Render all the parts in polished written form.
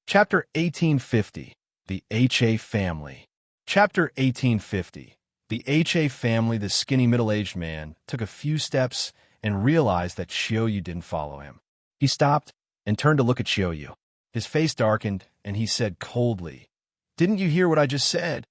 Chapter 1850, The HA Family. Chapter 1850, The HA Family. The skinny middle-aged man took a few steps and realized that Qiu Yue didn't follow him. He stopped and turned to look at Qiu Yue. His face darkened, and he said coldly, "Didn't you hear what I just said?"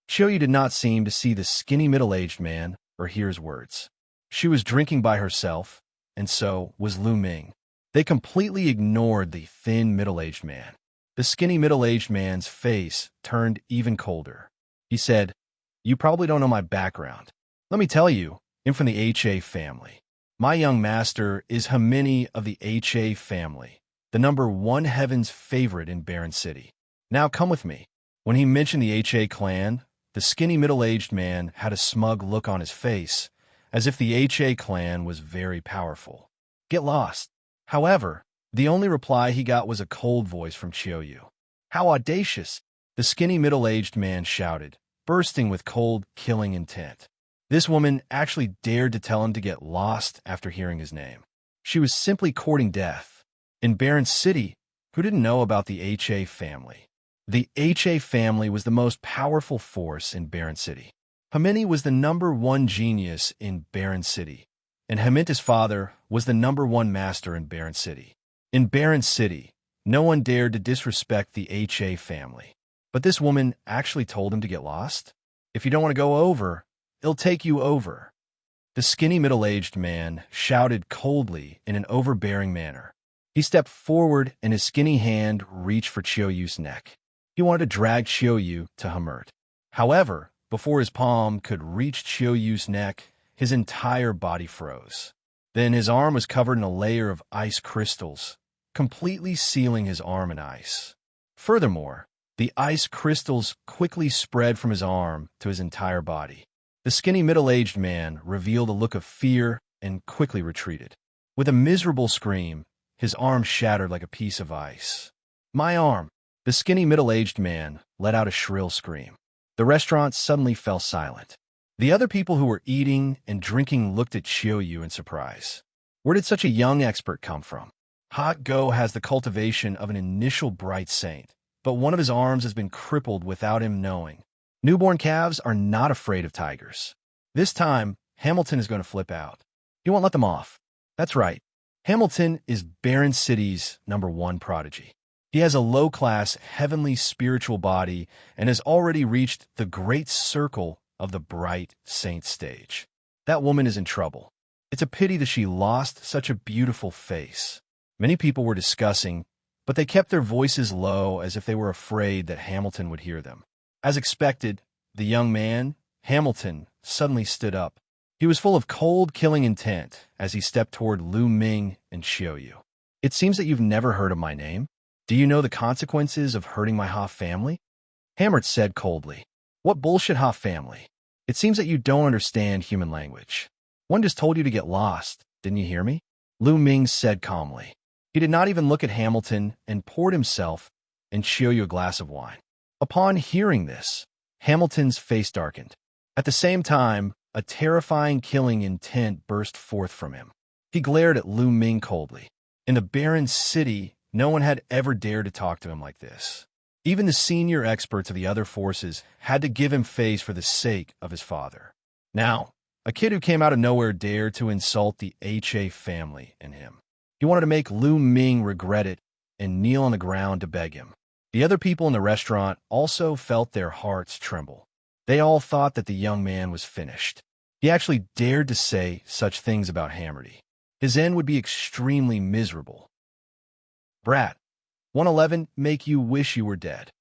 Qiu Yue did not seem to see the skinny middle-aged man or hear his words. She was drinking by herself, and so was Lu Ming. They completely ignored the thin middle-aged man. The skinny middle-aged man's face turned even colder. He said, "You probably don't know my background. Let me tell you, I'm from the HA family. My young master is Hemini of the HA family, the #1 heaven's favorite in Barren City. Now come with me." When he mentioned the HA clan, the skinny middle-aged man had a smug look on his face, as if the HA clan was very powerful. "Get lost." However, the only reply he got was a cold voice from Qiu Yue. "How audacious!" the skinny middle-aged man shouted, bursting with cold, killing intent. This woman actually dared to tell him to get lost after hearing his name. She was simply courting death. In Barren City, who didn't know about the HA family? The HA family was the most powerful force in Barren City. Hemini was the #1 genius in Barren City, and Heminta's father was the #1 master in Barren City. In Barren City, no one dared to disrespect the HA family. But this woman actually told him to get lost. "If you don't want to go over, it'll take you over." The skinny middle-aged man shouted coldly in an overbearing manner. He stepped forward and his skinny hand reached for Qiu Yue's neck. He wanted to drag Qiu Yue to Hemert. However, before his palm could reach Qiu Yue's neck, his entire body froze. Then his arm was covered in a layer of ice crystals, completely sealing his arm in ice. Furthermore, the ice crystals quickly spread from his arm to his entire body. The skinny middle-aged man revealed a look of fear and quickly retreated. With a miserable scream, his arm shattered like a piece of ice. "My arm!" The skinny middle-aged man let out a shrill scream. The restaurant suddenly fell silent. The other people who were eating and drinking looked at Qiu Yue in surprise. Where did such a young expert come from? Hot Go has the cultivation of an initial bright saint, but one of his arms has been crippled without him knowing. Newborn calves are not afraid of tigers. This time, Hamilton is going to flip out. He won't let them off. That's right. Hamilton is Barren City's #1 prodigy. He has a low-class, heavenly spiritual body and has already reached the great circle of the bright saint stage. That woman is in trouble. It's a pity that she lost such a beautiful face. Many people were discussing, but they kept their voices low as if they were afraid that Hamilton would hear them. As expected, the young man, Hamilton, suddenly stood up. He was full of cold, killing intent as he stepped toward Lu Ming and Qiu Yue. "It seems that you've never heard of my name. Do you know the consequences of hurting my Ha family?" Hamert said coldly. "What bullshit Ha family? It seems that you don't understand human language. One just told you to get lost, didn't you hear me?" Lu Ming said calmly. He did not even look at Hamilton and poured himself and Qiu Yue a glass of wine. Upon hearing this, Hamilton's face darkened. At the same time, a terrifying killing intent burst forth from him. He glared at Lu Ming coldly. In the Barren City, no one had ever dared to talk to him like this. Even the senior experts of the other forces had to give him face for the sake of his father. Now, a kid who came out of nowhere dared to insult the HA family and him. He wanted to make Lu Ming regret it and kneel on the ground to beg him. The other people in the restaurant also felt their hearts tremble. They all thought that the young man was finished. He actually dared to say such things about Hammerty. His end would be extremely miserable. "Brat, 111 make you wish you were dead."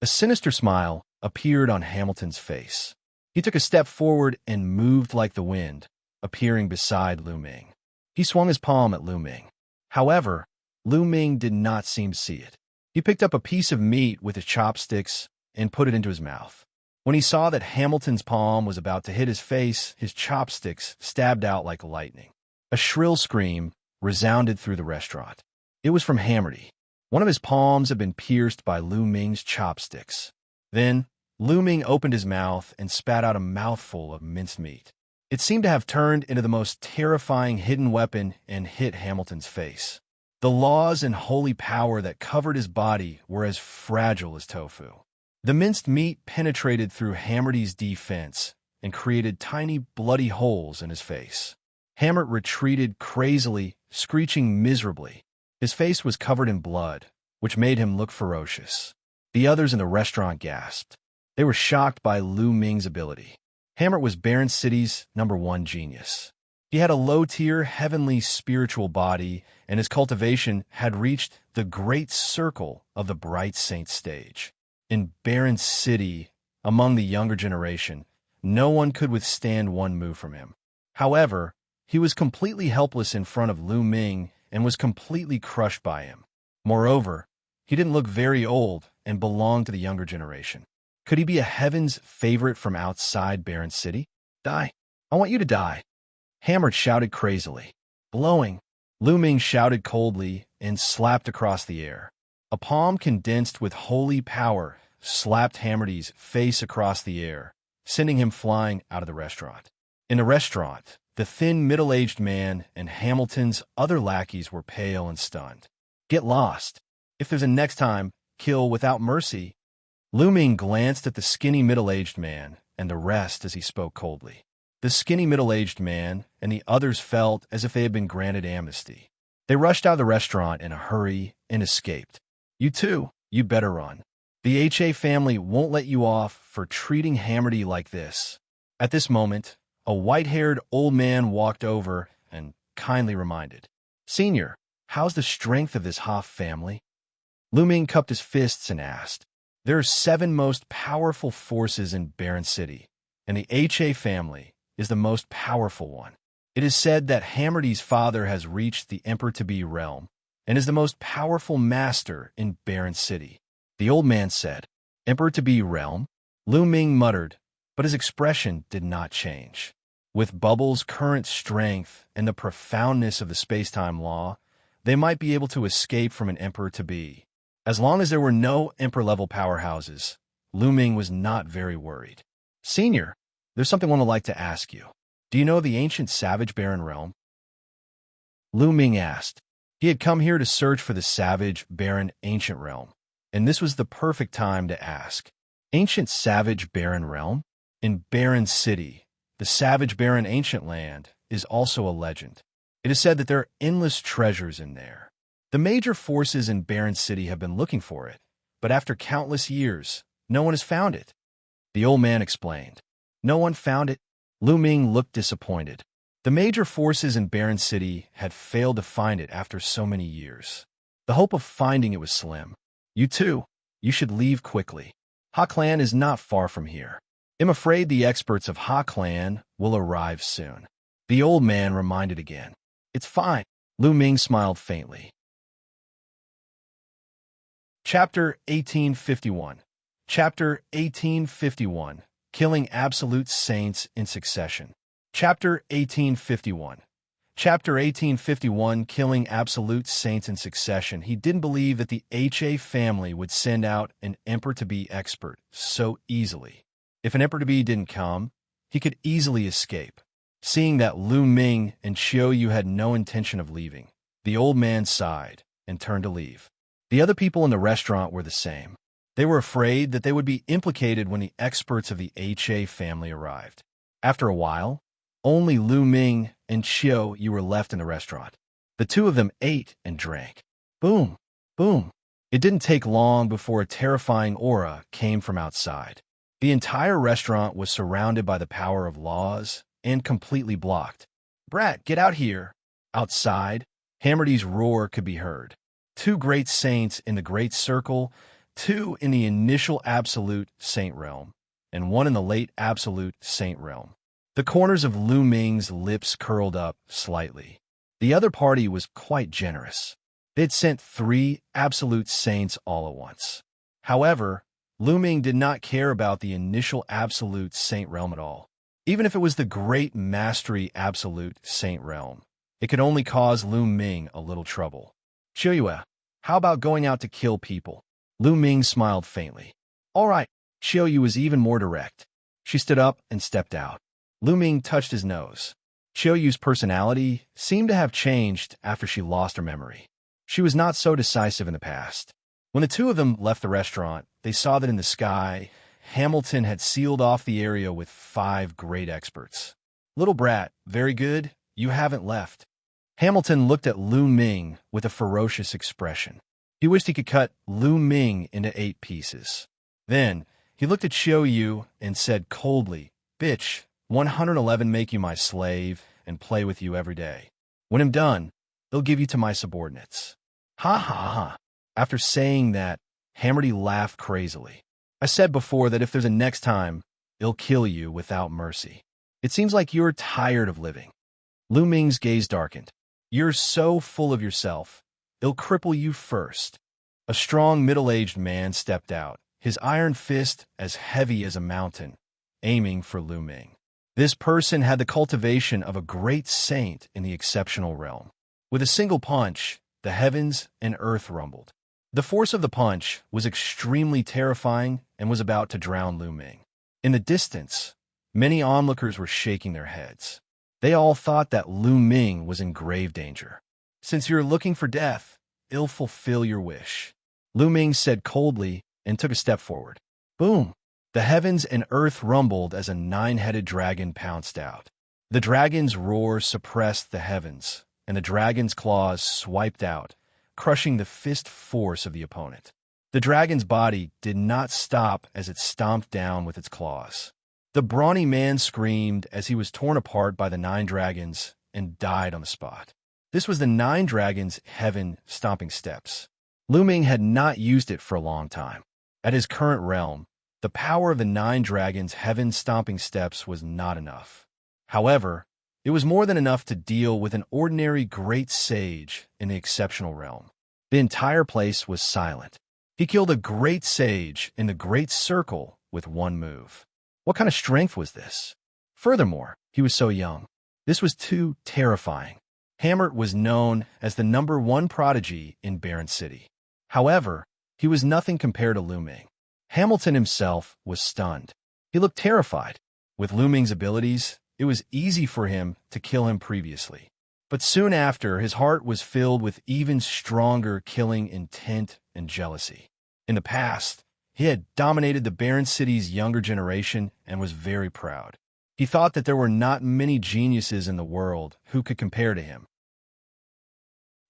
A sinister smile appeared on Hamilton's face. He took a step forward and moved like the wind, appearing beside Lu Ming. He swung his palm at Lu Ming. However, Lu Ming did not seem to see it. He picked up a piece of meat with his chopsticks and put it into his mouth. When he saw that Hamilton's palm was about to hit his face, his chopsticks stabbed out like lightning. A shrill scream resounded through the restaurant. It was from Hammerty. One of his palms had been pierced by Lu Ming's chopsticks. Then, Lu Ming opened his mouth and spat out a mouthful of minced meat. It seemed to have turned into the most terrifying hidden weapon and hit Hamilton's face. The laws and holy power that covered his body were as fragile as tofu. The minced meat penetrated through Hammerdy's defense and created tiny bloody holes in his face. Hammert retreated crazily, screeching miserably. His face was covered in blood, which made him look ferocious. The others in the restaurant gasped. They were shocked by Lu Ming's ability. Hammert was Barren City's #1 genius. He had a low-tier, heavenly spiritual body, and his cultivation had reached the great circle of the Bright Saint stage. In Barren City, among the younger generation, no one could withstand one move from him. However, he was completely helpless in front of Lu Ming and was completely crushed by him. Moreover, he didn't look very old and belonged to the younger generation. Could he be a heaven's favorite from outside Barren City? Die. I want you to die. Hammert shouted crazily. Blowing. Lu Ming shouted coldly and slapped across the air. A palm condensed with holy power slapped Hammerdy's face across the air, sending him flying out of the restaurant. In the restaurant, the thin middle-aged man and Hamilton's other lackeys were pale and stunned. Get lost. If there's a next time, kill without mercy. Lu Ming glanced at the skinny middle-aged man and the rest as he spoke coldly. The skinny middle-aged man and the others felt as if they had been granted amnesty. They rushed out of the restaurant in a hurry and escaped. You too, you better run. The HA family won't let you off for treating Hammerdy like this. At this moment, a white-haired old man walked over and kindly reminded, Senior, how's the strength of this Hoff family? Lu Ming cupped his fists and asked, There are 7 most powerful forces in Barren City, and the HA family is the most powerful one. It is said that Hammerdy's father has reached the Emperor-to-be realm and is the most powerful master in Barren City. The old man said, Emperor-to-be realm? Lu Ming muttered, but his expression did not change. With Bubble's current strength and the profoundness of the space-time law, they might be able to escape from an Emperor-to-be. As long as there were no Emperor-level powerhouses, Lu Ming was not very worried. Senior, there's something I would like to ask you. Do you know the ancient savage barren realm? Lu Ming asked. He had come here to search for the savage, barren, ancient realm, and this was the perfect time to ask. Ancient savage barren realm? In Barren City, the savage barren ancient land is also a legend. It is said that there are endless treasures in there. The major forces in Barren City have been looking for it, but after countless years, no one has found it. The old man explained. No one found it? Lu Ming looked disappointed. The major forces in Barren City had failed to find it after so many years. The hope of finding it was slim. You too, you should leave quickly. Ha Clan is not far from here. I'm afraid the experts of Ha Clan will arrive soon. The old man reminded again. It's fine. Lu Ming smiled faintly. Chapter 1851. Chapter 1851. Killing Absolute Saints in Succession. Chapter 1851. Chapter 1851, Killing Absolute Saints in Succession. He didn't believe that the HA family would send out an Emperor-to-be expert so easily. If an Emperor-to-be didn't come, he could easily escape. Seeing that Lu Ming and Qiu Yue had no intention of leaving, the old man sighed and turned to leave. The other people in the restaurant were the same. They were afraid that they would be implicated when the experts of the HA family arrived. After a while, only Lu Ming and Qiu Yue were left in the restaurant. The two of them ate and drank. Boom, boom. It didn't take long before a terrifying aura came from outside. The entire restaurant was surrounded by the power of laws and completely blocked. Brat, get out here. Outside, Hammerdy's roar could be heard. 2 great saints in the Great Circle, 2 in the initial Absolute Saint realm, and 1 in the late Absolute Saint realm. The corners of Lu Ming's lips curled up slightly. The other party was quite generous. They had sent 3 Absolute Saints all at once. However, Lu Ming did not care about the initial Absolute Saint realm at all. Even if it was the Great Mastery Absolute Saint realm, it could only cause Lu Ming a little trouble. Qiu Yue, how about going out to kill people? Lu Ming smiled faintly. All right. Qiu Yue was even more direct. She stood up and stepped out. Lu Ming touched his nose. Qiu Yue's personality seemed to have changed after she lost her memory. She was not so decisive in the past. When the two of them left the restaurant, they saw that in the sky, Hamilton had sealed off the area with 5 great experts. Little brat, very good, you haven't left. Hamilton looked at Lu Ming with a ferocious expression. He wished he could cut Lu Ming into 8 pieces. Then, he looked at Qiu Yue and said coldly, "Bitch, 111 make you my slave and play with you every day. When I'm done, they'll give you to my subordinates." Ha ha ha. After saying that, Hammerty laughed crazily. "I said before that if there's a next time, it'll kill you without mercy. It seems like you're tired of living." Lu Ming's gaze darkened. "You're so full of yourself. It'll cripple you first." A strong, middle-aged man stepped out, his iron fist as heavy as a mountain, aiming for Lu Ming. This person had the cultivation of a great saint in the exceptional realm. With a single punch, the heavens and earth rumbled. The force of the punch was extremely terrifying and was about to drown Lu Ming. In the distance, many onlookers were shaking their heads. They all thought that Lu Ming was in grave danger. "Since you're looking for death, it'll fulfill your wish," Lu Ming said coldly and took a step forward. Boom! The heavens and earth rumbled as a 9-headed dragon pounced out. The dragon's roar suppressed the heavens, and the dragon's claws swiped out, crushing the fist force of the opponent. The dragon's body did not stop as it stomped down with its claws. The brawny man screamed as he was torn apart by the 9 dragons and died on the spot. This was the 9 dragons' heaven stomping steps. Lu Ming had not used it for a long time. At his current realm, the power of the 9 dragons' heaven stomping steps was not enough. However, it was more than enough to deal with an ordinary great sage in the exceptional realm. The entire place was silent. He killed a great sage in the great circle with 1 move. What kind of strength was this? Furthermore, he was so young. This was too terrifying. Hammert was known as the #1 prodigy in Barren City. However, he was nothing compared to Lu Ming. Hamilton himself was stunned. He looked terrified. With Lu Ming's abilities, it was easy for him to kill him previously. But soon after, his heart was filled with even stronger killing intent and jealousy. In the past, he had dominated the Barren City's younger generation and was very proud. He thought that there were not many geniuses in the world who could compare to him.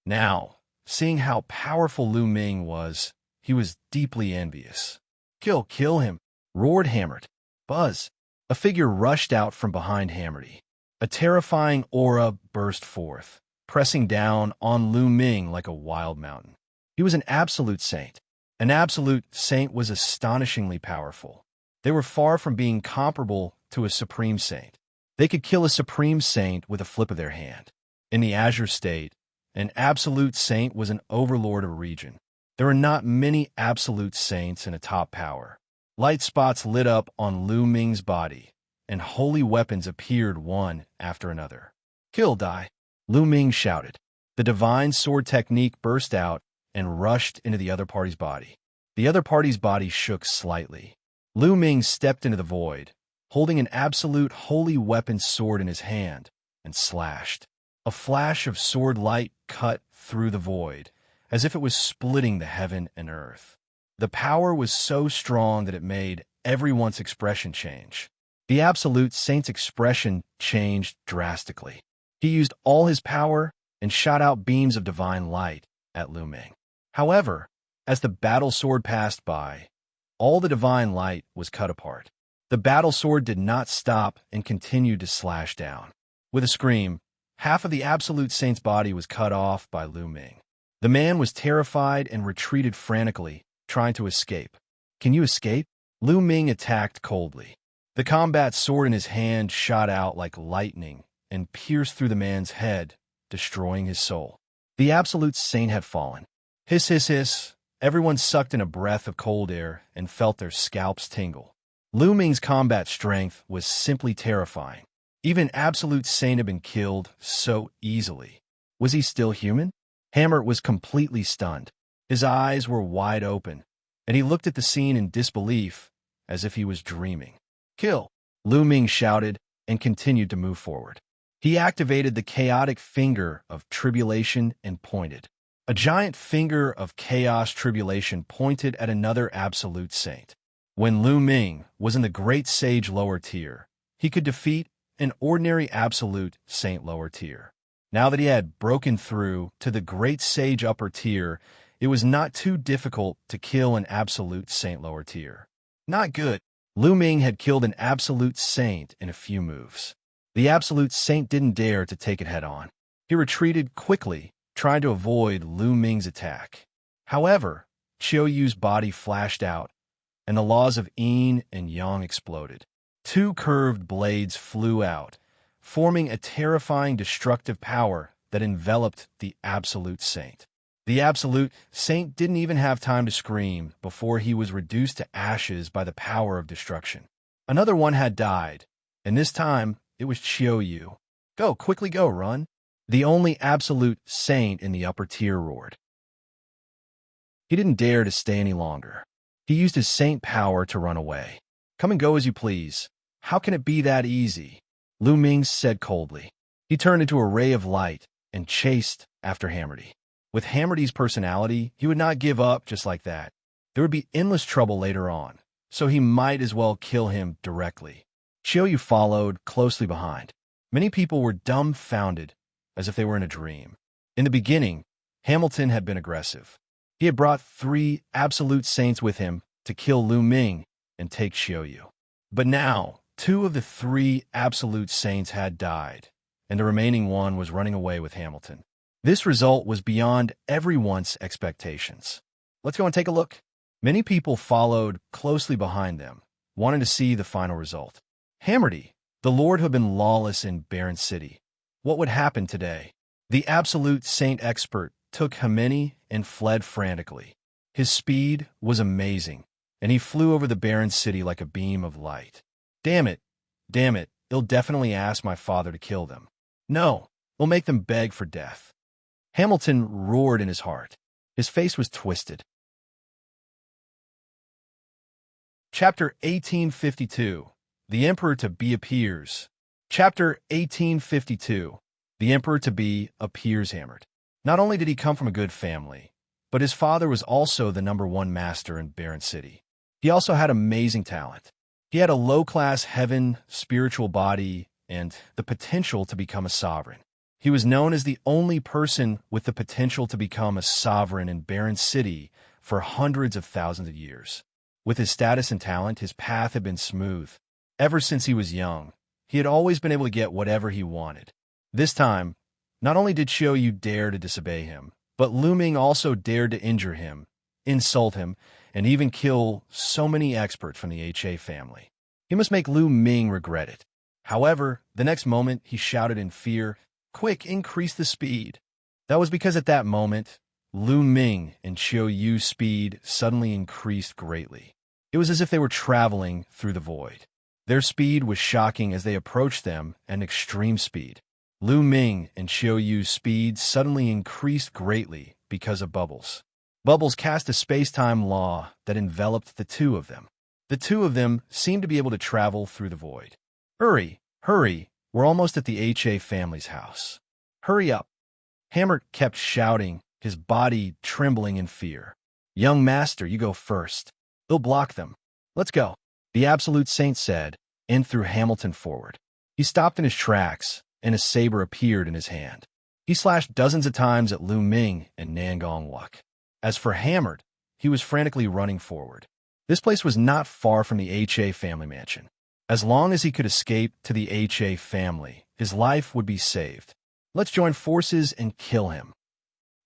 Now, seeing how powerful Lu Ming was, he was deeply envious. Kill him," roared Hammert. Buzz! A figure rushed out from behind Hammerty. A terrifying aura burst forth, pressing down on Lu Ming like a wild mountain. He was an absolute saint. An absolute saint was astonishingly powerful. They were far from being comparable to a supreme saint. They could kill a supreme saint with a flip of their hand. In the Azure State, an absolute saint was an overlord of a region. There were not many absolute saints in a top power. Light spots lit up on Lu Ming's body, and holy weapons appeared one after another. "Kill, die," Lu Ming shouted. The divine sword technique burst out and rushed into the other party's body. The other party's body shook slightly. Lu Ming stepped into the void, holding an absolute holy weapon sword in his hand, and slashed. A flash of sword light cut through the void, as if it was splitting the heaven and earth. The power was so strong that it made everyone's expression change. The absolute saint's expression changed drastically. He used all his power and shot out beams of divine light at Lu Ming. However, as the battle sword passed by, all the divine light was cut apart. The battle sword did not stop and continued to slash down. With a scream, half of the absolute saint's body was cut off by Lu Ming. The man was terrified and retreated frantically, trying to escape. "Can you escape?" Lu Ming attacked coldly. The combat sword in his hand shot out like lightning and pierced through the man's head, destroying his soul. The absolute saint had fallen. Hiss, hiss, hiss. Everyone sucked in a breath of cold air and felt their scalps tingle. Lu Ming's combat strength was simply terrifying. Even absolute saint had been killed so easily. Was he still human? Hammert was completely stunned. His eyes were wide open, and he looked at the scene in disbelief, as if he was dreaming. "Kill!" Lu Ming shouted and continued to move forward. He activated the chaotic finger of tribulation and pointed. A giant finger of chaos tribulation pointed at another absolute saint. When Lu Ming was in the great sage lower tier, he could defeat an ordinary absolute saint lower tier. Now that he had broken through to the great sage upper tier, it was not too difficult to kill an absolute saint lower tier. Not good. Lu Ming had killed an absolute saint in a few moves. The absolute saint didn't dare to take it head-on. He retreated quickly, trying to avoid Lu Ming's attack. However, Qiu Yue's body flashed out, and the laws of yin and yang exploded. Two curved blades flew out, forming a terrifying destructive power that enveloped the absolute saint. The absolute saint didn't even have time to scream before he was reduced to ashes by the power of destruction. Another one had died, and this time it was Qiu Yue. Go, quickly go, run. The only absolute saint in the upper tier roared. He didn't dare to stay any longer. He used his saint power to run away. Come and go as you please. How can it be that easy? Lu Ming said coldly. He turned into a ray of light and chased after Hammerdy. With Hammerdy's personality, he would not give up just like that. There would be endless trouble later on, so he might as well kill him directly. Qiu Yue followed closely behind. Many people were dumbfounded, as if they were in a dream. In the beginning, Hamilton had been aggressive. He had brought 3 absolute saints with him to kill Lu Ming and take Qiu Yue. But now, 2 of the 3 absolute saints had died, and the remaining one was running away with Hamilton. This result was beyond everyone's expectations. Let's go and take a look. Many people followed closely behind them, wanting to see the final result. Hammerdy, the lord who had been lawless in Barren City. What would happen today? The absolute saint expert took Hameni and fled frantically. His speed was amazing, and he flew over the barren city like a beam of light. Damn it, they'll definitely ask my father to kill them. No, they'll make them beg for death. Hamilton roared in his heart. His face was twisted. Chapter 1852. The Emperor-to-be appears. Chapter 1852. The Emperor-to-be appears hammered. Not only did he come from a good family, but his father was also the #1 master in Barren City. He also had amazing talent. He had a low-class heaven, spiritual body, and the potential to become a sovereign. He was known as the only person with the potential to become a sovereign in Barren City for hundreds of thousands of years. With his status and talent, his path had been smooth. Ever since he was young, he had always been able to get whatever he wanted. This time, not only did Qiu Yue dare to disobey him, but Lu Ming also dared to injure him, insult him, and even kill so many experts from the HA family. He must make Lu Ming regret it. However, the next moment, he shouted in fear, "Quick, increase the speed." That was because at that moment, Lu Ming and Qiu Yue's speed suddenly increased greatly. It was as if they were traveling through the void. Their speed was shocking as they approached them at an extreme speed. Lu Ming and Qiu Yue's speed suddenly increased greatly because of bubbles. Bubbles cast a space-time law that enveloped the two of them. The two of them seemed to be able to travel through the void. Hurry, hurry, we're almost at the HA family's house. Hurry up. Hammer kept shouting, his body trembling in fear. Young master, you go first. They'll block them. Let's go. The absolute saint said, and threw Hamilton forward. He stopped in his tracks, and a saber appeared in his hand. He slashed dozens of times at Lu Ming and Nangong Wuk. As for Hammered, he was frantically running forward. This place was not far from the HA family mansion. As long as he could escape to the HA family, his life would be saved. Let's join forces and kill him.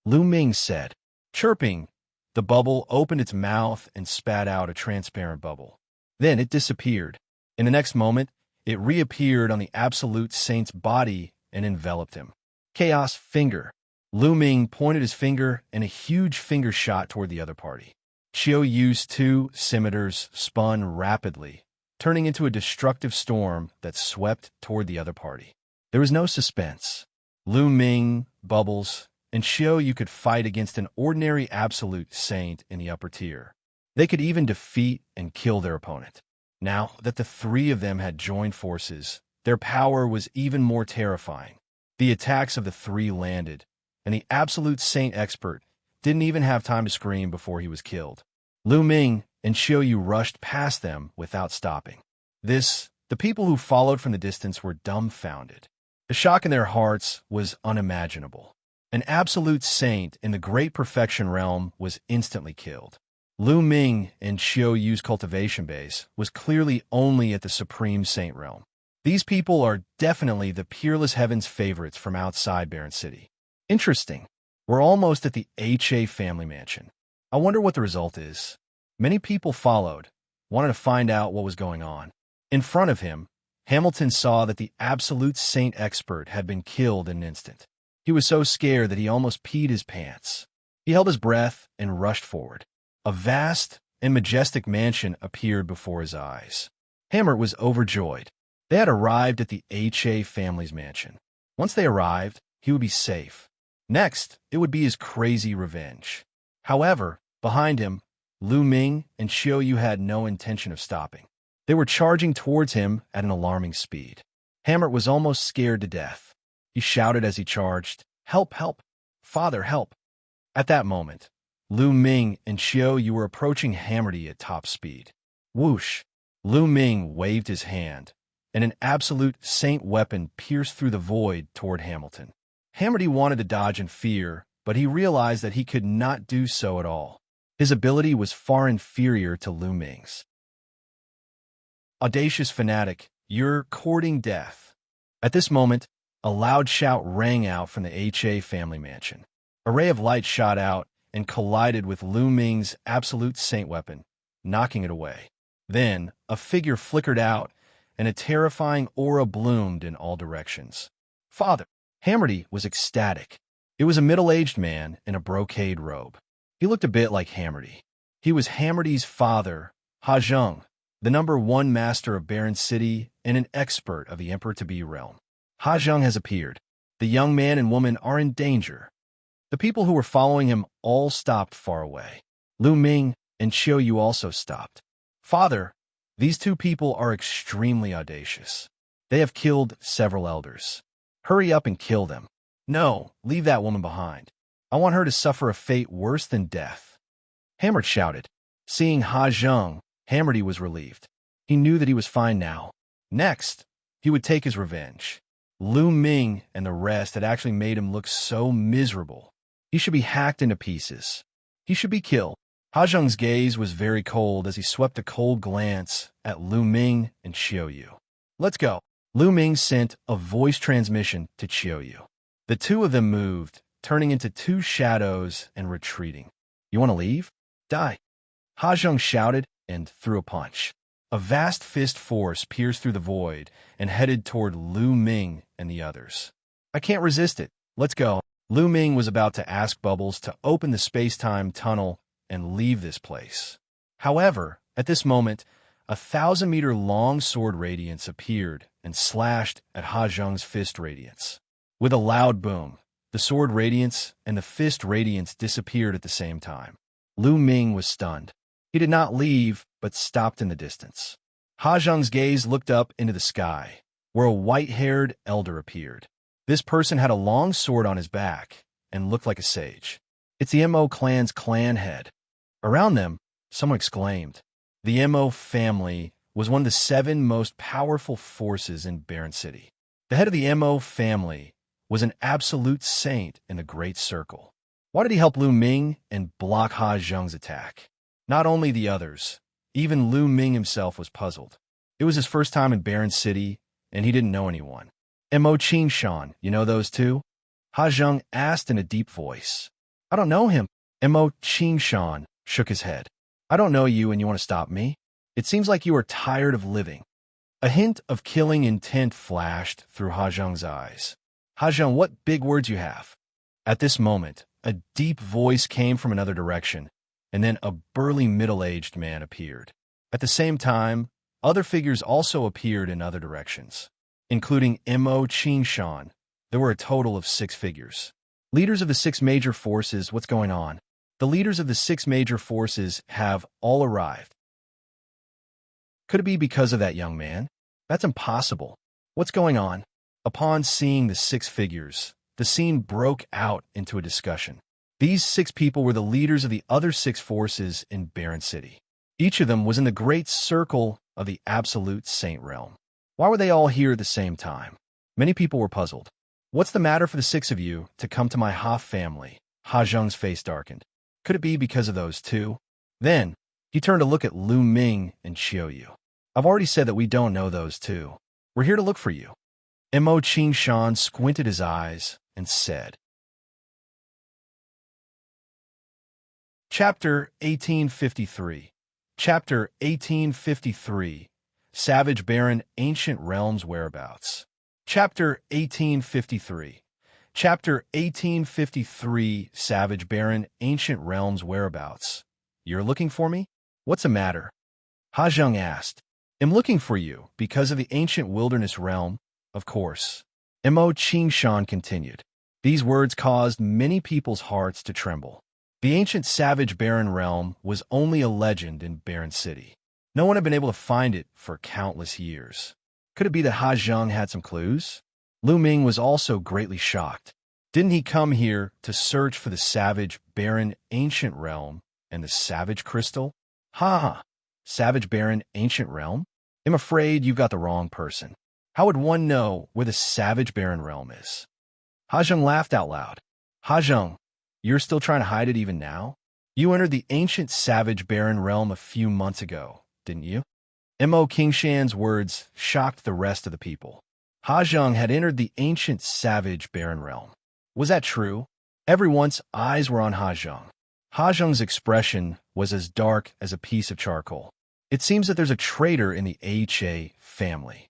Lu Ming said. Chirping, the bubble opened its mouth and spat out a transparent bubble. Then it disappeared. In the next moment, it reappeared on the absolute saint's body and enveloped him. Chaos finger. Lu Ming pointed his finger, and a huge finger shot toward the other party. Qiu Yue's 2 scimitars spun rapidly, turning into a destructive storm that swept toward the other party. There was no suspense. Lu Ming, Bubbles, and Qiu Yue could fight against an ordinary absolute saint in the upper tier. They could even defeat and kill their opponent. Now that the 3 of them had joined forces, their power was even more terrifying. The attacks of the 3 landed, and the absolute saint expert didn't even have time to scream before he was killed. Ming and Qiu Yue rushed past them without stopping. The people who followed from the distance were dumbfounded. The shock in their hearts was unimaginable. An absolute saint in the great perfection realm was instantly killed. Ming and Qiu Yue's cultivation base was clearly only at the supreme saint realm. These people are definitely the peerless heaven's favorites from outside Barren City. Interesting. We're almost at the HA family mansion. I wonder what the result is. Many people followed, wanted to find out what was going on. In front of him, Hamilton saw that the absolute saint expert had been killed in an instant. He was so scared that he almost peed his pants. He held his breath and rushed forward. A vast and majestic mansion appeared before his eyes. Hammer was overjoyed. They had arrived at the HA family's mansion. Once they arrived, he would be safe. Next, it would be his crazy revenge. However, behind him, Ming and Qiu Yue had no intention of stopping. They were charging towards him at an alarming speed. Hammer was almost scared to death. He shouted as he charged, "Help, help! Father, help!" At that moment, Ming and Qiu Yue were approaching Hammerty at top speed. Whoosh! Ming waved his hand, and an absolute saint weapon pierced through the void toward Hamilton. Hammerty wanted to dodge in fear, but he realized that he could not do so at all. His ability was far inferior to Ming's. Audacious fanatic, you're courting death. At this moment, a loud shout rang out from the HA family mansion. A ray of light shot out and collided with Ming's absolute saint weapon, knocking it away. Then, a figure flickered out, and a terrifying aura bloomed in all directions. Father! Hammerty was ecstatic. It was a middle-aged man in a brocade robe. He looked a bit like Hammerty. He was Hammerty's father, Xiang, the #1 master of Barren City and an expert of the Emperor-to-be realm. Xiang has appeared. The young man and woman are in danger. The people who were following him all stopped far away. Ming and Qiu Yue also stopped. Father, these two people are extremely audacious. They have killed several elders. Hurry up and kill them. No, leave that woman behind. I want her to suffer a fate worse than death. Hammer shouted. Seeing Xiang, Hammerty was relieved. He knew that he was fine now. Next, he would take his revenge. Ming and the rest had actually made him look so miserable. He should be hacked into pieces. He should be killed. Xiang's gaze was very cold as he swept a cold glance at Ming and Qiu Yue. Let's go. Ming sent a voice transmission to Qiu Yue. The two of them moved, turning into two shadows and retreating. You want to leave? Die. Xiang shouted and threw a punch. A vast fist force pierced through the void and headed toward Ming and the others. I can't resist it. Let's go. Ming was about to ask Bubbles to open the space-time tunnel and leave this place. However, at this moment, a 1,000-meter-long sword radiance appeared and slashed at Xiang's fist radiance. With a loud boom, the sword radiance and the fist radiance disappeared at the same time. Ming was stunned. He did not leave, but stopped in the distance. Xiang's gaze looked up into the sky, where a white-haired elder appeared. This person had a long sword on his back and looked like a sage. It's the Mo clan's clan head. Around them, someone exclaimed. The Mo family was one of the 7 most powerful forces in Barren City. The head of the Mo family was an absolute saint in the Great Circle. Why did he help Ming and block Xiang's attack? Not only the others, even Ming himself was puzzled. It was his first time in Barren City, and he didn't know anyone. Mo Qingshan, you know those two? Xiang asked in a deep voice. I don't know him. Mo Qingshan shook his head. I don't know you and you want to stop me? It seems like you are tired of living. A hint of killing intent flashed through Xiang's eyes. Xiang, what big words you have. At this moment, a deep voice came from another direction, and then a burly middle-aged man appeared. At the same time, other figures also appeared in other directions, including Mo Qingshan. There were a total of 6 figures. Leaders of the 6 major forces, what's going on? The leaders of the 6 major forces have all arrived. Could it be because of that young man? That's impossible. What's going on? Upon seeing the 6 figures, the scene broke out into a discussion. These 6 people were the leaders of the other 6 forces in Barren City. Each of them was in the great circle of the absolute saint realm. Why were they all here at the same time? Many people were puzzled. What's the matter for the 6 of you to come to my Ha family? Ha Zheng's face darkened. Could it be because of those 2? Then, he turned to look at Ming and Qiu Yue. I've already said that we don't know those 2. We're here to look for you. Mo Qingshan squinted his eyes and said. Chapter 1853. Chapter 1853. Savage Barren Ancient Realms Whereabouts. Chapter 1853. Chapter 1853. Savage Barren Ancient Realms Whereabouts. You're looking for me? What's the matter? Ha Zheng asked. I'm looking for you because of the ancient wilderness realm, of course. Mo Qingshan continued. These words caused many people's hearts to tremble. The ancient savage barren realm was only a legend in Barren City. No one had been able to find it for countless years. Could it be that Ha Zheng had some clues? Ming was also greatly shocked. Didn't he come here to search for the savage barren ancient realm and the savage crystal? Ha! Savage barren ancient realm? I'm afraid you've got the wrong person. How would one know where the savage barren realm is? Ha Zheng laughed out loud. Ha Zheng, you're still trying to hide it even now? You entered the ancient savage barren realm a few months ago, didn't you? Mo Qingshan's words shocked the rest of the people. Ha Zheng had entered the ancient savage barren realm. Was that true? Everyone's eyes were on Ha Zheng. Ha Zheng's expression was as dark as a piece of charcoal. It seems that there's a traitor in the HA family.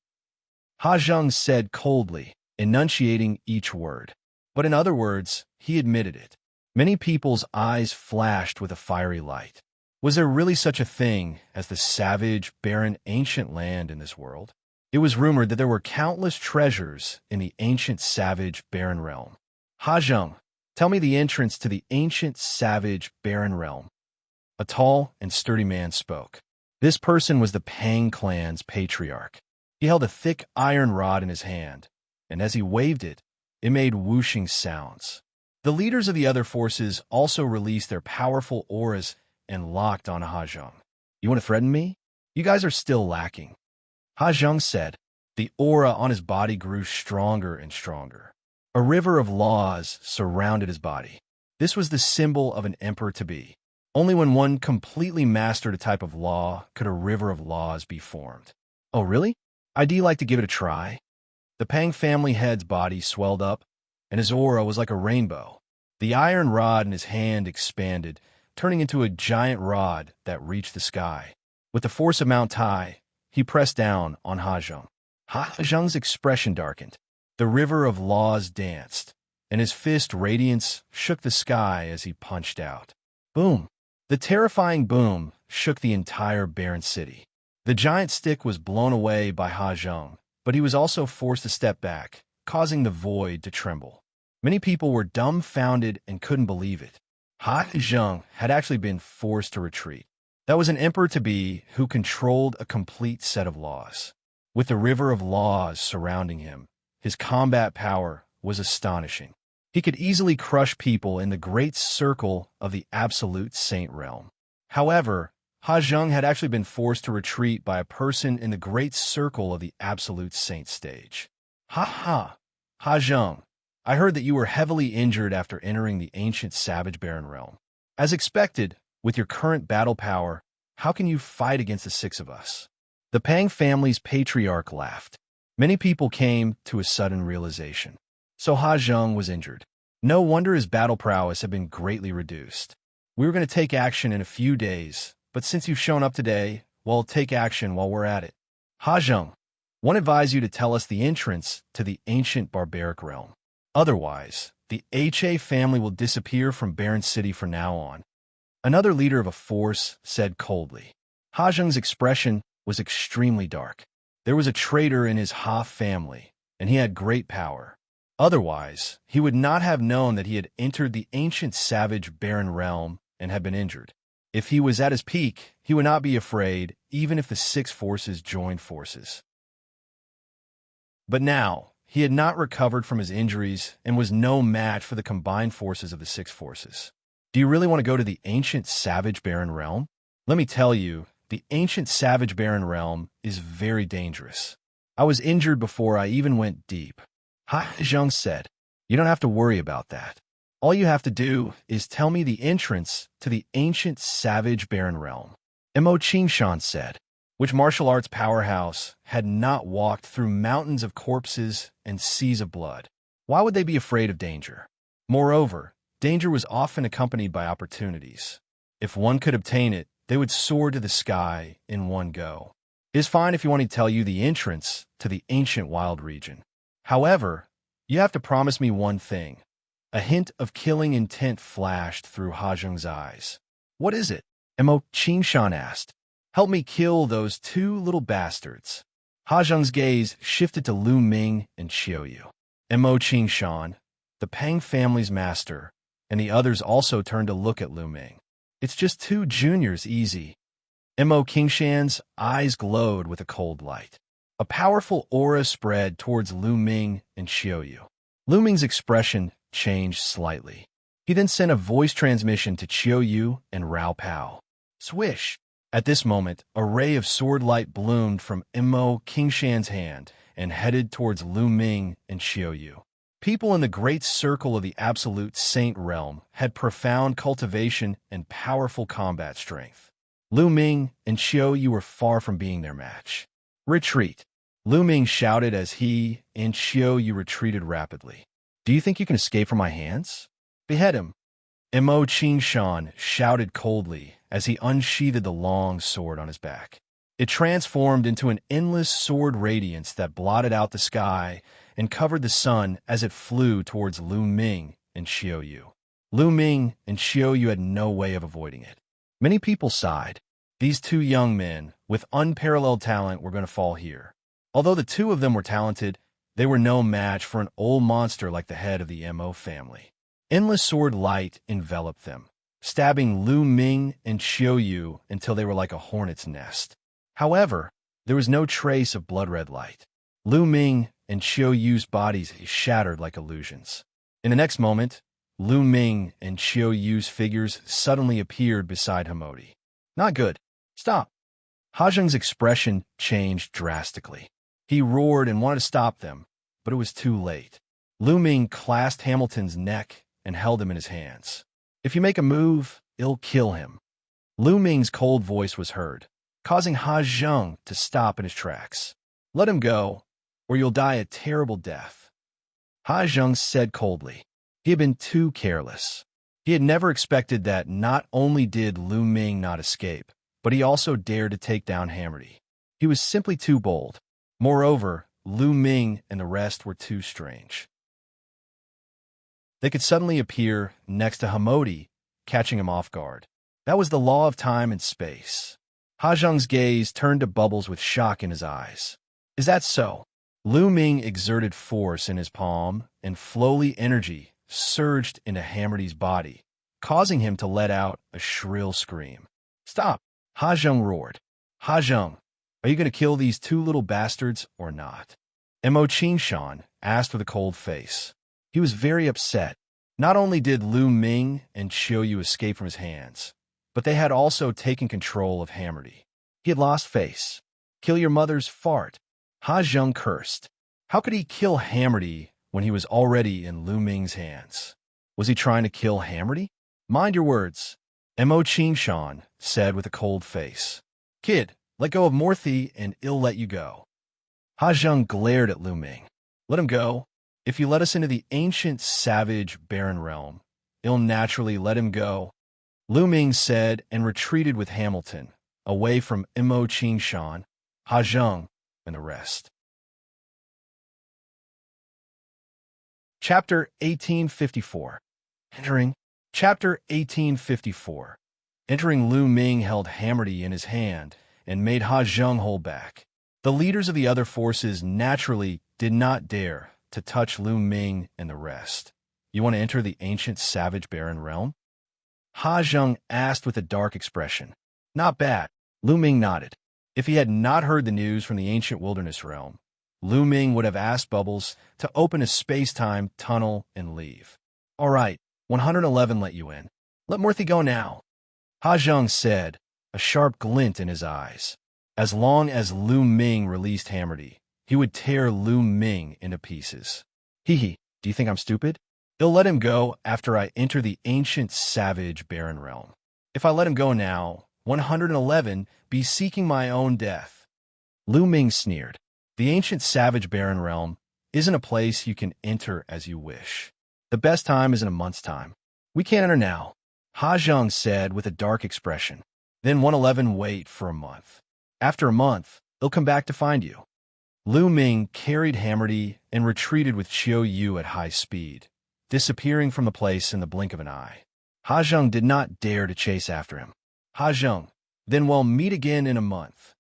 Ha Zheng said coldly, enunciating each word. But in other words, he admitted it. Many people's eyes flashed with a fiery light. Was there really such a thing as the savage, barren, ancient land in this world? It was rumored that there were countless treasures in the ancient savage, barren realm. Ha Zheng, tell me the entrance to the ancient savage, barren realm. A tall and sturdy man spoke. This person was the Pang clan's patriarch. He held a thick iron rod in his hand, and as he waved it, it made whooshing sounds. The leaders of the other forces also released their powerful auras and locked on Ha Zheng. You want to threaten me? You guys are still lacking. Ha Zheng said. The aura on his body grew stronger and stronger. A river of laws surrounded his body. This was the symbol of an emperor-to-be. Only when one completely mastered a type of law could a river of laws be formed. Oh, really? I'd like to give it a try. The Pang family head's body swelled up, and his aura was like a rainbow. The iron rod in his hand expanded, turning into a giant rod that reached the sky. With the force of Mount Tai, he pressed down on Ha Zheng. Ha Zheng's expression darkened. The river of laws danced, and his fist radiance shook the sky as he punched out. Boom! The terrifying boom shook the entire barren city. The giant stick was blown away by Ha Zheng, but he was also forced to step back, causing the void to tremble. Many people were dumbfounded and couldn't believe it. Ha Zheng had actually been forced to retreat. That was an emperor-to-be who controlled a complete set of laws. With the river of laws surrounding him, his combat power was astonishing. He could easily crush people in the great circle of the absolute saint realm. However, Ha Zheng had actually been forced to retreat by a person in the great circle of the absolute saint stage. Ha Zheng, I heard that you were heavily injured after entering the ancient savage barren realm. As expected, with your current battle power, how can you fight against the 6 of us? The Pang family's patriarch laughed. Many people came to a sudden realization. So Ha Zheng was injured. No wonder his battle prowess had been greatly reduced. We were going to take action in a few days, but since you've shown up today, we'll take action while we're at it. Ha Zheng, one advised you to tell us the entrance to the ancient barbaric realm. Otherwise, the HA family will disappear from Barren City from now on. Another leader of a force said coldly. Ha Zheng's expression was extremely dark. There was a traitor in his Ha family, and he had great power. Otherwise, he would not have known that he had entered the ancient savage barren realm and had been injured. If he was at his peak, he would not be afraid, even if the 6 forces joined forces. But now, he had not recovered from his injuries and was no match for the combined forces of the 6 forces. Do you really want to go to the ancient savage barren realm? Let me tell you, the ancient savage barren realm is very dangerous. I was injured before I even went deep. Xiang said, you don't have to worry about that. All you have to do is tell me the entrance to the ancient savage barren realm. Qingshan said, which martial arts powerhouse had not walked through mountains of corpses and seas of blood? Why would they be afraid of danger? Moreover, danger was often accompanied by opportunities. If one could obtain it, they would soar to the sky in one go. It is fine if you want me to tell you the entrance to the ancient wild region. However, you have to promise me one thing. A hint of killing intent flashed through Zhang's eyes. What is it? Qingshan asked. Help me kill those two little bastards. Zhang's gaze shifted to Lu Ming and Qiu Yue. Qingshan, the Pang family's master, and the others also turned to look at Lu Ming. It's just two juniors, easy. Qingshan's eyes glowed with a cold light. A powerful aura spread towards Lu Ming and Qiu Yue. Lu Ming's expression changed slightly. He then sent a voice transmission to Qiu Yue and Rao Pao. Swish! At this moment, a ray of sword light bloomed from Qingshan's hand and headed towards Lu Ming and Qiu Yue. People in the great circle of the absolute saint realm had profound cultivation and powerful combat strength. Lu Ming and Qiu Yue were far from being their match. Retreat! Lu Ming shouted as he and Qiu Yue retreated rapidly. Do you think you can escape from my hands? Behead him! Qingshan shouted coldly as he unsheathed the long sword on his back. It transformed into an endless sword radiance that blotted out the sky and covered the sun as it flew towards Lu Ming and Qiu Yue. Lu Ming and Qiu Yue had no way of avoiding it. Many people sighed. These two young men, with unparalleled talent, were going to fall here. Although the two of them were talented, they were no match for an old monster like the head of the Mo family. Endless sword light enveloped them, stabbing Lu Ming and Qiu Yue until they were like a hornet's nest. However, there was no trace of blood-red light. Lu Ming and Qiu Yue's bodies shattered like illusions. In the next moment, Lu Ming and Qiu Yue's figures suddenly appeared beside Hamodi. Not good. Stop. Zhang's expression changed drastically. He roared and wanted to stop them, but it was too late. Lu Ming clasped Hamilton's neck and held him in his hands. If you make a move, it'll kill him. Lu Ming's cold voice was heard, causing Zhang to stop in his tracks. Let him go, or you'll die a terrible death. Zhang said coldly. He had been too careless. He had never expected that not only did Lu Ming not escape, but he also dared to take down Hammerty. He was simply too bold. Moreover, Lu Ming and the rest were too strange. They could suddenly appear next to Hamodi, catching him off guard. That was the law of time and space. Zhang's gaze turned to bubbles with shock in his eyes. Is that so? Lu Ming exerted force in his palm, and flowly energy surged into Hammerty's body, causing him to let out a shrill scream. Stop! Zhang roared. Zhang, are you going to kill these two little bastards or not? Qingshan asked with a cold face. He was very upset. Not only did Lu Ming and Qiu Yue escape from his hands, but they had also taken control of Hammerty. He had lost face. Kill your mother's fart. Zhang cursed. How could he kill Hammerty when he was already in Lu Ming's hands? Was he trying to kill Hammerty? Mind your words, Qingshan said with a cold face. Kid, let go of Morthy and it'll let you go. Zhang glared at Lu Ming. Let him go. If you let us into the ancient, savage, barren realm, it'll naturally let him go. Lu Ming said and retreated with Hamilton, away from Qingshan, Zhang, and the rest. Chapter 1854. Chapter 1854. Entering, Lu Ming held Hammerty in his hand and made Zhang hold back. The leaders of the other forces naturally did not dare to touch Lu Ming and the rest. You want to enter the ancient savage barren realm? Zhang asked with a dark expression. Not bad. Lu Ming nodded. If he had not heard the news from the ancient wilderness realm, Lu Ming would have asked Bubbles to open a space-time tunnel and leave. All right, 111 let you in. Let Murthy go now, Ha Xiang said, a sharp glint in his eyes. As long as Lu Ming released Hammerty, he would tear Lu Ming into pieces. Hee, do you think I'm stupid? He'll let him go after I enter the ancient savage barren realm. If I let him go now, 111 be seeking my own death. Lu Ming sneered. The ancient savage barren realm isn't a place you can enter as you wish. The best time is in a month's time. We can't enter now, Ha Xiang said with a dark expression. Then 111 wait for a month. After a month, they'll come back to find you. Lu Ming carried Hammerty and retreated with Qiu Yue at high speed, disappearing from the place in the blink of an eye. Ha Xiang did not dare to chase after him. Ha Xiang, then we'll meet again in a month,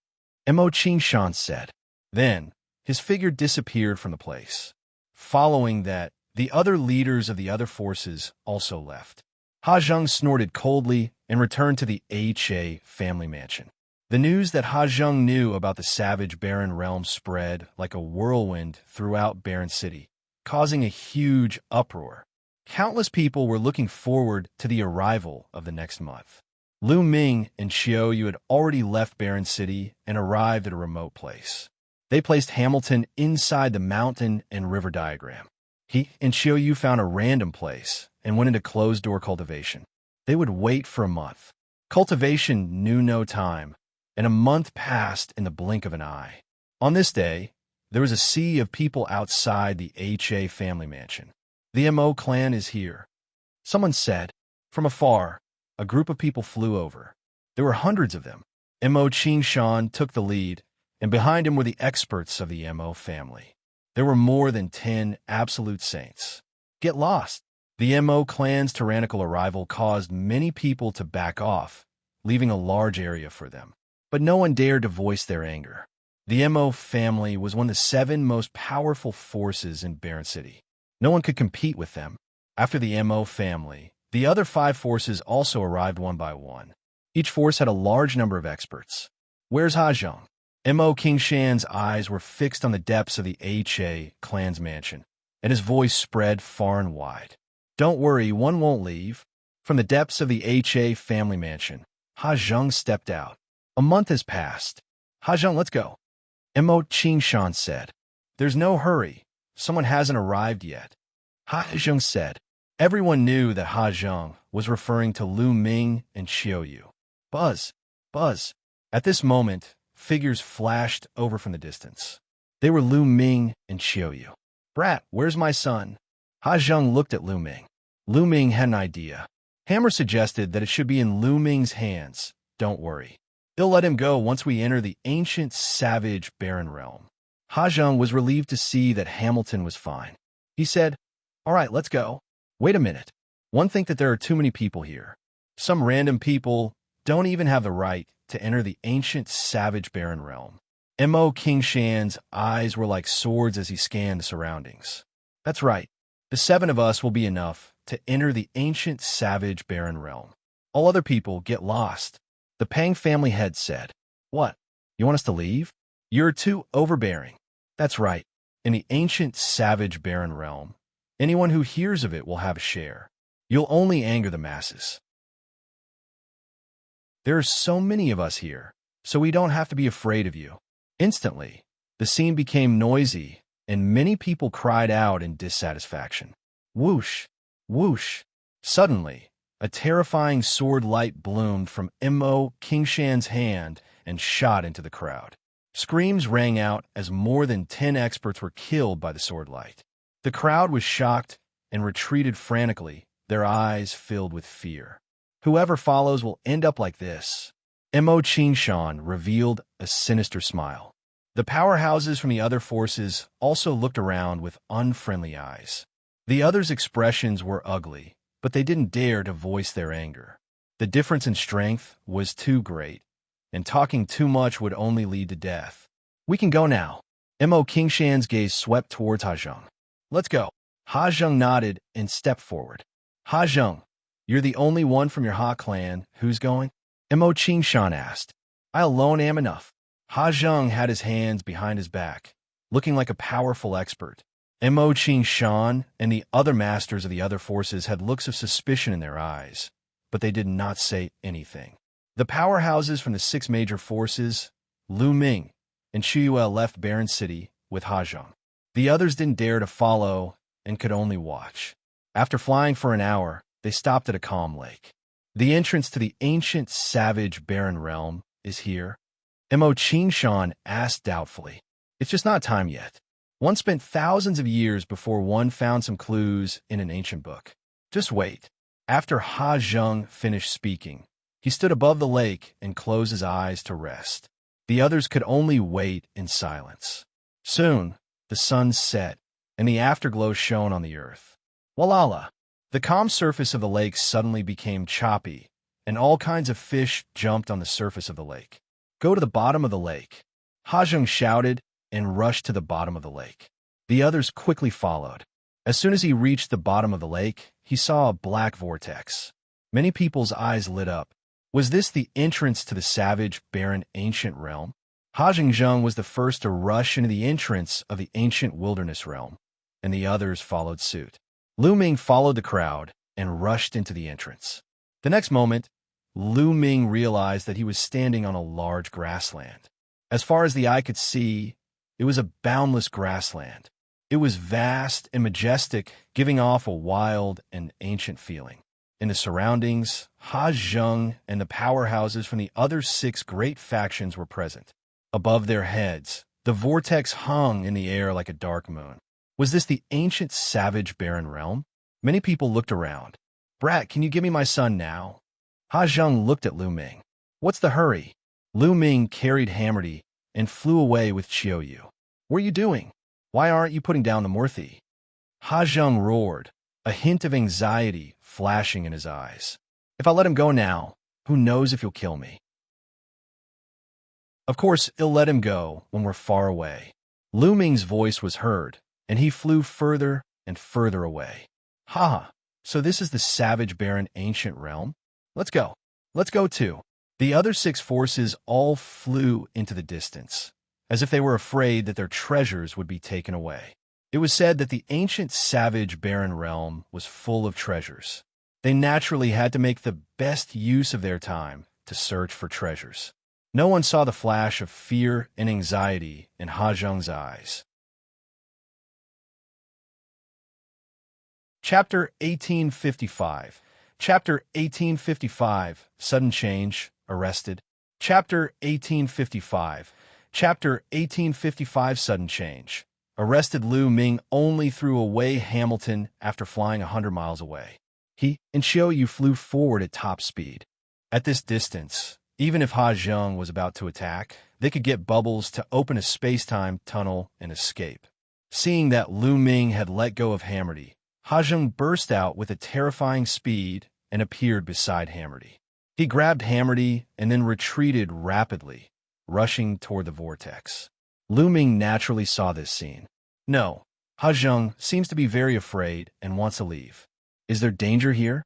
Mo Qingshan said. Then, his figure disappeared from the place. Following that, the other leaders of the other forces also left. Ha Xiang snorted coldly and returned to the HA family mansion. The news that Ha Xiang knew about the savage barren realm spread like a whirlwind throughout Barren City, causing a huge uproar. Countless people were looking forward to the arrival of the next month. Lu Ming and Qiu Yue had already left Barren City and arrived at a remote place. They placed Hamilton inside the mountain and river diagram. He and Qiu Yue found a random place and went into closed-door cultivation. They would wait for a month. Cultivation knew no time, and a month passed in the blink of an eye. On this day, there was a sea of people outside the HA family mansion. The Mo clan is here, someone said. From afar, a group of people flew over. There were hundreds of them. Mo Qingshan took the lead, and behind him were the experts of the Mo family. There were more than 10 absolute saints. Get lost. The Mo clan's tyrannical arrival caused many people to back off, leaving a large area for them. But no one dared to voice their anger. The Mo family was one of the 7 most powerful forces in Barren City. No one could compete with them. After the Mo family, the other 5 forces also arrived one by one. Each force had a large number of experts. Where's Ha Xiang? Mo Qingshan's eyes were fixed on the depths of the HA clan's mansion, and his voice spread far and wide. Don't worry, one won't leave. From the depths of the HA family mansion, Ha Xiang stepped out. A month has passed. Ha Xiang, let's go. Mo Qingshan said. There's no hurry. Someone hasn't arrived yet. Ha Xiang said. Everyone knew that Ha Xiang was referring to Lu Ming and Qiu Yue. Buzz, buzz. At this moment, figures flashed over from the distance. They were Lu Ming and Qiu Yue. Brat, where's my son? Ha Xiang looked at Lu Ming. Lu Ming had an idea. Hammer suggested that it should be in Lu Ming's hands. Don't worry. They'll let him go once we enter the ancient savage barren realm. Ha Xiang was relieved to see that Hamilton was fine. He said, all right, let's go. Wait a minute. One think that there are too many people here. Some random people don't even have the right to enter the ancient savage barren realm. Mo Qingshan's eyes were like swords as he scanned the surroundings. That's right. The 7 of us will be enough to enter the ancient savage barren realm. All other people get lost. The Pang family head said, what? You want us to leave? You're too overbearing. That's right. In the ancient savage barren realm, anyone who hears of it will have a share. You'll only anger the masses. There are so many of us here, so we don't have to be afraid of you. Instantly, the scene became noisy, and many people cried out in dissatisfaction. Whoosh! Whoosh! Suddenly, a terrifying sword light bloomed from Mo Qingshan's hand and shot into the crowd. Screams rang out as more than 10 experts were killed by the sword light. The crowd was shocked and retreated frantically, their eyes filled with fear. Whoever follows will end up like this. Mo Qingshan revealed a sinister smile. The powerhouses from the other forces also looked around with unfriendly eyes. The others' expressions were ugly, but they didn't dare to voice their anger. The difference in strength was too great, and talking too much would only lead to death. We can go now. Mo Qingshan's gaze swept towards Ha Xiang. Let's go. Ha Xiang nodded and stepped forward. Ha Xiang, you're the only one from your Ha clan who's going? Mo Qingshan asked. I alone am enough. Ha Xiang had his hands behind his back, looking like a powerful expert. Mo Qingshan and the other masters of the other forces had looks of suspicion in their eyes, but they did not say anything. The powerhouses from the six major forces, Lu Ming and Qiu Yue, left Barren City with He Zhang. The others didn't dare to follow and could only watch. After flying for an hour, they stopped at a calm lake. The entrance to the ancient, savage, barren realm is here. Mo Qingshan asked doubtfully. It's just not time yet. One spent thousands of years before one found some clues in an ancient book. Just wait. After He Zhang finished speaking, he stood above the lake and closed his eyes to rest. The others could only wait in silence. Soon, the sun set, and the afterglow shone on the earth. Walala! The calm surface of the lake suddenly became choppy, and all kinds of fish jumped on the surface of the lake. Go to the bottom of the lake. He Zhang shouted and rushed to the bottom of the lake. The others quickly followed. As soon as he reached the bottom of the lake, he saw a black vortex. Many people's eyes lit up. Was this the entrance to the savage, barren, ancient realm? He Zhang was the first to rush into the entrance of the ancient wilderness realm, and the others followed suit. Lu Ming followed the crowd and rushed into the entrance. The next moment, Lu Ming realized that he was standing on a large grassland. As far as the eye could see, it was a boundless grassland. It was vast and majestic, giving off a wild and ancient feeling. In the surroundings, He Zhang and the powerhouses from the other six great factions were present. Above their heads, the vortex hung in the air like a dark moon. Was this the ancient, savage, barren realm? Many people looked around. Brat, can you give me my son now? He Zhang looked at Lu Ming. What's the hurry? Lu Ming carried Hammerty and flew away with Qiu Yue. What are you doing? Why aren't you putting down the Murthy? He Zhang roared, a hint of anxiety flashing in his eyes. If I let him go now, who knows if he'll kill me? Of course, he'll let him go when we're far away. Lu Ming's voice was heard, and he flew further and further away. Ha! So this is the savage, barren, ancient realm? Let's go. Let's go too. The other six forces all flew into the distance, as if they were afraid that their treasures would be taken away. It was said that the ancient, savage, barren realm was full of treasures. They naturally had to make the best use of their time to search for treasures. No one saw the flash of fear and anxiety in He Zhang's eyes. Chapter 1855. Chapter 1855. Sudden change. Arrested. Chapter 1855. Chapter 1855. Sudden change. Arrested. Lu Ming only threw away Hamilton after flying 100 miles away. He and Qiu Yue flew forward at top speed. At this distance, even if He Zhang was about to attack, they could get Bubbles to open a space-time tunnel and escape. Seeing that Lu Ming had let go of Hammerty, He Zhang burst out with a terrifying speed and appeared beside Hammerty. He grabbed Hammerty and then retreated rapidly, rushing toward the vortex. Lu Ming naturally saw this scene. No, He Zhang seems to be very afraid and wants to leave. Is there danger here?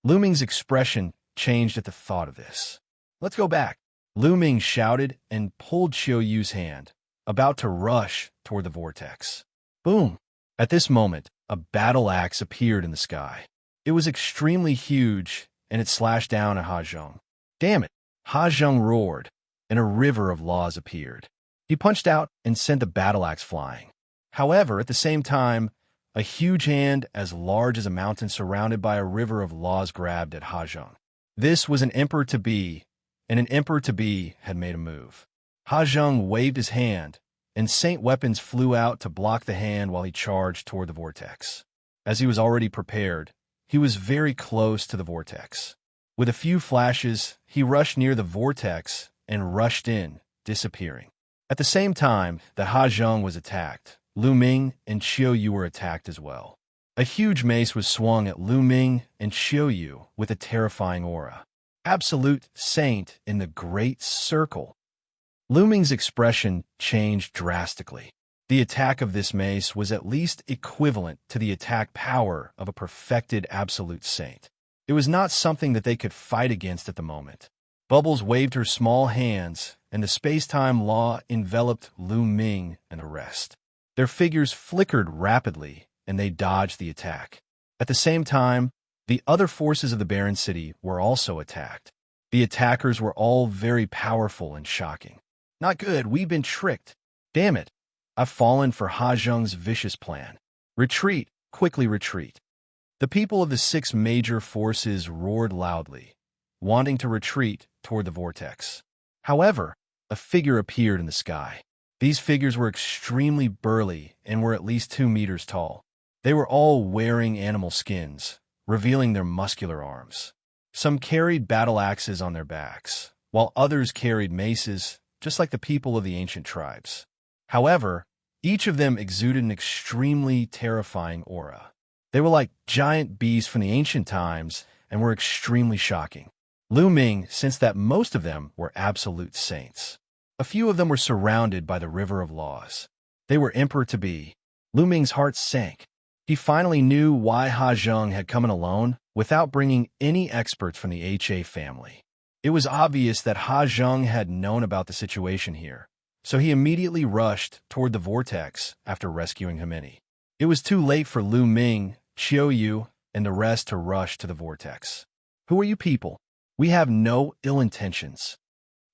Lu Ming's expression changed at the thought of this. Let's go back. Lu Ming shouted and pulled Qiu Yue's hand, about to rush toward the vortex. Boom! At this moment, a battle axe appeared in the sky. It was extremely huge, and it slashed down at He Zhang. Damn it! He Zhang roared, and a river of laws appeared. He punched out and sent the battle axe flying. However, at the same time, a huge hand as large as a mountain surrounded by a river of laws grabbed at He Zhang. This was an emperor-to-be, and an emperor-to-be had made a move. He Zhang waved his hand, and saint weapons flew out to block the hand while he charged toward the vortex. As he was already prepared, he was very close to the vortex. With a few flashes, he rushed near the vortex and rushed in, disappearing. At the same time that He Zhang was attacked, Lu Ming and Qiu Yue were attacked as well. A huge mace was swung at Lu Ming and Qiu Yue with a terrifying aura. Absolute saint in the great circle. Lu Ming's expression changed drastically. The attack of this mace was at least equivalent to the attack power of a perfected absolute saint. It was not something that they could fight against at the moment. Bubbles waved her small hands, and the space-time law enveloped Lu Ming and the rest. Their figures flickered rapidly, and they dodged the attack. At the same time, The other forces of the barren city were also attacked. The attackers were all very powerful and shocking. Not good, we've been tricked. Damn it, I've fallen for Ha Zheng's vicious plan. Retreat, quickly retreat. The people of the 6 major forces roared loudly, wanting to retreat toward the vortex. However, a figure appeared in the sky. These figures were extremely burly and were at least 2 meters tall. They were all wearing animal skins, revealing their muscular arms. Some carried battle axes on their backs, while others carried maces, just like the people of the ancient tribes. However, each of them exuded an extremely terrifying aura. They were like giant beasts from the ancient times and were extremely shocking. Ming sensed that most of them were absolute saints. A few of them were surrounded by the river of laws. They were emperor-to-be. Ming's heart sank. He finally knew why Ha Zheng had come in alone without bringing any experts from the HA family. It was obvious that Ha Zheng had known about the situation here, so he immediately rushed toward the vortex after rescuing Himeni. It was too late for Ming, Qiu Yue, and the rest to rush to the vortex. Who are you people? We have no ill intentions.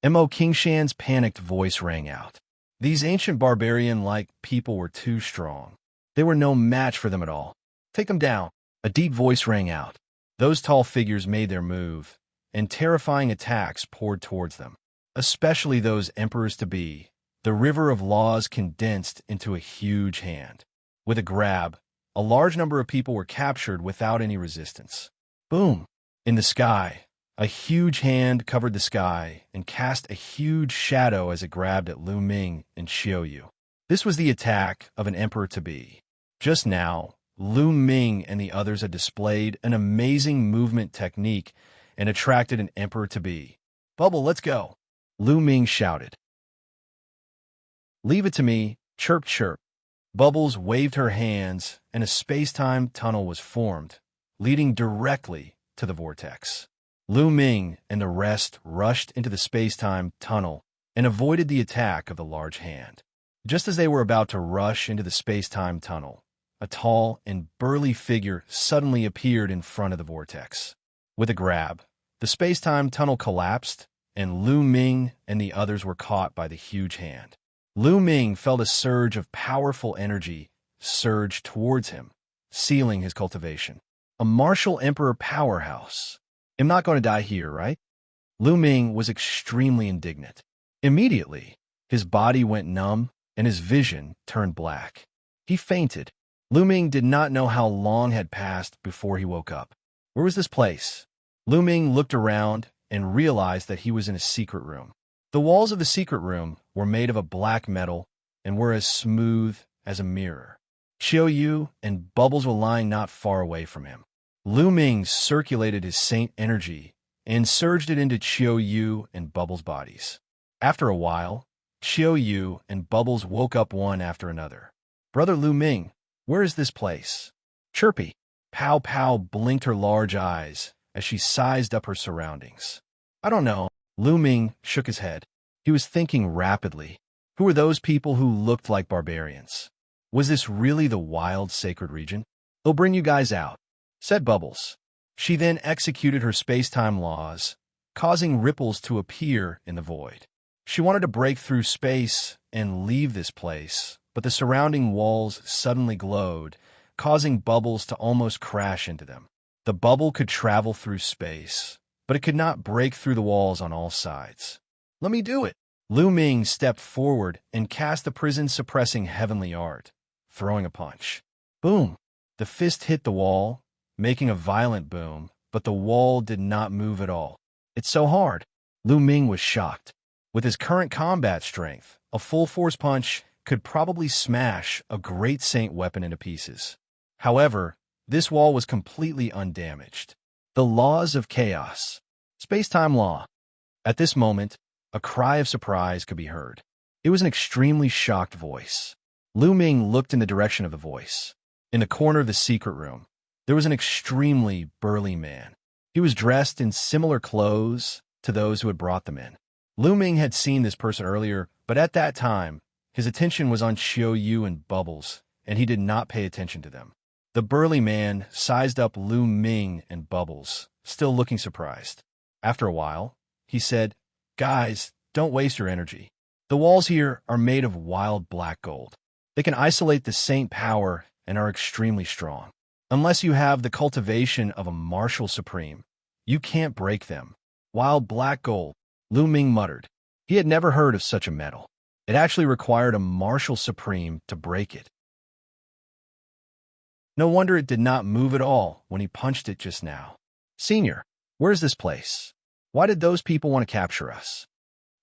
Mo Qingshan's panicked voice rang out. These ancient barbarian-like people were too strong. They were no match for them at all. Take them down. A deep voice rang out. Those tall figures made their move, and terrifying attacks poured towards them, especially those emperors-to-be. The river of laws condensed into a huge hand. With a grab, a large number of people were captured without any resistance. Boom! In the sky, a huge hand covered the sky and cast a huge shadow as it grabbed at Ming and Qiu Yue. This was the attack of an emperor-to-be. Just now, Ming and the others had displayed an amazing movement technique and attracted an emperor-to-be. Bubble, let's go! Ming shouted. Leave it to me, chirp chirp. Bubbles waved her hands, and a space-time tunnel was formed, leading directly to the vortex. Ming and the rest rushed into the space-time tunnel and avoided the attack of the large hand. Just as they were about to rush into the space-time tunnel, a tall and burly figure suddenly appeared in front of the vortex. With a grab, the space-time tunnel collapsed, and Ming and the others were caught by the huge hand. Ming felt a surge of powerful energy surge towards him, sealing his cultivation. A martial emperor powerhouse. I'm not going to die here, right? Ming was extremely indignant. Immediately, his body went numb and his vision turned black. He fainted. Ming did not know how long had passed before he woke up. Where was this place? Ming looked around and realized that he was in a secret room. The walls of the secret room were made of a black metal and were as smooth as a mirror. Qiu Yue and Bubbles were lying not far away from him. Ming circulated his saint energy and surged it into Qiu Yue and Bubbles' bodies. After a while, Qiu Yue and Bubbles woke up one after another. Brother Ming, where is this place? Chirpy. Pow Pow blinked her large eyes as she sized up her surroundings. I don't know. Ming shook his head. He was thinking rapidly. Who were those people who looked like barbarians? Was this really the wild sacred region? They'll bring you guys out, said Bubbles. She then executed her space-time laws, causing ripples to appear in the void. She wanted to break through space and leave this place, but the surrounding walls suddenly glowed, causing Bubbles to almost crash into them. The bubble could travel through space, but it could not break through the walls on all sides. Let me do it! Ming stepped forward and cast the prison-suppressing heavenly art, throwing a punch. Boom! The fist hit the wall, making a violent boom, but the wall did not move at all. It's so hard. Ming was shocked. With his current combat strength, a full-force punch could probably smash a great saint weapon into pieces. However, this wall was completely undamaged. The laws of chaos. Space-time law. At this moment, a cry of surprise could be heard. It was an extremely shocked voice. Ming looked in the direction of the voice. In the corner of the secret room, there was an extremely burly man. He was dressed in similar clothes to those who had brought them in. Ming had seen this person earlier, but at that time, his attention was on Qiu Yue and Bubbles, and he did not pay attention to them. The burly man sized up Ming and Bubbles, still looking surprised. After a while, he said, "Guys, don't waste your energy. The walls here are made of wild black gold. They can isolate the saint power and are extremely strong. Unless you have the cultivation of a martial supreme, you can't break them." Wild black gold, Ming muttered. He had never heard of such a metal. It actually required a martial supreme to break it. No wonder it did not move at all when he punched it just now. "Senior, where's this place? Why did those people want to capture us?"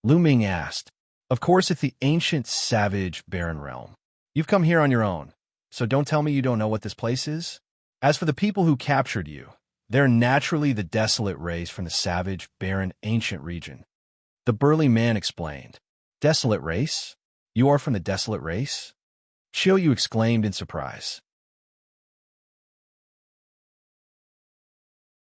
Ming asked. "Of course, it's the ancient, savage, barren realm. You've come here on your own, so don't tell me you don't know what this place is. As for the people who captured you, they're naturally the Desolate race from the savage, barren, ancient region." The burly man explained. "Desolate race? You are from the Desolate race?" Qiu Yue exclaimed in surprise.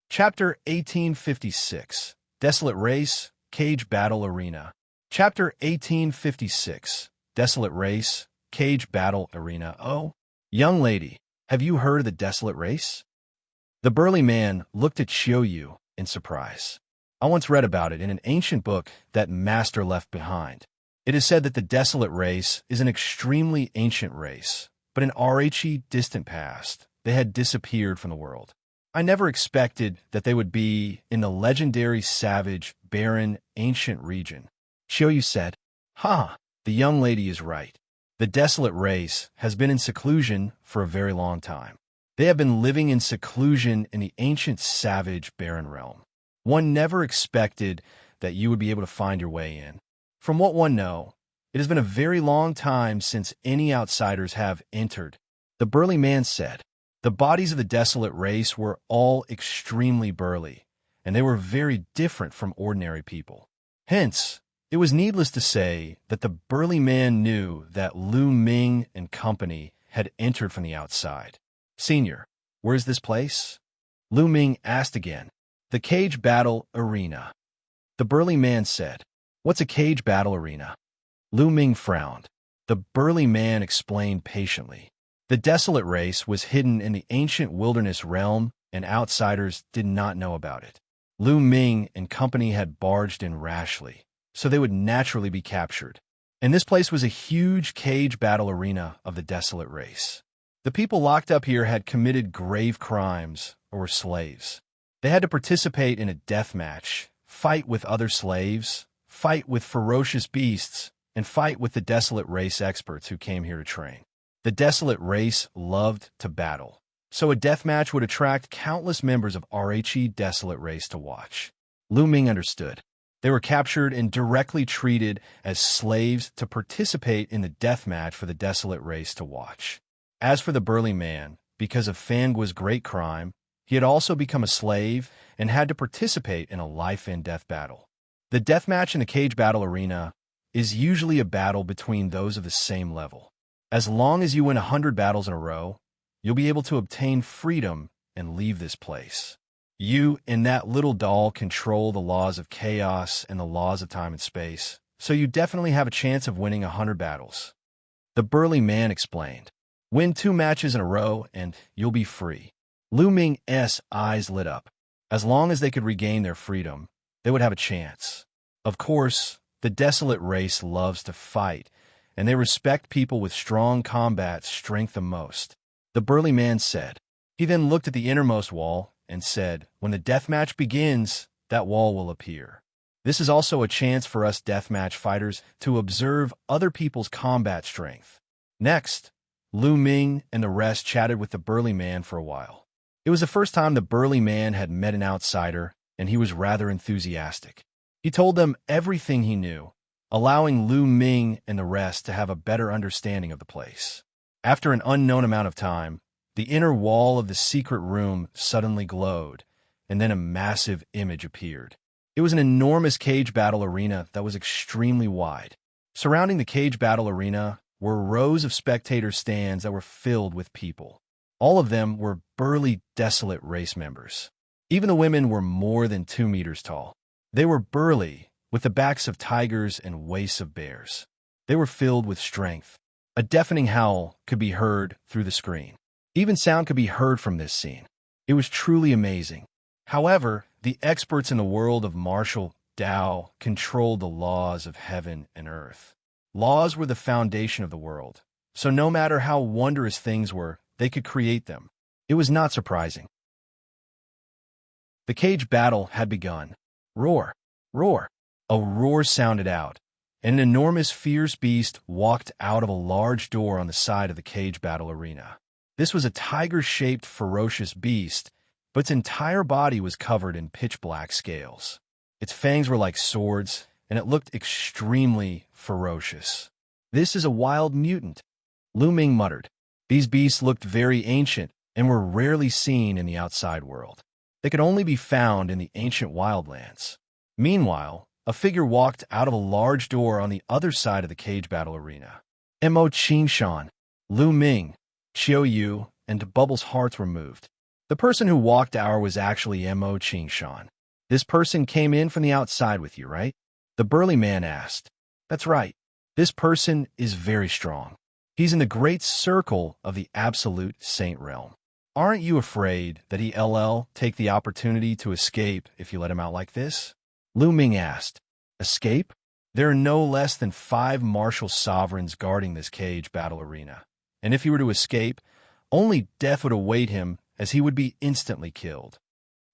Chapter 1856, Desolate Race, Cage Battle Arena. Chapter 1856, Desolate Race, Cage Battle Arena. "Oh, young lady, have you heard of the Desolate race?" The burly man looked at Qiu Yue in surprise. "I once read about it in an ancient book that Master left behind. It is said that the Desolate race is an extremely ancient race, but in RHE distant past, they had disappeared from the world. I never expected that they would be in the legendary savage, barren, ancient region." Qiu Yue said, The young lady is right. The Desolate race has been in seclusion for a very long time. They have been living in seclusion in the ancient, savage, barren realm. One never expected that you would be able to find your way in. From what one knows, it has been a very long time since any outsiders have entered." The burly man said. The bodies of the Desolate race were all extremely burly, and they were very different from ordinary people. Hence, it was needless to say that the burly man knew that Ming and company had entered from the outside. "Senior, where's this place?" Ming asked again. "The Cage Battle Arena." The burly man said. "What's a cage battle arena?" Ming frowned. The burly man explained patiently. The Desolate race was hidden in the ancient wilderness realm, and outsiders did not know about it. Ming and company had barged in rashly, so they would naturally be captured. And this place was a huge cage battle arena of the Desolate race. The people locked up here had committed grave crimes or were slaves. They had to participate in a death match, fight with other slaves, fight with ferocious beasts, and fight with the Desolate race experts who came here to train. The Desolate race loved to battle, so a deathmatch would attract countless members of RHE Desolate race to watch. Ming understood. They were captured and directly treated as slaves to participate in the deathmatch for the Desolate race to watch. As for the burly man, because of Fangua's great crime, he had also become a slave and had to participate in a life-and-death battle. The deathmatch in the cage battle arena is usually a battle between those of the same level. As long as you win 100 battles in a row, you'll be able to obtain freedom and leave this place. You and that little doll control the laws of chaos and the laws of time and space, so you definitely have a chance of winning 100 battles. The burly man explained. Win 2 matches in a row and you'll be free. Ming's eyes lit up. As long as they could regain their freedom, they would have a chance. Of course, the Desolate race loves to fight, and they respect people with strong combat strength the most. The burly man said. He then looked at the innermost wall and said, when the deathmatch begins, that wall will appear. This is also a chance for us deathmatch fighters to observe other people's combat strength. Next, Ming and the rest chatted with the burly man for a while. It was the first time the burly man had met an outsider, and he was rather enthusiastic. He told them everything he knew, allowing Ming and the rest to have a better understanding of the place. After an unknown amount of time, the inner wall of the secret room suddenly glowed, and then a massive image appeared. It was an enormous cage battle arena that was extremely wide. Surrounding the cage battle arena were rows of spectator stands that were filled with people. All of them were burly Desolate race members. Even the women were more than 2 meters tall. They were burly, with the backs of tigers and waists of bears. They were filled with strength. A deafening howl could be heard through the screen. Even sound could be heard from this scene. It was truly amazing. However, the experts in the world of martial Tao controlled the laws of heaven and earth. Laws were the foundation of the world, so no matter how wondrous things were, they could create them. It was not surprising. The cage battle had begun. Roar! Roar! A roar sounded out, and an enormous fierce beast walked out of a large door on the side of the cage battle arena. This was a tiger-shaped ferocious beast, but its entire body was covered in pitch-black scales. Its fangs were like swords, and it looked extremely ferocious. "This is a wild mutant," Ming muttered. These beasts looked very ancient and were rarely seen in the outside world. They could only be found in the ancient wildlands. Meanwhile, a figure walked out of a large door on the other side of the cage battle arena. Qingshan, Ming, Qiu Yue, and Bubble's hearts were moved. The person who walked out was actually Qingshan. "This person came in from the outside with you, right?" the burly man asked. "That's right. This person is very strong. He's in the great circle of the absolute saint realm. Aren't you afraid that he'll take the opportunity to escape if you let him out like this?" Ming asked. "Escape? There are no less than 5 martial sovereigns guarding this cage battle arena, and if he were to escape, only death would await him, as he would be instantly killed,"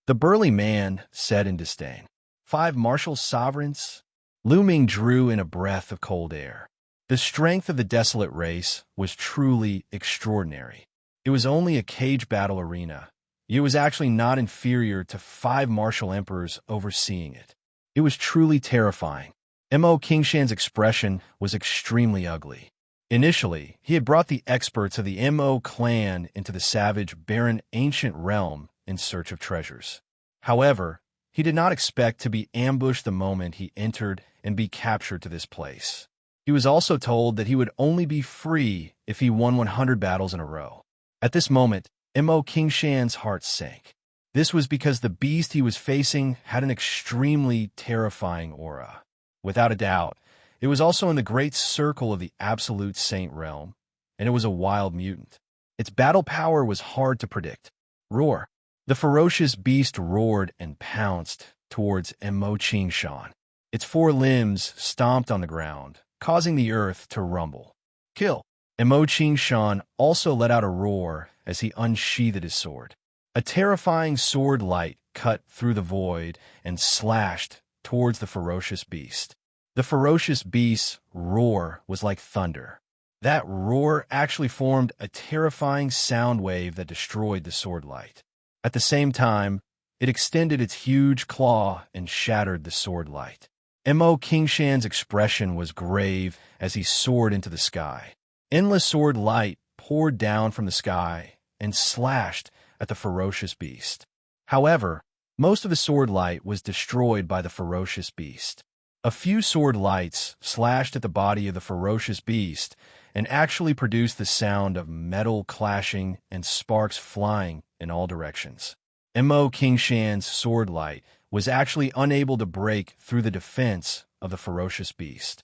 the burly man said in disdain. 5 martial sovereigns? Ming drew in a breath of cold air. The strength of the Desolate race was truly extraordinary. It was only a cage battle arena. It was actually not inferior to 5 martial emperors overseeing it. It was truly terrifying. Qingshan's expression was extremely ugly. Initially, he had brought the experts of the Mo clan into the savage, barren, ancient realm in search of treasures. However, he did not expect to be ambushed the moment he entered and be captured to this place. He was also told that he would only be free if he won 100 battles in a row. At this moment, Qingshan's heart sank. This was because the beast he was facing had an extremely terrifying aura. Without a doubt, it was also in the great circle of the absolute saint realm, and it was a wild mutant. Its battle power was hard to predict. Roar! The ferocious beast roared and pounced towards Qingshan. Its 4 limbs stomped on the ground, causing the earth to rumble. "Kill!" Qingshan also let out a roar as he unsheathed his sword. A terrifying sword light cut through the void and slashed towards the ferocious beast. The ferocious beast's roar was like thunder. That roar actually formed a terrifying sound wave that destroyed the sword light. At the same time, it extended its huge claw and shattered the sword light. Qingshan's expression was grave as he soared into the sky. Endless sword light poured down from the sky and slashed at the ferocious beast. However, most of the sword light was destroyed by the ferocious beast. A few sword lights slashed at the body of the ferocious beast and actually produced the sound of metal clashing and sparks flying in all directions. Qingshan's sword light was actually unable to break through the defense of the ferocious beast.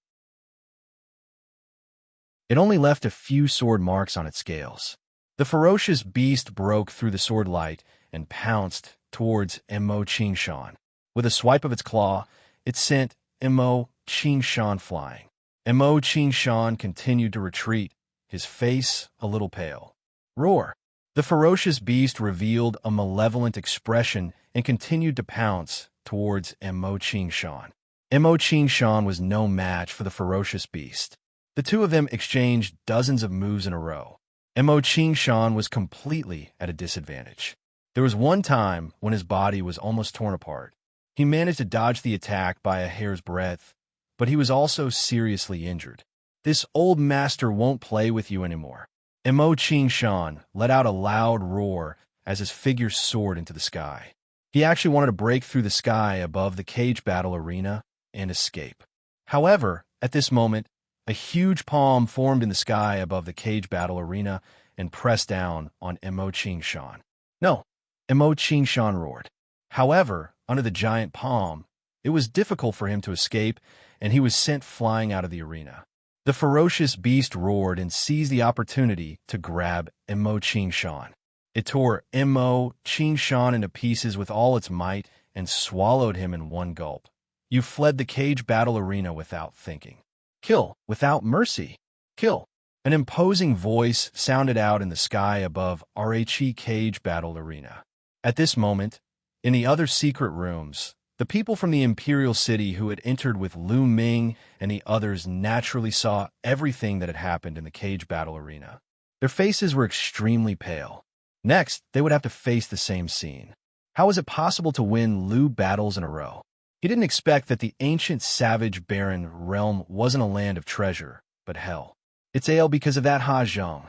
It only left a few sword marks on its scales. The ferocious beast broke through the sword light and pounced towards Qingshan. With a swipe of its claw, it sent Qingshan flying. Qingshan continued to retreat, his face a little pale. Roar! The ferocious beast revealed a malevolent expression and continued to pounce towards Qingshan. Qingshan was no match for the ferocious beast. The two of them exchanged dozens of moves in a row. Qingshan was completely at a disadvantage. There was one time when his body was almost torn apart. He managed to dodge the attack by a hair's breadth, but he was also seriously injured. "This old master won't play with you anymore." Qingshan let out a loud roar as his figure soared into the sky. He actually wanted to break through the sky above the cage battle arena and escape. However, at this moment, a huge palm formed in the sky above the cage battle arena and pressed down on Qingshan. "No!" Qingshan roared. However, under the giant palm, it was difficult for him to escape, and he was sent flying out of the arena. The ferocious beast roared and seized the opportunity to grab Immortal Qingshan. It tore Immortal Qingshan into pieces with all its might and swallowed him in one gulp. You fled the cage battle arena without thinking. Kill, without mercy. Kill. An imposing voice sounded out in the sky above Rhe cage battle arena. At this moment, in the other secret rooms, the people from the Imperial City who had entered with Lu Ming and the others naturally saw everything that had happened in the cage battle arena. Their faces were extremely pale. Next, they would have to face the same scene. How was it possible to win Lu battles in a row? He didn't expect that the ancient savage barren realm wasn't a land of treasure, but hell. It's ale because of that Ha Zhang.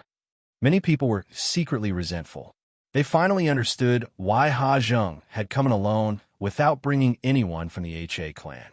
Many people were secretly resentful. They finally understood why Ha Zhang had come in alone without bringing anyone from the HA clan.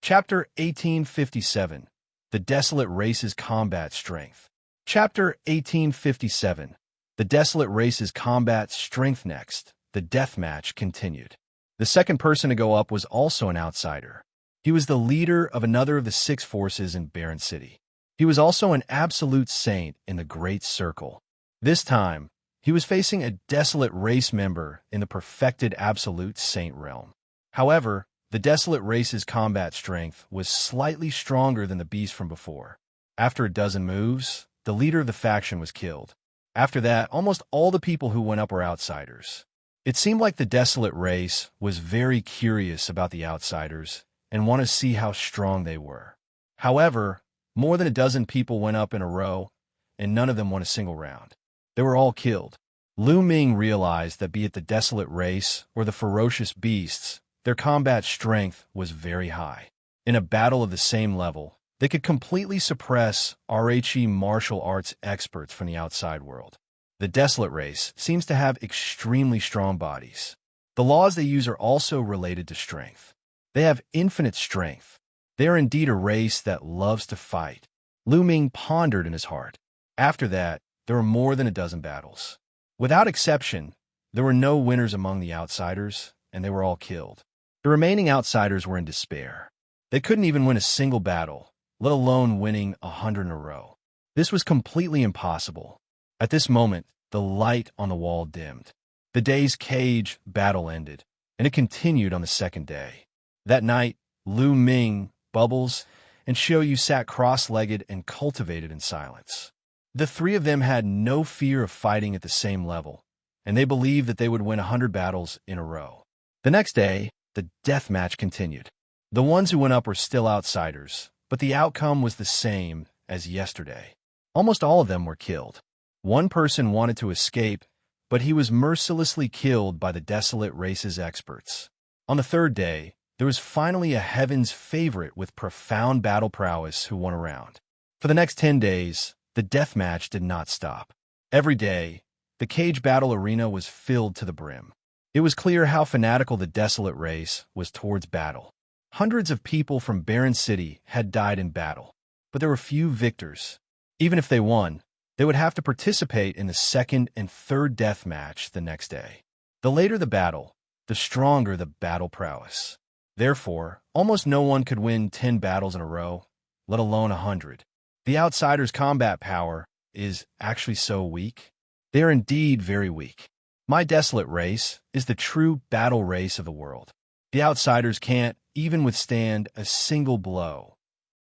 Chapter 1857. The Desolate Race's Combat Strength. Chapter 1857. The Desolate Race's Combat Strength. Next, the deathmatch continued. The second person to go up was also an outsider. He was the leader of another of the 6 forces in Barren City. He was also an absolute saint in the Great Circle. This time, he was facing a Desolate Race member in the perfected Absolute Saint realm. However, the Desolate Race's combat strength was slightly stronger than the beast from before. After a dozen moves, the leader of the faction was killed. After that, almost all the people who went up were outsiders. It seemed like the Desolate Race was very curious about the outsiders and wanted to see how strong they were. However, more than a dozen people went up in a row, and none of them won a single round. They were all killed. Lu Ming realized that be it the Desolate Race or the ferocious beasts, their combat strength was very high. In a battle of the same level, they could completely suppress Rhe martial arts experts from the outside world. The Desolate Race seems to have extremely strong bodies. The laws they use are also related to strength. They have infinite strength. They are indeed a race that loves to fight. Lu Ming pondered in his heart. After that, there were more than a dozen battles. Without exception, there were no winners among the outsiders, and they were all killed. The remaining outsiders were in despair. They couldn't even win a single battle, let alone winning 100 in a row. This was completely impossible. At this moment, the light on the wall dimmed. The day's cage battle ended, and it continued on the second day. That night, Lu Ming, Bubbles, and Qiu Yue sat cross-legged and cultivated in silence. The 3 of them had no fear of fighting at the same level, and they believed that they would win 100 battles in a row. The next day, the death match continued. The ones who went up were still outsiders, but the outcome was the same as yesterday. Almost all of them were killed. One person wanted to escape, but he was mercilessly killed by the Desolate Race's experts. On the third day, there was finally a Heaven's favorite with profound battle prowess who won a round. For the next 10 days, the death match did not stop. Every day, the cage battle arena was filled to the brim. It was clear how fanatical the Desolate Race was towards battle. Hundreds of people from Barren City had died in battle, but there were few victors. Even if they won, they would have to participate in the second and third death match the next day. The later the battle, the stronger the battle prowess. Therefore, almost no one could win 10 battles in a row, let alone 100. The outsiders' combat power is actually so weak. They are indeed very weak. My Desolate Race is the true battle race of the world. The outsiders can't even withstand a single blow.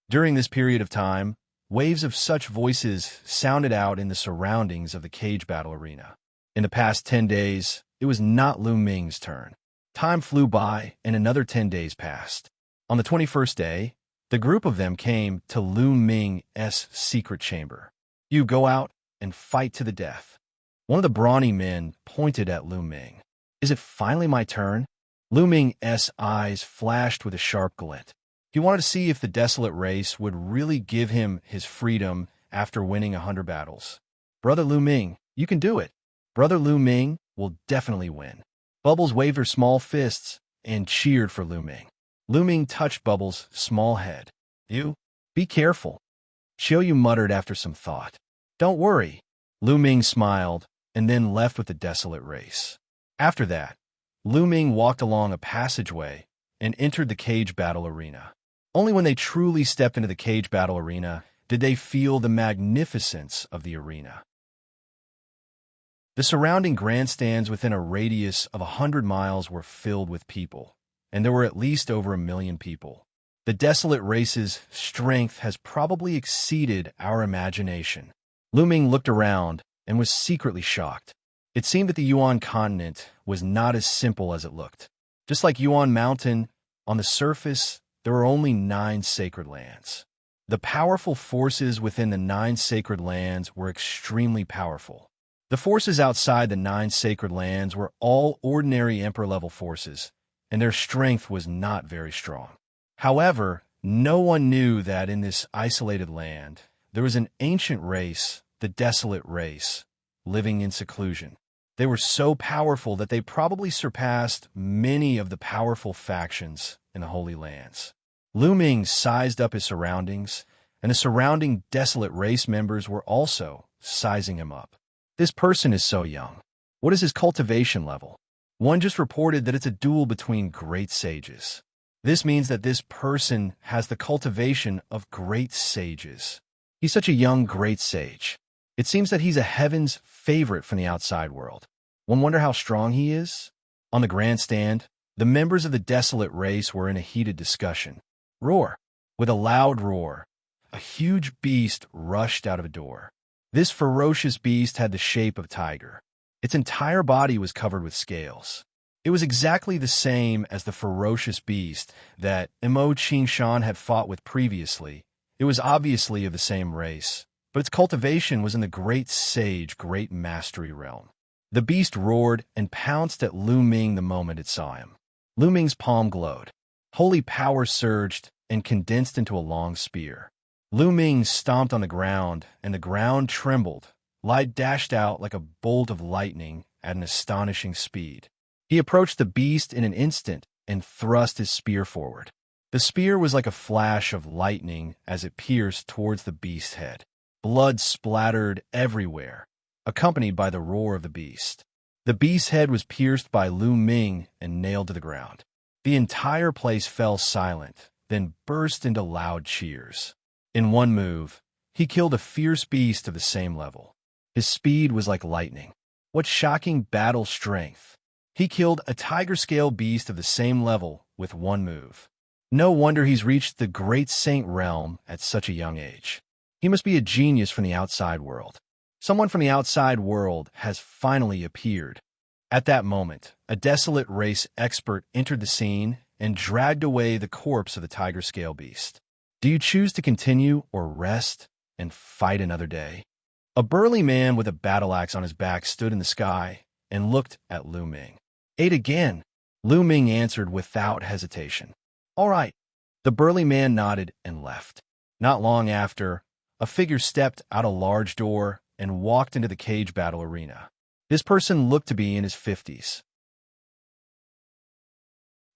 During this period of time, waves of such voices sounded out in the surroundings of the cage battle arena. In the past 10 days, it was not Lu Ming's turn. Time flew by, and another 10 days passed. On the 21st day, the group of them came to Lu Ming's secret chamber. You go out and fight to the death. One of the brawny men pointed at Lu Ming. Is it finally my turn? Lu Ming's eyes flashed with a sharp glint. He wanted to see if the Desolate Race would really give him his freedom after winning 100 battles. Brother Lu Ming, you can do it. Brother Lu Ming will definitely win. Bubbles waved her small fists and cheered for Lu Ming. Lu Ming touched Bubbles' small head. You, be careful. Qiu Yue muttered after some thought. Don't worry. Lu Ming smiled and then left with the Desolate Race. After that, Lu Ming walked along a passageway and entered the cage battle arena. Only when they truly stepped into the cage battle arena did they feel the magnificence of the arena. The surrounding grandstands within a radius of 100 miles were filled with people, and there were at least over 1 million people. The Desolate race's strength has probably exceeded our imagination. Luo Ming looked around and was secretly shocked. It seemed that the Yuan continent was not as simple as it looked. Just like Yuan Mountain, on the surface, there were only 9 sacred lands. The powerful forces within the 9 sacred lands were extremely powerful. The forces outside the 9 sacred lands were all ordinary emperor-level forces, and their strength was not very strong. However, no one knew that in this isolated land, there was an ancient race, the Desolate race, living in seclusion. They were so powerful that they probably surpassed many of the powerful factions in the Holy Lands. Luo Ming sized up his surroundings, and the surrounding Desolate race members were also sizing him up. This person is so young. What is his cultivation level? One just reported that it's a duel between great sages. This means that this person has the cultivation of great sages. He's such a young great sage. It seems that he's a heaven's favorite from the outside world. One wonder how strong he is? On the grandstand, the members of the Desolate race were in a heated discussion. Roar! With a loud roar, a huge beast rushed out of a door. This ferocious beast had the shape of a tiger. Its entire body was covered with scales. It was exactly the same as the ferocious beast that Imo Qingshan had fought with previously. It was obviously of the same race, but its cultivation was in the great sage, great mastery realm. The beast roared and pounced at Luo Ming the moment it saw him. Luo Ming's palm glowed. Holy power surged and condensed into a long spear. Luo Ming stomped on the ground, and the ground trembled. Light dashed out like a bolt of lightning at an astonishing speed. He approached the beast in an instant and thrust his spear forward. The spear was like a flash of lightning as it pierced towards the beast's head. Blood splattered everywhere, accompanied by the roar of the beast. The beast's head was pierced by Luo Ming and nailed to the ground. The entire place fell silent, then burst into loud cheers. In one move, he killed a fierce beast of the same level. His speed was like lightning. What shocking battle strength! He killed a tiger-scale beast of the same level with one move. No wonder he's reached the Great Saint realm at such a young age. He must be a genius from the outside world. Someone from the outside world has finally appeared. At that moment, a Desolate race expert entered the scene and dragged away the corpse of the tiger-scale beast. Do you choose to continue or rest and fight another day? A burly man with a battle axe on his back stood in the sky and looked at Luo Ming. "Eight again," Luo Ming answered without hesitation. "All right." The burly man nodded and left. Not long after, a figure stepped out a large door and walked into the cage battle arena. This person looked to be in his 50s.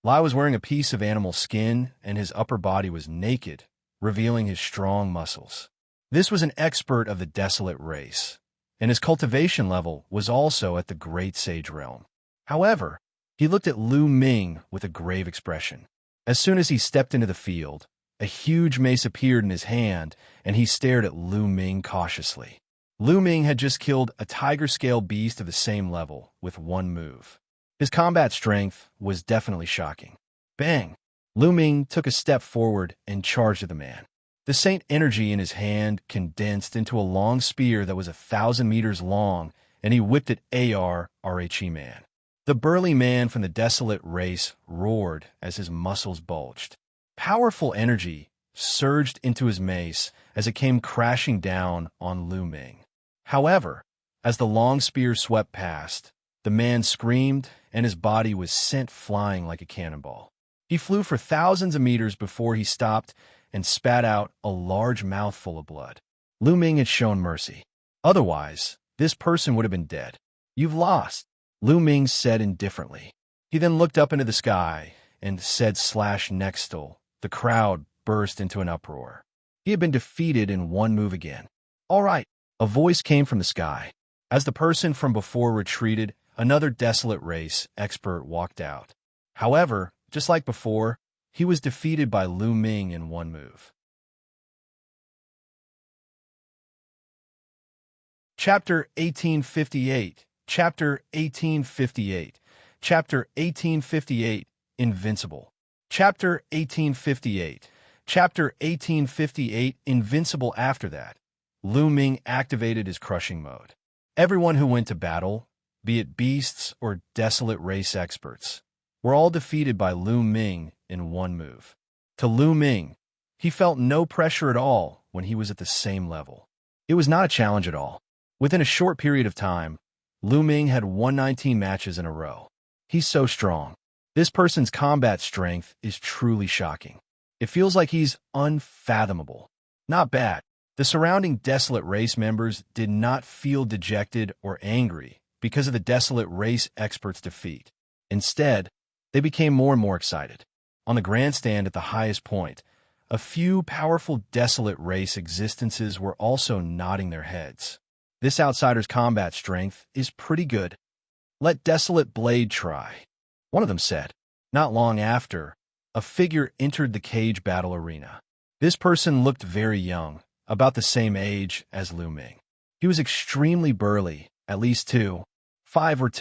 Luo was wearing a piece of animal skin, and his upper body was naked, revealing his strong muscles. This was an expert of the Desolate race, and his cultivation level was also at the Great Sage realm. However, he looked at Luo Ming with a grave expression. As soon as he stepped into the field, a huge mace appeared in his hand, and he stared at Luo Ming cautiously. Luo Ming had just killed a tiger-scale beast of the same level with one move. His combat strength was definitely shocking. Bang! Luo Ming took a step forward and charged at the man. The saint energy in his hand condensed into a long spear that was 1,000 meters long, and he whipped at Arhe man. The burly man from the Desolate race roared as his muscles bulged. Powerful energy surged into his mace as it came crashing down on Luo Ming. However, as the long spear swept past, the man screamed and his body was sent flying like a cannonball. He flew for thousands of meters before he stopped and spat out a large mouthful of blood. Luo Ming had shown mercy. Otherwise, this person would have been dead. "You've lost," Luo Ming said indifferently. He then looked up into the sky and said /nextal. The crowd burst into an uproar. He had been defeated in one move again. "All right," a voice came from the sky. As the person from before retreated, another Desolate race expert walked out. However, Just like before, he was defeated by Lu Ming in one move. Chapter 1858. Chapter 1858. Chapter 1858. Invincible. Chapter 1858. Chapter 1858. Invincible. After that, Lu Ming activated his crushing mode. Everyone who went to battle, be it beasts or desolate race experts, were all defeated by Lu Ming in one move. To Lu Ming, he felt no pressure at all when he was at the same level. It was not a challenge at all. Within a short period of time, Lu Ming had won 19 matches in a row. He's so strong. This person's combat strength is truly shocking. It feels like he's unfathomable. Not bad. The surrounding Desolate race members did not feel dejected or angry because of the Desolate race expert's defeat. Instead, they became more and more excited. On the grandstand at the highest point, a few powerful Desolate race existences were also nodding their heads. This outsider's combat strength is pretty good. Let Desolate Blade try, one of them said. Not long after, a figure entered the cage battle arena. This person looked very young, about the same age as Lu Ming. He was extremely burly, at least 5 or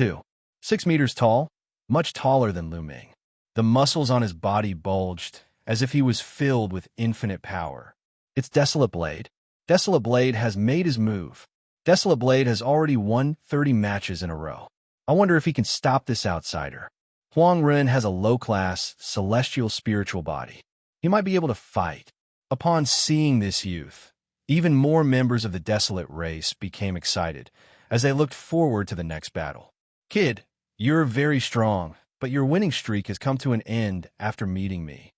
6 meters tall, much taller than Lu Ming. The muscles on his body bulged, as if he was filled with infinite power. It's Desolate Blade. Desolate Blade has made his move. Desolate Blade has already won 30 matches in a row. I wonder if he can stop this outsider. Huang Ren has a low-class, celestial spiritual body. He might be able to fight. Upon seeing this youth, even more members of the Desolate race became excited as they looked forward to the next battle. Kid, you're very strong, but your winning streak has come to an end after meeting me.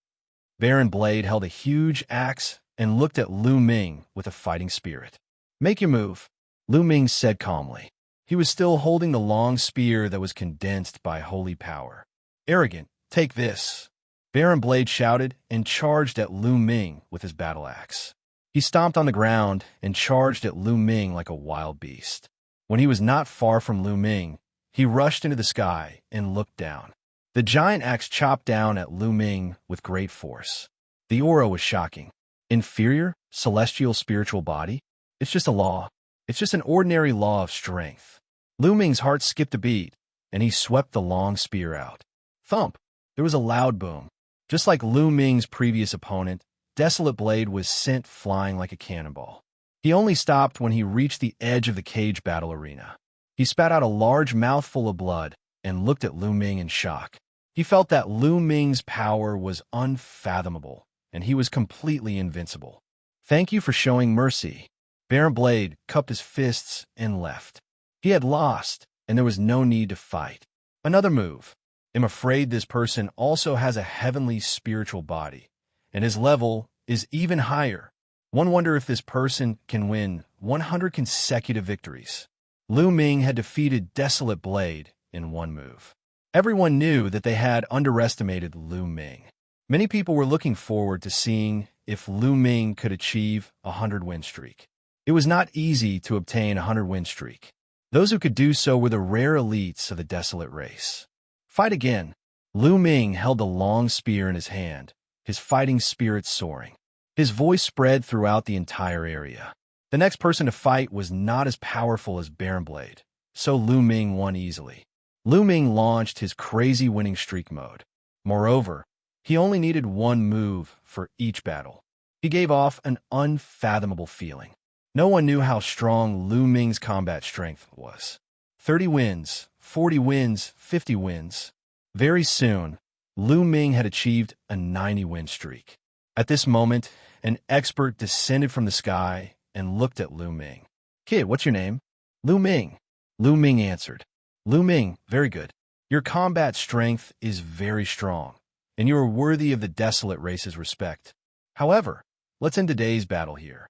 Barren Blade held a huge axe and looked at Lu Ming with a fighting spirit. Make your move, Lu Ming said calmly. He was still holding the long spear that was condensed by holy power. Arrogant, take this. Barren Blade shouted and charged at Lu Ming with his battle axe. He stomped on the ground and charged at Lu Ming like a wild beast. When he was not far from Lu Ming, he rushed into the sky and looked down. The giant axe chopped down at Lu Ming with great force. The aura was shocking. Inferior, celestial spiritual body? It's just a law. It's just an ordinary law of strength. Lu Ming's heart skipped a beat, and he swept the long spear out. Thump! There was a loud boom. Just like Lu Ming's previous opponent, Desolate Blade was sent flying like a cannonball. He only stopped when he reached the edge of the cage battle arena. He spat out a large mouthful of blood and looked at Lu Ming in shock. He felt that Lu Ming's power was unfathomable, and he was completely invincible. Thank you for showing mercy. Barren Blade cupped his fists and left. He had lost, and there was no need to fight. Another move. I'm afraid this person also has a heavenly spiritual body, and his level is even higher. One wonder if this person can win 100 consecutive victories. Lu Ming had defeated Desolate Blade in one move. Everyone knew that they had underestimated Lu Ming. Many people were looking forward to seeing if Lu Ming could achieve a 100-win streak. It was not easy to obtain a 100-win streak. Those who could do so were the rare elites of the Desolate race. Fight again. Lu Ming held the long spear in his hand, his fighting spirit soaring. His voice spread throughout the entire area. The next person to fight was not as powerful as Barren Blade, so Lu Ming won easily. Lu Ming launched his crazy winning streak mode. Moreover, he only needed one move for each battle. He gave off an unfathomable feeling. No one knew how strong Lu Ming's combat strength was. 30 wins, 40 wins, 50 wins. Very soon, Lu Ming had achieved a 90-win streak. At this moment, an expert descended from the sky and looked at Lu Ming. Kid, what's your name? Lu Ming. Lu Ming answered. Lu Ming, very good. Your combat strength is very strong, and you are worthy of the Desolate race's respect. However, let's end today's battle here.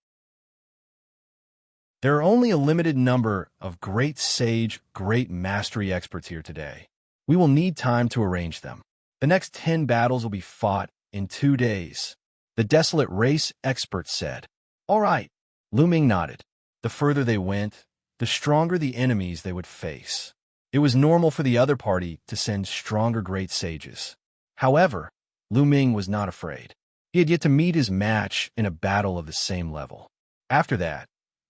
There are only a limited number of great sage, great mastery experts here today. We will need time to arrange them. The next 10 battles will be fought in 2 days. The Desolate race expert said. All right. Lu Ming nodded. The further they went, the stronger the enemies they would face. It was normal for the other party to send stronger great sages. However, Ming was not afraid. He had yet to meet his match in a battle of the same level. After that,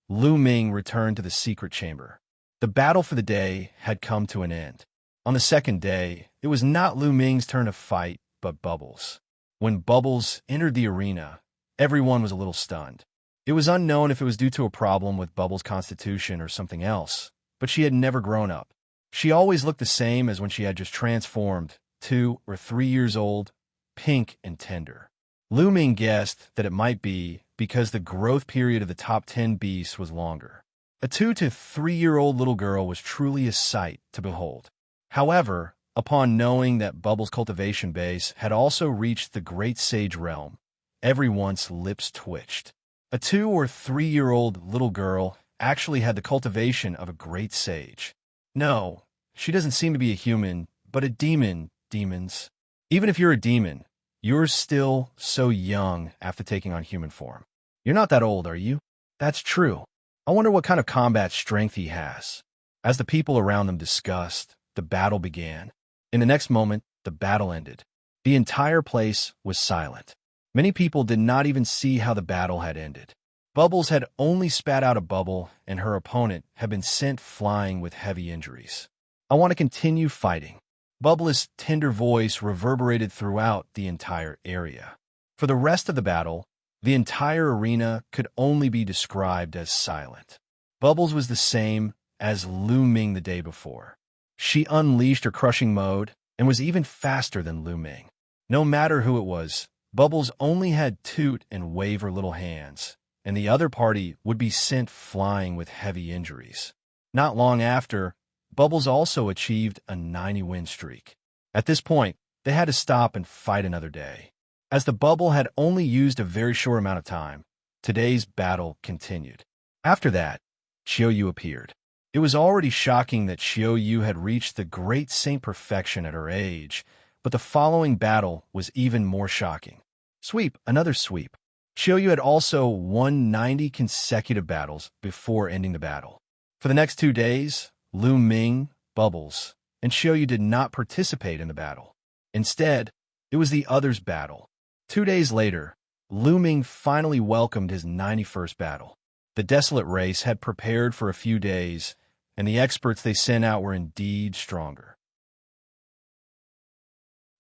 Ming returned to the secret chamber. The battle for the day had come to an end. On the second day, it was not Ming's turn to fight, but Bubbles. When Bubbles entered the arena, everyone was a little stunned. It was unknown if it was due to a problem with Bubbles' constitution or something else, but she had never grown up. She always looked the same as when she had just transformed, 2 or 3 years old, pink and tender. Ming guessed that it might be because the growth period of the top 10 beasts was longer. A 2 to 3-year-old little girl was truly a sight to behold. However, upon knowing that Bubbles' cultivation base had also reached the Great Sage realm, everyone's lips twitched. A 2 or 3-year-old little girl actually had the cultivation of a Great Sage. No, she doesn't seem to be a human, but a demon. Demons. Even if you're a demon, you're still so young after taking on human form. You're not that old, are you? That's true. I wonder what kind of combat strength he has. As the people around them discussed, the battle began. In the next moment, the battle ended. The entire place was silent. Many people did not even see how the battle had ended. Bubbles had only spat out a bubble, and her opponent had been sent flying with heavy injuries. I want to continue fighting. Bubbles' tender voice reverberated throughout the entire area. For the rest of the battle, the entire arena could only be described as silent. Bubbles was the same as Ming the day before. She unleashed her crushing mode and was even faster than Ming. No matter who it was, Bubbles only had toot and wave her little hands, and the other party would be sent flying with heavy injuries. Not long after, Bubbles also achieved a 90-win streak. At this point, they had to stop and fight another day. As the bubble had only used a very short amount of time, today's battle continued. After that, Qiu Yue appeared. It was already shocking that Qiu Yue had reached the great saint perfection at her age, but the following battle was even more shocking. Sweep, another sweep. Qiu Yue had also won 90 consecutive battles before ending the battle. For the next 2 days, Ming, Bubbles, and Qiu Yue did not participate in the battle. Instead, it was the others' battle. 2 days later, Ming finally welcomed his 91st battle. The Desolate race had prepared for a few days, and the experts they sent out were indeed stronger.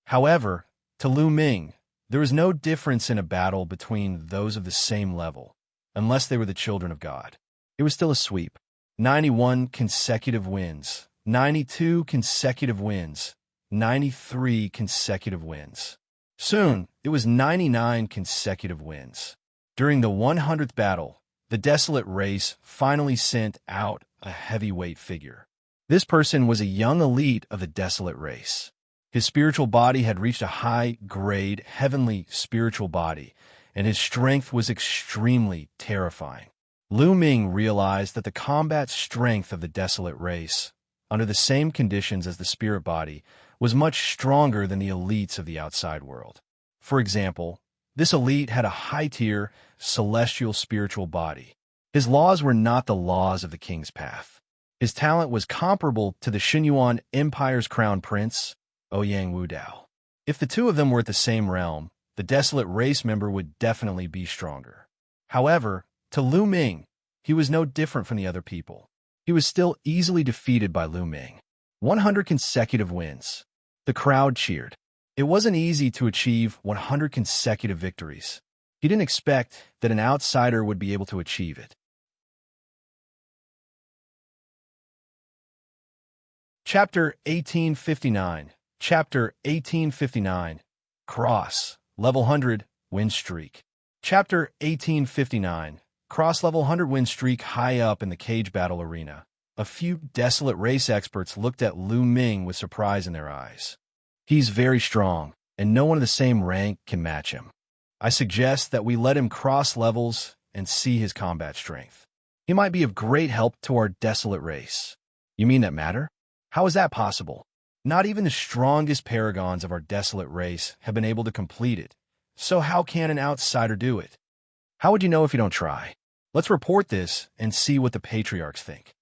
However, to Ming, there was no difference in a battle between those of the same level, unless they were the children of God. It was still a sweep. 91 consecutive wins, 92 consecutive wins, 93 consecutive wins. Soon, it was 99 consecutive wins. During the 100th battle, the Desolate race finally sent out a heavyweight figure. This person was a young elite of the Desolate race. His spiritual body had reached a high-grade, heavenly spiritual body, and his strength was extremely terrifying. Ming realized that the combat strength of the Desolate race, under the same conditions as the spirit body, was much stronger than the elites of the outside world. For example, this elite had a high-tier, celestial spiritual body. His laws were not the laws of the King's Path. His talent was comparable to the Yuan Empire's crown prince, Ouyang Wudao. If the two of them were at the same realm, the Desolate race member would definitely be stronger. However, to Ming, he was no different from the other people. He was still easily defeated by Ming. 100 consecutive wins. The crowd cheered. It wasn't easy to achieve 100 consecutive victories. He didn't expect that an outsider would be able to achieve it. Chapter 1859. Chapter 1859. Cross. Level 100. Win streak. Chapter 1859. Cross level 100 win streak high up in the cage battle arena. A few Desolate race experts looked at Ming with surprise in their eyes. He's very strong, and no one of the same rank can match him. I suggest that we let him cross levels and see his combat strength. He might be of great help to our Desolate race. You mean that matter? How is that possible? Not even the strongest paragons of our Desolate race have been able to complete it. So how can an outsider do it? How would you know if you don't try? Let's report this and see what the patriarchs think.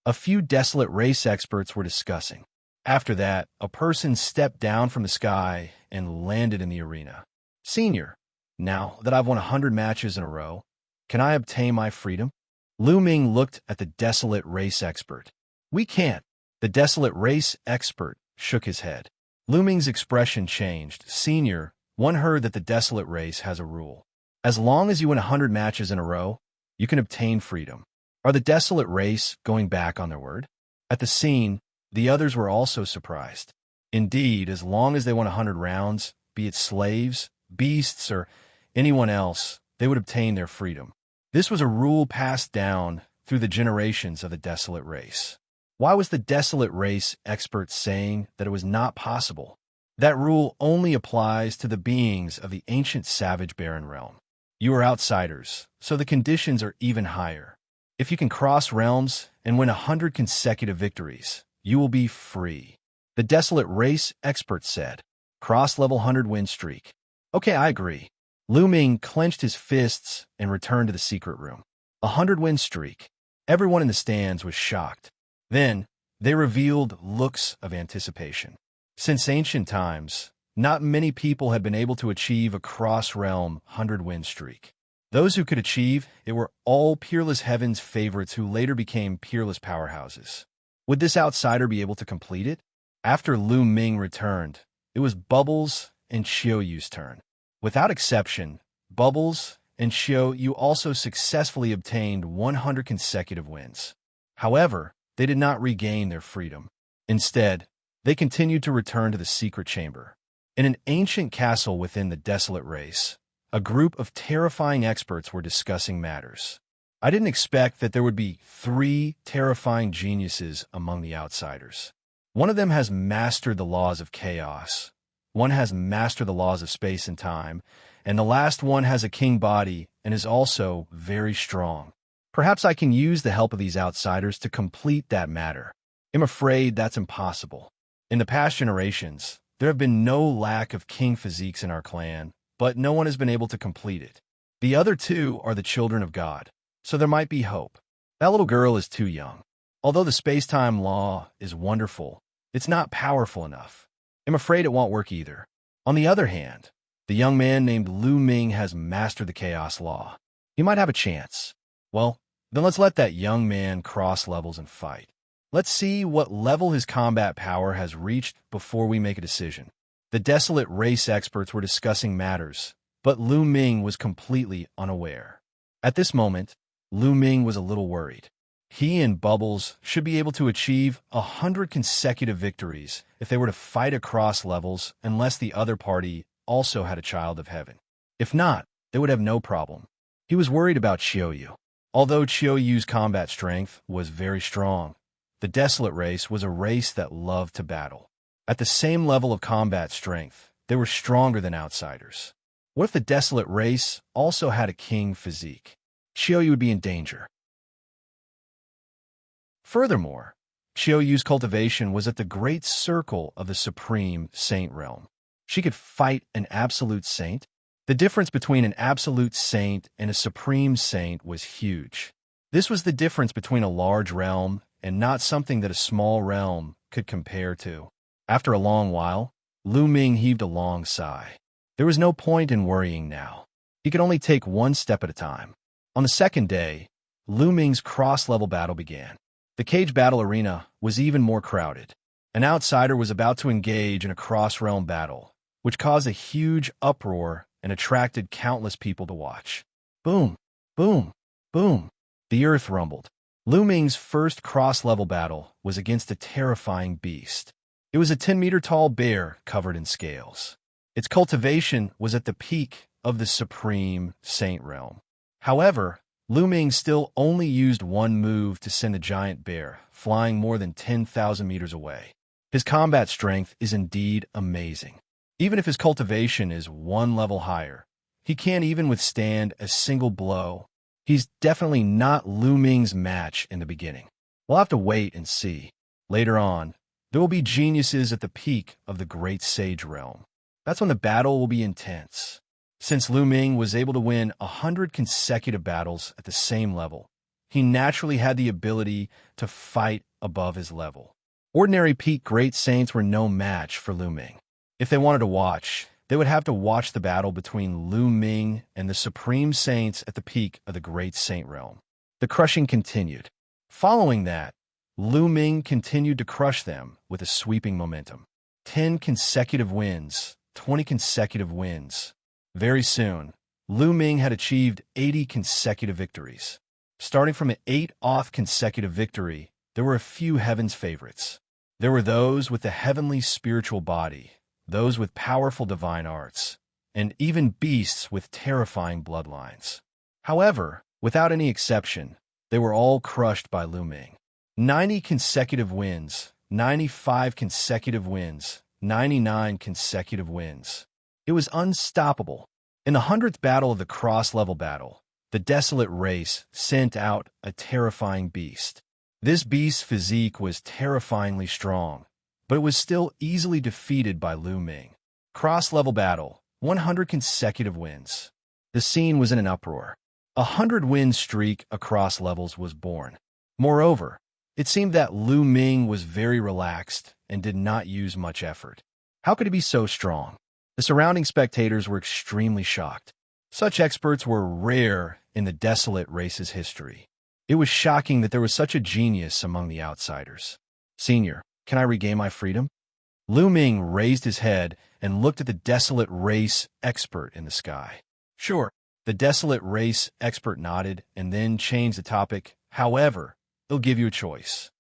A few Desolate race experts were discussing. After that, a person stepped down from the sky and landed in the arena. Senior, now that I've won 100 matches in a row, can I obtain my freedom? Lu Ming looked at the Desolate race expert. We can't. The Desolate race expert shook his head. Lu Ming's expression changed. Senior, one heard that the Desolate race has a rule. As long as you win 100 matches in a row, you can obtain freedom. Are the Desolate race going back on their word? At the scene, the others were also surprised. Indeed, as long as they won 100 rounds, be it slaves, beasts, or anyone else, they would obtain their freedom. This was a rule passed down through the generations of the Desolate race. Why was the Desolate race expert saying that it was not possible? That rule only applies to the beings of the ancient savage barren realm. You are outsiders, so the conditions are even higher. If you can cross realms and win 100 consecutive victories, you will be free. The Desolate race expert said. Cross-level 100 win streak. Okay, I agree. Lu Ming clenched his fists and returned to the secret room. 100 win streak. Everyone in the stands was shocked. Then, they revealed looks of anticipation. Since ancient times, not many people had been able to achieve a cross-realm 100-win streak. Those who could achieve it were all Peerless Heaven's favorites who later became Peerless Powerhouses. Would this outsider be able to complete it? After Lu Ming returned, it was Bubbles and Qiu Yue's turn. Without exception, Bubbles and Qiu Yue also successfully obtained 100 consecutive wins. However, they did not regain their freedom. Instead, they continued to return to the secret chamber. In an ancient castle within the Desolate race, a group of terrifying experts were discussing matters. I didn't expect that there would be 3 terrifying geniuses among the outsiders. One of them has mastered the laws of chaos, one has mastered the laws of space and time, and the last one has a king body and is also very strong. Perhaps I can use the help of these outsiders to complete that matter. I'm afraid that's impossible. In the past generations, there have been no lack of king physiques in our clan, but no one has been able to complete it. The other 2 are the children of God, so there might be hope. That little girl is too young. Although the space-time law is wonderful, it's not powerful enough. I'm afraid it won't work either. On the other hand, the young man named Lu Ming has mastered the chaos law. He might have a chance. Well, then let's let that young man cross levels and fight. Let's see what level his combat power has reached before we make a decision. The Desolate race experts were discussing matters, but Lu Ming was completely unaware. At this moment, Lu Ming was a little worried. He and Bubbles should be able to achieve 100 consecutive victories if they were to fight across levels unless the other party also had a child of heaven. If not, they would have no problem. He was worried about Qiu Yue. Although Qiu Yue's combat strength was very strong, the Desolate race was a race that loved to battle. At the same level of combat strength, they were stronger than outsiders. What if the Desolate race also had a king physique? Qiu Yue would be in danger. Furthermore, Qiu Yue's cultivation was at the great circle of the supreme saint realm. She could fight an absolute saint. The difference between an absolute saint and a supreme saint was huge. This was the difference between a large realm and not something that a small realm could compare to. After a long while, Lu Ming heaved a long sigh. There was no point in worrying now. He could only take one step at a time. On the second day, Lu Ming's cross-level battle began. The cage battle arena was even more crowded. An outsider was about to engage in a cross-realm battle, which caused a huge uproar and attracted countless people to watch. Boom, boom, boom. The earth rumbled. Lu Ming's first cross-level battle was against a terrifying beast. It was a 10-meter-tall bear covered in scales. Its cultivation was at the peak of the supreme saint realm. However, Lu Ming still only used one move to send the giant bear flying more than 10,000 meters away. His combat strength is indeed amazing. Even if his cultivation is one level higher, he can't even withstand a single blow. He's definitely not Lu Ming's match in the beginning. We'll have to wait and see. Later on, there will be geniuses at the peak of the great sage realm. That's when the battle will be intense. Since Lu Ming was able to win 100 consecutive battles at the same level, he naturally had the ability to fight above his level. Ordinary peak great saints were no match for Lu Ming. If they wanted to watch, they would have to watch the battle between Lu Ming and the supreme saints at the peak of the great saint realm. The crushing continued. Following that, Lu Ming continued to crush them with a sweeping momentum. 10 consecutive wins, 20 consecutive wins. Very soon, Lu Ming had achieved 80 consecutive victories. Starting from an 8th consecutive victory, there were a few heaven's favorites. There were those with the heavenly spiritual body, those with powerful divine arts, and even beasts with terrifying bloodlines. However, without any exception, they were all crushed by Lu Ming. 90 consecutive wins, 95 consecutive wins, 99 consecutive wins. It was unstoppable. In the 100th battle of the cross-level battle, the Desolate race sent out a terrifying beast. This beast's physique was terrifyingly strong, but it was still easily defeated by Lu Ming. Cross-level battle, 100 consecutive wins. The scene was in an uproar. A 100-win streak across levels was born. Moreover, it seemed that Lu Ming was very relaxed and did not use much effort. How could he be so strong? The surrounding spectators were extremely shocked. Such experts were rare in the Desolate race's history. It was shocking that there was such a genius among the outsiders. Senior, can I regain my freedom? Lu Ming raised his head and looked at the Desolate race expert in the sky. Sure, the Desolate race expert nodded and then changed the topic. However, he'll give you a choice.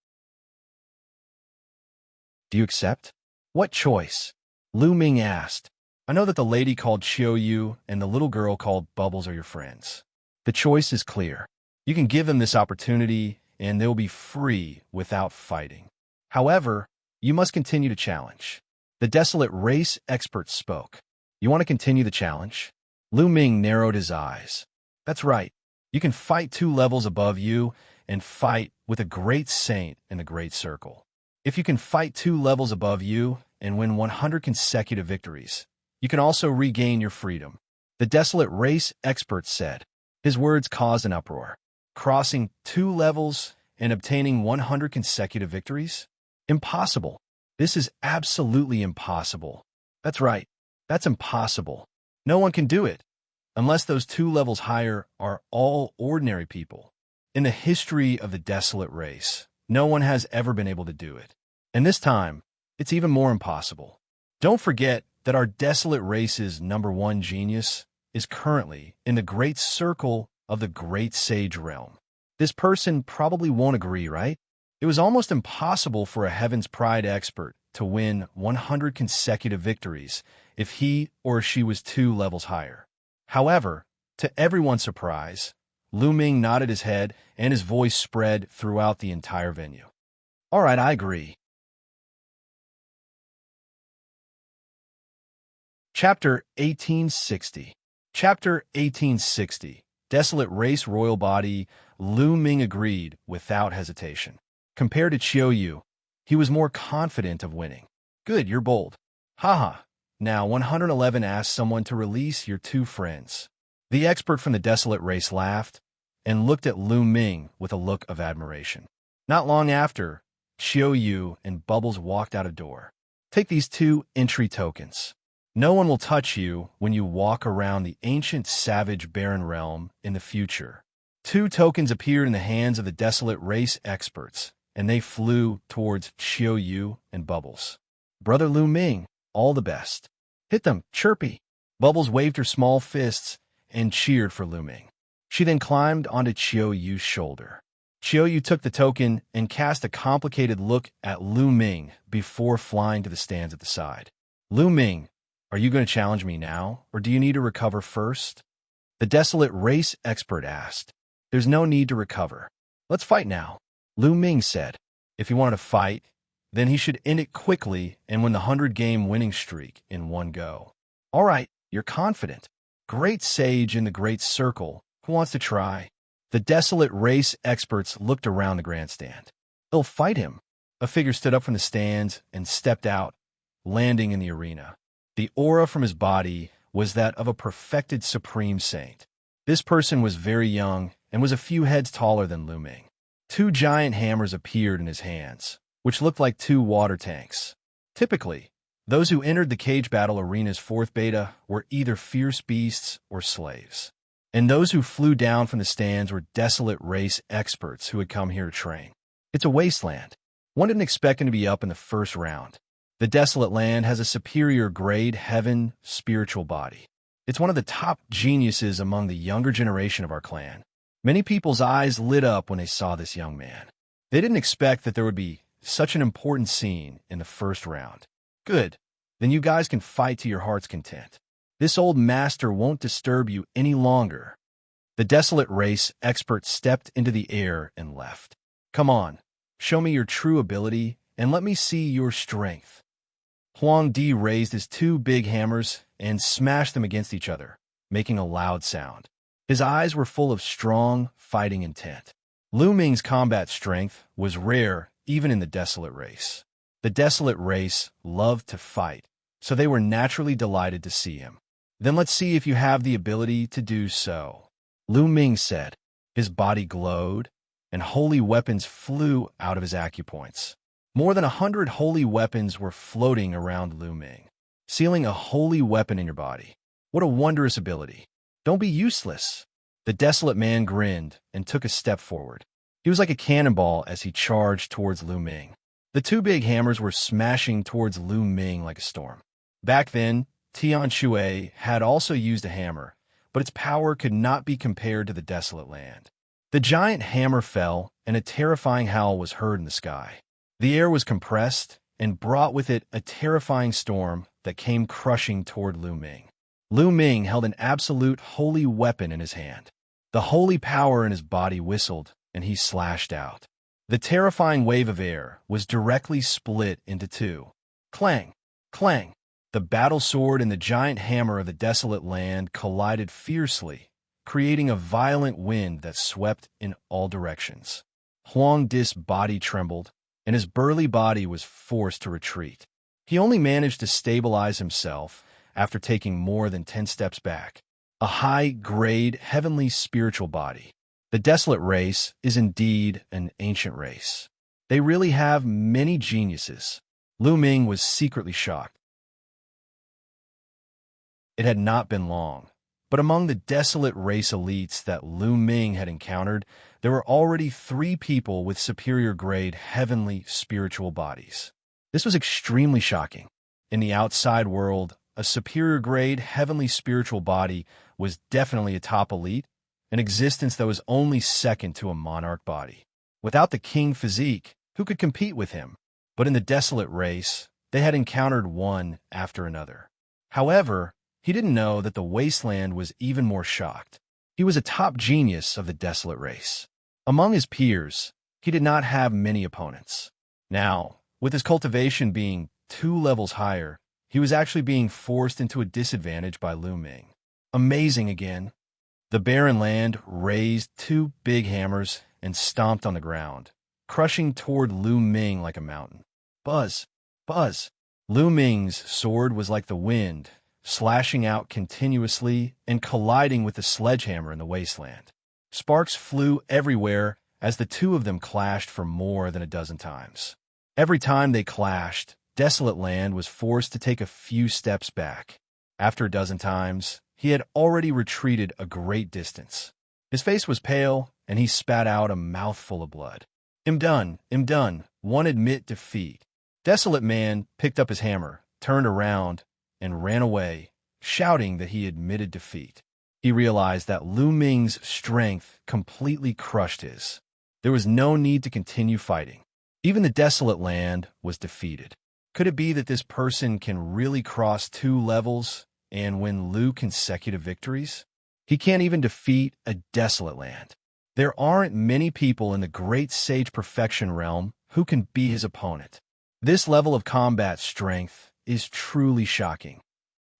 Do you accept? What choice? Lu Ming asked. I know that the lady called Qiu Yue and the little girl called Bubbles are your friends. The choice is clear. You can give them this opportunity, and they'll be free without fighting. However, you must continue to challenge. The Desolate race expert spoke. You want to continue the challenge? Lu Ming narrowed his eyes. That's right. You can fight 2 levels above you and fight with a great saint in the Great Circle. If you can fight 2 levels above you and win 100 consecutive victories, you can also regain your freedom. The Desolate race expert said. His words caused an uproar. Crossing 2 levels and obtaining 100 consecutive victories? Impossible. This is absolutely impossible. That's right. That's impossible. No one can do it, unless those 2 levels higher are all ordinary people. In the history of the Desolate race, no one has ever been able to do it. And this time, it's even more impossible. Don't forget that our Desolate race's #1 genius is currently in the Great Circle of the Great Sage realm. This person probably won't agree, right? It was almost impossible for a Heaven's Pride expert to win 100 consecutive victories if he or she was 2 levels higher. However, to everyone's surprise, Lu Ming nodded his head and his voice spread throughout the entire venue. All right, I agree. Chapter 1860. Chapter 1860. Desolate race royal body. Lu Ming agreed without hesitation. Compared to Qiu Yue, he was more confident of winning. Good, you're bold. Haha. Now 111 asked someone to release your 2 friends. The expert from the Desolate race laughed and looked at Lu Ming with a look of admiration. Not long after, Qiu Yue and Bubbles walked out a door. Take these 2 entry tokens. No one will touch you when you walk around the ancient savage barren realm in the future. 2 tokens appeared in the hands of the Desolate race experts, and they flew towards Qiu Yue and Bubbles. Brother Lu Ming, all the best. Hit them, chirpy. Bubbles waved her small fists and cheered for Lu Ming. She then climbed onto Qiu Yue's shoulder. Qiu Yue took the token and cast a complicated look at Lu Ming before flying to the stands at the side. Lu Ming, are you going to challenge me now, or do you need to recover first? The Desolate race expert asked. There's no need to recover. Let's fight now, Lu Ming said. If he wanted to fight, then he should end it quickly and win the 100-game winning streak in one go. All right, you're confident. Great sage in the Great Circle. Who wants to try? The Desolate race experts looked around the grandstand. They'll fight him. A figure stood up from the stands and stepped out, landing in the arena. The aura from his body was that of a perfected supreme saint. This person was very young and was a few heads taller than Lu Ming. 2 giant hammers appeared in his hands, which looked like two water tanks. Typically, those who entered the cage battle arena's fourth beta were either fierce beasts or slaves. And those who flew down from the stands were desolate race experts who had come here to train. It's a wasteland. One didn't expect him to be up in the first round. The desolate land has a superior grade heaven spiritual body. It's one of the top geniuses among the younger generation of our clan. Many people's eyes lit up when they saw this young man. They didn't expect that there would be such an important scene in the first round. Good. Then you guys can fight to your heart's content. This old master won't disturb you any longer. The desolate race expert stepped into the air and left. Come on, show me your true ability and let me see your strength. Huang Di raised his two big hammers and smashed them against each other, making a loud sound. His eyes were full of strong, fighting intent. Lu Ming's combat strength was rare even in the desolate race. The desolate race loved to fight, so they were naturally delighted to see him. Then let's see if you have the ability to do so, Lu Ming said. His body glowed, and holy weapons flew out of his acupoints. More than 100 holy weapons were floating around Lu Ming, sealing a holy weapon in your body. What a wondrous ability. Don't be useless. The desolate man grinned and took a step forward. He was like a cannonball as he charged towards Lu Ming. The two big hammers were smashing towards Lu Ming like a storm. Back then, Qiu Yue had also used a hammer, but its power could not be compared to the desolate land. The giant hammer fell, and a terrifying howl was heard in the sky. The air was compressed and brought with it a terrifying storm that came crushing toward Lu Ming. Lu Ming held an absolute holy weapon in his hand. The holy power in his body whistled, and he slashed out. The terrifying wave of air was directly split into two. Clang! Clang! The battle sword and the giant hammer of the desolate land collided fiercely, creating a violent wind that swept in all directions. Huang Di's body trembled, and his burly body was forced to retreat. He only managed to stabilize himself after taking more than 10 steps back. A high-grade, heavenly spiritual body. The desolate race is indeed an ancient race. They really have many geniuses. Lu Ming was secretly shocked. It had not been long, but among the desolate race elites that Lu Ming had encountered, there were already 3 people with superior grade heavenly spiritual bodies. This was extremely shocking. In the outside world, a superior grade heavenly spiritual body was definitely a top elite, an existence that was only second to a monarch body. Without the king physique, who could compete with him? But in the desolate race, they had encountered one after another. However, he didn't know that the wasteland was even more shocked. He was a top genius of the desolate race. Among his peers, he did not have many opponents. Now, with his cultivation being 2 levels higher, he was actually being forced into a disadvantage by Lu Ming. Amazing again. The barren land raised 2 big hammers and stomped on the ground, crushing toward Lu Ming like a mountain. Buzz! Buzz! Lu Ming's sword was like the wind, slashing out continuously and colliding with the sledgehammer in the wasteland. Sparks flew everywhere as the 2 of them clashed for more than a dozen times. Every time they clashed, desolate land was forced to take a few steps back. After a dozen times, he had already retreated a great distance. His face was pale, and he spat out a mouthful of blood. "I'm done, one admit defeat." Desolate man picked up his hammer, turned around, and ran away, shouting that he admitted defeat. He realized that Lu Ming's strength completely crushed his. There was no need to continue fighting. Even the desolate land was defeated. Could it be that this person can really cross 2 levels and win Lu consecutive victories? He can't even defeat a desolate land. There aren't many people in the great sage perfection realm who can be his opponent. This level of combat strength is truly shocking.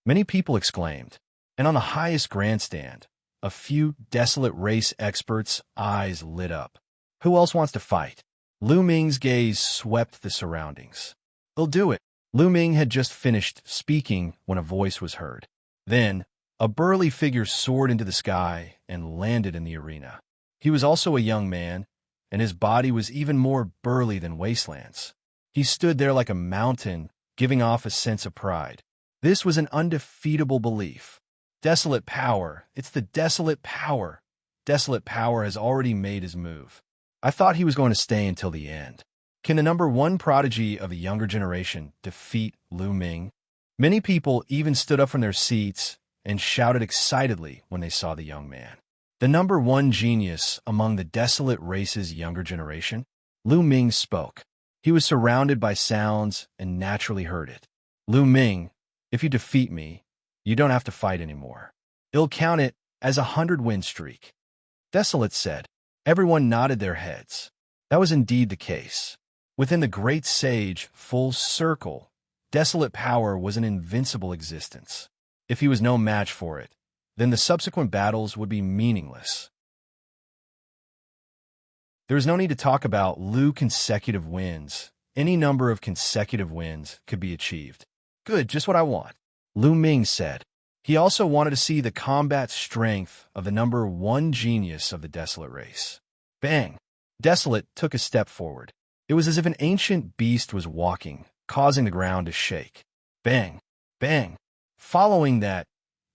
Many people exclaimed, and on the highest grandstand, a few desolate race experts' eyes lit up. Who else wants to fight? Lu Ming's gaze swept the surroundings. They'll do it. Lu Ming had just finished speaking when a voice was heard. Then, a burly figure soared into the sky and landed in the arena. He was also a young man, and his body was even more burly than Wasteland's. He stood there like a mountain, giving off a sense of pride. This was an undefeatable belief. Desolate power. It's the desolate power. Desolate power has already made his move. I thought he was going to stay until the end. Can the number one prodigy of a younger generation defeat Lu Ming? Many people even stood up from their seats and shouted excitedly when they saw the young man. The number one genius among the desolate race's younger generation? Lu Ming spoke. He was surrounded by sounds and naturally heard it. Lu Ming, if you defeat me, you don't have to fight anymore. I'll count it as a 100-win streak. Desolate said. Everyone nodded their heads. That was indeed the case. Within the great sage full circle, desolate power was an invincible existence. If he was no match for it, then the subsequent battles would be meaningless. There is no need to talk about Lu consecutive wins. Any number of consecutive wins could be achieved. Good, just what I want, Lu Ming said. He also wanted to see the combat strength of the number one genius of the Desolate race. Bang! Desolate took a step forward. It was as if an ancient beast was walking, causing the ground to shake. Bang! Bang! Following that,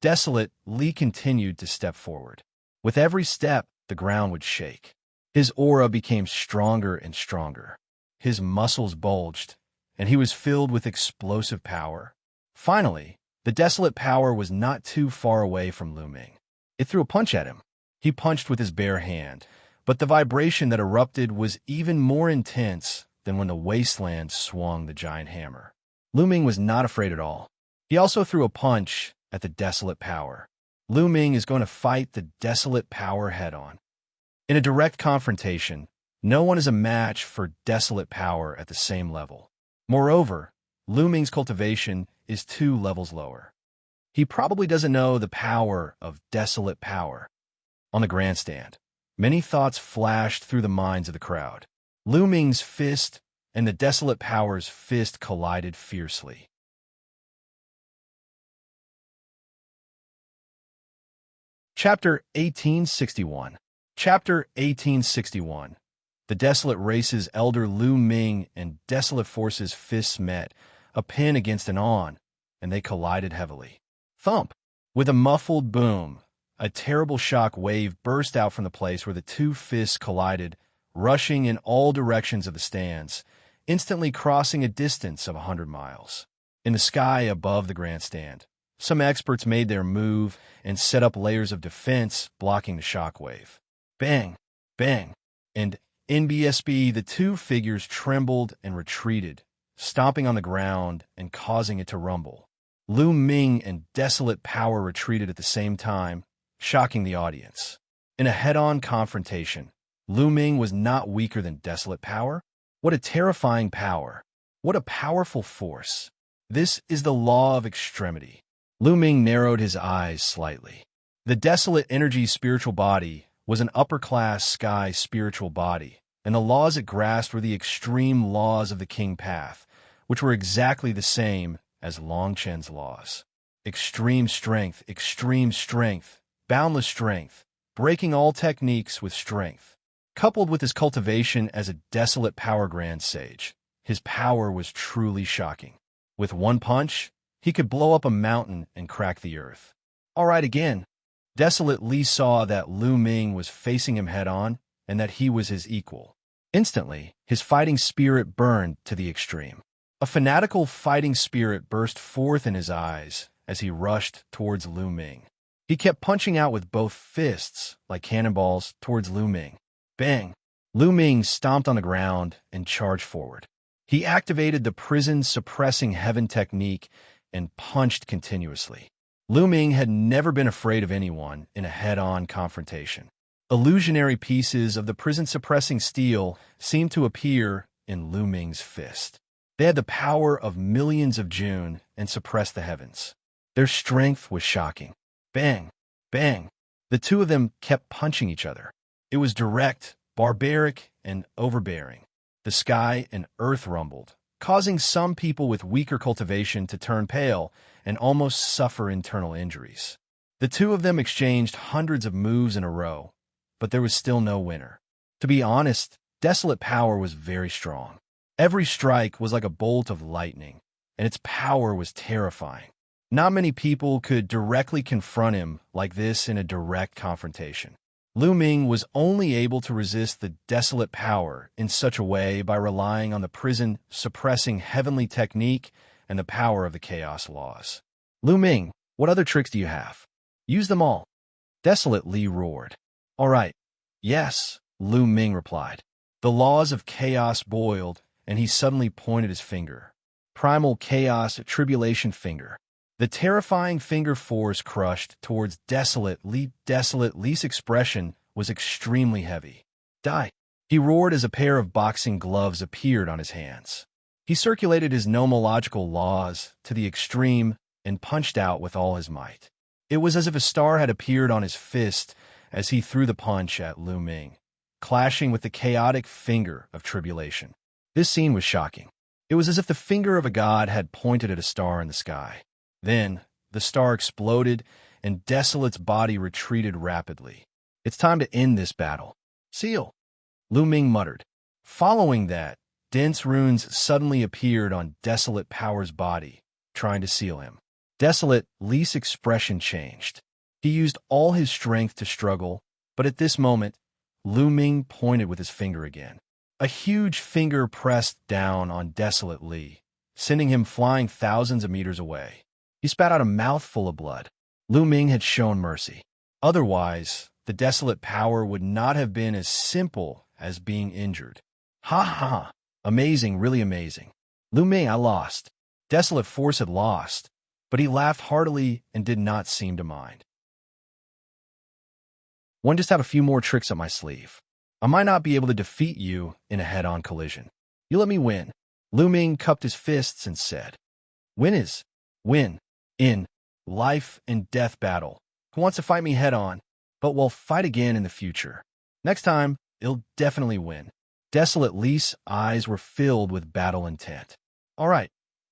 Desolate Li continued to step forward. With every step, the ground would shake. His aura became stronger and stronger. His muscles bulged, and he was filled with explosive power. Finally, the desolate power was not too far away from Lu Ming. It threw a punch at him. He punched with his bare hand, but the vibration that erupted was even more intense than when the wasteland swung the giant hammer. Lu Ming was not afraid at all. He also threw a punch at the desolate power. Lu Ming is going to fight the desolate power head-on. In a direct confrontation, no one is a match for desolate power at the same level. Moreover, Lu Ming's cultivation is 2 levels lower. He probably doesn't know the power of desolate power. On the grandstand, many thoughts flashed through the minds of the crowd. Lu Ming's fist and the desolate power's fist collided fiercely. Chapter 1861. Chapter 1861. The Desolate Race's elder Lu Ming and Desolate Force's fists met, a pin against an on, and they collided heavily. Thump! With a muffled boom, a terrible shock wave burst out from the place where the 2 fists collided, rushing in all directions of the stands, instantly crossing a distance of 100 miles. In the sky above the grandstand, some experts made their move and set up layers of defense blocking the shock wave. Bang! Bang! And NBSB, the 2 figures trembled and retreated, stomping on the ground and causing it to rumble. Lu Ming and Desolate Power retreated at the same time, shocking the audience. In a head-on confrontation, Lu Ming was not weaker than Desolate Power. What a terrifying power! What a powerful force! This is the law of extremity. Lu Ming narrowed his eyes slightly. The Desolate Energy spiritual body was an upper-class sky spiritual body, and the laws it grasped were the extreme laws of the King Path, which were exactly the same as Long Chen's laws. Extreme strength, boundless strength, breaking all techniques with strength. Coupled with his cultivation as a Desolate Power Grand Sage, his power was truly shocking. With one punch, he could blow up a mountain and crack the earth. All right again. Desolate Li saw that Lu Ming was facing him head-on and that he was his equal. Instantly, his fighting spirit burned to the extreme. A fanatical fighting spirit burst forth in his eyes as he rushed towards Lu Ming. He kept punching out with both fists like cannonballs towards Lu Ming. Bang! Lu Ming stomped on the ground and charged forward. He activated the prison-suppressing heaven technique and punched continuously. Lu Ming had never been afraid of anyone in a head-on confrontation. Illusionary pieces of the prison-suppressing steel seemed to appear in Lu Ming's fist. They had the power of millions of June and suppressed the heavens. Their strength was shocking. Bang! Bang! The 2 of them kept punching each other. It was direct, barbaric, and overbearing. The sky and earth rumbled, causing some people with weaker cultivation to turn pale and almost suffer internal injuries. The 2 of them exchanged hundreds of moves in a row, but there was still no winner. To be honest, Desolate Power was very strong. Every strike was like a bolt of lightning, and its power was terrifying. Not many people could directly confront him like this in a direct confrontation. Ming was only able to resist the desolate power in such a way by relying on the prison-suppressing heavenly technique and the power of the chaos laws. Ming, what other tricks do you have? Use them all. Desolate roared. All right. Yes, Ming replied. The laws of chaos boiled, and he suddenly pointed his finger. Primal chaos tribulation finger. The terrifying finger force crushed towards Desolate Lee's expression was extremely heavy. Die! He roared as a pair of boxing gloves appeared on his hands. He circulated his nomological laws to the extreme and punched out with all his might. It was as if a star had appeared on his fist as he threw the punch at Ming, clashing with the chaotic finger of tribulation. This scene was shocking. It was as if the finger of a god had pointed at a star in the sky. Then, the star exploded, and Desolate's body retreated rapidly. It's time to end this battle. Seal! Ming muttered. Following that, dense runes suddenly appeared on Desolate Power's body, trying to seal him. Desolate Lee's expression changed. He used all his strength to struggle, but at this moment, Ming pointed with his finger again. A huge finger pressed down on Desolate Lee, sending him flying thousands of meters away. He spat out a mouthful of blood. Ming had shown mercy. Otherwise, the Desolate Power would not have been as simple as being injured. Ha ha! Amazing, really amazing. Ming, I lost. Desolate Force had lost, but he laughed heartily and did not seem to mind. One just have a few more tricks up my sleeve. I might not be able to defeat you in a head-on collision. You let me win. Ming cupped his fists and said, Win is win. In life and death battle. Who wants to fight me head-on, but we'll fight again in the future. Next time, he'll definitely win. Desolate Lee's eyes were filled with battle intent. All right,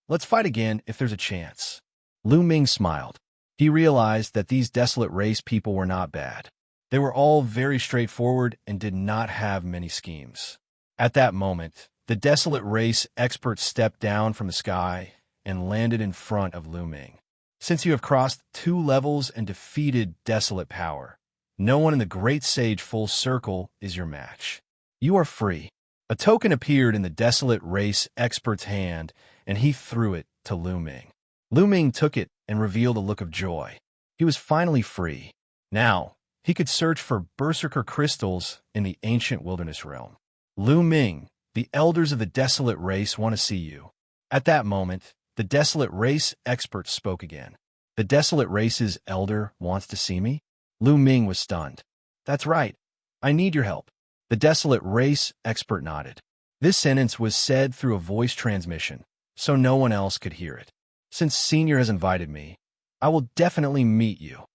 let's fight again if there's a chance. Ming smiled. He realized that these Desolate race people were not bad. They were all very straightforward and did not have many schemes. At that moment, the Desolate race expert stepped down from the sky and landed in front of Ming. Since you have crossed 2 levels and defeated Desolate Power, no one in the Great Sage Full Circle is your match. You are free. A token appeared in the Desolate race expert's hand, and he threw it to Ming. Ming took it and revealed a look of joy. He was finally free. Now, he could search for berserker crystals in the ancient wilderness realm. Ming, the elders of the Desolate race want to see you. At that moment, the Desolate race expert spoke again. The Desolate race's elder wants to see me? Ming was stunned. That's right. I need your help. The Desolate race expert nodded. This sentence was said through a voice transmission, so no one else could hear it. Since Senior has invited me, I will definitely meet you.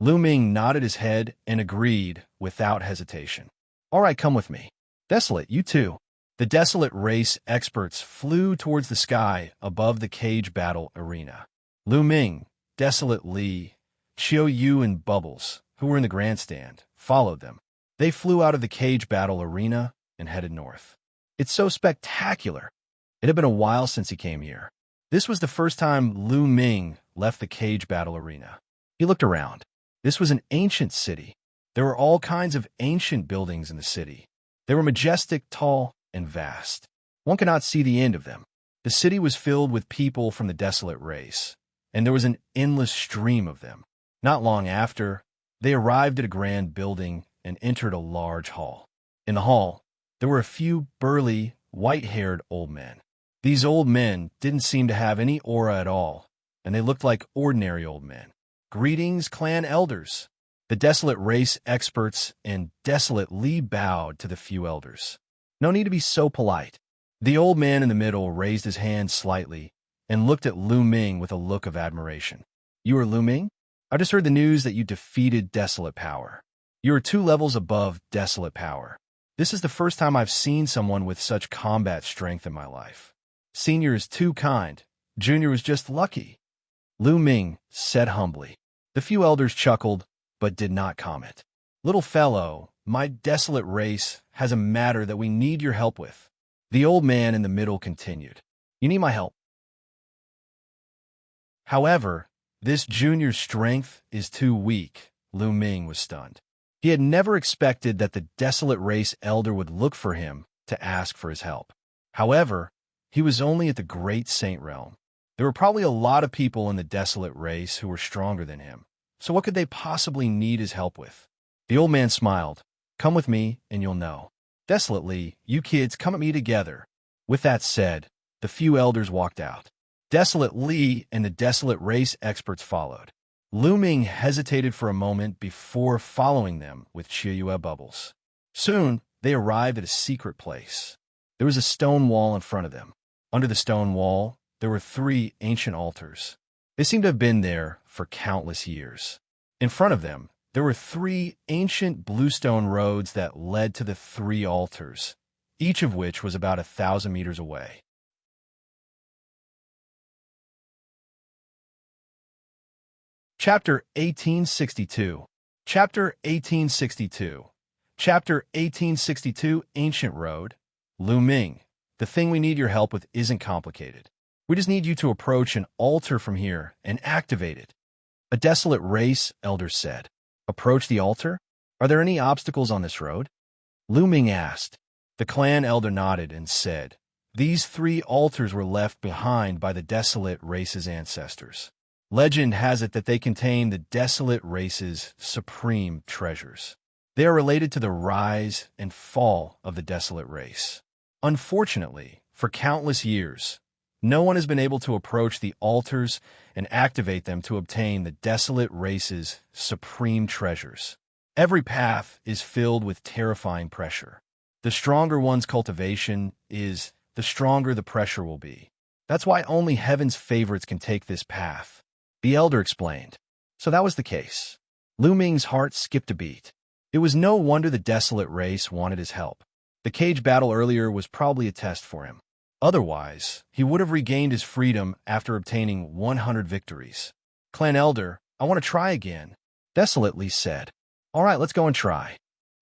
Ming nodded his head and agreed without hesitation. All right, come with me. Desolate, you too. The Desolate race experts flew towards the sky above the cage battle arena. Ming, Desolate Lee, Qiu Yue, and Bubbles, who were in the grandstand, followed them. They flew out of the cage battle arena and headed north. It's so spectacular. It had been a while since he came here. This was the first time Ming left the cage battle arena. He looked around. This was an ancient city. There were all kinds of ancient buildings in the city. They were majestic, tall, and vast. One could not see the end of them. The city was filled with people from the Desolate race, and there was an endless stream of them. Not long after, they arrived at a grand building and entered a large hall. In the hall, there were a few burly, white-haired old men. These old men didn't seem to have any aura at all, and they looked like ordinary old men. Greetings, clan elders. The Desolate race experts and Desolate Lee bowed to the few elders. No need to be so polite. The old man in the middle raised his hand slightly and looked at Ming with a look of admiration. You are Ming? I just heard the news that you defeated Desolate Power. You are 2 levels above Desolate Power. This is the first time I've seen someone with such combat strength in my life. Senior is too kind. Junior was just lucky. Ming said humbly. The few elders chuckled, but did not comment. Little fellow, my Desolate race has a matter that we need your help with. The old man in the middle continued. You need my help. However, this junior's strength is too weak. Ming was stunned. He had never expected that the Desolate race elder would look for him to ask for his help. However, he was only at the Great Saint Realm. There were probably a lot of people in the Desolate race who were stronger than him. So what could they possibly need his help with? The old man smiled. Come with me, and you'll know. Desolately, you kids come at me together. With that said, the few elders walked out. Desolate Li and the Desolate race experts followed. Ming hesitated for a moment before following them with Qiu Yue bubbles. Soon, they arrived at a secret place. There was a stone wall in front of them. Under the stone wall, there were 3 ancient altars. They seemed to have been there for countless years. In front of them, there were 3 ancient bluestone roads that led to the 3 altars, each of which was about 1,000 meters away. Chapter 1862. Chapter 1862. Chapter 1862, Ancient Road. Ming, the thing we need your help with isn't complicated. We just need you to approach an altar from here and activate it. A Desolate race elder said. Approach the altar? Are there any obstacles on this road? Ming asked. The clan elder nodded and said, These 3 altars were left behind by the Desolate race's ancestors. Legend has it that they contain the Desolate race's supreme treasures. They are related to the rise and fall of the Desolate race. Unfortunately, for countless years, no one has been able to approach the altars and activate them to obtain the Desolate race's supreme treasures. Every path is filled with terrifying pressure. The stronger one's cultivation is, the stronger the pressure will be. That's why only heaven's favorites can take this path. The elder explained. So that was the case. Ming's heart skipped a beat. It was no wonder the Desolate race wanted his help. The cage battle earlier was probably a test for him. Otherwise, he would have regained his freedom after obtaining 100 victories. Clan elder, I want to try again. Desolate Li said. All right, let's go and try.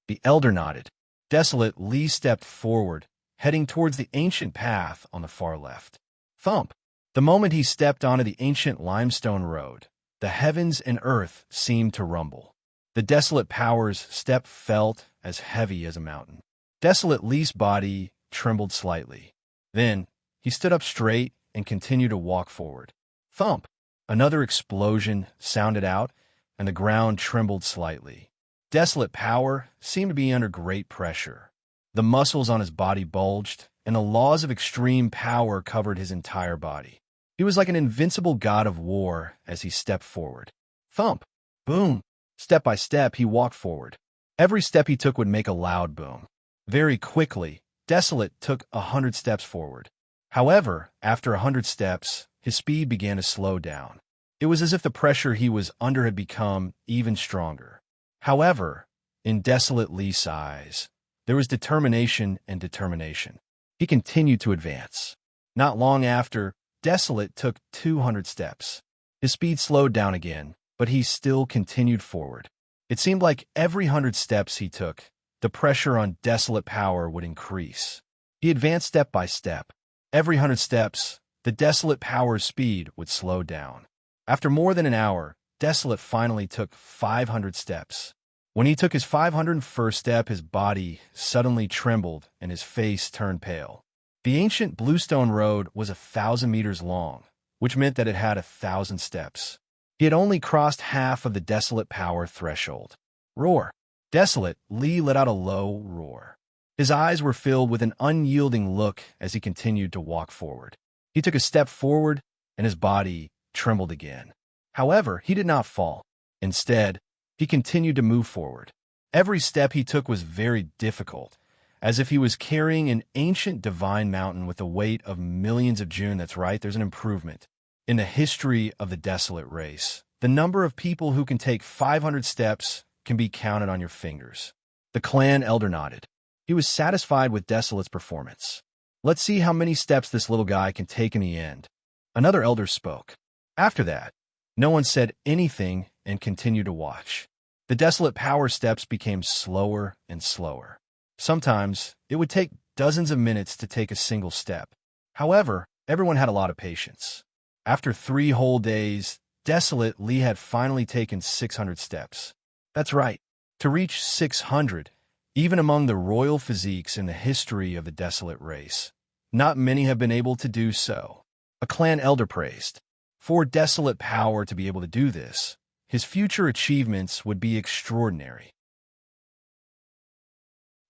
The elder nodded. Desolate Li stepped forward, heading towards the ancient path on the far left. Thump! The moment he stepped onto the ancient limestone road, the heavens and earth seemed to rumble. The Desolate power's step felt as heavy as a mountain. Desolate Li's body trembled slightly. Then, he stood up straight and continued to walk forward. Thump! Another explosion sounded out, and the ground trembled slightly. Desolate power seemed to be under great pressure. The muscles on his body bulged, and the laws of extreme power covered his entire body. He was like an invincible god of war as he stepped forward. Thump! Boom! Step by step, he walked forward. Every step he took would make a loud boom. Very quickly, Desolate took 100 steps forward. However, after 100 steps, his speed began to slow down. It was as if the pressure he was under had become even stronger. However, in Desolate Li's eyes, there was determination and determination. He continued to advance. Not long after, Desolate took 200 steps. His speed slowed down again, but he still continued forward. It seemed like every 100 steps he took, the pressure on Desolate power would increase. He advanced step by step. Every 100 steps, the Desolate power's speed would slow down. After more than an hour, Desolate finally took 500 steps. When he took his 501st step, his body suddenly trembled and his face turned pale. The ancient bluestone road was 1,000 meters long, which meant that it had 1,000 steps. He had only crossed half of the Desolate power threshold. Roar! Desolate Li let out a low roar. His eyes were filled with an unyielding look as he continued to walk forward. He took a step forward, and his body trembled again. However, he did not fall. Instead, he continued to move forward. Every step he took was very difficult, as if he was carrying an ancient divine mountain with the weight of millions of June. That's right, there's an improvement. In the history of the Desolate race, the number of people who can take 500 steps can be counted on your fingers. The clan elder nodded. He was satisfied with Desolate's performance. Let's see how many steps this little guy can take in the end. Another elder spoke. After that, no one said anything and continued to watch. The Desolate power steps became slower and slower. Sometimes, it would take dozens of minutes to take a single step. However, everyone had a lot of patience. After 3 whole days, Desolate Li had finally taken 600 steps. That's right, to reach 600, even among the royal physiques in the history of the Desolate race. Not many have been able to do so. A clan elder praised. For Desolate power to be able to do this, his future achievements would be extraordinary.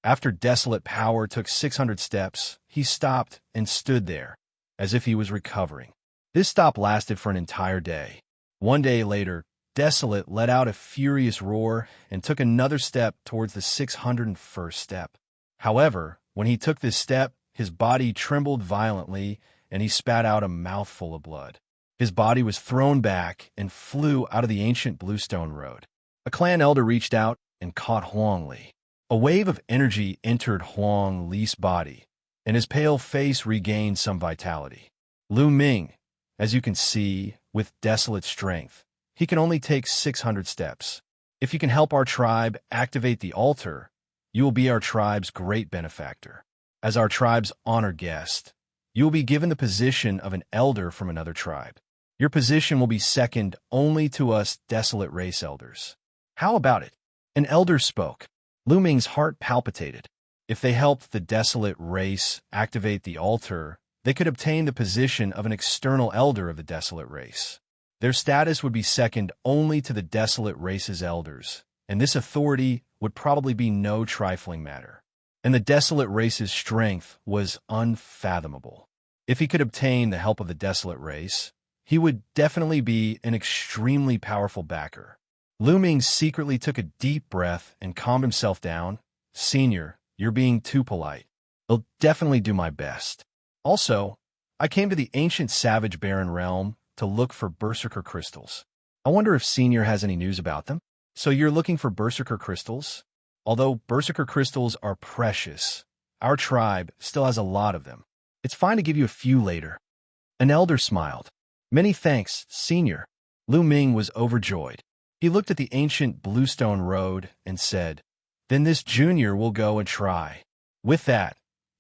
After Desolate power took 600 steps, he stopped and stood there, as if he was recovering. This stop lasted for an entire day. One day later, Desolate let out a furious roar and took another step towards the 601st step. However, when he took this step, his body trembled violently and he spat out a mouthful of blood. His body was thrown back and flew out of the ancient bluestone road. A clan elder reached out and caught Huang Li. A wave of energy entered Huang Li's body, and his pale face regained some vitality. Ming, as you can see, with Desolate strength, he can only take 600 steps. If you can help our tribe activate the altar, you will be our tribe's great benefactor. As our tribe's honored guest, you will be given the position of an elder from another tribe. Your position will be second only to us Desolate race elders. How about it? An elder spoke. Ming's heart palpitated. If they helped the Desolate race activate the altar, they could obtain the position of an external elder of the Desolate race. Their status would be second only to the Desolate race's elders, and this authority would probably be no trifling matter. And the Desolate race's strength was unfathomable. If he could obtain the help of the Desolate race, he would definitely be an extremely powerful backer. Ming secretly took a deep breath and calmed himself down. Senior, you're being too polite. I'll definitely do my best. Also, I came to the ancient savage barren realm to look for berserker crystals. I wonder if Senior has any news about them? So you're looking for berserker crystals? Although berserker crystals are precious, our tribe still has a lot of them. It's fine to give you a few later. An elder smiled. Many thanks, Senior. Ming was overjoyed. He looked at the ancient bluestone road and said, Then this junior will go and try. With that,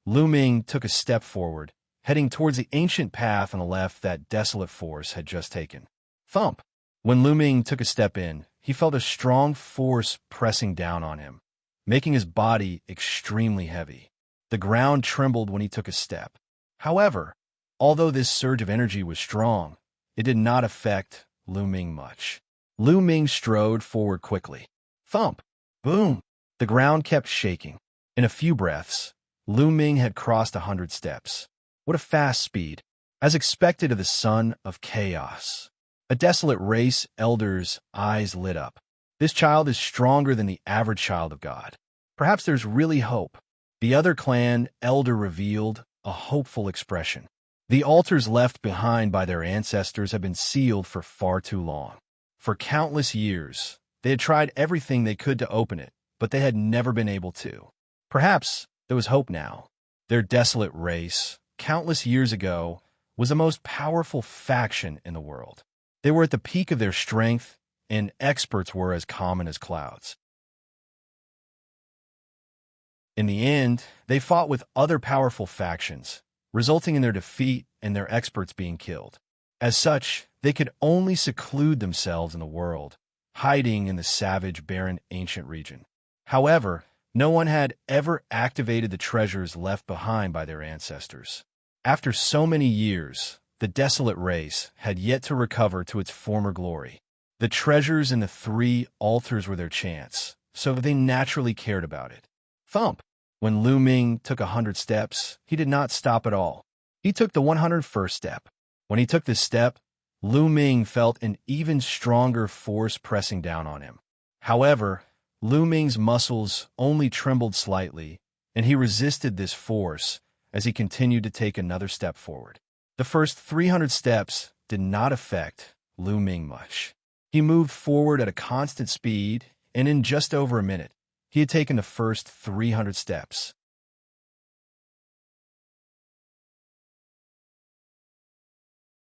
Ming took a step forward, heading towards the ancient path on the left that Desolate force had just taken. Thump! When Ming took a step in, he felt a strong force pressing down on him, making his body extremely heavy. The ground trembled when he took a step. However, although this surge of energy was strong, it did not affect Ming much. Ming strode forward quickly. Thump! Boom! The ground kept shaking. In a few breaths, Ming had crossed 100 steps. What a fast speed, as expected of the son of chaos. A Desolate race elder's eyes lit up. This child is stronger than the average child of God. Perhaps there's really hope. The other clan elder revealed a hopeful expression. The altars left behind by their ancestors have been sealed for far too long. For countless years, they had tried everything they could to open it, but they had never been able to. Perhaps there was hope now. Their Desolate race, countless years ago, was the most powerful faction in the world. They were at the peak of their strength, and experts were as common as clouds. In the end, they fought with other powerful factions, resulting in their defeat and their experts being killed. As such, they could only seclude themselves in the world, hiding in the savage, barren, ancient region. However, no one had ever activated the treasures left behind by their ancestors. After so many years, the Desolate race had yet to recover to its former glory. The treasures in the 3 altars were their chance, so they naturally cared about it. Thump! When Ming took 100 steps, he did not stop at all. He took the 101st step. When he took this step, Ming felt an even stronger force pressing down on him. However, Ming's muscles only trembled slightly, and he resisted this force as he continued to take another step forward. The first 300 steps did not affect Ming much. He moved forward at a constant speed, and in just over a minute, he had taken the first 300 steps.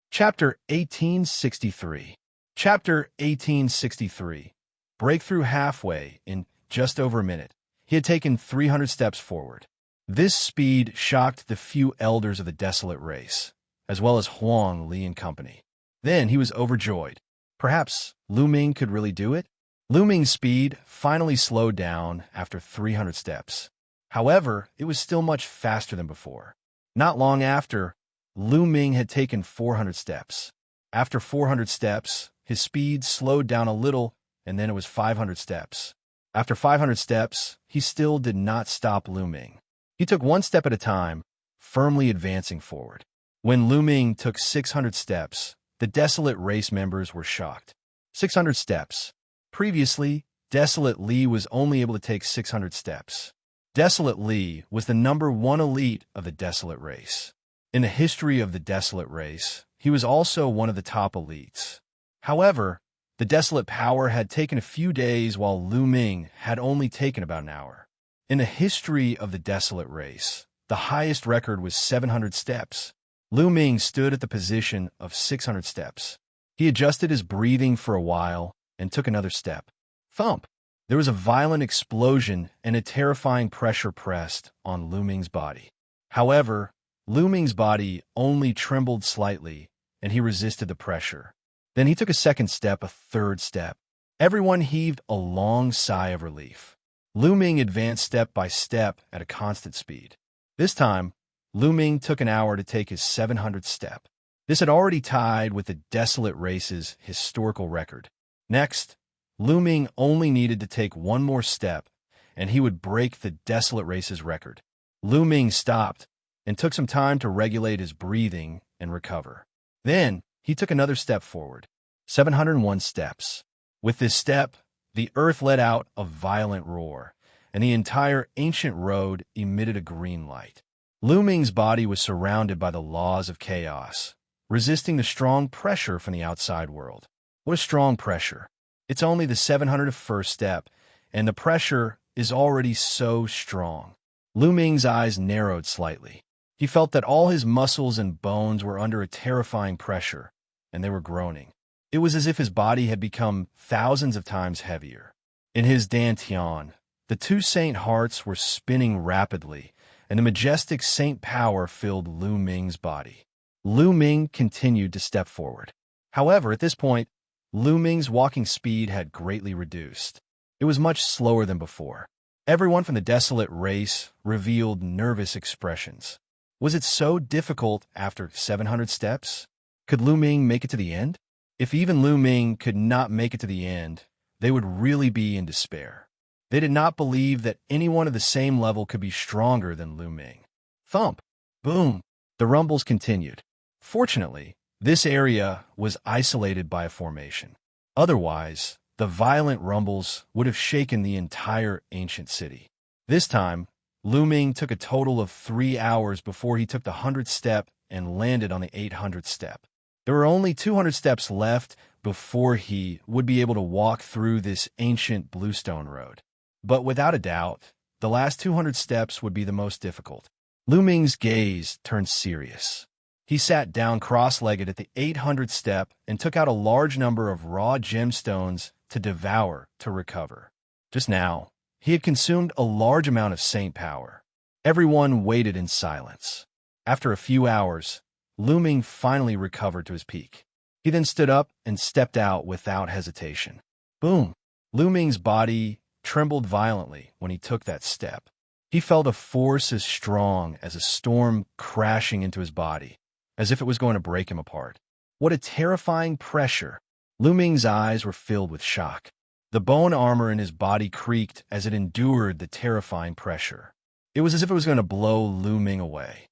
Chapter 1863. Chapter 1863. Breakthrough halfway in just over a minute. He had taken 300 steps forward. This speed shocked the few elders of the Desolate race, as well as Huang, Li and company. Then he was overjoyed. Perhaps Lu Ming could really do it? Lu Ming's speed finally slowed down after 300 steps. However, it was still much faster than before. Not long after, Lu Ming had taken 400 steps. After 400 steps, his speed slowed down a little, and then it was 500 steps. After 500 steps, he still did not stop Lu Ming. He took one step at a time, firmly advancing forward. When Lu Ming took 600 steps, the Desolate race members were shocked. 600 steps. Previously, Desolate Li was only able to take 600 steps. Desolate Li was the #1 elite of the Desolate race. In the history of the Desolate race, he was also one of the top elites. However, the Desolate power had taken a few days while Lu Ming had only taken about an hour. In the history of the Desolate race, the highest record was 700 steps. Lu Ming stood at the position of 600 steps. He adjusted his breathing for a while and took another step. Thump! There was a violent explosion and a terrifying pressure pressed on Lu Ming's body. However, Lu Ming's body only trembled slightly, and he resisted the pressure. Then he took a second step, a third step. Everyone heaved a long sigh of relief. Lu Ming advanced step by step at a constant speed. This time, Lu Ming took an hour to take his 700th step. This had already tied with the Desolate race's historical record. Next, Lu Ming only needed to take one more step, and he would break the Desolate race's record. Lu Ming stopped and took some time to regulate his breathing and recover. Then, he took another step forward. 701 steps. With this step, the earth let out a violent roar, and the entire ancient road emitted a green light. Lu Ming's body was surrounded by the laws of chaos, resisting the strong pressure from the outside world. What a strong pressure! It's only the 701st step, and the pressure is already so strong. Lu Ming's eyes narrowed slightly. He felt that all his muscles and bones were under a terrifying pressure, and they were groaning. It was as if his body had become thousands of times heavier. In his dantian, the two saint hearts were spinning rapidly, and a majestic saint power filled Lu Ming's body. Lu Ming continued to step forward. However, at this point, Lu Ming's walking speed had greatly reduced. It was much slower than before. Everyone from the Desolate race revealed nervous expressions. Was it so difficult after 700 steps? Could Lu Ming make it to the end? If even Lu Ming could not make it to the end, they would really be in despair. They did not believe that anyone of the same level could be stronger than Lu Ming. Thump! Boom! The rumbles continued. Fortunately, this area was isolated by a formation. Otherwise, the violent rumbles would have shaken the entire ancient city. This time, Lu Ming took a total of 3 hours before he took the 100th step and landed on the 800th step. There were only 200 steps left before he would be able to walk through this ancient bluestone road. But without a doubt, the last 200 steps would be the most difficult. Lu Ming's gaze turned serious. He sat down cross-legged at the 800th step and took out a large number of raw gemstones to devour to recover. Just now, he had consumed a large amount of saint power. Everyone waited in silence. After a few hours, Lu Ming finally recovered to his peak. He then stood up and stepped out without hesitation. Boom! Lu Ming's body trembled violently when he took that step. He felt a force as strong as a storm crashing into his body, as if it was going to break him apart. What a terrifying pressure! Lu Ming's eyes were filled with shock. The bone armor in his body creaked as it endured the terrifying pressure. It was as if it was going to blow Lu Ming away.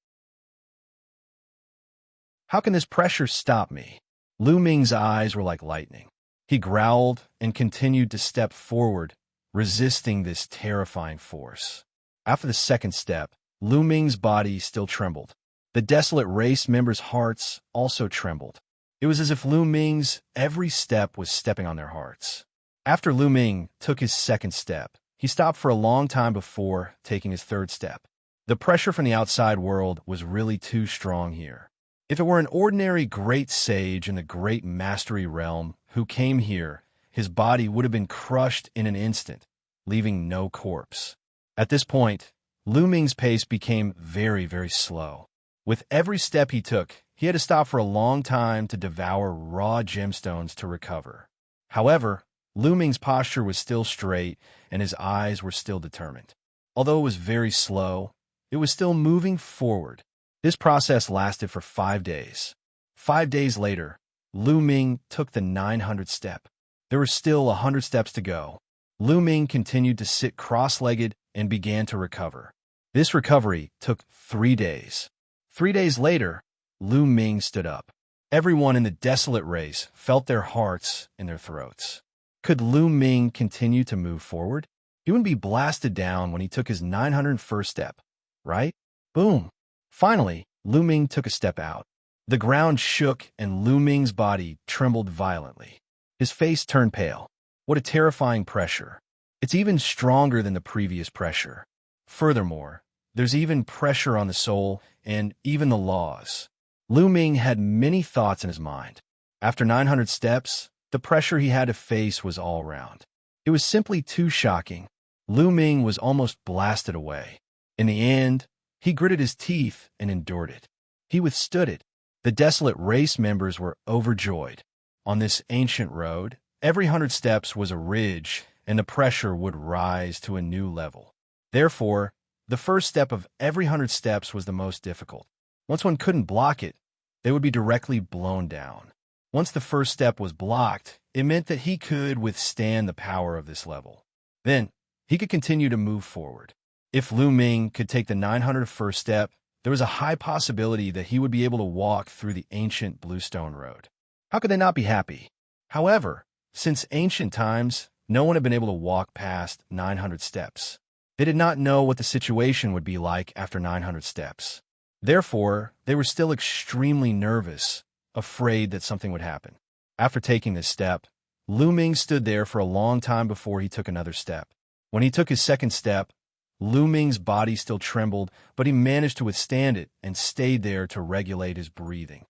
How can this pressure stop me? Lu Ming's eyes were like lightning. He growled and continued to step forward, resisting this terrifying force. After the second step, Lu Ming's body still trembled. The Desolate race members' hearts also trembled. It was as if Lu Ming's every step was stepping on their hearts. After Lu Ming took his second step, he stopped for a long time before taking his third step. The pressure from the outside world was really too strong here. If it were an ordinary great sage in the great mastery realm who came here, his body would have been crushed in an instant, leaving no corpse. At this point, Lu Ming's pace became very, very slow. With every step he took, he had to stop for a long time to devour raw gemstones to recover. However, Lu Ming's posture was still straight and his eyes were still determined. Although it was very slow, it was still moving forward. This process lasted for 5 days. 5 days later, Lu Ming took the 900th step. There were still 100 steps to go. Lu Ming continued to sit cross-legged and began to recover. This recovery took 3 days. 3 days later, Lu Ming stood up. Everyone in the Desolate race felt their hearts in their throats. Could Lu Ming continue to move forward? He wouldn't be blasted down when he took his 901st step, right? Boom! Finally, Lu Ming took a step out. The ground shook and Lu Ming's body trembled violently. His face turned pale. What a terrifying pressure. It's even stronger than the previous pressure. Furthermore, there's even pressure on the soul and even the laws. Lu Ming had many thoughts in his mind. After 900 steps, the pressure he had to face was all around. It was simply too shocking. Lu Ming was almost blasted away. In the end, he gritted his teeth and endured it. He withstood it. The Desolate race members were overjoyed. On this ancient road, every 100 steps was a ridge, and the pressure would rise to a new level. Therefore, the first step of every 100 steps was the most difficult. Once one couldn't block it, they would be directly blown down. Once the first step was blocked, it meant that he could withstand the power of this level. Then, he could continue to move forward. If Lu Ming could take the 901st step, there was a high possibility that he would be able to walk through the ancient Bluestone Road. How could they not be happy? However, since ancient times, no one had been able to walk past 900 steps. They did not know what the situation would be like after 900 steps. Therefore, they were still extremely nervous, afraid that something would happen. After taking this step, Lu Ming stood there for a long time before he took another step. When he took his second step, Lu Ming's body still trembled, but he managed to withstand it and stayed there to regulate his breathing.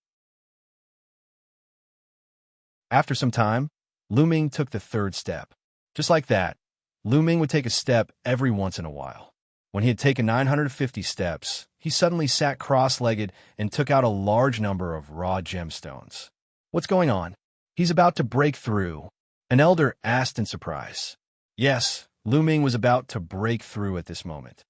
After some time, Lu Ming took the third step. Just like that, Lu Ming would take a step every once in a while. When he had taken 950 steps, he suddenly sat cross-legged and took out a large number of raw gemstones. What's going on? He's about to break through. An elder asked in surprise. Yes, Lu Ming was about to break through at this moment.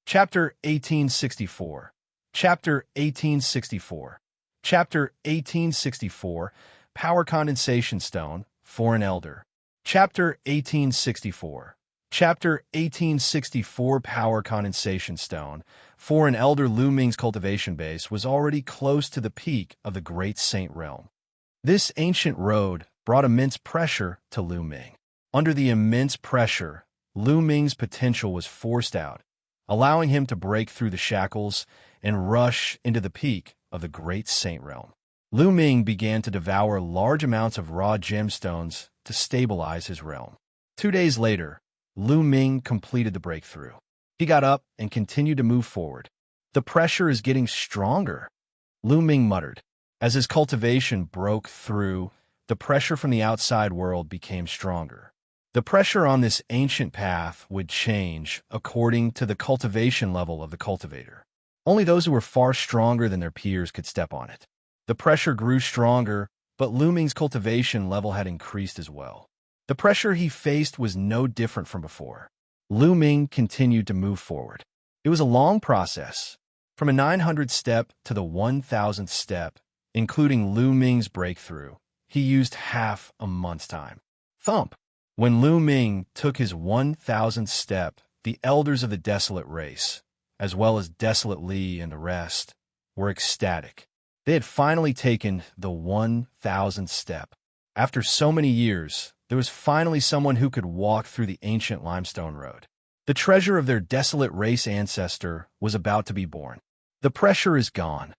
Chapter 1864. Chapter 1864. Chapter 1864. Power Condensation Stone, for an Elder. Chapter 1864. Chapter 1864. Power Condensation Stone, for an Elder. Lu Ming's cultivation base was already close to the peak of the Great Saint Realm. This ancient road brought immense pressure to Lu Ming. Under the immense pressure, Lu Ming's potential was forced out, allowing him to break through the shackles and rush into the peak of the Great Saint Realm. Lu Ming began to devour large amounts of raw gemstones to stabilize his realm. 2 days later, Lu Ming completed the breakthrough. He got up and continued to move forward. The pressure is getting stronger, Lu Ming muttered. As his cultivation broke through, the pressure from the outside world became stronger. The pressure on this ancient path would change according to the cultivation level of the cultivator. Only those who were far stronger than their peers could step on it. The pressure grew stronger, but Lu Ming's cultivation level had increased as well. The pressure he faced was no different from before. Lu Ming continued to move forward. It was a long process. From a 900th step to the 1000th step, including Lu Ming's breakthrough, he used half a month's time. Thump! When Lu Ming took his 1000th step, the elders of the Desolate race, as well as Desolate Li and the rest, were ecstatic. They had finally taken the 1000th step. After so many years, there was finally someone who could walk through the ancient limestone road. The treasure of their Desolate race ancestor was about to be born. The pressure is gone.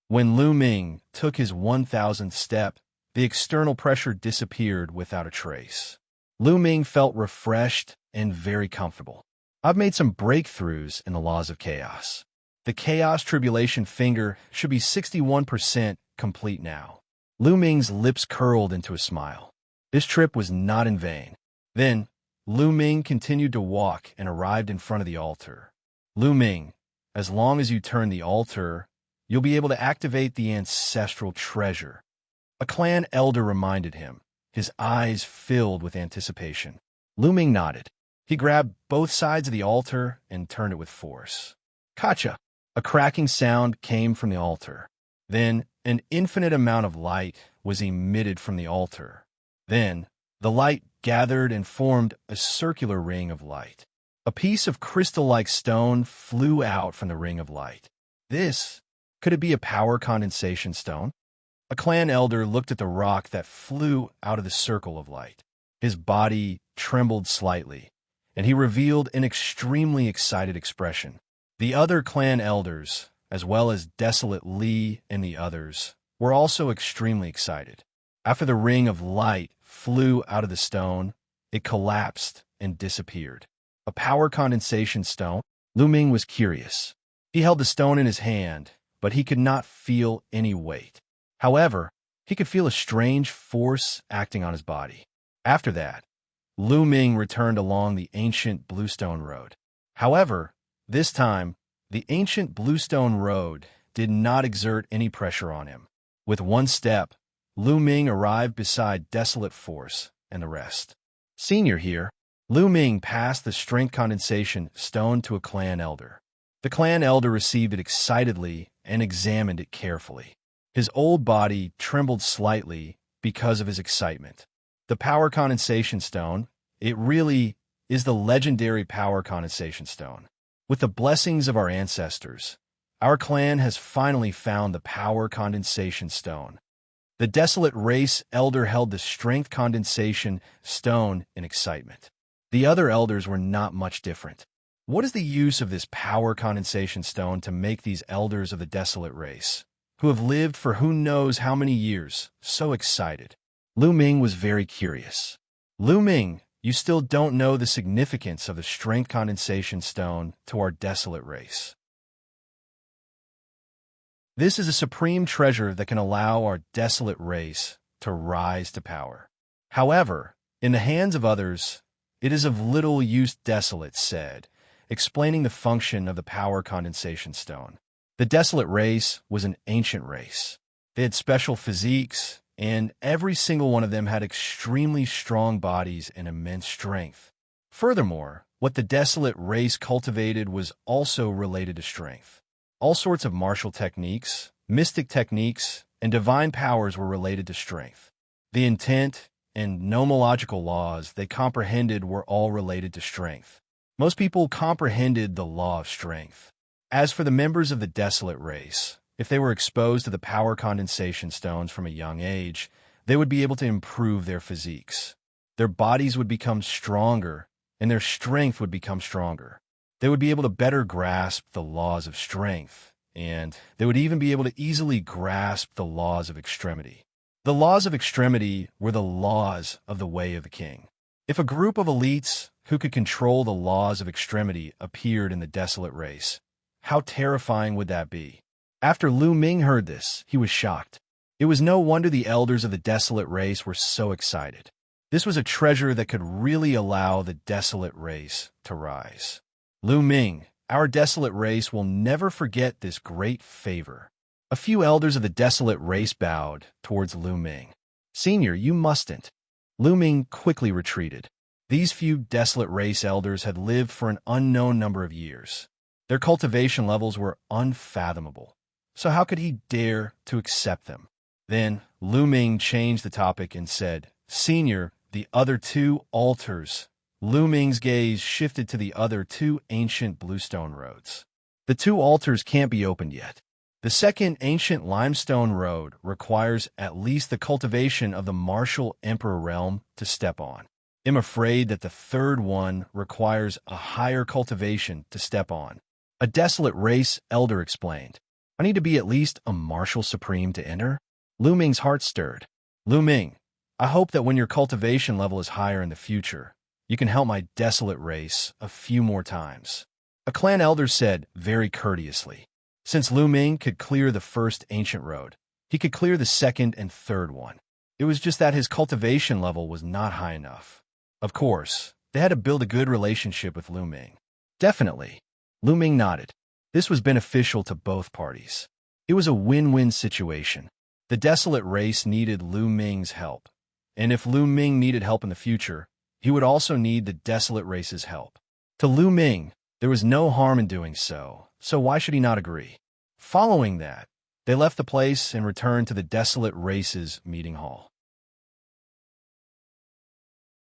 When Lu Ming took his 1000th step, the external pressure disappeared without a trace. Lu Ming felt refreshed and very comfortable. I've made some breakthroughs in the laws of chaos. The chaos tribulation finger should be 61% complete now. Lu Ming's lips curled into a smile. This trip was not in vain. Then, Lu Ming continued to walk and arrived in front of the altar. Lu Ming, as long as you turn the altar, you'll be able to activate the ancestral treasure. A clan elder reminded him, his eyes filled with anticipation. Lu Ming nodded. He grabbed both sides of the altar and turned it with force. Kacha! A cracking sound came from the altar. Then, an infinite amount of light was emitted from the altar. Then, the light gathered and formed a circular ring of light. A piece of crystal-like stone flew out from the ring of light. Could it be a power condensation stone? A clan elder looked at the rock that flew out of the circle of light. His body trembled slightly, and he revealed an extremely excited expression. The other clan elders, as well as Desolate Li and the others, were also extremely excited. After the ring of light flew out of the stone, it collapsed and disappeared. A power condensation stone? Lu Ming was curious. He held the stone in his hand, but he could not feel any weight. However, he could feel a strange force acting on his body. After that, Lu Ming returned along the ancient bluestone road. However, this time, the ancient bluestone road did not exert any pressure on him. With one step, Lu Ming arrived beside Desolate Force and the rest. Senior here, Lu Ming passed the strength condensation stone to a clan elder. The clan elder received it excitedly and examined it carefully. His old body trembled slightly because of his excitement. The power condensation stone, it really is the legendary power condensation stone. With the blessings of our ancestors, our clan has finally found the power condensation stone. The Desolate race elder held the strength condensation stone in excitement. The other elders were not much different. What is the use of this power condensation stone to make these elders of the Desolate race, who have lived for who knows how many years, so excited? Lu Ming was very curious. Lu Ming, you still don't know the significance of the strength condensation stone to our Desolate race. This is a supreme treasure that can allow our Desolate race to rise to power. However, in the hands of others, it is of little use, Desolate said, explaining the function of the power condensation stone. The Desolate race was an ancient race. They had special physiques, and every single one of them had extremely strong bodies and immense strength. Furthermore, what the Desolate race cultivated was also related to strength. All sorts of martial techniques, mystic techniques, and divine powers were related to strength. The intent and nomological laws they comprehended were all related to strength. Most people comprehended the law of strength. As for the members of the Desolate race, if they were exposed to the power condensation stones from a young age, they would be able to improve their physiques. Their bodies would become stronger, and their strength would become stronger. They would be able to better grasp the laws of strength, and they would even be able to easily grasp the laws of extremity. The laws of extremity were the laws of the way of the king. If a group of elites who could control the laws of extremity appeared in the Desolate race, how terrifying would that be? After Lu Ming heard this, he was shocked. It was no wonder the elders of the Desolate race were so excited. This was a treasure that could really allow the Desolate race to rise. Lu Ming, our Desolate race will never forget this great favor. A few elders of the Desolate race bowed towards Lu Ming. Senior, you mustn't. Lu Ming quickly retreated. These few Desolate race elders had lived for an unknown number of years. Their cultivation levels were unfathomable. So how could he dare to accept them? Then Lu Ming changed the topic and said, Senior, the other two altars. Lu Ming's gaze shifted to the other two ancient bluestone roads. The two altars can't be opened yet. The second ancient limestone road requires at least the cultivation of the martial emperor realm to step on. I'm afraid that the third one requires a higher cultivation to step on. A Desolate race elder explained. I need to be at least a martial supreme to enter? Lu Ming's heart stirred. Lu Ming, I hope that when your cultivation level is higher in the future, you can help my Desolate race a few more times. A clan elder said very courteously. Since Lu Ming could clear the first ancient road, he could clear the second and third one. It was just that his cultivation level was not high enough. Of course, they had to build a good relationship with Lu Ming. Definitely. Lu Ming nodded. This was beneficial to both parties. It was a win-win situation. The Desolate race needed Lu Ming's help, and if Lu Ming needed help in the future, he would also need the Desolate race's help. To Lu Ming, there was no harm in doing so, so why should he not agree? Following that, they left the place and returned to the Desolate race's meeting hall.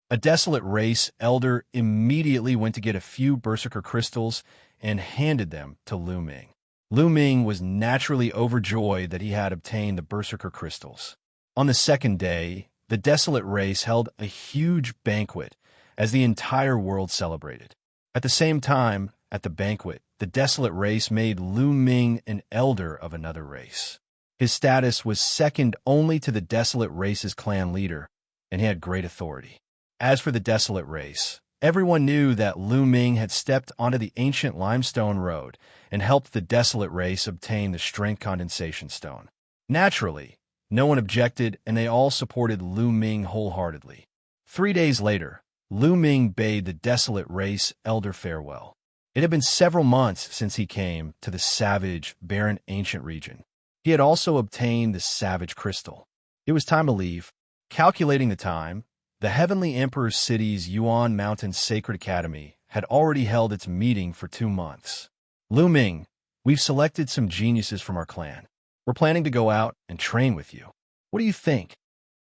A Desolate race elder immediately went to get a few berserker crystals and handed them to Lu Ming. Lu Ming was naturally overjoyed that he had obtained the berserker crystals. On the second day, the Desolate race held a huge banquet as the entire world celebrated. At the same time, at the banquet, the Desolate race made Lu Ming an elder of another race. His status was second only to the Desolate race's clan leader, and he had great authority. As for the Desolate race, everyone knew that Lu Ming had stepped onto the ancient limestone road and helped the Desolate race obtain the strength condensation stone. Naturally, no one objected, and they all supported Lu Ming wholeheartedly. 3 days later, Lu Ming bade the Desolate race elder farewell. It had been several months since he came to the savage, barren ancient region. He had also obtained the savage crystal. It was time to leave. Calculating the time, the Heavenly Emperor's city's Yuan Mountain Sacred Academy had already held its meeting for 2 months. Lu Ming, we've selected some geniuses from our clan. We're planning to go out and train with you. What do you think?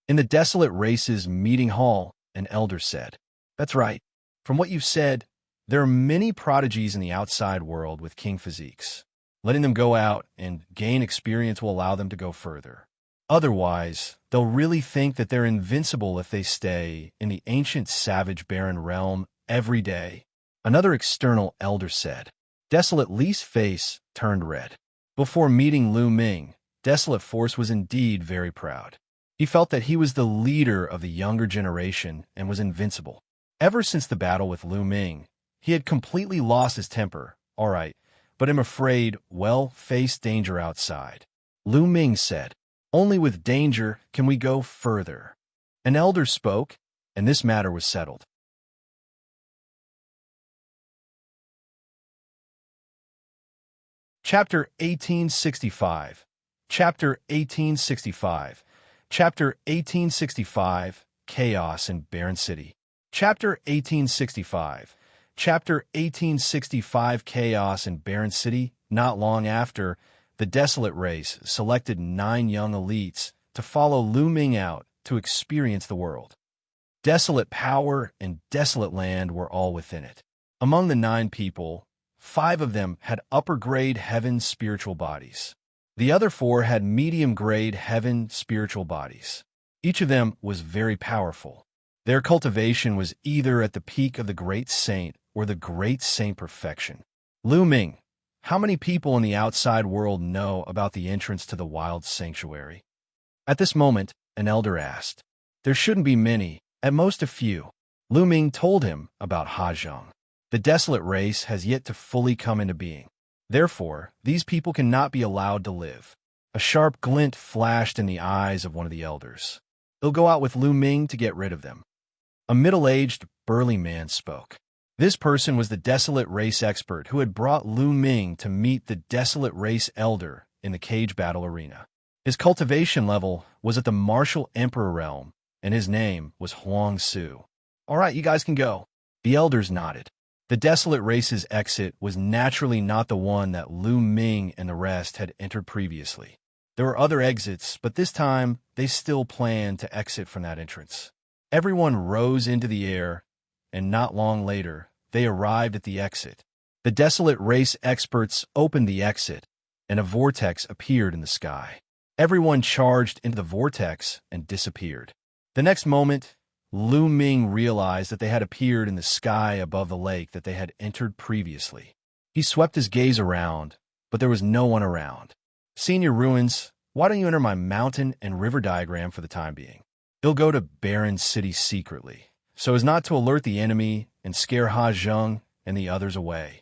In the Desolate race's meeting hall, an elder said, "That's right. From what you've said, there are many prodigies in the outside world with king physiques. Letting them go out and gain experience will allow them to go further. Otherwise, they'll really think that they're invincible if they stay in the ancient savage barren realm every day." Another external elder said. Desolate Li's face turned red. Before meeting Lu Ming, Desolate Force was indeed very proud. He felt that he was the leader of the younger generation and was invincible. Ever since the battle with Lu Ming, he had completely lost his temper. All right, but I'm afraid, well, face danger outside. Lu Ming said, "Only with danger can we go further." An elder spoke, and this matter was settled. Chapter 1865. Chapter 1865. Chapter 1865. Chaos in Barren City. Chapter 1865. Chapter 1865. Chaos in Barren City. Not long after, the Desolate race selected 9 young elites to follow Lu Ming out to experience the world. Desolate power and desolate land were all within it. Among the 9 people, 5 of them had upper-grade heaven spiritual bodies. The other 4 had medium-grade heaven spiritual bodies. Each of them was very powerful. Their cultivation was either at the peak of the great saint or the great saint perfection. Lu Ming, how many people in the outside world know about the entrance to the wild sanctuary? At this moment, an elder asked. There shouldn't be many, at most a few. Lu Ming told him about Xianxia. The Desolate race has yet to fully come into being. Therefore, these people cannot be allowed to live. A sharp glint flashed in the eyes of one of the elders. They'll go out with Lu Ming to get rid of them. A middle-aged, burly man spoke. This person was the Desolate race expert who had brought Lu Ming to meet the Desolate race elder in the cage battle arena. His cultivation level was at the martial emperor realm, and his name was Huang Su. All right, you guys can go. The elders nodded. The Desolate race's exit was naturally not the one that Lu Ming and the rest had entered previously. There were other exits, but this time they still planned to exit from that entrance. Everyone rose into the air, and not long later, they arrived at the exit. The Desolate race experts opened the exit, and a vortex appeared in the sky. Everyone charged into the vortex and disappeared. The next moment, Lu Ming realized that they had appeared in the sky above the lake that they had entered previously. He swept his gaze around, but there was no one around. Senior Ruins, why don't you enter my mountain and river diagram for the time being? He'll go to Barren City secretly, so as not to alert the enemy and scare Xianxia and the others away.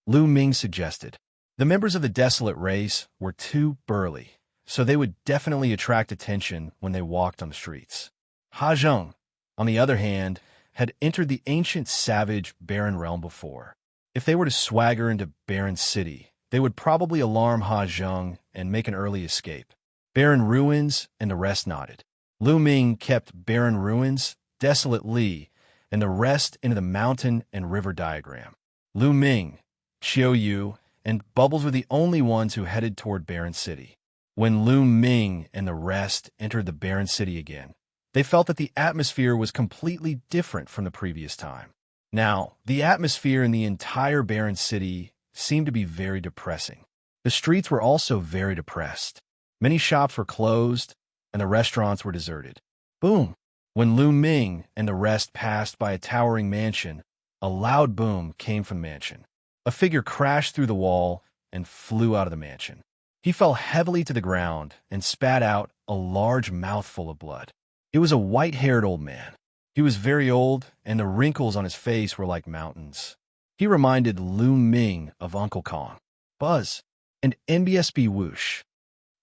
Lu Ming suggested. The members of the Desolate race were too burly, so they would definitely attract attention when they walked on the streets. Zhang, on the other hand, had entered the ancient savage barren realm before. If they were to swagger into Barren City, they would probably alarm Zhang and make an early escape. Barren ruins, and the rest nodded. Ming kept barren ruins, Desolate Li, and the rest into the mountain and river diagram. Ming, Qiu Yue, and Bubbles were the only ones who headed toward Barren City. When Ming and the rest entered the Barren City again, they felt that the atmosphere was completely different from the previous time. Now, the atmosphere in the entire Barren City seemed to be very depressing. The streets were also very depressed. Many shops were closed, and the restaurants were deserted. Boom! When Ming and the rest passed by a towering mansion, a loud boom came from the mansion. A figure crashed through the wall and flew out of the mansion. He fell heavily to the ground and spat out a large mouthful of blood. It was a white-haired old man. He was very old, and the wrinkles on his face were like mountains. He reminded Ming of Uncle Kong, Buzz, and NBSB Whoosh.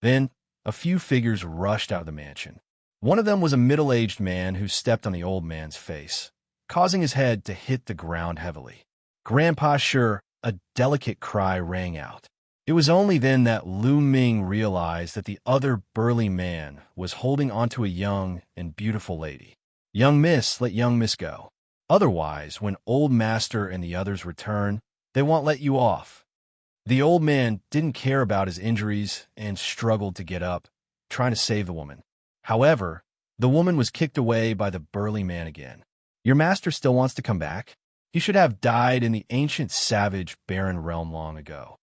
Then, a few figures rushed out of the mansion. One of them was a middle-aged man who stepped on the old man's face, causing his head to hit the ground heavily. Grandpa Sure, a delicate cry rang out. It was only then that Ming realized that the other burly man was holding onto a young and beautiful lady. Young miss, let young miss go. Otherwise, when old master and the others return, they won't let you off. The old man didn't care about his injuries and struggled to get up, trying to save the woman. However, the woman was kicked away by the burly man again. Your master still wants to come back? He should have died in the ancient savage barren realm long ago.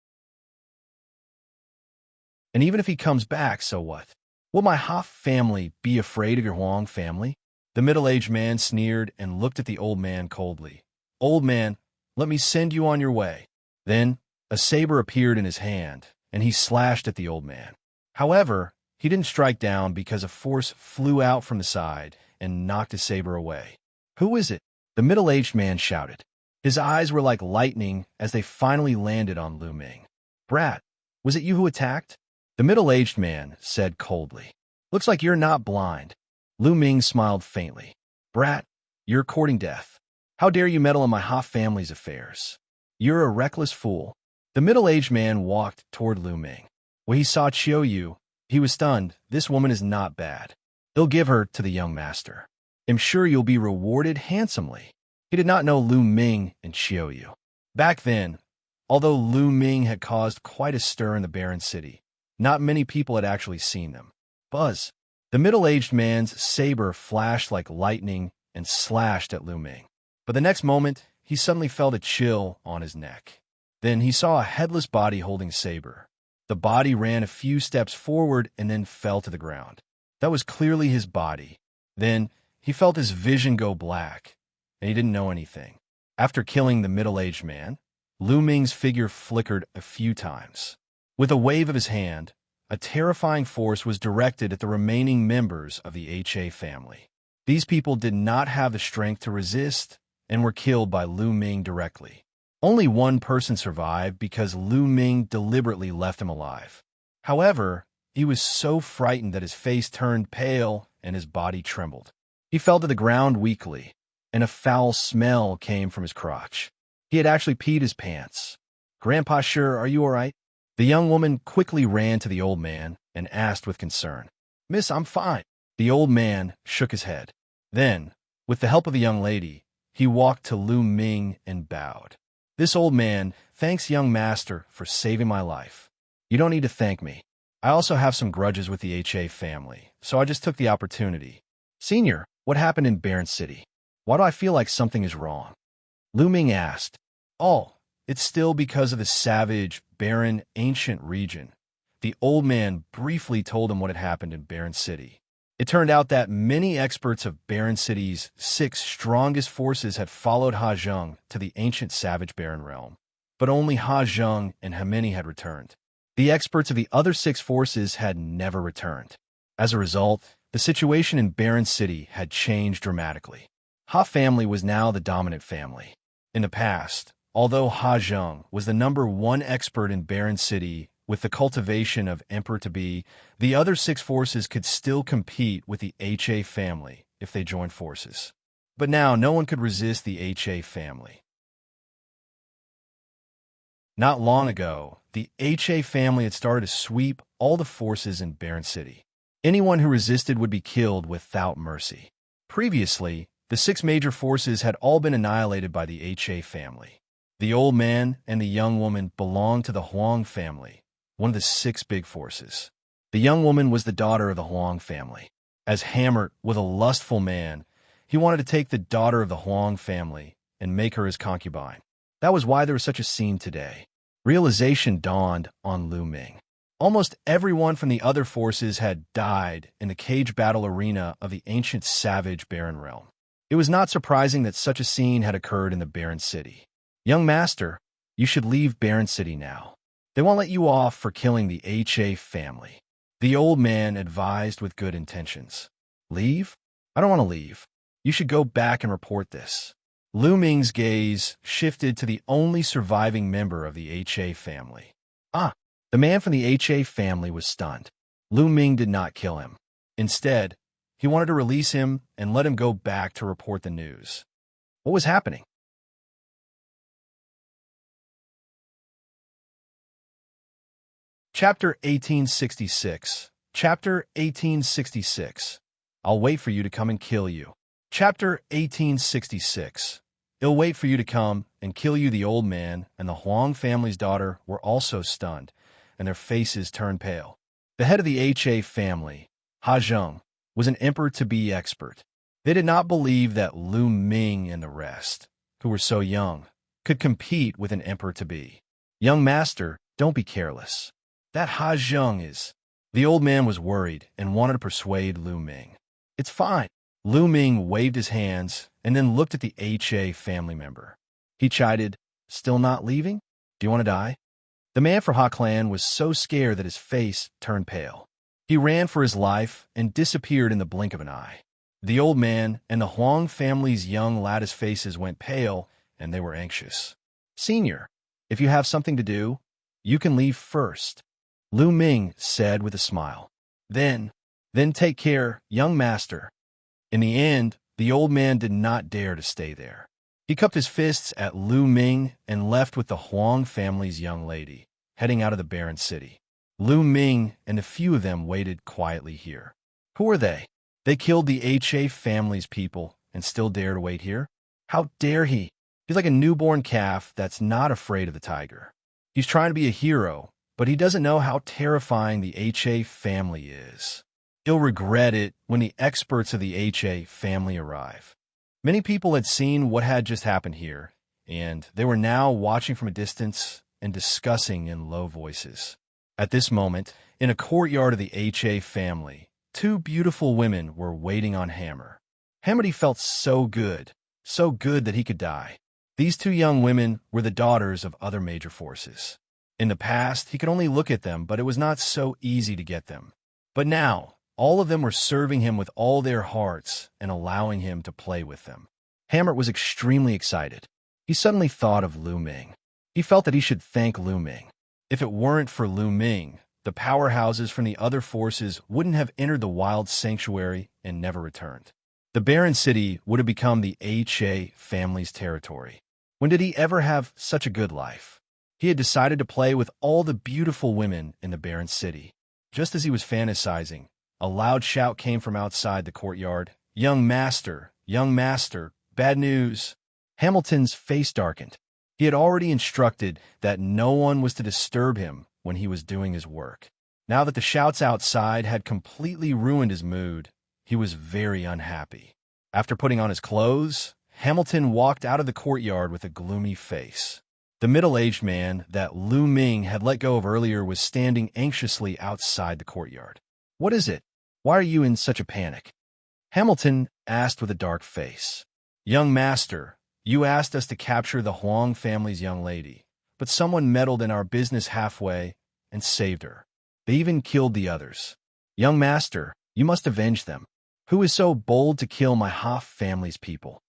And even if he comes back, so what? Will my Ha family be afraid of your Huang family? The middle-aged man sneered and looked at the old man coldly. Old man, let me send you on your way. Then, a saber appeared in his hand, and he slashed at the old man. However, he didn't strike down because a force flew out from the side and knocked his saber away. Who is it? The middle-aged man shouted. His eyes were like lightning as they finally landed on Ming. Brat, was it you who attacked? The middle-aged man said coldly. Looks like you're not blind. Ming smiled faintly. Brat, you're courting death. How dare you meddle in my Ha family's affairs? You're a reckless fool. The middle-aged man walked toward Ming. When he saw Qiu Yue, he was stunned. This woman is not bad. He'll give her to the young master. I'm sure you'll be rewarded handsomely. He did not know Ming and Qiu Yue. Back then, although Ming had caused quite a stir in the barren city, not many people had actually seen them. Buzz. The middle-aged man's saber flashed like lightning and slashed at Ming. But the next moment, he suddenly felt a chill on his neck. Then he saw a headless body holding a saber. The body ran a few steps forward and then fell to the ground. That was clearly his body. Then he felt his vision go black, and he didn't know anything. After killing the middle-aged man, Ming's figure flickered a few times. With a wave of his hand, a terrifying force was directed at the remaining members of the HA family. These people did not have the strength to resist and were killed by Ming directly. Only one person survived because Ming deliberately left him alive. However, he was so frightened that his face turned pale and his body trembled. He fell to the ground weakly, and a foul smell came from his crotch. He had actually peed his pants. Grandpa Sure, are you all right? The young woman quickly ran to the old man and asked with concern. Miss, I'm fine. The old man shook his head. Then, with the help of the young lady, he walked to Ming and bowed. This old man thanks young master for saving my life. You don't need to thank me. I also have some grudges with the HA family, so I just took the opportunity. Senior, what happened in Barren City? Why do I feel like something is wrong? Ming asked. Oh, it's still because of the savage, barren, ancient region. The old man briefly told him what had happened in Barren City. It turned out that many experts of Barren City's 6 strongest forces had followed Zhang to the ancient savage barren realm, but only Zhang and Hemeni had returned. The experts of the other 6 forces had never returned. As a result, the situation in Barren City had changed dramatically. Ha family was now the dominant family. In the past, although Zhang was the #1 expert in Barren City With the cultivation of Emperor-to-be, the other 6 forces could still compete with the HA family if they joined forces. But now no one could resist the HA family. Not long ago, the HA family had started to sweep all the forces in Barren City. Anyone who resisted would be killed without mercy. Previously, the 6 major forces had all been annihilated by the HA family. The old man and the young woman belonged to the Huang family, one of the 6 big forces. The young woman was the daughter of the Huang family. As Hammer was a lustful man, he wanted to take the daughter of the Huang family and make her his concubine. That was why there was such a scene today. Realization dawned on Lu Ming. Almost everyone from the other forces had died in the cage battle arena of the ancient savage Barren realm. It was not surprising that such a scene had occurred in the Barren City. Young master, you should leave Barren City now. They won't let you off for killing the HA family. The old man advised with good intentions. Leave? I don't want to leave. You should go back and report this. Lu Ming's gaze shifted to the only surviving member of the HA family. The man from the HA family was stunned. Lu Ming did not kill him. Instead, he wanted to release him and let him go back to report the news. What was happening? Chapter 1866. Chapter 1866. I'll wait for you to come and kill you. Chapter 1866. It'll wait for you to come and kill you. The old man and the Huang family's daughter were also stunned, and their faces turned pale. The head of the HA family, Zhang, was an emperor-to-be expert. They did not believe that Lu Ming and the rest, who were so young, could compete with an emperor-to-be. Young master, don't be careless. That Zhang is... The old man was worried and wanted to persuade Lu Ming. It's fine. Lu Ming waved his hands and then looked at the HA family member. He chided, still not leaving? Do you want to die? The man from Ha Clan was so scared that his face turned pale. He ran for his life and disappeared in the blink of an eye. The old man and the Huang family's young lattice faces went pale, and they were anxious. Senior, if you have something to do, you can leave first, Lu Ming said with a smile. Then take care, young master. In the end, the old man did not dare to stay there. He cupped his fists at Lu Ming and left with the Huang family's young lady, heading out of the Barren City. Lu Ming and a few of them waited quietly here. Who are they? They killed the HA family's people and still dare to wait here? How dare he? He's like a newborn calf that's not afraid of the tiger. He's trying to be a hero, but he doesn't know how terrifying the HA family is. He'll regret it when the experts of the HA family arrive. Many people had seen what had just happened here, and they were now watching from a distance and discussing in low voices. At this moment, in a courtyard of the HA family, 2 beautiful women were waiting on Hammer. Hammer felt so good that he could die. These 2 young women were the daughters of other major forces. In the past, he could only look at them, but it was not so easy to get them. But now, all of them were serving him with all their hearts and allowing him to play with them. Hammer was extremely excited. He suddenly thought of Lu Ming. He felt that he should thank Lu Ming. If it weren't for Lu Ming, the powerhouses from the other forces wouldn't have entered the wild sanctuary and never returned. The Barren City would have become the HA family's territory. When did he ever have such a good life? He had decided to play with all the beautiful women in the Barren City. Just as he was fantasizing, a loud shout came from outside the courtyard. Young master, bad news. Hamilton's face darkened. He had already instructed that no one was to disturb him when he was doing his work. Now that the shouts outside had completely ruined his mood, he was very unhappy. After putting on his clothes, Hamilton walked out of the courtyard with a gloomy face. The middle-aged man that Lu Ming had let go of earlier was standing anxiously outside the courtyard. What is it? Why are you in such a panic? Hamilton asked with a dark face. Young master, you asked us to capture the Huang family's young lady, but someone meddled in our business halfway and saved her. They even killed the others. Young master, you must avenge them. Who is so bold to kill my Ha family's people?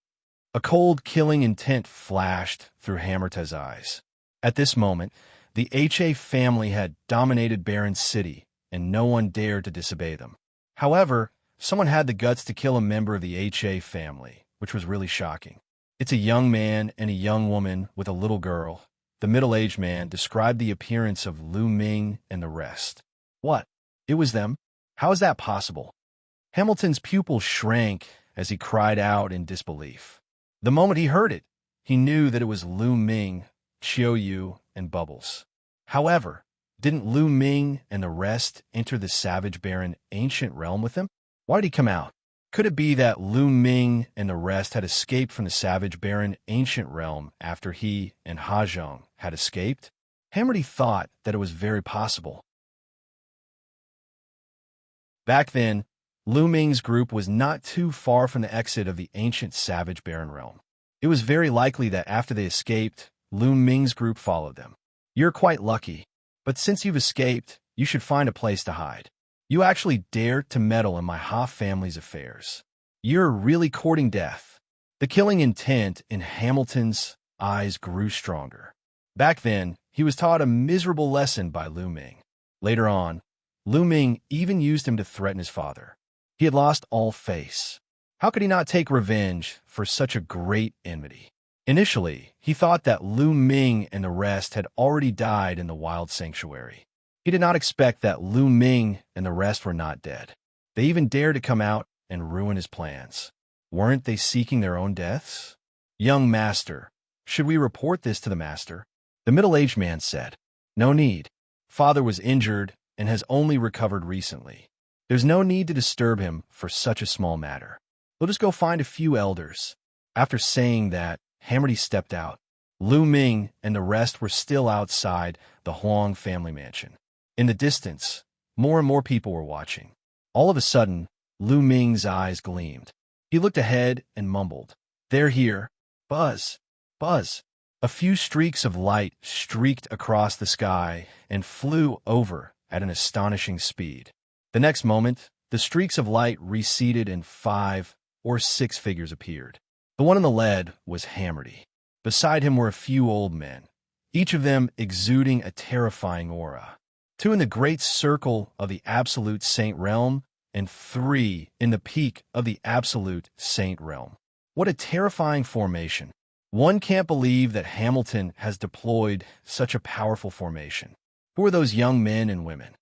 A cold, killing intent flashed through Hammer's eyes. At this moment, The HA family had dominated Barren City, and no one dared to disobey them. However, someone had the guts to kill a member of the HA family, which was really shocking. It's a young man and a young woman with a little girl. The middle-aged man described the appearance of Luo Ming and the rest. What? It was them? How is that possible? Hamilton's pupils shrank as he cried out in disbelief. The moment he heard it, he knew that it was Luo Ming, Qiu Yue, and Bubbles. However, didn't Luo Ming and the rest enter the savage barren ancient realm with him? Why did he come out? Could it be that Luo Ming and the rest had escaped from the savage barren ancient realm after he and Zhang had escaped? Hamilton thought that it was very possible. Back then, Luo Ming's group was not too far from the exit of the ancient savage barren realm. It was very likely that after they escaped, Luo Ming's group followed them. You're quite lucky, but since you've escaped, you should find a place to hide. You actually dare to meddle in my Ha family's affairs. You're really courting death. The killing intent in Hamilton's eyes grew stronger. Back then, he was taught a miserable lesson by Luo Ming. Later on, Luo Ming even used him to threaten his father. He had lost all face. How could he not take revenge for such a great enmity? Initially, he thought that Luo Ming and the rest had already died in the wild sanctuary. He did not expect that Luo Ming and the rest were not dead. They even dared to come out and ruin his plans. Weren't they seeking their own deaths? Young master, should we report this to the master? The middle-aged man said, No need. Father was injured and has only recovered recently. There's no need to disturb him for such a small matter. We'll just go find a few elders. After saying that, Hamilton stepped out. Luo Ming and the rest were still outside the Huang family mansion. In the distance, more and more people were watching. All of a sudden, Luo Ming's eyes gleamed. He looked ahead and mumbled, They're here. Buzz. Buzz. A few streaks of light streaked across the sky and flew over at an astonishing speed. The next moment, the streaks of light receded and 5 or 6 figures appeared. The one on the lead was Hamilton. Beside him were a few old men, each of them exuding a terrifying aura. 2 in the great circle of the absolute saint realm, and 3 in the peak of the absolute saint realm. What a terrifying formation. One can't believe that Hamilton has deployed such a powerful formation. Who are those young men and women?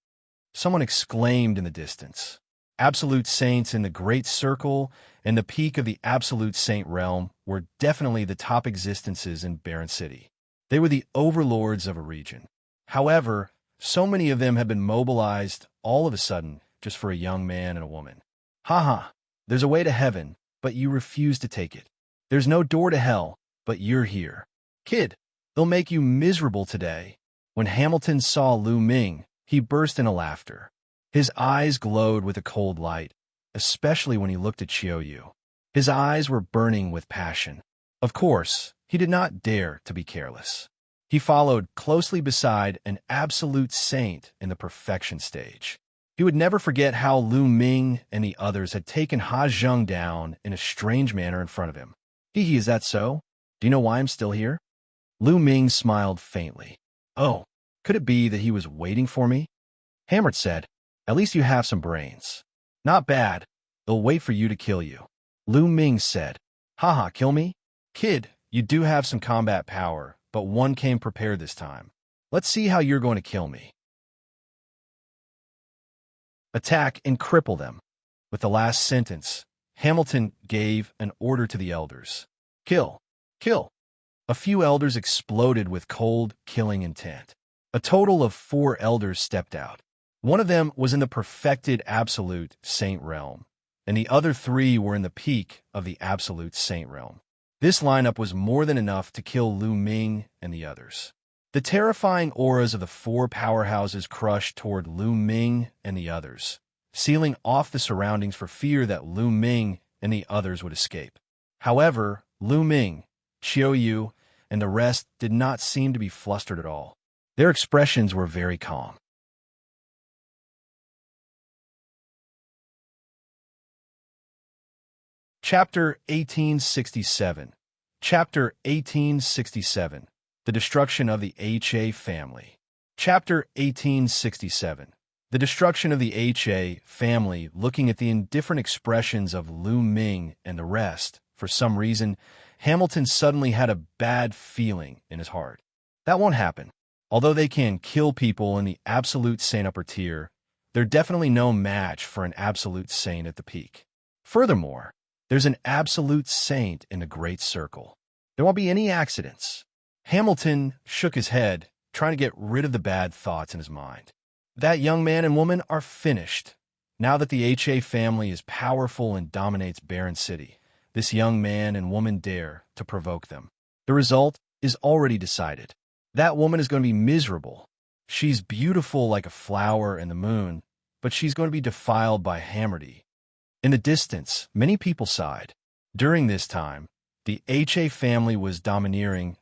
Someone exclaimed in the distance. Absolute saints in the great circle and the peak of the absolute saint realm were definitely the top existences in Barren City. They were the overlords of a region. However, so many of them have been mobilized all of a sudden just for a young man and a woman. There's a way to heaven, but you refuse to take it. There's no door to hell, but you're here. Kid, they'll make you miserable today. When Hamilton saw Luo Ming, he burst into laughter. His eyes glowed with a cold light, especially when he looked at Qiu Yue. His eyes were burning with passion. Of course, he did not dare to be careless. He followed closely beside an absolute saint in the perfection stage. He would never forget how Luo Ming and the others had taken Zhang down in a strange manner in front of him. Is that so? Do you know why I'm still here? Luo Ming smiled faintly. Oh, could it be that he was waiting for me? Hamilton said, At least you have some brains. Not bad. They'll wait for you to kill you. Luo Ming said, Kill me? Kid, you do have some combat power, but one came prepared this time. Let's see how you're going to kill me. Attack and cripple them. With the last sentence, Hamilton gave an order to the elders. Kill. Kill. A few elders exploded with cold, killing intent. A total of 4 elders stepped out. One of them was in the perfected absolute saint realm, and the other 3 were in the peak of the absolute saint realm. This lineup was more than enough to kill Luo Ming and the others. The terrifying auras of the 4 powerhouses crushed toward Luo Ming and the others, sealing off the surroundings for fear that Luo Ming and the others would escape. However, Luo Ming, Qiu Yue, and the rest did not seem to be flustered at all. Their expressions were very calm. Chapter 1867. Chapter 1867. The destruction of the HA family. Chapter 1867. The destruction of the HA family. Looking at the indifferent expressions of Lu Ming and the rest, for some reason, Hamilton suddenly had a bad feeling in his heart. That won't happen. Although they can kill people in the absolute saint upper tier, they're definitely no match for an absolute saint at the peak. Furthermore, there's an absolute saint in the Great Circle. There won't be any accidents. Hamilton shook his head, trying to get rid of the bad thoughts in his mind. That young man and woman are finished. Now that the HA family is powerful and dominates Barren City, this young man and woman dare to provoke them. The result is already decided. That woman is going to be miserable. She's beautiful like a flower in the moon, but she's going to be defiled by Hammerdy. In the distance, many people sighed. During this time, the HA family was dominating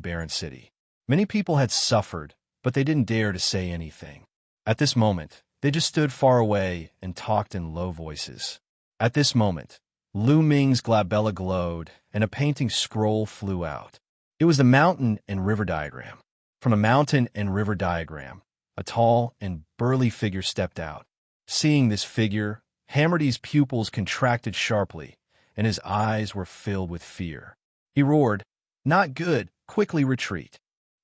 Barren City. Many people had suffered, but they didn't dare to say anything. At this moment, they just stood far away and talked in low voices. At this moment, Lu Ming's glabella glowed, and a painting scroll flew out. It was the mountain and river diagram. From the mountain and river diagram, a tall and burly figure stepped out. Seeing this figure, Hammerdy's pupils contracted sharply, and his eyes were filled with fear. He roared, "Not good, quickly retreat."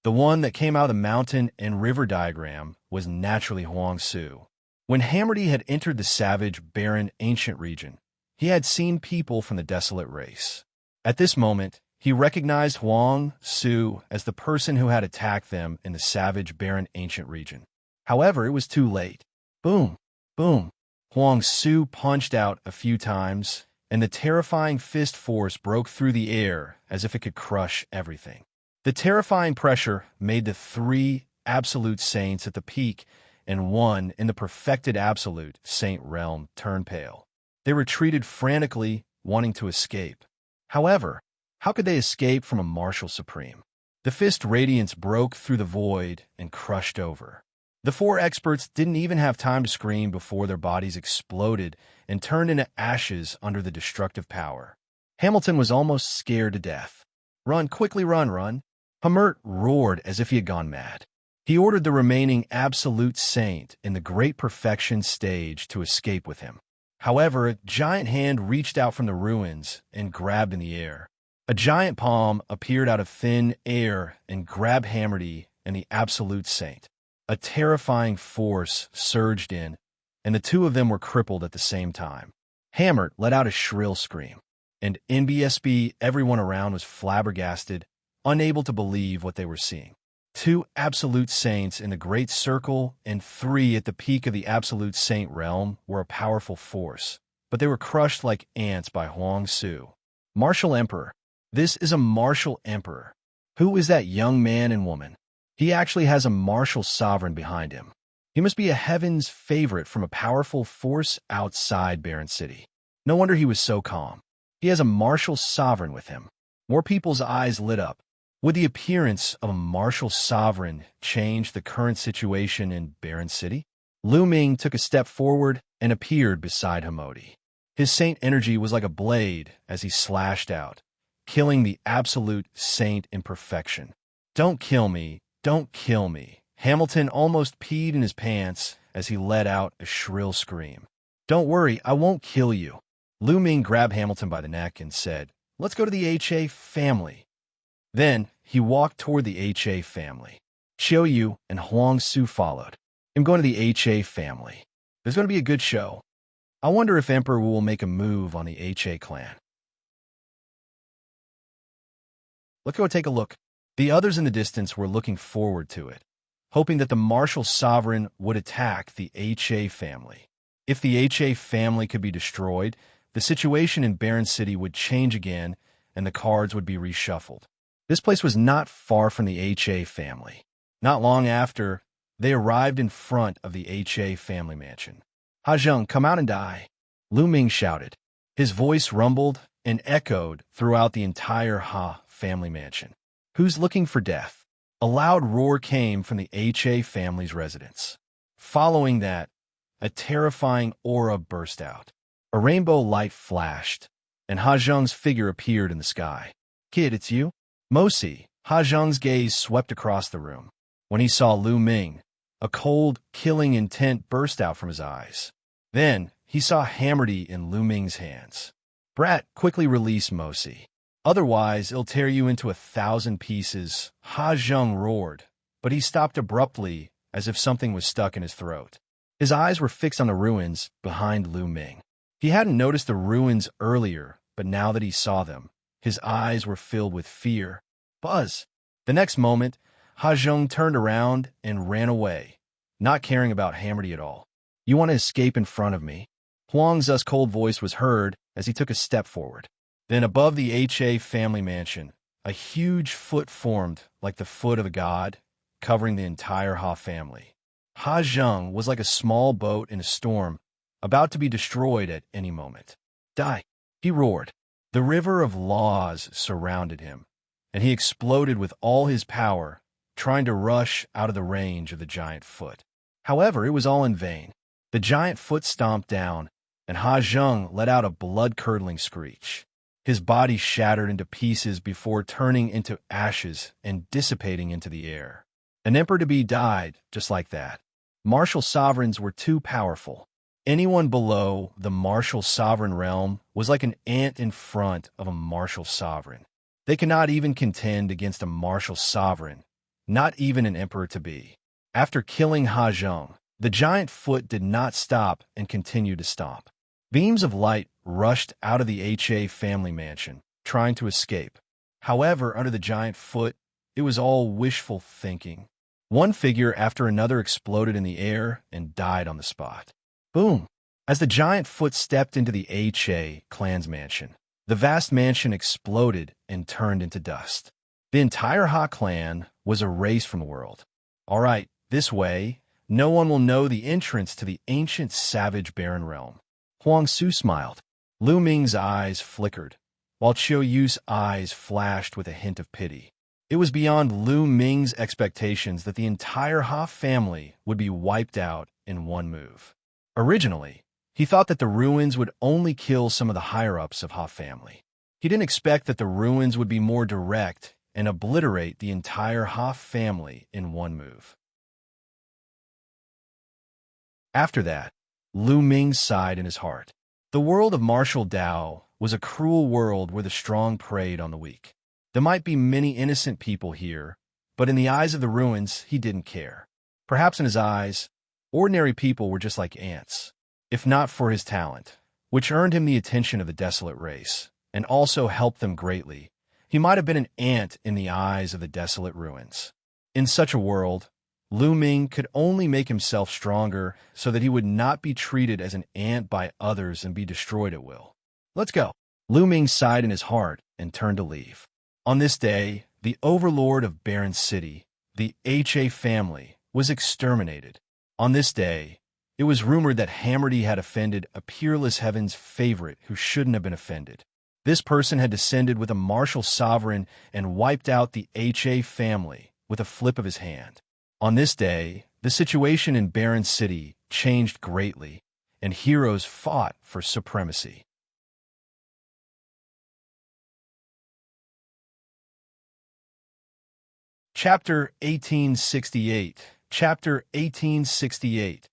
The one that came out of the mountain and river diagram was naturally Huang Su. When Hammerdy had entered the savage, barren, ancient region, he had seen people from the Desolate race. At this moment, he recognized Huang Su as the person who had attacked them in the savage, barren, ancient region. However, it was too late. Boom, boom. Huang Su punched out a few times, and the terrifying fist force broke through the air as if it could crush everything. The terrifying pressure made the three absolute saints at the peak and one in the perfected absolute saint realm turn pale. They retreated frantically, wanting to escape. However, how could they escape from a martial supreme? The fist radiance broke through the void and crushed over. The four experts didn't even have time to scream before their bodies exploded and turned into ashes under the destructive power. Hamilton was almost scared to death. "Run, quickly run." Hamert roared as if he had gone mad. He ordered the remaining absolute saint in the great perfection stage to escape with him. However, a giant hand reached out from the ruins and grabbed in the air. A giant palm appeared out of thin air and grabbed Hammerdy and the absolute saint. A terrifying force surged in, and the two of them were crippled at the same time. Hammert let out a shrill scream, and NBSB, everyone around was flabbergasted, unable to believe what they were seeing. Two absolute saints in the Great Circle and three at the peak of the absolute saint realm were a powerful force, but they were crushed like ants by Huang Su. Martial Emperor. This is a martial emperor. Who is that young man and woman? He actually has a martial sovereign behind him. He must be a heaven's favorite from a powerful force outside Barren City. No wonder he was so calm. He has a martial sovereign with him. More people's eyes lit up. Would the appearance of a martial sovereign change the current situation in Barren City? Lu Ming took a step forward and appeared beside Hamodi. His saint energy was like a blade as he slashed out, killing the absolute saint in perfection. "Don't kill me, don't kill me." Hamilton almost peed in his pants as he let out a shrill scream. "Don't worry, I won't kill you." Lu Ming grabbed Hamilton by the neck and said, "Let's go to the HA family." Then he walked toward the HA family. Qiu Yue and Huang Su followed. "I'm going to the HA family. There's going to be a good show. I wonder if Emperor will make a move on the HA clan." Let's go take a look. The others in the distance were looking forward to it, hoping that the martial sovereign would attack the HA family. If the HA family could be destroyed, the situation in Barren City would change again and the cards would be reshuffled. This place was not far from the HA family. Not long after, they arrived in front of the HA family mansion. "Hajung, come out and die," Lu Ming shouted. His voice rumbled and echoed throughout the entire family mansion. "Who's looking for death?" A loud roar came from the HA family's residence. Following that, a terrifying aura burst out. A rainbow light flashed, and Hajung's figure appeared in the sky. "Kid, it's you?" "Mosi." Hajung's gaze swept across the room. when he saw Lu Ming. A cold, killing intent burst out from his eyes. Then, he saw Hammerdy in Lu Ming's hands. "Brat, quickly release Mosi. Otherwise, it'll tear you into 1,000 pieces," Ha Zheng roared, but he stopped abruptly as if something was stuck in his throat. His eyes were fixed on the ruins behind Lu Ming. He hadn't noticed the ruins earlier, but now that he saw them, his eyes were filled with fear. Buzz! The next moment, Ha Zheng turned around and ran away, not caring about Hammerdy at all. "You want to escape in front of me?" Huang's cold voice was heard as he took a step forward. Then above the HA family mansion, a huge foot formed like the foot of a god, covering the entire Ha family. Ha Zheng was like a small boat in a storm, about to be destroyed at any moment. "Die!" he roared. The river of laws surrounded him, and he exploded with all his power, trying to rush out of the range of the giant foot. However, it was all in vain. The giant foot stomped down, and Ha Zheng let out a blood-curdling screech. His body shattered into pieces before turning into ashes and dissipating into the air. An emperor-to-be died just like that. Martial sovereigns were too powerful. Anyone below the martial sovereign realm was like an ant in front of a martial sovereign. They cannot even contend against a martial sovereign, not even an emperor-to-be. After killing Ha Zheng, the giant foot did not stop and continued to stomp. Beams of light rushed out of the HA family mansion, trying to escape. However, under the giant foot, it was all wishful thinking. One figure after another exploded in the air and died on the spot. Boom! As the giant foot stepped into the HA clan's mansion, the vast mansion exploded and turned into dust. The entire Ha clan was erased from the world. All right, this way, no one will know the entrance to the ancient savage barren realm. Huang Su smiled. Lu Ming's eyes flickered, while Qiu Yue's eyes flashed with a hint of pity. It was beyond Lu Ming's expectations that the entire Ha family would be wiped out in one move. Originally, he thought that the ruins would only kill some of the higher-ups of Ha family. He didn't expect that the ruins would be more direct and obliterate the entire Ha family in one move. After that, Lu Ming sighed in his heart. The world of martial Dao was a cruel world where the strong preyed on the weak. There might be many innocent people here, but in the eyes of the ruins, he didn't care. Perhaps in his eyes, ordinary people were just like ants, if not for his talent, which earned him the attention of the Desolate race, and also helped them greatly. He might have been an ant in the eyes of the Desolate ruins. In such a world, Lu Ming could only make himself stronger so that he would not be treated as an ant by others and be destroyed at will. "Let's go." Lu Ming sighed in his heart and turned to leave. On this day, the overlord of Barren City, the HA family, was exterminated. On this day, it was rumored that Hammerdy had offended a peerless heaven's favorite who shouldn't have been offended. This person had descended with a martial sovereign and wiped out the HA family with a flip of his hand. On this day, the situation in Barren City changed greatly, and heroes fought for supremacy. Chapter 1868. Chapter 1868.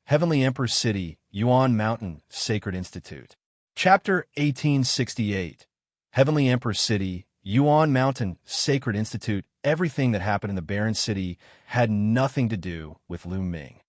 Heavenly Emperor City, Yuan Mountain, Sacred Institute. Chapter 1868. Heavenly Emperor City, Yuan Mountain, Sacred Institute. Everything that happened in the Barren City had nothing to do with Lu Ming.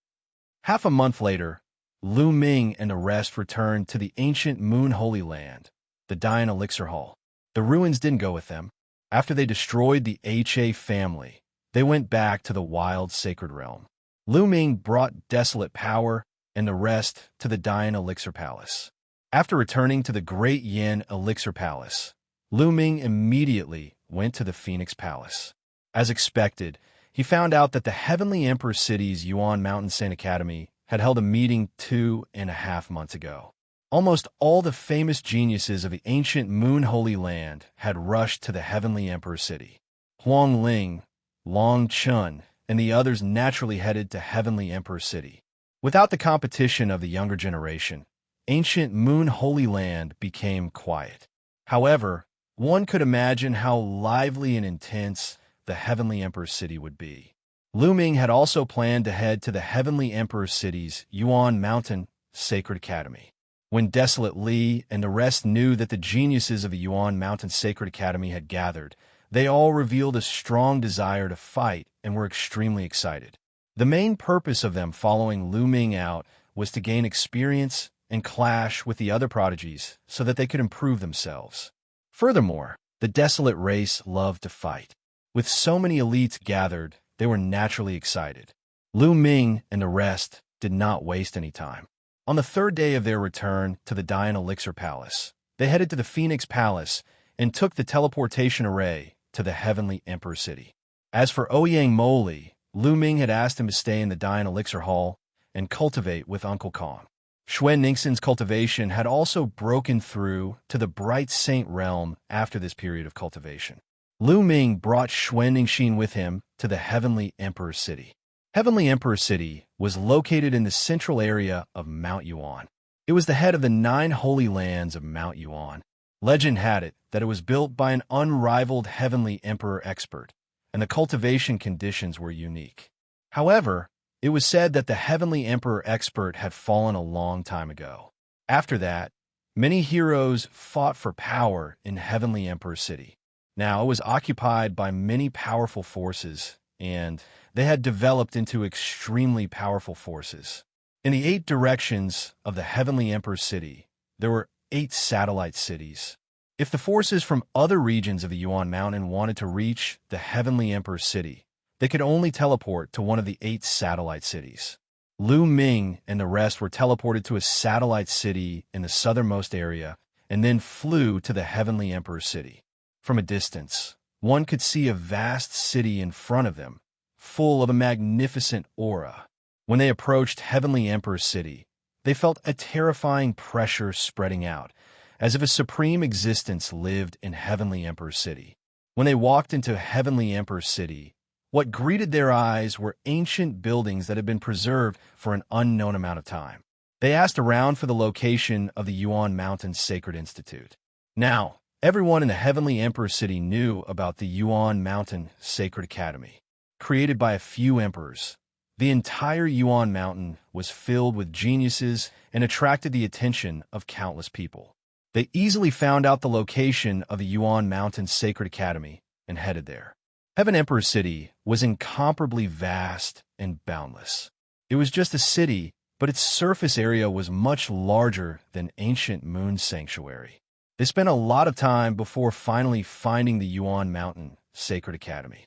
Half a month later, Lu Ming and the rest returned to the ancient Moon Holy Land, the Dian Elixir Hall. The ruins didn't go with them. After they destroyed the HA family, they went back to the wild sacred realm. Lu Ming brought Desolate power and the rest to the Dian Elixir Palace. After returning to the Great Yin Elixir Palace, Lu Ming immediately went to the Phoenix Palace. As expected, he found out that the Heavenly Emperor City's Yuan Mountain Saint Academy had held a meeting 2.5 months ago. Almost all the famous geniuses of the ancient Moon Holy Land had rushed to the Heavenly Emperor City. Huang Ling, Long Chun, and the others naturally headed to Heavenly Emperor City. Without the competition of the younger generation, ancient Moon Holy Land became quiet. However, one could imagine how lively and intense the Heavenly Emperor City would be. Luo Ming had also planned to head to the Heavenly Emperor's city's Yuan Mountain Sacred Academy. When Desolate Li and the rest knew that the geniuses of the Yuan Mountain Sacred Academy had gathered, they all revealed a strong desire to fight and were extremely excited. The main purpose of them following Luo Ming out was to gain experience and clash with the other prodigies so that they could improve themselves. Furthermore, the Desolate race loved to fight. With so many elites gathered, they were naturally excited. Luo Ming and the rest did not waste any time. On the third day of their return to the Dian Elixir Palace, they headed to the Phoenix Palace and took the teleportation array to the Heavenly Emperor City. As for Ouyang Moli, Luo Ming had asked him to stay in the Dian Elixir Hall and cultivate with Uncle Kong. Xue Ningxin's cultivation had also broken through to the Bright Saint realm after this period of cultivation. Luo Ming brought Xue Ningxin with him to the Heavenly Emperor City. Heavenly Emperor City was located in the central area of Mount Yuan. It was the head of the 9 holy lands of Mount Yuan. Legend had it that it was built by an unrivaled Heavenly Emperor expert, and the cultivation conditions were unique. However, it was said that the Heavenly Emperor expert had fallen a long time ago. After that, many heroes fought for power in Heavenly Emperor City. Now, it was occupied by many powerful forces, and they had developed into extremely powerful forces. In the 8 directions of the Heavenly Emperor City, there were 8 satellite cities. If the forces from other regions of the Yuan Mountain wanted to reach the Heavenly Emperor City, they could only teleport to one of the 8 satellite cities. Luo Ming and the rest were teleported to a satellite city in the southernmost area and then flew to the Heavenly Emperor City. From a distance, one could see a vast city in front of them, full of a magnificent aura. When they approached Heavenly Emperor City, they felt a terrifying pressure spreading out, as if a supreme existence lived in Heavenly Emperor City. When they walked into Heavenly Emperor City, what greeted their eyes were ancient buildings that had been preserved for an unknown amount of time. They asked around for the location of the Yuan Mountain Sacred Institute. Now, everyone in the Heavenly Emperor City knew about the Yuan Mountain Sacred Academy. Created by a few emperors, the entire Yuan Mountain was filled with geniuses and attracted the attention of countless people. They easily found out the location of the Yuan Mountain Sacred Academy and headed there. Heaven Emperor City was incomparably vast and boundless. It was just a city, but its surface area was much larger than ancient Moon Sanctuary. They spent a lot of time before finally finding the Yuan Mountain Sacred Academy.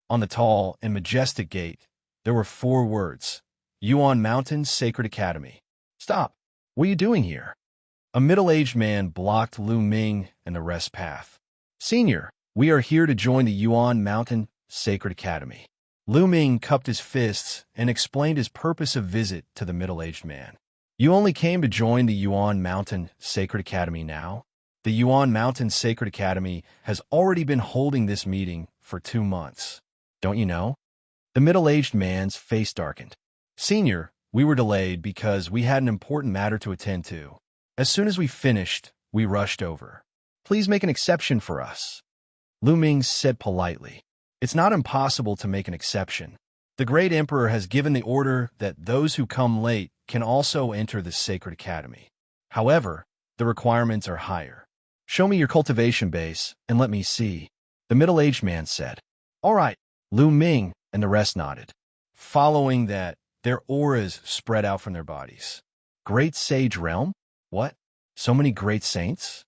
On the tall and majestic gate, there were 4 words: Yuan Mountain Sacred Academy. Stop! What are you doing here? A middle-aged man blocked Luo Ming and the rest's path. Senior, we are here to join the Yuan Mountain Sacred Academy. Luo Ming cupped his fists and explained his purpose of visit to the middle-aged man. You only came to join the Yuan Mountain Sacred Academy now? The Yuan Mountain Sacred Academy has already been holding this meeting for 2 months. Don't you know? The middle-aged man's face darkened. Senior, we were delayed because we had an important matter to attend to. As soon as we finished, we rushed over. Please make an exception for us. Luo Ming said politely. It's not impossible to make an exception. The great emperor has given the order that those who come late can also enter the Sacred Academy. However, the requirements are higher. Show me your cultivation base and let me see, the middle-aged man said. All right, Luo Ming and the rest nodded. Following that, their auras spread out from their bodies. Great Sage Realm? What? So many great saints?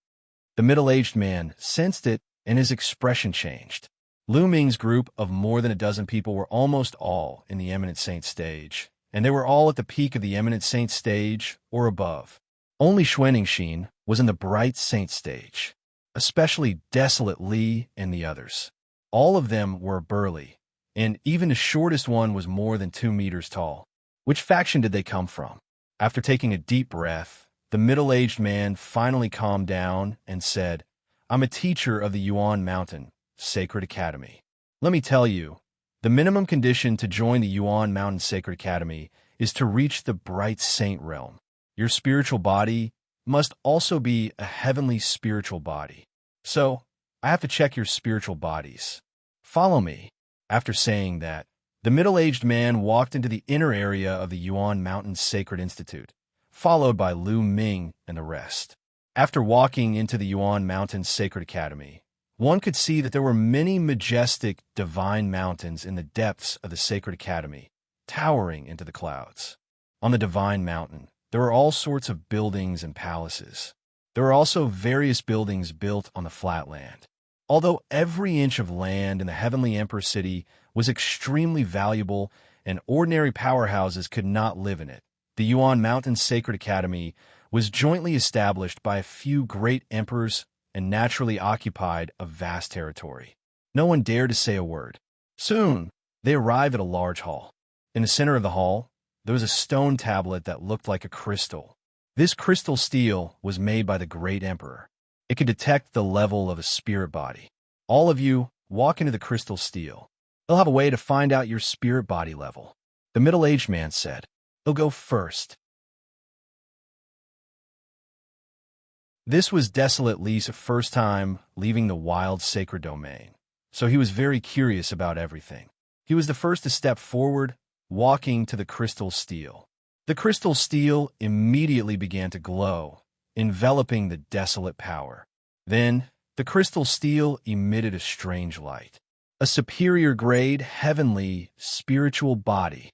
The middle-aged man sensed it, and his expression changed. Luo Ming's group of more than a dozen people were almost all in the Eminent Saint stage, and they were all at the peak of the Eminent Saint stage or above. Only Xue Ningxin was in the Bright Saint stage, especially Desolate Li and the others. All of them were burly, and even the shortest one was more than 2 meters tall. Which faction did they come from? After taking a deep breath, the middle-aged man finally calmed down and said, I'm a teacher of the Yuan Mountain Sacred Academy. Let me tell you, the minimum condition to join the Yuan Mountain Sacred Academy is to reach the Bright Saint realm. Your spiritual body must also be a heavenly spiritual body. So, I have to check your spiritual bodies. Follow me." After saying that, the middle-aged man walked into the inner area of the Yuan Mountain Sacred Institute, followed by Lu Ming and the rest. After walking into the Yuan Mountain Sacred Academy, one could see that there were many majestic, divine mountains in the depths of the Sacred Academy, towering into the clouds. On the Divine Mountain, there were all sorts of buildings and palaces. There were also various buildings built on the flat land. Although every inch of land in the Heavenly Emperor City was extremely valuable and ordinary powerhouses could not live in it, the Yuan Mountain Sacred Academy was jointly established by a few great emperors and naturally occupied a vast territory. No one dared to say a word. Soon, they arrived at a large hall. In the center of the hall, there was a stone tablet that looked like a crystal. This crystal steel was made by the great emperor. It could detect the level of a spirit body. All of you walk into the crystal steel. They'll have a way to find out your spirit body level. The middle-aged man said, "They'll go first." This was Desolate Li's first time leaving the wild sacred domain, so he was very curious about everything. He was the first to step forward, walking to the crystal steel. The crystal steel immediately began to glow, enveloping the desolate power. Then, the crystal steel emitted a strange light. A superior grade, heavenly, spiritual body.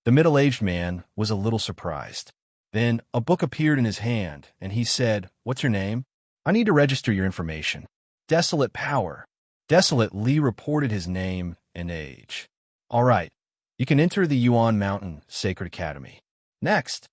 The middle-aged man was a little surprised. Then, a book appeared in his hand, and he said, "What's your name? I need to register your information." Desolate Power. Desolate Li reported his name and age. "All right, you can enter the Yuan Mountain Sacred Academy." Next,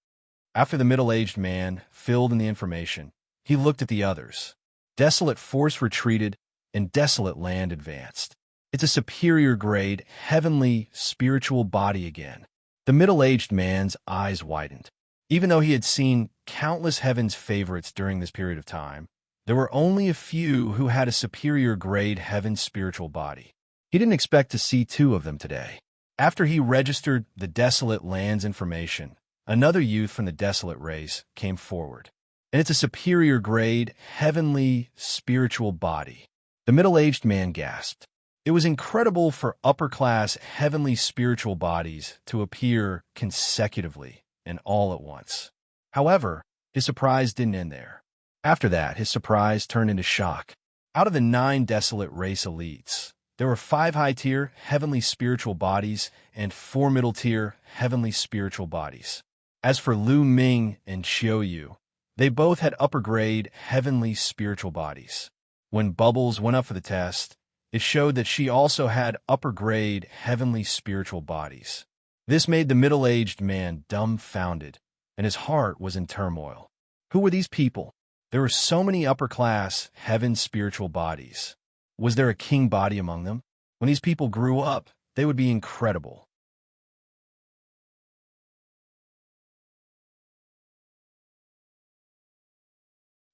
after the middle-aged man filled in the information, he looked at the others. Desolate Force retreated, and Desolate Land advanced. It's a superior grade, heavenly, spiritual body again. The middle-aged man's eyes widened. Even though he had seen countless heaven's favorites during this period of time, there were only a few who had a superior grade heaven's spiritual body. He didn't expect to see two of them today. After he registered the Desolate Land's information, another youth from the Desolate race came forward. And it's a superior grade, heavenly, spiritual body. The middle-aged man gasped. It was incredible for upper-class, heavenly spiritual bodies to appear consecutively and all at once. However, his surprise didn't end there. After that, his surprise turned into shock. Out of the 9 Desolate race elites, there were 5 high-tier, heavenly spiritual bodies and 4 middle-tier, heavenly spiritual bodies. As for Lu Ming and Qiu Yue, they both had upper-grade, heavenly spiritual bodies. When Bubbles went up for the test, it showed that she also had upper-grade, heavenly spiritual bodies. This made the middle-aged man dumbfounded, and his heart was in turmoil. Who were these people? There were so many upper-class, heaven spiritual bodies. Was there a king body among them? When these people grew up, they would be incredible.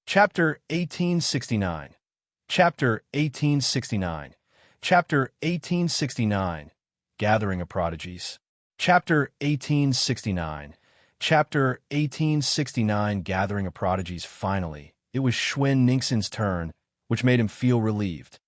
Chapter 1869. Chapter 1869. Chapter 1869. Gathering of Prodigies. Chapter 1869. Chapter 1869. Gathering of Prodigies. Finally, it was Xuan Ningxin's turn, which made him feel relieved.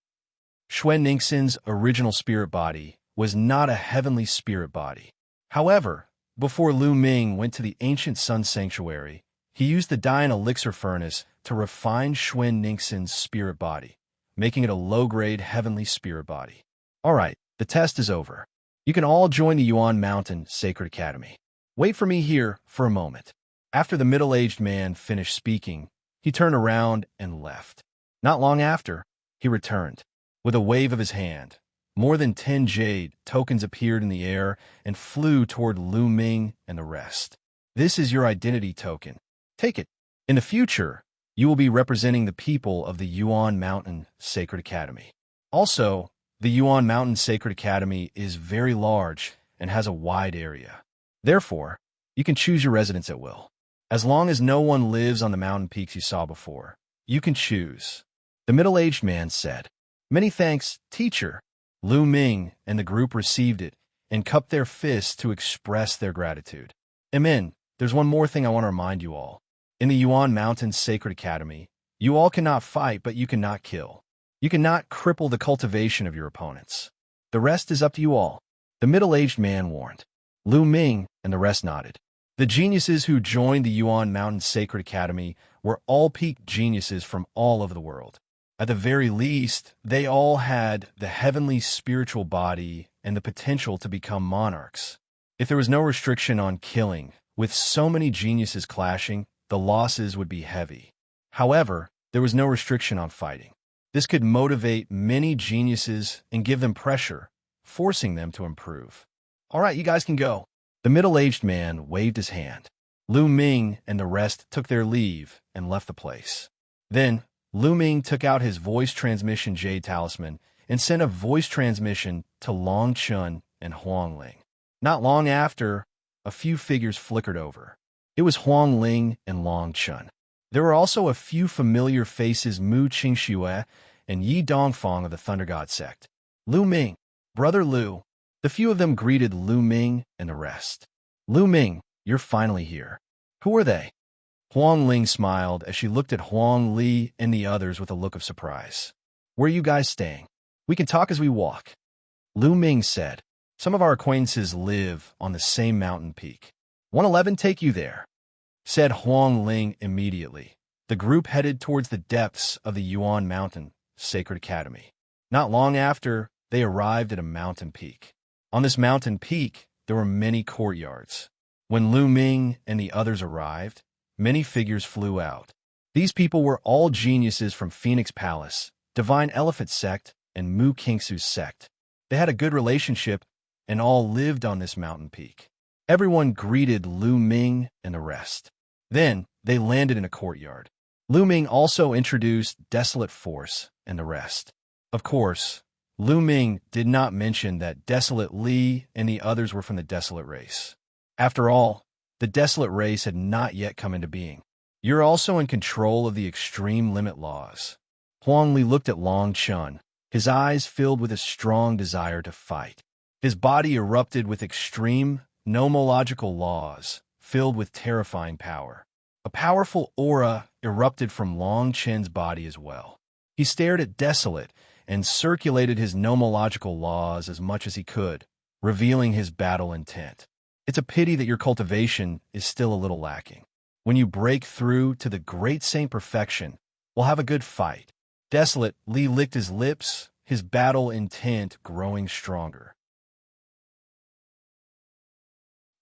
Xuan Ningxin's original spirit body was not a heavenly spirit body. However, before Lu Ming went to the ancient sun sanctuary, he used the Dian elixir furnace to refine Xuan Ningxin's spirit body, making it a low-grade heavenly spirit body. All right, the test is over. You can all join the Yuan Mountain Sacred Academy. Wait for me here for a moment. After the middle-aged man finished speaking, he turned around and left. Not long after, he returned. With a wave of his hand, more than 10 jade tokens appeared in the air and flew toward Lu Ming and the rest. This is your identity token. Take it. In the future, you will be representing the people of the Yuan Mountain Sacred Academy. Also, the Yuan Mountain Sacred Academy is very large and has a wide area. Therefore, you can choose your residence at will. As long as no one lives on the mountain peaks you saw before, you can choose. The middle-aged man said, "Many thanks, teacher." Lu Ming and the group received it and cupped their fists to express their gratitude. Amen. There's one more thing I want to remind you all. In the Yuan Mountain Sacred Academy, you all cannot fight, but you cannot kill. You cannot cripple the cultivation of your opponents. The rest is up to you all. The middle-aged man warned. Ming and the rest nodded. The geniuses who joined the Yuan Mountain Sacred Academy were all peak geniuses from all over the world. At the very least, they all had the heavenly spiritual body and the potential to become monarchs. If there was no restriction on killing, with so many geniuses clashing, the losses would be heavy. However, there was no restriction on fighting. This could motivate many geniuses and give them pressure, forcing them to improve. All right, you guys can go. The middle-aged man waved his hand. Ming and the rest took their leave and left the place. Then, Ming took out his voice transmission jade talisman and sent a voice transmission to Luo Xiang and Ling. Not long after, a few figures flickered over. It was Ling and Luo Xiang. There were also a few familiar faces: Qiu Yue and Yi Dongfang of the Thunder God sect. Ming, Brother Lu. The few of them greeted Ming and the rest. Ming, you're finally here. Who are they? Ling smiled as she looked at Li and the others with a look of surprise. Where are you guys staying? We can talk as we walk. Ming said. Some of our acquaintances live on the same mountain peak. 111 take you there, said Ling immediately. The group headed towards the depths of the Yuan Mountain Sacred Academy. Not long after, they arrived at a mountain peak. On this mountain peak, there were many courtyards. When Ming and the others arrived, many figures flew out. These people were all geniuses from Phoenix Palace, Divine Elephant Sect, and Mu Kingsu's sect. They had a good relationship and all lived on this mountain peak. Everyone greeted Ming and the rest. Then, they landed in a courtyard. Ming also introduced Desolate Force and the rest. Of course, Ming did not mention that Desolate Li and the others were from the Desolate race. After all, the Desolate race had not yet come into being. You're also in control of the extreme limit laws. Li looked at Luo Xiang, his eyes filled with a strong desire to fight. His body erupted with extreme, nomological laws, filled with terrifying power. A powerful aura erupted from Luo Xiang's body as well. He stared at Desolate and circulated his nomological laws as much as he could, revealing his battle intent. It's a pity that your cultivation is still a little lacking. When you break through to the great saint perfection, we'll have a good fight. Desolate Li licked his lips, his battle intent growing stronger.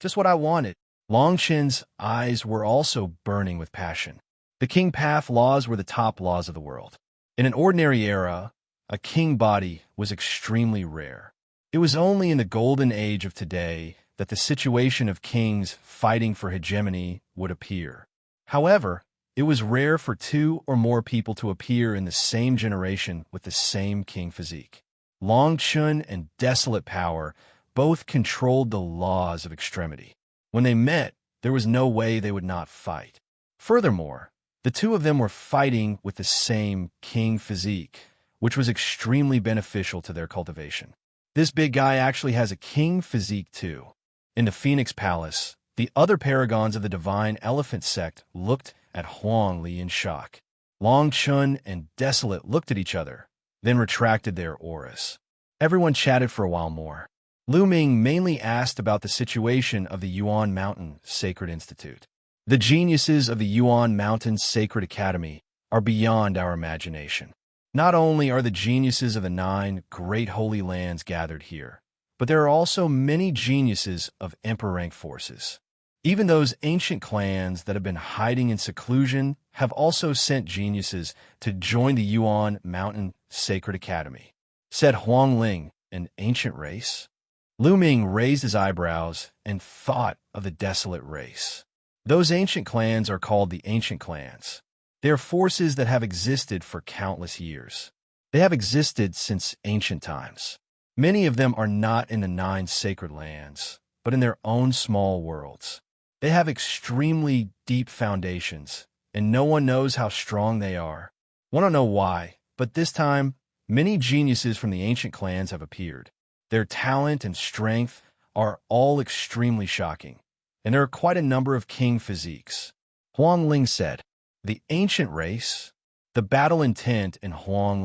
Just what I wanted. Luo Xiang's eyes were also burning with passion. The King Path laws were the top laws of the world. In an ordinary era, a king body was extremely rare. It was only in the golden age of today that the situation of kings fighting for hegemony would appear. However, it was rare for two or more people to appear in the same generation with the same king physique. Luo Xiang and Desolate Power both controlled the laws of extremity. When they met, there was no way they would not fight. Furthermore, the two of them were fighting with the same king physique, which was extremely beneficial to their cultivation. This big guy actually has a king physique too. In the Phoenix Palace, the other paragons of the Divine Elephant Sect looked at Li in shock. Luo Xiang and Desolate looked at each other, then retracted their auras. Everyone chatted for a while more. Ming mainly asked about the situation of the Yuan Mountain Sacred Institute. The geniuses of the Yuan Mountain Sacred Academy are beyond our imagination. Not only are the geniuses of the 9 great holy lands gathered here, but there are also many geniuses of emperor-rank forces. Even those ancient clans that have been hiding in seclusion have also sent geniuses to join the Yuan Mountain Sacred Academy. Said Ling, an ancient race? Ming raised his eyebrows and thought of the Desolate race. Those ancient clans are called the Ancient Clans. They are forces that have existed for countless years. They have existed since ancient times. Many of them are not in the 9 sacred lands, but in their own small worlds. They have extremely deep foundations, and no one knows how strong they are. We don't know why, but this time, many geniuses from the ancient clans have appeared. Their talent and strength are all extremely shocking, and there are quite a number of king physiques. Ling said, the ancient race, the battle intent in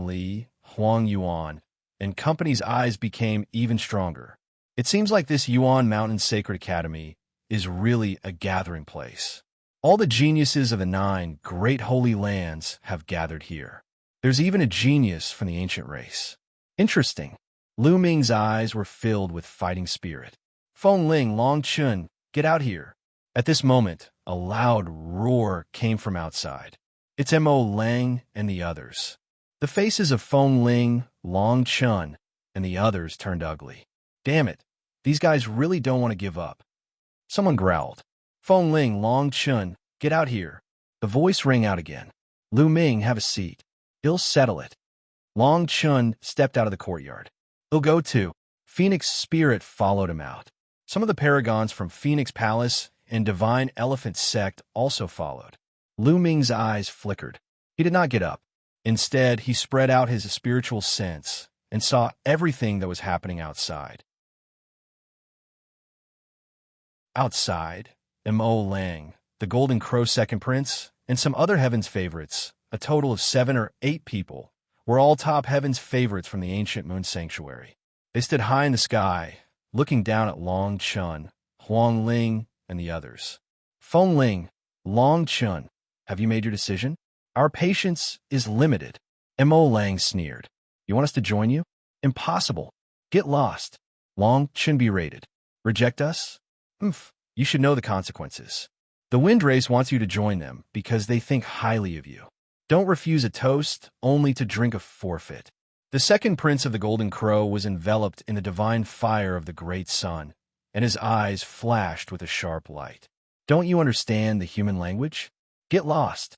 Li, Yuan, and company's eyes became even stronger. It seems like this Yuan Mountain Sacred Academy is really a gathering place. All the geniuses of the 9 great holy lands have gathered here. There's even a genius from the ancient race. Interesting. Lu Ming's eyes were filled with fighting spirit. Feng Ling, Long Chun, get out here. At this moment, a loud roar came from outside. It's Mo Lang and the others. The faces of Feng Ling, Long Chun, and the others turned ugly. Damn it, these guys really don't want to give up. Someone growled. Feng Ling, Long Chun, get out here. The voice rang out again. Lu Ming, have a seat. He'll settle it. Long Chun stepped out of the courtyard. He'll go too. Phoenix Spirit followed him out. Some of the paragons from Phoenix Palace and Divine Elephant Sect also followed. Lu Ming's eyes flickered. He did not get up. Instead, he spread out his spiritual sense and saw everything that was happening outside. Outside, Mo Lang, the Golden Crow Second Prince, and some other Heaven's favorites, a total of 7 or 8 people, were all top Heaven's favorites from the ancient Moon Sanctuary. They stood high in the sky, looking down at Long Chun, Huang Ling, and the others. Feng Ling, Long Chun, have you made your decision? Our patience is limited. Mo Lang sneered. You want us to join you? Impossible. Get lost. Long Chun berated. Reject us? You should know the consequences. The Wind Race wants you to join them because they think highly of you. Don't refuse a toast only to drink a forfeit. The second prince of the Golden Crow was enveloped in the divine fire of the great sun, and his eyes flashed with a sharp light. Don't you understand the human language? Get lost.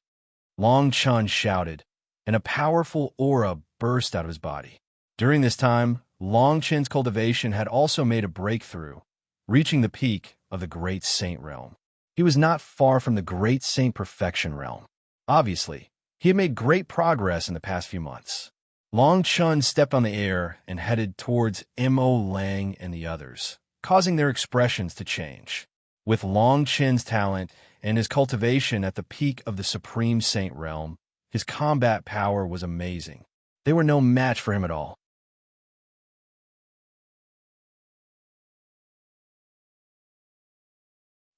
Long Chun shouted, and a powerful aura burst out of his body. During this time, Long Chun's cultivation had also made a breakthrough, reaching the peak of the Great Saint realm. He was not far from the Great Saint Perfection realm. Obviously, he had made great progress in the past few months. Long Chun stepped on the air and headed towards Mo Lang and the others, causing their expressions to change. With Long Chun's talent and his cultivation at the peak of the Supreme Saint realm, his combat power was amazing. They were no match for him at all.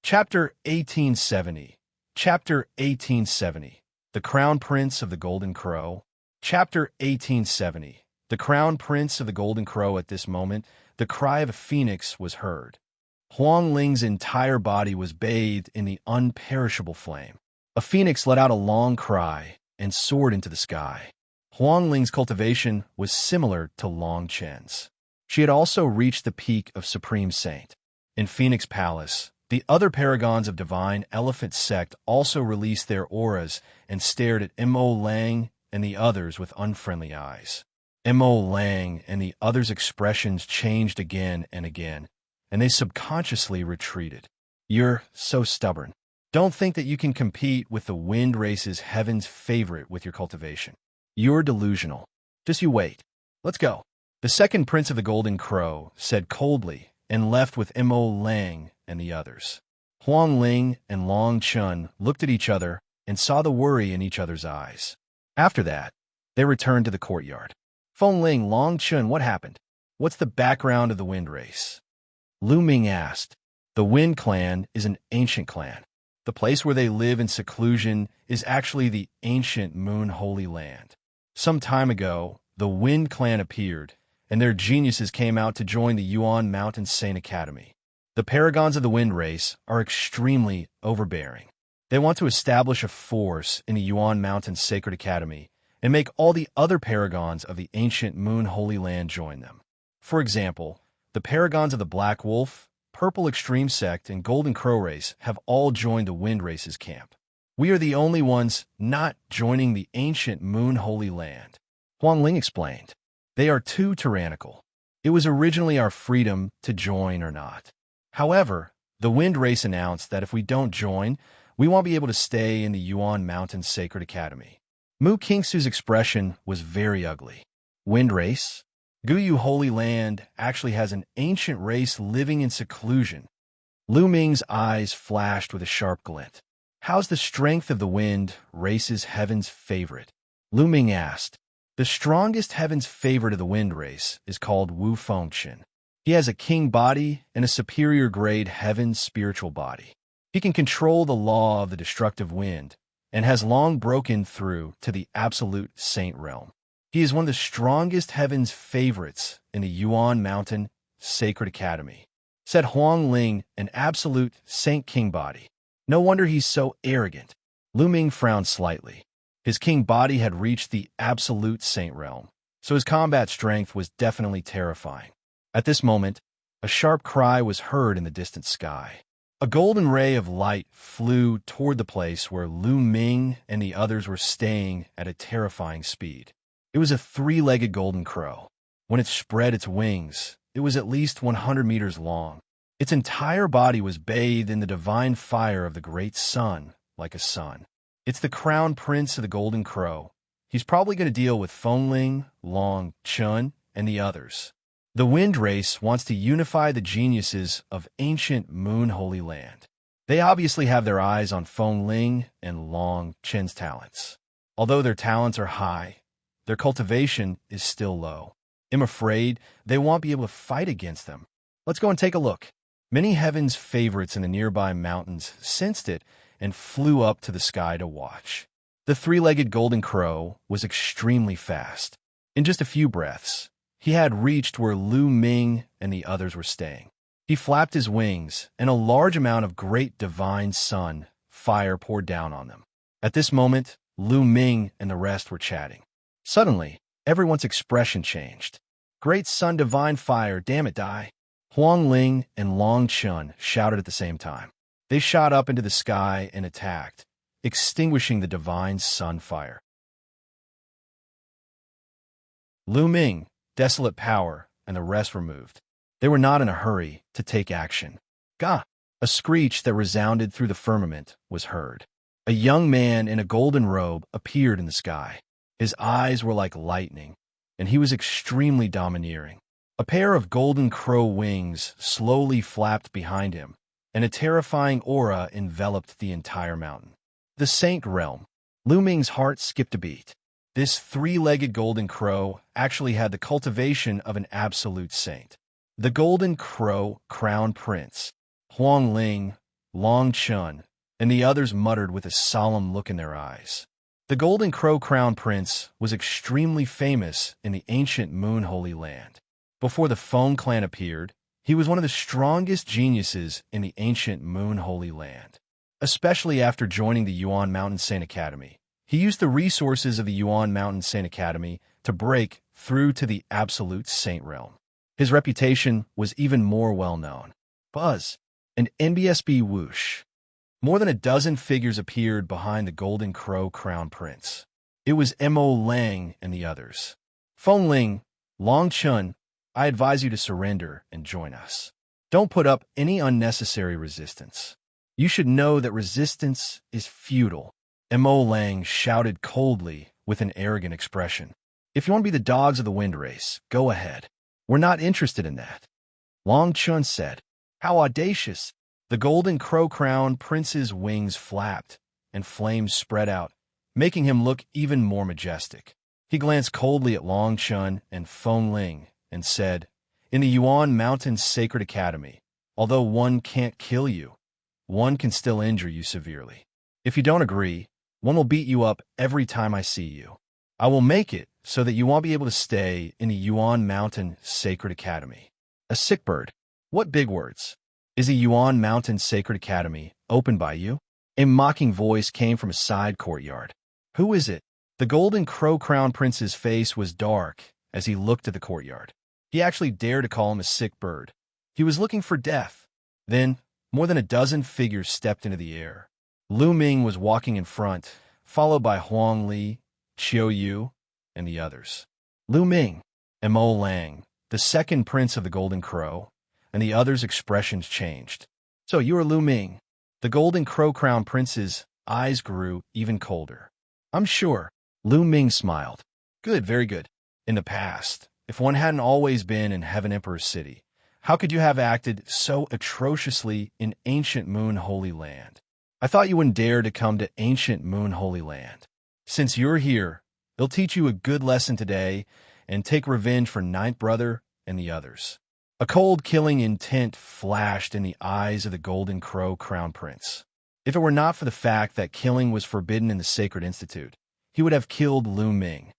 Chapter 1870. Chapter 1870. The Crown Prince of the Golden Crow. Chapter 1870. The Crown Prince of the Golden Crow. At this moment, the cry of a phoenix was heard. Huang Ling's entire body was bathed in the unperishable flame. A phoenix let out a long cry and soared into the sky. Huang Ling's cultivation was similar to Long Chen's. She had also reached the peak of Supreme Saint. In Phoenix Palace, the other paragons of Divine Elephant Sect also released their auras and stared at Mo Lang and the others with unfriendly eyes. Mo Lang and the others' expressions changed again and again, and they subconsciously retreated. You're so stubborn. Don't think that you can compete with the Wind Race's Heaven's favorite with your cultivation. You're delusional. Just you wait. Let's go. The second Prince of the Golden Crow said coldly and left with Mo Lang and the others. Huang Ling and Long Chun looked at each other and saw the worry in each other's eyes. After that, they returned to the courtyard. Feng Ling, Long Chun, what happened? What's the background of the Wind Race? Lu Ming asked. The Wind Clan is an ancient clan. The place where they live in seclusion is actually the ancient Moon Holy Land. Some time ago, the Wind Clan appeared, and their geniuses came out to join the Yuan Mountain Saint Academy. The paragons of the Wind Race are extremely overbearing. They want to establish a force in the Yuan Mountain Sacred Academy and make all the other paragons of the ancient Moon Holy Land join them. For example, the paragons of the Black Wolf, Purple Extreme Sect, and Golden Crow Race have all joined the Wind Race's camp. We are the only ones not joining the ancient Moon Holy Land. Huang Ling explained. They are too tyrannical. It was originally our freedom to join or not. However, the Wind Race announced that if we don't join, we won't be able to stay in the Yuan Mountain Sacred Academy. Mu Kingsu's expression was very ugly. Wind Race? Guyu Holy Land actually has an ancient race living in seclusion. Lu Ming's eyes flashed with a sharp glint. How's the strength of the Wind Race's Heaven's favorite? Lu Ming asked. The strongest heaven's favorite of the wind race is called Wu Fengqian. He has a king body and a superior grade heaven's spiritual body. He can control the law of the destructive wind and has long broken through to the absolute saint realm. He is one of the strongest heaven's favorites in the Yuan Mountain Sacred Academy. Said Huang Ling, an absolute saint king body. No wonder he's so arrogant. Lu Ming frowned slightly. His king body had reached the absolute saint realm, so his combat strength was definitely terrifying. At this moment, a sharp cry was heard in the distant sky. A golden ray of light flew toward the place where Lu Ming and the others were staying at a terrifying speed. It was a three-legged golden crow. When it spread its wings, it was at least 100 meters long. Its entire body was bathed in the divine fire of the great sun, like a sun. It's the crown prince of the golden crow. He's probably going to deal with Fengling, Long, Chun, and the others. The wind race wants to unify the geniuses of ancient Moon Holy Land. They obviously have their eyes on Fengling and Long Chen's talents. Although their talents are high, their cultivation is still low. I'm afraid they won't be able to fight against them. Let's go and take a look. Many heaven's favorites in the nearby mountains sensed it and flew up to the sky to watch. The three-legged golden crow was extremely fast. In just a few breaths, he had reached where Lu Ming and the others were staying. He flapped his wings, and a large amount of great divine sun fire poured down on them. At this moment, Lu Ming and the rest were chatting. Suddenly, everyone's expression changed. Great sun divine fire, damn it, die. Huang Ling and Long Chun shouted at the same time. They shot up into the sky and attacked, extinguishing the divine sun fire. Lu Ming, Desolate power, and the rest were moved. They were not in a hurry to take action. Gah! A screech that resounded through the firmament was heard. A young man in a golden robe appeared in the sky. His eyes were like lightning, and he was extremely domineering. A pair of golden crow wings slowly flapped behind him, and a terrifying aura enveloped the entire mountain. The Saint Realm. Lu Ming's heart skipped a beat. This three-legged golden crow actually had the cultivation of an absolute saint. The golden crow crown prince, Huang Ling, Long Chun, and the others muttered with a solemn look in their eyes. The golden crow crown prince was extremely famous in the ancient Moon Holy Land. Before the Feng clan appeared, he was one of the strongest geniuses in the ancient Moon Holy Land. Especially after joining the Yuan Mountain Saint Academy, he used the resources of the Yuan Mountain Saint Academy to break through to the absolute saint realm. His reputation was even more well-known. Buzz, an NBSB whoosh. More than a dozen figures appeared behind the golden crow crown prince. It was Mo Lang and the others. Fengling, Long Chun, I advise you to surrender and join us. Don't put up any unnecessary resistance. You should know that resistance is futile. Mo Lang shouted coldly with an arrogant expression. If you want to be the dogs of the wind race, go ahead. We're not interested in that. Long Chun said. How audacious! The golden crow crown prince's wings flapped, and flames spread out, making him look even more majestic. He glanced coldly at Long Chun and Fengling and said, In the Yuan Mountain Sacred Academy, although one can't kill you, one can still injure you severely. If you don't agree, one will beat you up every time I see you. I will make it so that you won't be able to stay in the Yuan Mountain Sacred Academy. A sick bird. What big words. Is the Yuan Mountain Sacred Academy opened by you? A mocking voice came from a side courtyard. Who is it? The golden crow crown prince's face was dark as he looked at the courtyard. He actually dared to call him a sick bird. He was looking for death. Then, more than a dozen figures stepped into the air. Lu Ming was walking in front, followed by Huang Li, Qiu Yue, and the others. Lu Ming, Mo Lang, the second prince of the Golden Crow, and the others' expressions changed. So you are Lu Ming. The Golden Crow Crown Prince's eyes grew even colder. I'm sure. Lu Ming smiled. Good, very good. In the past, if one hadn't always been in Heaven Emperor's city, how could you have acted so atrociously in ancient Moon Holy Land? I thought you wouldn't dare to come to ancient Moon Holy Land. Since you're here, It'll teach you a good lesson today and take revenge for Ninth Brother and the others." A cold, killing intent flashed in the eyes of the Golden Crow Crown Prince. If it were not for the fact that killing was forbidden in the Sacred Institute, he would have killed Lu Ming.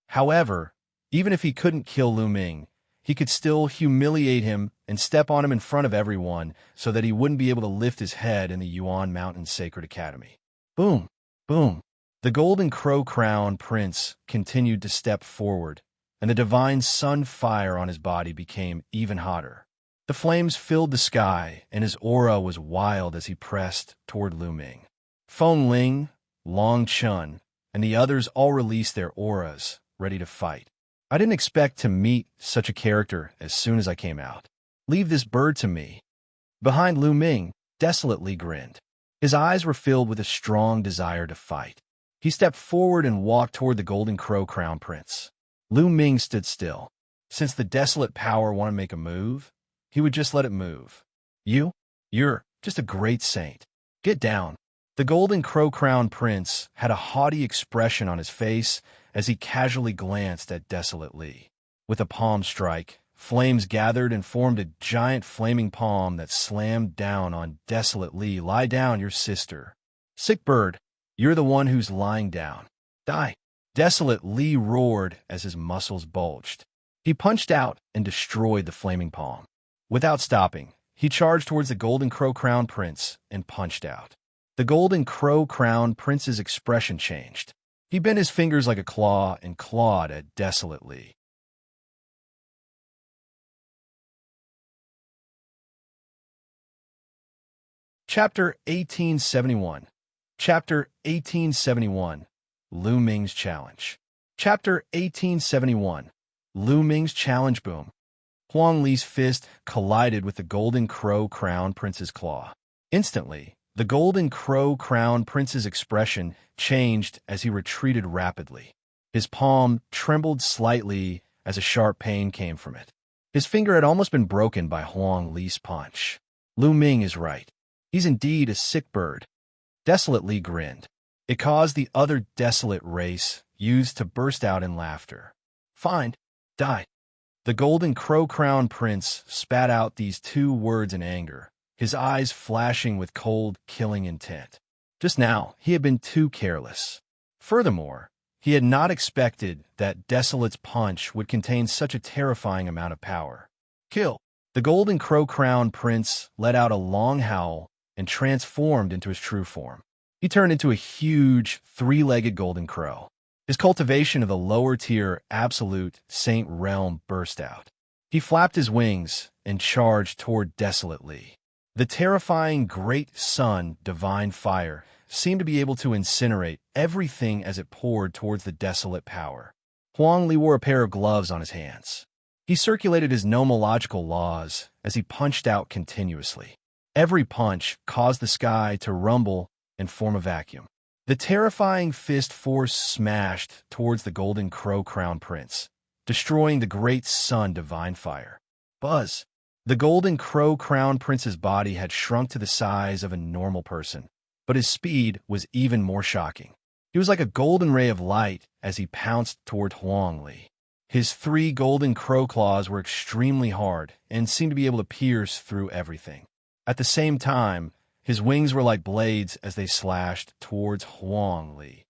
However, even if he couldn't kill Lu Ming, he could still humiliate him and step on him in front of everyone so that he wouldn't be able to lift his head in the Yuan Mountain Sacred Academy. Boom! Boom! The Golden Crow Crown Prince continued to step forward, and the divine sun fire on his body became even hotter. The flames filled the sky, and his aura was wild as he pressed toward Lu Ming. Feng Ling, Long Chun, and the others all released their auras, ready to fight. I didn't expect to meet such a character as soon as I came out. "Leave this bird to me." Behind Lu Ming, Desolate grinned. His eyes were filled with a strong desire to fight. He stepped forward and walked toward the Golden Crow Crown Prince. Lu Ming stood still. Since the Desolate power wanted to make a move, he would just let it move. You're just a great saint. Get down." The Golden Crow Crown Prince had a haughty expression on his face as he casually glanced at Desolate. With a palm strike, flames gathered and formed a giant flaming palm that slammed down on Desolate. "Lie down, your sister." "Sick bird, you're the one who's lying down. Die." Desolate roared as his muscles bulged. He punched out and destroyed the flaming palm. Without stopping, he charged towards the Golden Crow Crown Prince and punched out. The Golden Crow Crown Prince's expression changed. He bent his fingers like a claw and clawed at Desolate. Chapter 1871. Chapter 1871. Lu Ming's Challenge. Chapter 1871. Lu Ming's Challenge. Boom. Huang Li's fist collided with the Golden Crow Crown Prince's claw. Instantly, the Golden Crow Crown Prince's expression changed as he retreated rapidly. His palm trembled slightly as a sharp pain came from it. His finger had almost been broken by Huang Li's punch. Lu Ming is right. He's indeed a sick bird. Desolate grinned. It caused the other Desolate race used to burst out in laughter. "Fine. Die." The Golden Crow Crown Prince spat out these two words in anger, his eyes flashing with cold, killing intent. Just now, he had been too careless. Furthermore, he had not expected that Desolate's punch would contain such a terrifying amount of power. "Kill!" The Golden Crow Crown Prince let out a long howl and transformed into his true form. He turned into a huge, three-legged golden crow. His cultivation of the lower-tier absolute saint realm burst out. He flapped his wings and charged toward Desolate. The terrifying great sun, divine fire, seemed to be able to incinerate everything as it poured towards the Desolate power. Huang Li wore a pair of gloves on his hands. He circulated his nomological laws as he punched out continuously. Every punch caused the sky to rumble and form a vacuum. The terrifying fist force smashed towards the Golden Crow Crown Prince, destroying the great sun divine fire. Buzz! The Golden Crow Crown Prince's body had shrunk to the size of a normal person, but his speed was even more shocking. He was like a golden ray of light as he pounced toward Huang Li. His three golden crow claws were extremely hard and seemed to be able to pierce through everything. At the same time, his wings were like blades as they slashed towards Huang Li.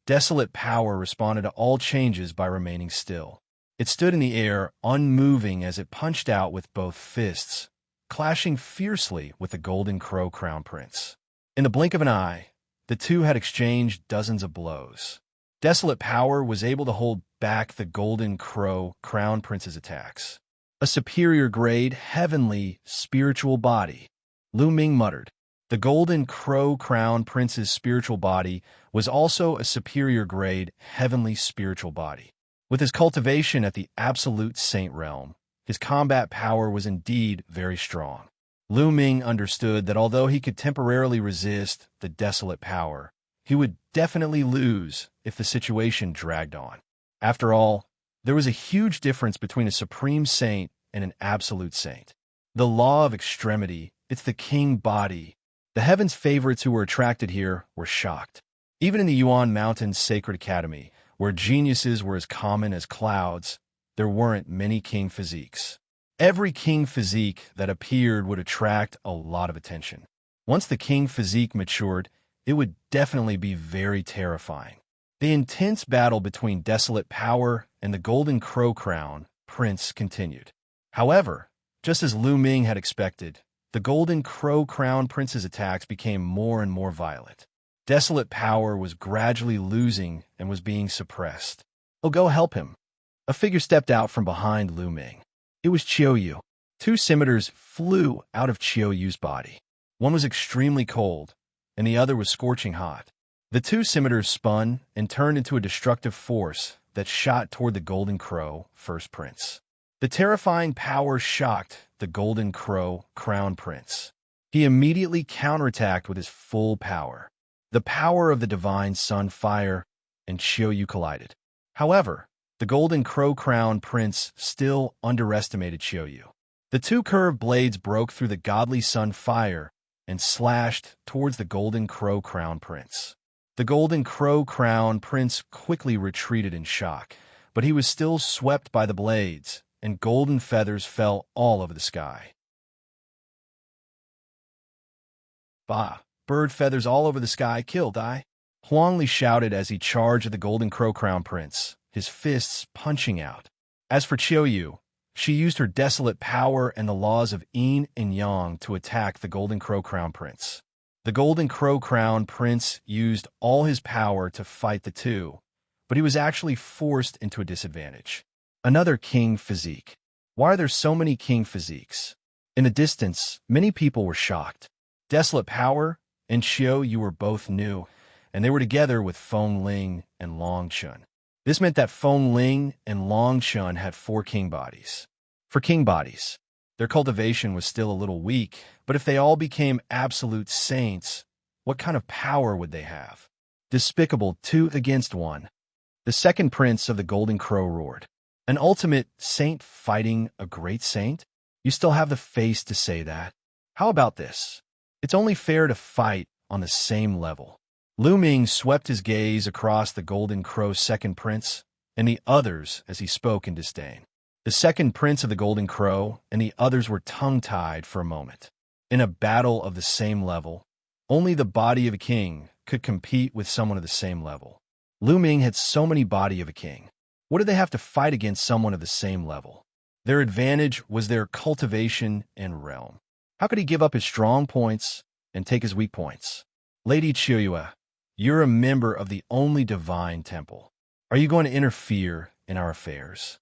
Desolate power responded to all changes by remaining still. It stood in the air, unmoving as it punched out with both fists, clashing fiercely with the Golden Crow Crown Prince. In the blink of an eye, the two had exchanged dozens of blows. Desolate power was able to hold back the Golden Crow Crown Prince's attacks. A superior grade, heavenly, spiritual body, Lu Ming muttered. The Golden Crow Crown Prince's spiritual body was also a superior grade, heavenly spiritual body. With his cultivation at the absolute saint realm, his combat power was indeed very strong. Lu Ming understood that although he could temporarily resist the Desolate power, he would definitely lose if the situation dragged on. After all, there was a huge difference between a supreme saint and an absolute saint. The law of extremity, it's the king body The heavens' favorites who were attracted here were shocked. Even in the Yuan Mountains Sacred Academy, where geniuses were as common as clouds, there weren't many king physiques. Every king physique that appeared would attract a lot of attention. Once the king physique matured, it would definitely be very terrifying. The intense battle between Desolate Power and the Golden Crow Crown Prince continued. However, just as Lu Ming had expected, the Golden Crow Crown Prince's attacks became more and more violent. Desolate Power was gradually losing and was being suppressed. "Oh, go help him." A figure stepped out from behind Lu Ming. It was Qiu Yue. Two scimitars flew out of Qiu Yue's body. One was extremely cold, and the other was scorching hot. The two scimitars spun and turned into a destructive force that shot toward the Golden Crow First Prince. The terrifying power shocked the Golden Crow Crown Prince. He immediately counterattacked with his full power. The power of the Divine Sun Fire and Qiu Yue collided. However, the Golden Crow Crown Prince still underestimated Qiu Yue. The two curved blades broke through the godly Sun Fire and slashed towards the Golden Crow Crown Prince. The Golden Crow Crown Prince quickly retreated in shock, but he was still swept by the blades, and golden feathers fell all over the sky. "Bah! Bird feathers all over the sky, kill, die!" Huang Li shouted as he charged at the Golden Crow Crown Prince, his fists punching out. As for Qiu Yue, she used her Desolate Power and the laws of yin and yang to attack the Golden Crow Crown Prince. The Golden Crow Crown Prince used all his power to fight the two, but he was actually forced into a disadvantage. Another king physique. Why are there so many king physiques? In the distance, many people were shocked. Desolate Power and Qiu Yue were both new, and they were together with Feng Ling and Long Chun. This meant that Feng Ling and Long Chun had 4 king bodies. For king bodies, their cultivation was still a little weak, but if they all became absolute saints, what kind of power would they have? Despicable 2 against 1. The second prince of the Golden Crow roared. "An ultimate saint fighting a great saint? You still have the face to say that? How about this? It's only fair to fight on the same level." Lu Ming swept his gaze across the Golden Crow's second prince and the others as he spoke in disdain. The second prince of the Golden Crow and the others were tongue-tied for a moment. In a battle of the same level, only the body of a king could compete with someone of the same level. Lu Ming had so many body of a king. What did they have to fight against someone of the same level? Their advantage was their cultivation and realm. How could he give up his strong points and take his weak points? "Lady Qiu Yue, you're a member of the only divine temple. Are you going to interfere in our affairs?"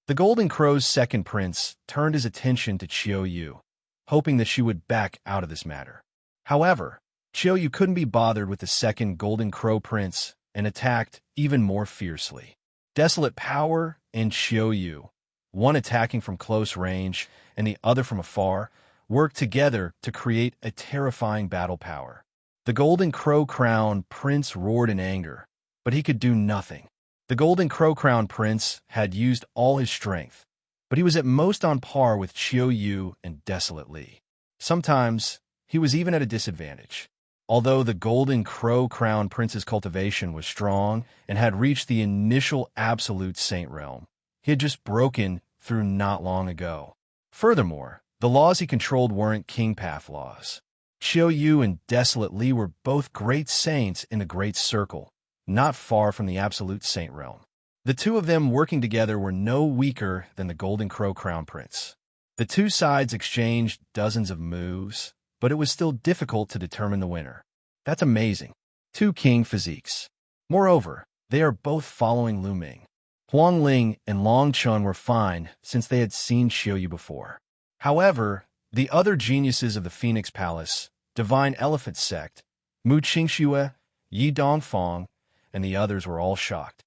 The Golden Crow's second prince turned his attention to Qiu Yue, hoping that she would back out of this matter. However, Qiu Yue couldn't be bothered with the second Golden Crow prince and attacked even more fiercely. Desolate Power and Qiu Yue, one attacking from close range and the other from afar, worked together to create a terrifying battle power. The Golden Crow Crown Prince roared in anger, but he could do nothing. The Golden Crow Crown Prince had used all his strength, but he was at most on par with Qiu Yue and Desolate Li. Sometimes, he was even at a disadvantage. Although the Golden Crow Crown Prince's cultivation was strong and had reached the initial absolute saint realm, he had just broken through not long ago. Furthermore, the laws he controlled weren't King Path laws. Qiu Yue and Desolate Li were both great saints in the Great Circle, not far from the absolute saint realm. The two of them working together were no weaker than the Golden Crow Crown Prince. The two sides exchanged dozens of moves, but it was still difficult to determine the winner. That's amazing. 2 king physiques. Moreover, they are both following Lu Ming. Huang Ling and Long Chun were fine since they had seen Qiu Yue before. However, the other geniuses of the Phoenix Palace, Divine Elephant Sect, Mu Qingxue, Yi Dongfang, and the others were all shocked.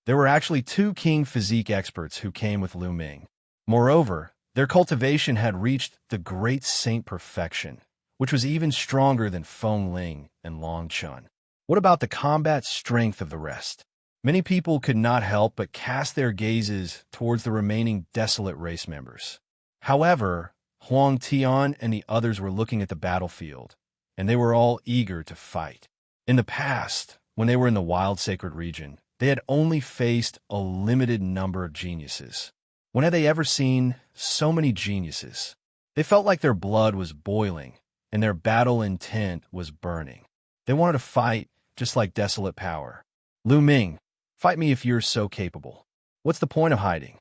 There were actually 2 king physique experts who came with Lu Ming. Moreover, their cultivation had reached the great saint perfection, which was even stronger than Feng Ling and Long Chun. What about the combat strength of the rest? Many people could not help but cast their gazes towards the remaining Desolate race members. However, Huang Tian and the others were looking at the battlefield, and they were all eager to fight. In the past, when they were in the wild sacred region, they had only faced a limited number of geniuses. When had they ever seen so many geniuses? They felt like their blood was boiling, and their battle intent was burning. They wanted to fight just like Desolate Power. Lu Ming, fight me if you're so capable. What's the point of hiding?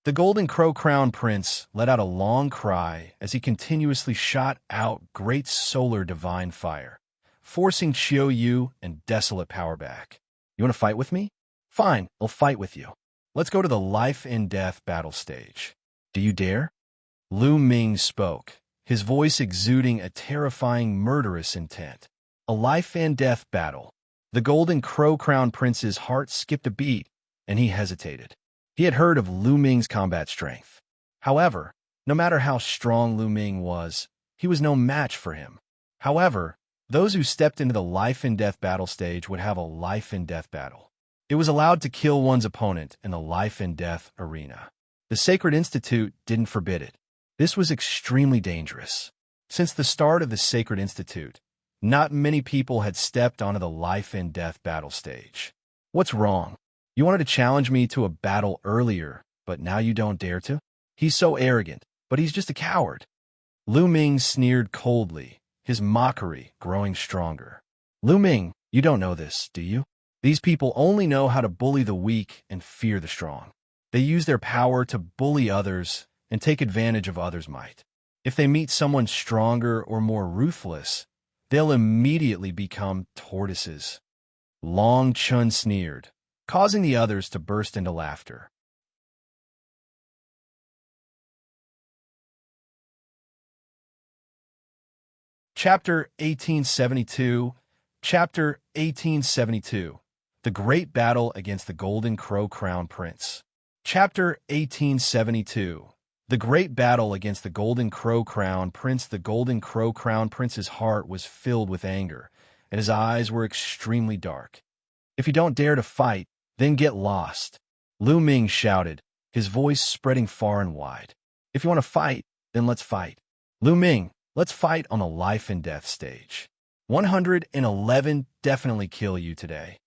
The Golden Crow Crown Prince let out a long cry as he continuously shot out great solar divine fire, forcing Qiu Yue and Desolate Power back. You want to fight with me? Fine, I'll fight with you. Let's go to the life and death battle stage. Do you dare? Lu Ming spoke, his voice exuding a terrifying murderous intent. A life and death battle. The Golden Crow Crown Prince's heart skipped a beat, and he hesitated. He had heard of Lu Ming's combat strength. However, no matter how strong Lu Ming was, he was no match for him. However, those who stepped into the life and death battle stage would have a life and death battle. It was allowed to kill one's opponent in the life and death arena. The Sacred Institute didn't forbid it. This was extremely dangerous. Since the start of the Sacred Institute, not many people had stepped onto the life and death battle stage. What's wrong? You wanted to challenge me to a battle earlier, but now you don't dare to? He's so arrogant, but he's just a coward. Lu Ming sneered coldly, his mockery growing stronger. Lu Ming, you don't know this, do you? These people only know how to bully the weak and fear the strong. They use their power to bully others and take advantage of others' might. If they meet someone stronger or more ruthless, they'll immediately become tortoises. Long Chun sneered, causing the others to burst into laughter. Chapter 1872. Chapter 1872. The Great Battle Against the Golden Crow Crown Prince. Chapter 1872. The Great Battle Against the Golden Crow Crown Prince. The Golden Crow Crown Prince's heart was filled with anger, and his eyes were extremely dark. If you don't dare to fight, then get lost, Lu Ming shouted, his voice spreading far and wide. If you want to fight, then let's fight. Lu Ming, let's fight on the life and death stage. 111 definitely kill you today.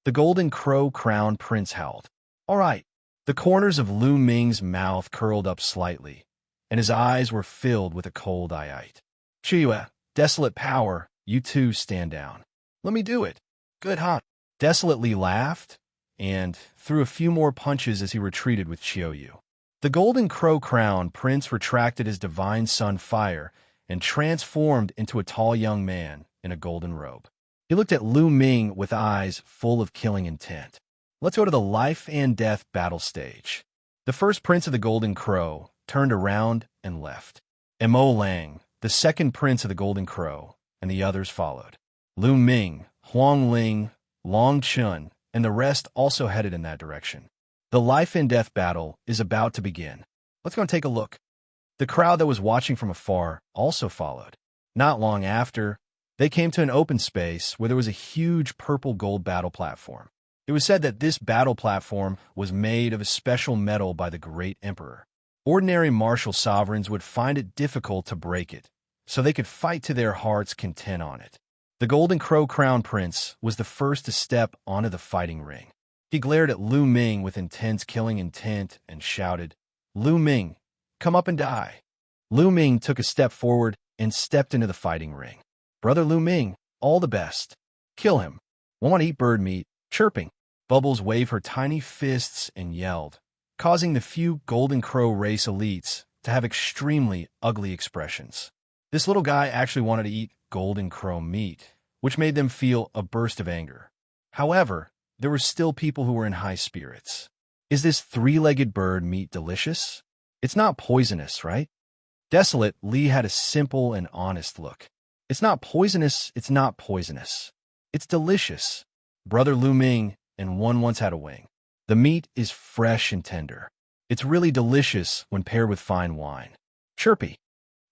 The Golden Crow Crown Prince howled. All right. The corners of Lu Ming's mouth curled up slightly, and his eyes were filled with a cold eye. Qiu Yue, Desolate Power, you two stand down. Let me do it. Good, huh? Desolately laughed, and threw a few more punches as he retreated with Qiu Yue. The Golden Crow Crown Prince retracted his divine sun fire and transformed into a tall young man in a golden robe. He looked at Lu Ming with eyes full of killing intent. Let's go to the life and death battle stage. The first prince of the Golden Crow turned around and left. Mo Lang, the second prince of the Golden Crow, and the others followed. Lu Ming, Huang Ling, Long Chun, and the rest also headed in that direction. The life and death battle is about to begin. Let's go and take a look. The crowd that was watching from afar also followed. Not long after, they came to an open space where there was a huge purple gold battle platform. It was said that this battle platform was made of a special metal by the great emperor. Ordinary martial sovereigns would find it difficult to break it, so they could fight to their heart's content on it. The Golden Crow Crown Prince was the first to step onto the fighting ring. He glared at Lu Ming with intense killing intent and shouted, Lu Ming, come up and die. Lu Ming took a step forward and stepped into the fighting ring. Brother Lu Ming, all the best. Kill him. Want to eat bird meat, chirping. Bubbles waved her tiny fists and yelled, causing the few Golden Crow race elites to have extremely ugly expressions. This little guy actually wanted to eat Golden Crow meat, which made them feel a burst of anger. However, there were still people who were in high spirits. Is this three-legged bird meat delicious? It's not poisonous, right? Desolate, Li had a simple and honest look. It's not poisonous, it's not poisonous. It's delicious. Brother Lu Ming and one once had a wing. The meat is fresh and tender. It's really delicious when paired with fine wine. Chirpy.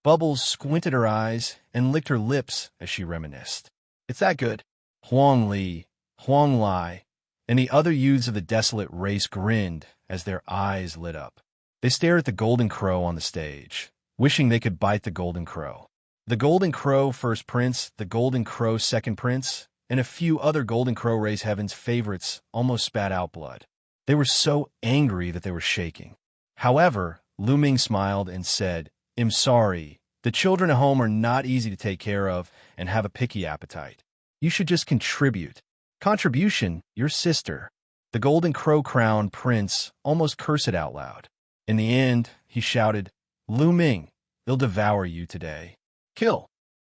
Bubbles squinted her eyes and licked her lips as she reminisced. It's that good. Huang Li, Huang Lai, and the other youths of the Desolate race grinned as their eyes lit up. They stared at the Golden Crow on the stage, wishing they could bite the Golden Crow. The Golden Crow First Prince, the Golden Crow Second Prince, and a few other Golden Crow Race Heaven's favorites almost spat out blood. They were so angry that they were shaking. However, Luo Ming smiled and said, "I'm sorry. The children at home are not easy to take care of and have a picky appetite. You should just contribute." "Contribution? Your sister." The Golden Crow Crown Prince almost cursed out loud. In the end, he shouted, "Luo Ming, they'll devour you today. Kill."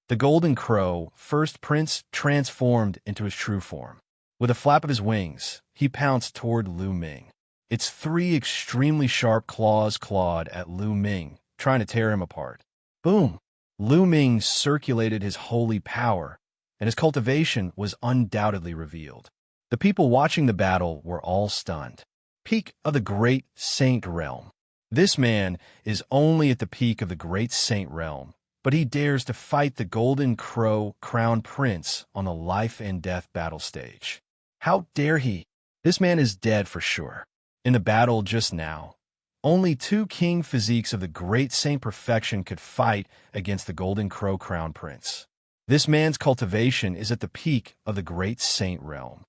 The Golden Crow First Prince transformed into his true form. With a flap of his wings, he pounced toward Luo Ming. Its 3 extremely sharp claws clawed at Luo Ming, trying to tear him apart. Boom! Luo Ming circulated his holy power, and his cultivation was undoubtedly revealed. The people watching the battle were all stunned. Peak of the Great Saint Realm. This man is only at the peak of the Great Saint Realm, but he dares to fight the Golden Crow Crown Prince on the life and death battle stage. How dare he? This man is dead for sure. In the battle just now, only 2 king physiques of the Great Saint Perfection could fight against the Golden Crow Crown Prince. This man's cultivation is at the peak of the Great Saint Realm.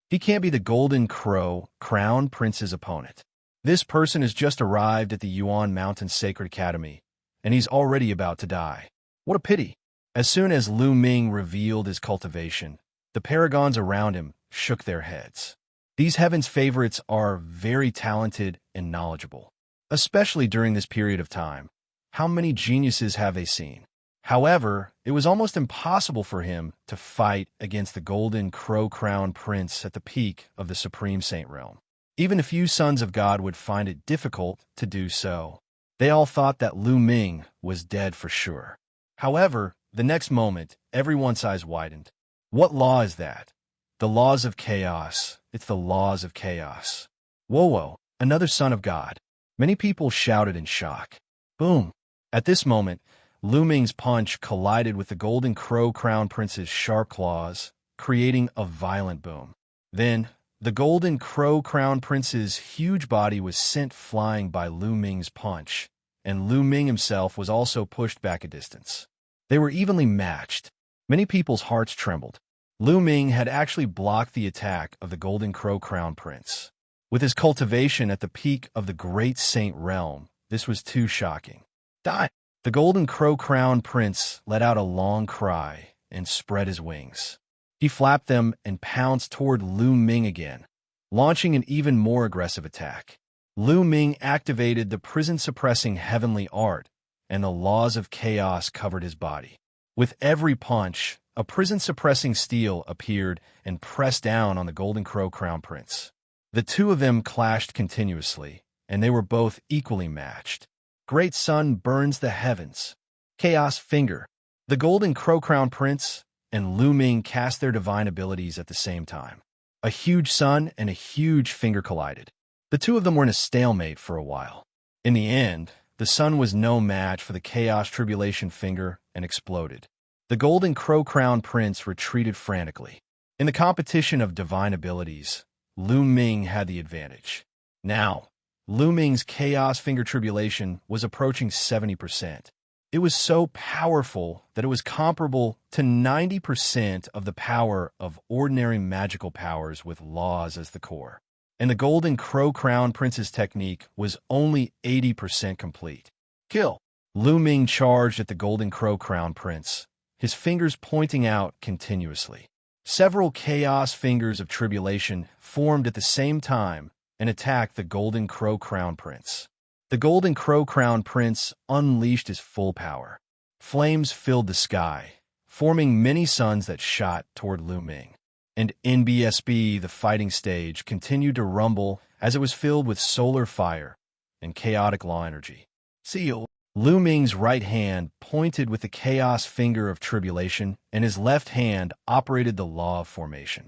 He can't be the Golden Crow Crown Prince's opponent. This person has just arrived at the Yuan Mountain Sacred Academy, and he's already about to die. What a pity. As soon as Luo Ming revealed his cultivation, the paragons around him shook their heads. These heaven's favorites are very talented and knowledgeable, especially during this period of time. How many geniuses have they seen? However, it was almost impossible for him to fight against the Golden Crow Crown Prince at the peak of the Supreme Saint Realm. Even a few sons of God would find it difficult to do so. They all thought that Luo Ming was dead for sure. However, the next moment, everyone's eyes widened. What law is that? The laws of chaos. It's the laws of chaos. Whoa, another son of God. Many people shouted in shock. Boom. At this moment, Luo Ming's punch collided with the Golden Crow Crown Prince's sharp claws, creating a violent boom. Then, the Golden Crow Crown Prince's huge body was sent flying by Luo Ming's punch, and Luo Ming himself was also pushed back a distance. They were evenly matched. Many people's hearts trembled. Luo Ming had actually blocked the attack of the Golden Crow Crown Prince. With his cultivation at the peak of the Great Saint Realm, this was too shocking. Die! The Golden Crow Crown Prince let out a long cry and spread his wings. He flapped them and pounced toward Luo Ming again, launching an even more aggressive attack. Luo Ming activated the prison-suppressing heavenly art, and the laws of chaos covered his body. With every punch, a prison-suppressing steel appeared and pressed down on the Golden Crow Crown Prince. The 2 of them clashed continuously, and they were both equally matched. Great Sun burns the heavens. Chaos Finger. The Golden Crow Crown Prince and Luo Ming cast their divine abilities at the same time. A huge sun and a huge finger collided. The 2 of them were in a stalemate for a while. In the end, the sun was no match for the Chaos Tribulation Finger and exploded. The Golden Crow Crown Prince retreated frantically. In the competition of divine abilities, Luo Ming had the advantage. Now, Luo Ming's Chaos Finger Tribulation was approaching 70%. It was so powerful that it was comparable to 90% of the power of ordinary magical powers with laws as the core. And the Golden Crow Crown Prince's technique was only 80% complete. Kill! Luo Ming charged at the Golden Crow Crown Prince, his fingers pointing out continuously. Several Chaos Fingers of Tribulation formed at the same time and attacked the Golden Crow Crown Prince. The Golden Crow Crown Prince unleashed his full power. Flames filled the sky, forming many suns that shot toward Luo Ming. And NBSB, the fighting stage, continued to rumble as it was filled with solar fire and chaotic law energy. Seal. Luo Ming's right hand pointed with the Chaos Finger of Tribulation, and his left hand operated the Law of Formation.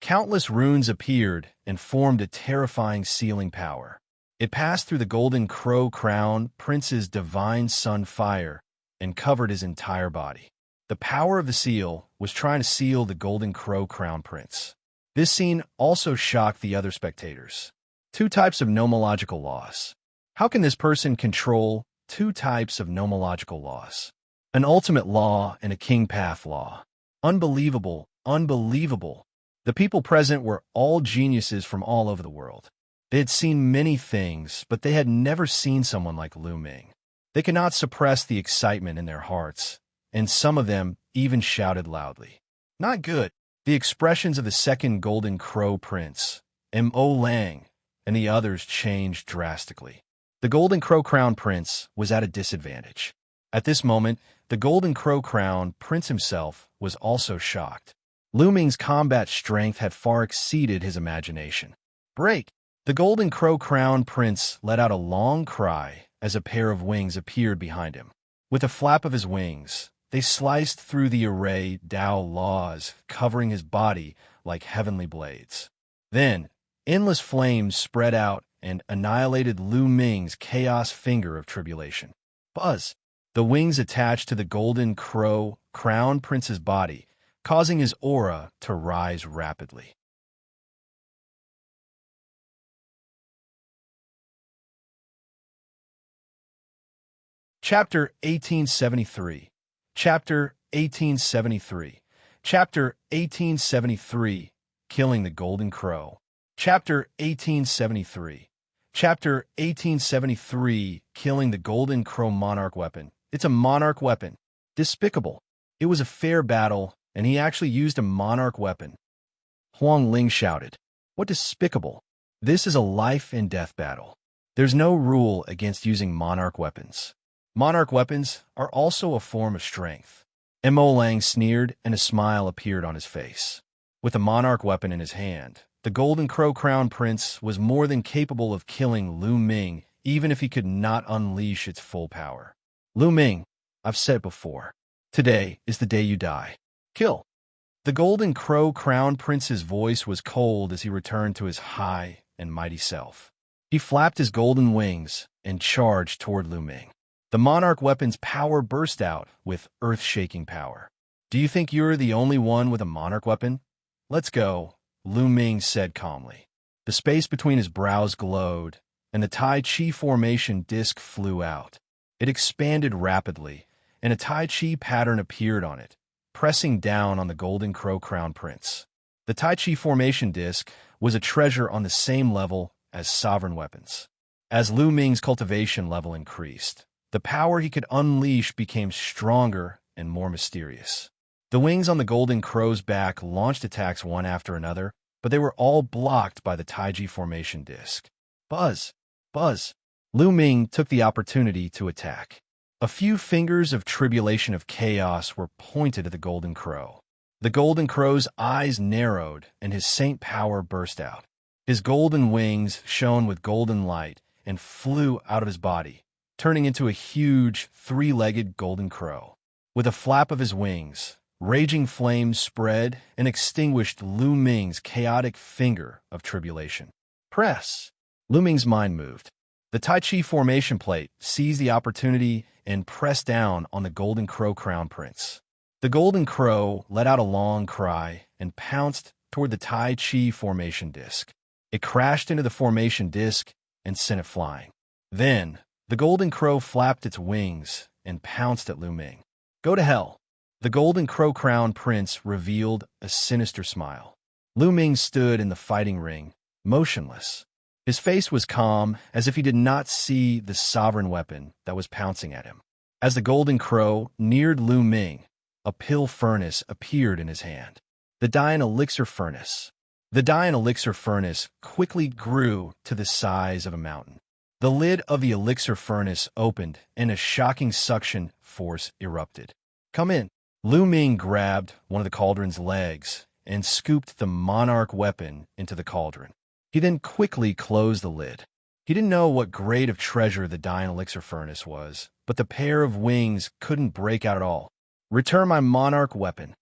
Countless runes appeared and formed a terrifying sealing power. It passed through the Golden Crow Crown Prince's divine sun fire and covered his entire body. The power of the seal was trying to seal the Golden Crow Crown Prince. This scene also shocked the other spectators. Two types of nomological laws. How can this person control two types of nomological laws? An ultimate law and a king path law. Unbelievable, unbelievable. The people present were all geniuses from all over the world. They had seen many things, but they had never seen someone like Lu Ming. They could not suppress the excitement in their hearts, and some of them even shouted loudly. Not good. The expressions of the second Golden Crow Prince, Mo Lang, and the others changed drastically. The Golden Crow Crown Prince was at a disadvantage. At this moment, the Golden Crow Crown Prince himself was also shocked. Lu Ming's combat strength had far exceeded his imagination. Break! The Golden Crow Crown Prince let out a long cry as a pair of wings appeared behind him. With a flap of his wings, they sliced through the array Dao laws, covering his body like heavenly blades. Then, endless flames spread out and annihilated Lu Ming's chaos finger of tribulation. Buzz! The wings attached to the Golden Crow Crown Prince's body, causing his aura to rise rapidly. Chapter 1873. Chapter 1873. Chapter 1873. Killing the Golden Crow. Chapter 1873. Chapter 1873. Killing the Golden Crow Monarch Weapon. It's a monarch weapon. Despicable. It was a fair battle, and he actually used a monarch weapon. Huang Ling shouted. What despicable? This is a life and death battle. There's no rule against using monarch weapons. Monarch weapons are also a form of strength. Mo Lang sneered, and a smile appeared on his face. With a monarch weapon in his hand, the Golden Crow Crown Prince was more than capable of killing Lu Ming, even if he could not unleash its full power. Lu Ming, I've said before, today is the day you die. Kill. The Golden Crow Crown Prince's voice was cold as he returned to his high and mighty self. He flapped his golden wings and charged toward Lu Ming. The monarch weapon's power burst out with earth-shaking power. Do you think you're the only one with a monarch weapon? Let's go, Lu Ming said calmly. The space between his brows glowed, and the Tai Chi formation disc flew out. It expanded rapidly, and a Tai Chi pattern appeared on it, pressing down on the Golden Crow Crown Prince. The Tai Chi formation disc was a treasure on the same level as sovereign weapons. As Lu Ming's cultivation level increased, the power he could unleash became stronger and more mysterious. The wings on the Golden Crow's back launched attacks one after another, but they were all blocked by the Taiji formation disc. Buzz! Buzz! Lu Ming took the opportunity to attack. A few fingers of tribulation of chaos were pointed at the Golden Crow. The Golden Crow's eyes narrowed, and his saint power burst out. His golden wings shone with golden light and flew out of his body, turning into a huge, three-legged golden crow. With a flap of his wings, raging flames spread and extinguished Lu Ming's chaotic finger of tribulation. Press! Lu Ming's mind moved. The Tai Chi formation plate seized the opportunity and pressed down on the Golden Crow Crown Prince. The Golden Crow let out a long cry and pounced toward the Tai Chi formation disc. It crashed into the formation disc and sent it flying. Then, the Golden Crow flapped its wings and pounced at Lu Ming. Go to hell. The Golden Crow Crown Prince revealed a sinister smile. Lu Ming stood in the fighting ring, motionless. His face was calm, as if he did not see the sovereign weapon that was pouncing at him. As the Golden Crow neared Lu Ming, a pill furnace appeared in his hand. The Dian Elixir Furnace. The Dian Elixir Furnace quickly grew to the size of a mountain. The lid of the elixir furnace opened, and a shocking suction force erupted. Come in. Lu Ming grabbed one of the cauldron's legs and scooped the monarch weapon into the cauldron. He then quickly closed the lid. He didn't know what grade of treasure the Dian Elixir Furnace was, but the pair of wings couldn't break out at all. Return my monarch weapon.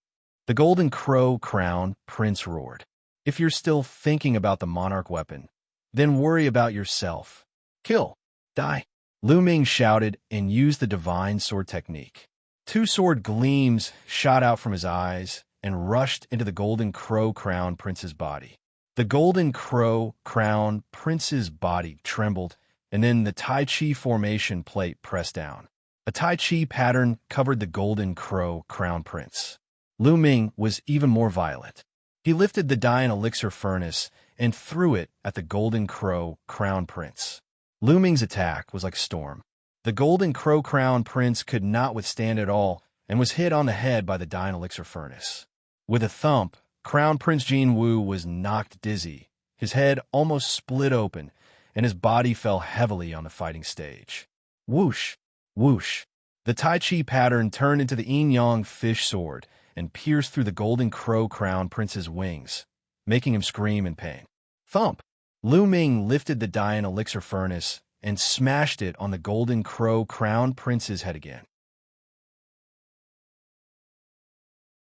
The Golden Crow Crown Prince roared. If you're still thinking about the monarch weapon, then worry about yourself. Kill. Die. Lu Ming shouted and used the divine sword technique. Two sword gleams shot out from his eyes, and rushed into the Golden Crow Crown Prince's body. The Golden Crow Crown Prince's body trembled, and then the Taiyi formation plate pressed down. A Taiyi pattern covered the Golden Crow Crown Prince. Lu Ming was even more violent. He lifted the dying elixir furnace and threw it at the Golden Crow Crown Prince. Lu Ming's attack was like a storm. The Golden Crow Crown Prince could not withstand it all and was hit on the head by the dying elixir furnace. With a thump, Crown Prince Qiu Yue was knocked dizzy. His head almost split open, and his body fell heavily on the fighting stage. Whoosh! Whoosh! The Taiyi pattern turned into the yin-yang fish sword and pierced through the Golden Crow Crown Prince's wings, making him scream in pain. Thump! Lu Ming lifted the dying elixir furnace and smashed it on the Golden Crow Crown Prince's head again.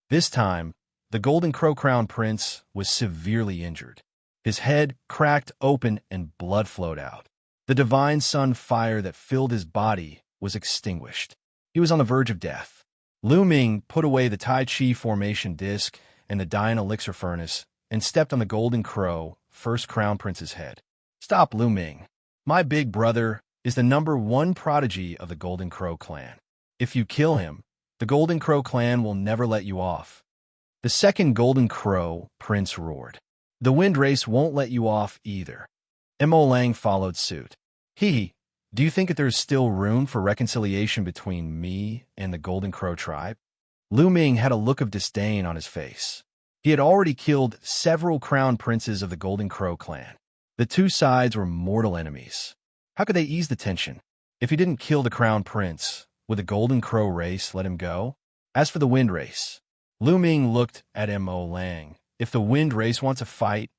This time, the Golden Crow Crown Prince was severely injured. His head cracked open and blood flowed out. The divine sun fire that filled his body was extinguished. He was on the verge of death. Lu Ming put away the Taiyi formation disc and the dying elixir furnace and stepped on the Golden Crow First Crown Prince's head. Stop, Lu Ming. My big brother is the #1 prodigy of the Golden Crow clan. If you kill him, the Golden Crow clan will never let you off. The second Golden Crow Prince roared. The wind race won't let you off either. Mo Lang followed suit. Do you think that there is still room for reconciliation between me and the Golden Crow tribe? Lu Ming had a look of disdain on his face. He had already killed several crown princes of the Golden Crow clan. The two sides were mortal enemies. How could they ease the tension? If he didn't kill the crown prince, would the Golden Crow race let him go? As for the wind race, Lu Ming looked at Mo Lang. If the wind race wants a fight,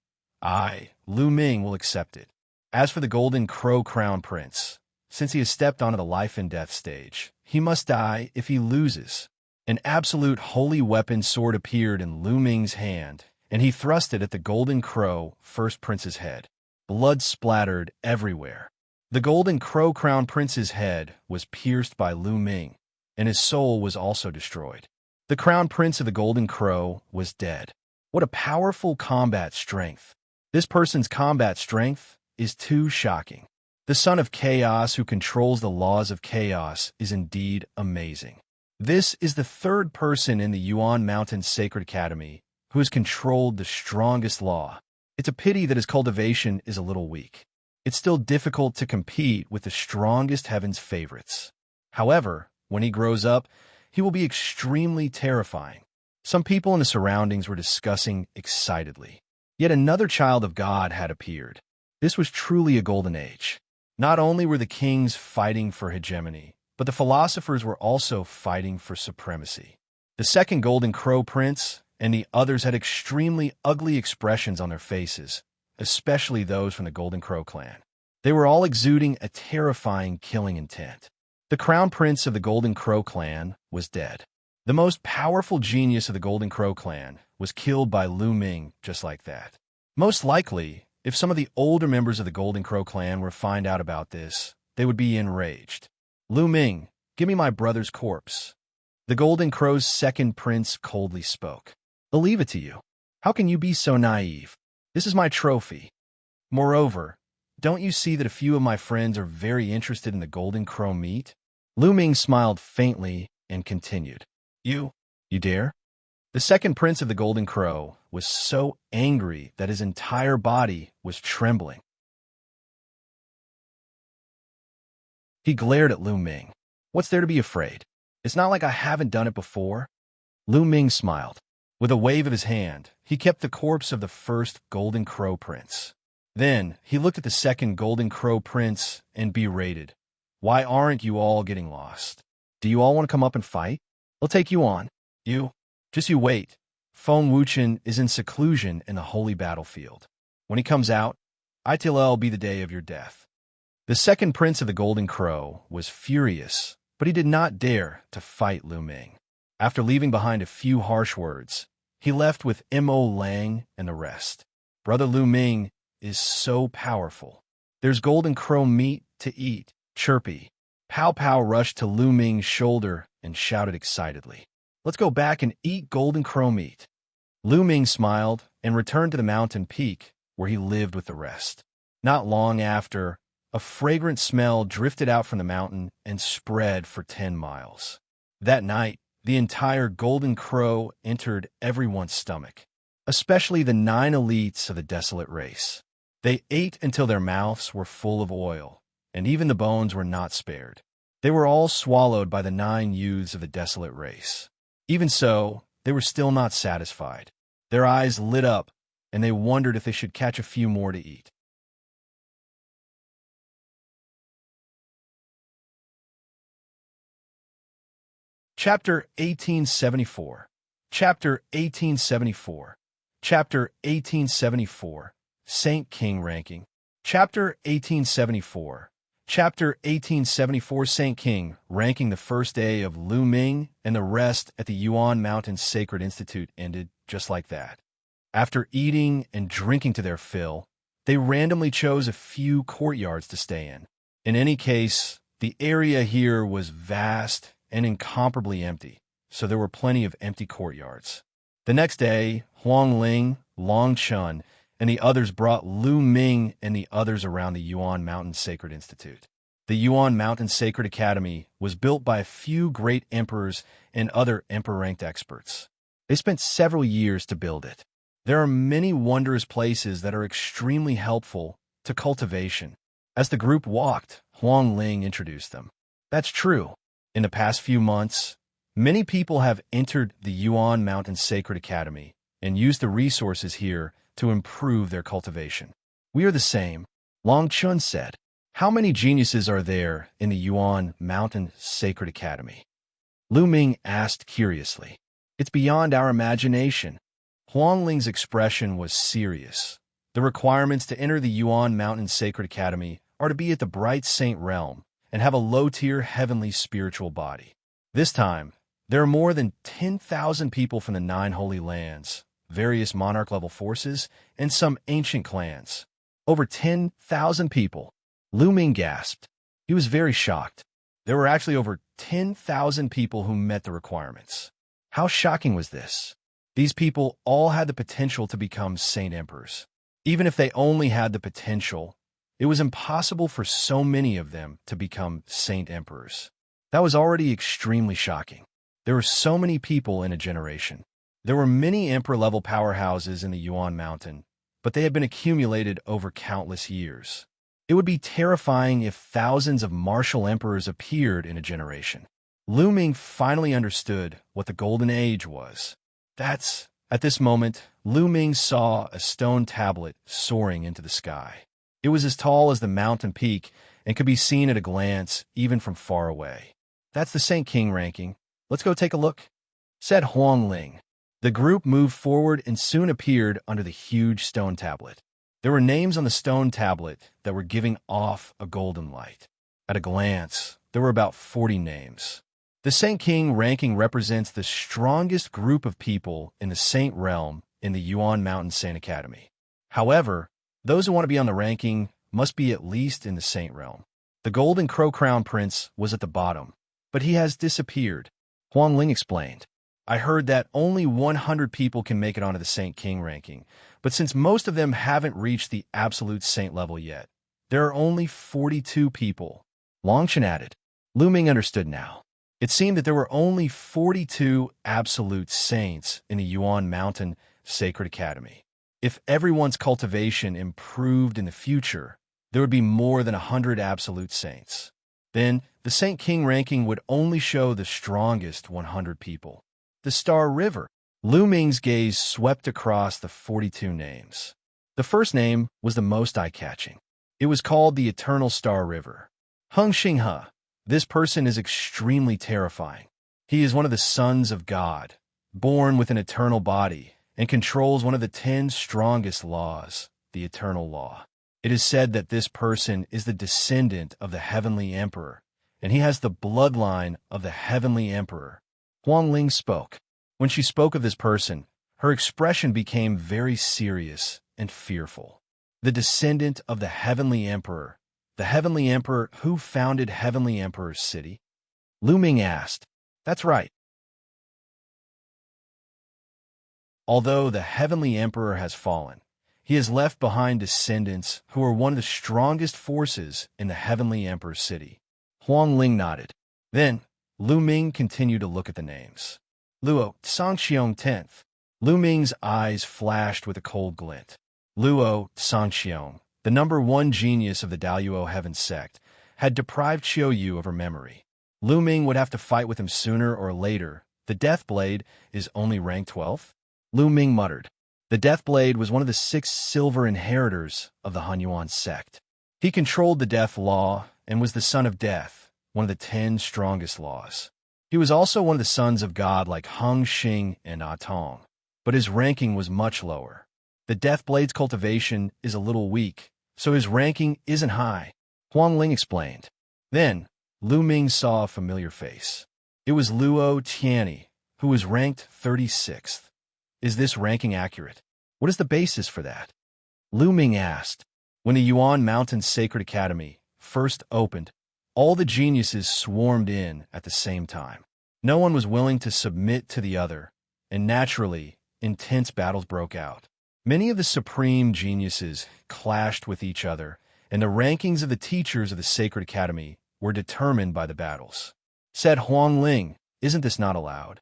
Lu Ming, will accept it. As for the Golden Crow Crown Prince, since he has stepped onto the life and death stage, he must die if he loses. An absolute holy weapon sword appeared in Lu Ming's hand, and he thrust it at the Golden Crow First Prince's head. Blood splattered everywhere. The Golden Crow Crown Prince's head was pierced by Lu Ming, and his soul was also destroyed. The Crown Prince of the Golden Crow was dead. What a powerful combat strength. This person's combat strength is too shocking. The son of chaos who controls the laws of chaos is indeed amazing. This is the third person in the Yuan Mountain Sacred Academy who has controlled the strongest law. It's a pity that his cultivation is a little weak. It's still difficult to compete with the strongest heaven's favorites. However, when he grows up, he will be extremely terrifying. Some people in the surroundings were discussing excitedly. Yet another child of God had appeared. This was truly a golden age. Not only were the kings fighting for hegemony, but the philosophers were also fighting for supremacy. The second Golden Crow Prince and the others had extremely ugly expressions on their faces, especially those from the Golden Crow clan. They were all exuding a terrifying killing intent. The Crown Prince of the Golden Crow clan was dead. The most powerful genius of the Golden Crow clan was killed by Lu Ming just like that. Most likely, if some of the older members of the Golden Crow clan were to find out about this, they would be enraged. Lu Ming, give me my brother's corpse. The Golden Crow's second prince coldly spoke. I'll leave it to you. How can you be so naive? This is my trophy. Moreover, don't you see that a few of my friends are very interested in the Golden Crow meat? Lu Ming smiled faintly and continued. You dare? The second prince of the Golden Crow was so angry that his entire body was trembling. He glared at Lu Ming. What's there to be afraid? It's not like I haven't done it before. Lu Ming smiled. With a wave of his hand, he kept the corpse of the first Golden Crow Prince. Then he looked at the second Golden Crow Prince and berated. Why aren't you all getting lost? Do you all want to come up and fight? I'll take you on. Just you wait. Feng Wuchen is in seclusion in the holy battlefield. When he comes out, it'll be the day of your death. The second prince of the Golden Crow was furious, but he did not dare to fight Lu Ming. After leaving behind a few harsh words, he left with Mo Lang and the rest. Brother Lu Ming is so powerful. There's Golden Crow meat to eat. Chirpy. Pow Pow rushed to Lu Ming's shoulder and shouted excitedly. Let's go back and eat Golden Crow meat. Lu Ming smiled and returned to the mountain peak, where he lived with the rest. Not long after, a fragrant smell drifted out from the mountain and spread for 10 miles. That night, the entire Golden Crow entered everyone's stomach, especially the 9 elites of the Desolate race. They ate until their mouths were full of oil, and even the bones were not spared. They were all swallowed by the 9 youths of the Desolate race. Even so, they were still not satisfied. Their eyes lit up, and they wondered if they should catch a few more to eat. Chapter 1874. Chapter 1874. Chapter 1874. Saint King Ranking. Chapter 1874. Chapter 1874. Saint King ranking. The first day of Lu Ming and the rest at the Yuan Mountain Sacred Institute ended just like that. After eating and drinking to their fill, they randomly chose a few courtyards to stay in. In any case, the area here was vast and incomparably empty, so there were plenty of empty courtyards. The next day, Huang Ling, Long Chun, and the others brought Lu Ming and the others around the Yuan Mountain Sacred Institute. The Yuan Mountain Sacred Academy was built by a few great emperors and other emperor-ranked experts. They spent several years to build it. There are many wondrous places that are extremely helpful to cultivation. As the group walked, Huang Ling introduced them. That's true. In the past few months, many people have entered the Yuan Mountain Sacred Academy and used the resources here to improve their cultivation. We are the same, Long Chun said. How many geniuses are there in the Yuan Mountain Sacred Academy? Lu Ming asked curiously. It's beyond our imagination. Huang Ling's expression was serious. The requirements to enter the Yuan Mountain Sacred Academy are to be at the Bright Saint Realm and have a low-tier heavenly spiritual body. This time, there are more than 10,000 people from the 9 Holy Lands, various monarch-level forces, and some ancient clans. Over 10,000 people. Lu Ming gasped. He was very shocked. There were actually over 10,000 people who met the requirements. How shocking was this? These people all had the potential to become Saint Emperors. Even if they only had the potential, it was impossible for so many of them to become Saint Emperors. That was already extremely shocking. There were so many people in a generation. There were many Emperor-level powerhouses in the Yuan Mountain, but they had been accumulated over countless years. It would be terrifying if thousands of martial emperors appeared in a generation. Lu Ming finally understood what the Golden Age was. At this moment, Lu Ming saw a stone tablet soaring into the sky. It was as tall as the mountain peak and could be seen at a glance even from far away. That's the Saint King ranking. Let's go take a look, said Huang Ling. The group moved forward and soon appeared under the huge stone tablet. There were names on the stone tablet that were giving off a golden light. At a glance, there were about 40 names. The Saint King ranking represents the strongest group of people in the Saint Realm in the Yuan Mountain Saint Academy. However, those who want to be on the ranking must be at least in the Saint Realm. The Golden Crow Crown Prince was at the bottom, but he has disappeared. Huang Ling explained. I heard that only 100 people can make it onto the Saint King ranking, but since most of them haven't reached the absolute saint level yet, there are only 42 people. Longshan added. Lu Ming understood now. It seemed that there were only 42 absolute saints in the Yuan Mountain Sacred Academy. If everyone's cultivation improved in the future, there would be more than 100 absolute saints. Then, the Saint King ranking would only show the strongest 100 people. The Star River. Lu Ming's gaze swept across the 42 names. The first name was the most eye-catching. It was called the Eternal Star River. Heng Xinghe. This person is extremely terrifying. He is one of the sons of God, born with an eternal body, and controls one of the 10 strongest laws, the Eternal Law. It is said that this person is the descendant of the Heavenly Emperor, and he has the bloodline of the Heavenly Emperor. Huang Ling spoke. When she spoke of this person, her expression became very serious and fearful. The descendant of the Heavenly Emperor. The Heavenly Emperor who founded Heavenly Emperor's city? Lu Ming asked. That's right. Although the heavenly emperor has fallen, he has left behind descendants who are one of the strongest forces in the heavenly emperor's city. Huang Ling nodded. Then, Lu Ming continued to look at the names. Luo Xiang 10th. Lu Ming's eyes flashed with a cold glint. Luo Xiang, the #1 genius of the Daoyuo Heaven sect, had deprived Qiu Yue of her memory. Lu Ming would have to fight with him sooner or later. The Death Blade is only rank 12th? Lu Ming muttered. The Death Blade was one of the 6 silver inheritors of the Yuan sect. He controlled the Death Law and was the son of Death, one of the 10 strongest laws. He was also one of the sons of God like Heng Xing and Ah Tong, but his ranking was much lower. The Death Blade's cultivation is a little weak, so his ranking isn't high, Huang Ling explained. Then, Lu Ming saw a familiar face. It was Luo Xiang, who was ranked 36th. Is this ranking accurate? What is the basis for that? Lu Ming asked. When the Yuan Mountain Sacred Academy first opened, all the geniuses swarmed in at the same time. No one was willing to submit to the other, and naturally, intense battles broke out. Many of the supreme geniuses clashed with each other, and the rankings of the teachers of the Sacred Academy were determined by the battles. Said Huang Ling, isn't this not allowed?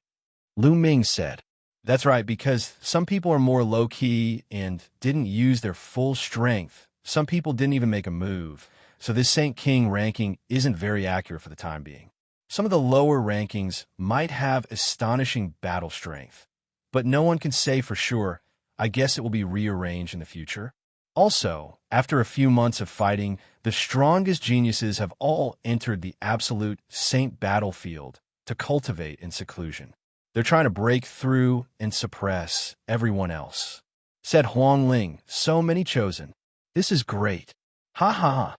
Lu Ming said, that's right, because some people are more low-key and didn't use their full strength. Some people didn't even make a move, so this Saint King ranking isn't very accurate for the time being. Some of the lower rankings might have astonishing battle strength, but no one can say for sure. I guess it will be rearranged in the future. Also, after a few months of fighting, the strongest geniuses have all entered the absolute saint battlefield to cultivate in seclusion. They're trying to break through and suppress everyone else. Said Huang Ling, so many chosen. This is great. Ha ha ha.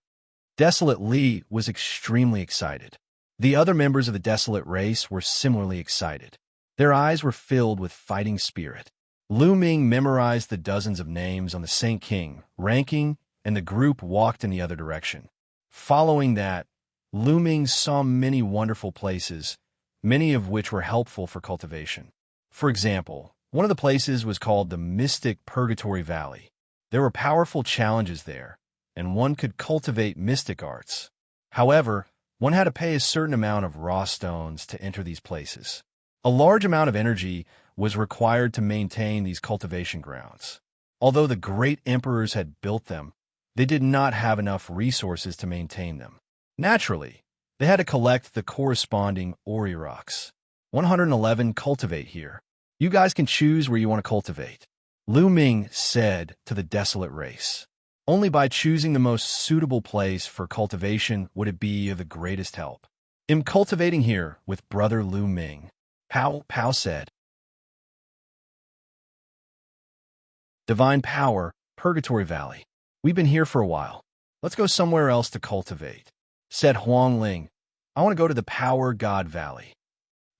Desolate Li was extremely excited. The other members of the Desolate race were similarly excited. Their eyes were filled with fighting spirit. Lu Ming memorized the dozens of names on the Saint King ranking, and the group walked in the other direction. Following that, Lu Ming saw many wonderful places, many of which were helpful for cultivation. For example, one of the places was called the Mystic Purgatory Valley. There were powerful challenges there, and one could cultivate mystic arts. However, one had to pay a certain amount of raw stones to enter these places. A large amount of energy was required to maintain these cultivation grounds. Although the great emperors had built them, they did not have enough resources to maintain them. Naturally, they had to collect the corresponding Ori rocks. 111 cultivate here. You guys can choose where you want to cultivate. Lu Ming said to the Desolate race. Only by choosing the most suitable place for cultivation would it be of the greatest help. I'm cultivating here with brother Lu Ming. Pow said. Divine Power, Purgatory Valley. We've been here for a while. Let's go somewhere else to cultivate. Said Huang Ling. I want to go to the Power God Valley.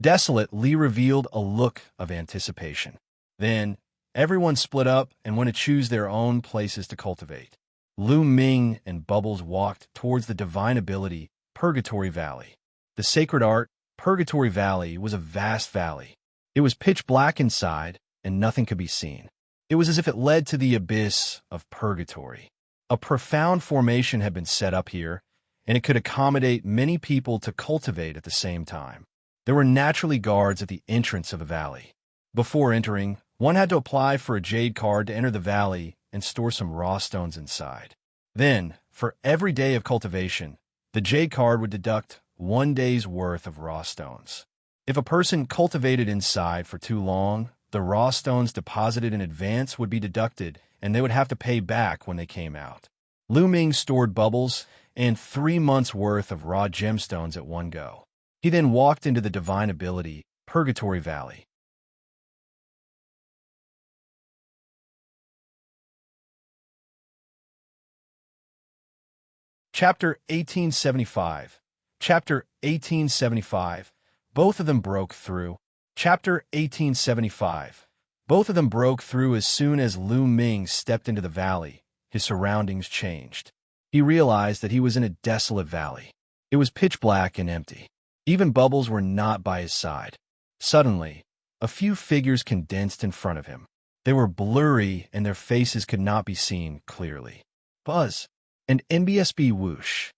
Desolate Li revealed a look of anticipation. Then, everyone split up and went to choose their own places to cultivate. Lu Ming and Bubbles walked towards the Divine Ability, Purgatory Valley. The Sacred Art, Purgatory Valley, was a vast valley. It was pitch black inside, and nothing could be seen. It was as if it led to the abyss of purgatory. A profound formation had been set up here, and it could accommodate many people to cultivate at the same time. There were naturally guards at the entrance of the valley. Before entering, one had to apply for a jade card to enter the valley and store some raw stones inside. Then, for every day of cultivation, the jade card would deduct 1 day's worth of raw stones. If a person cultivated inside for too long, the raw stones deposited in advance would be deducted, and they would have to pay back when they came out. Lu Ming stored Bubbles and 3 months' worth of raw gemstones at one go. He then walked into the Divine Ability, Purgatory Valley. Chapter 1875. Chapter 1875. Both of them broke through. Chapter 1875. Both of them broke through as soon as Lu Ming stepped into the valley. His surroundings changed. He realized that he was in a desolate valley. It was pitch black and empty. Even Bubbles were not by his side. Suddenly, a few figures condensed in front of him. They were blurry and their faces could not be seen clearly. Buzz and NBSB whoosh.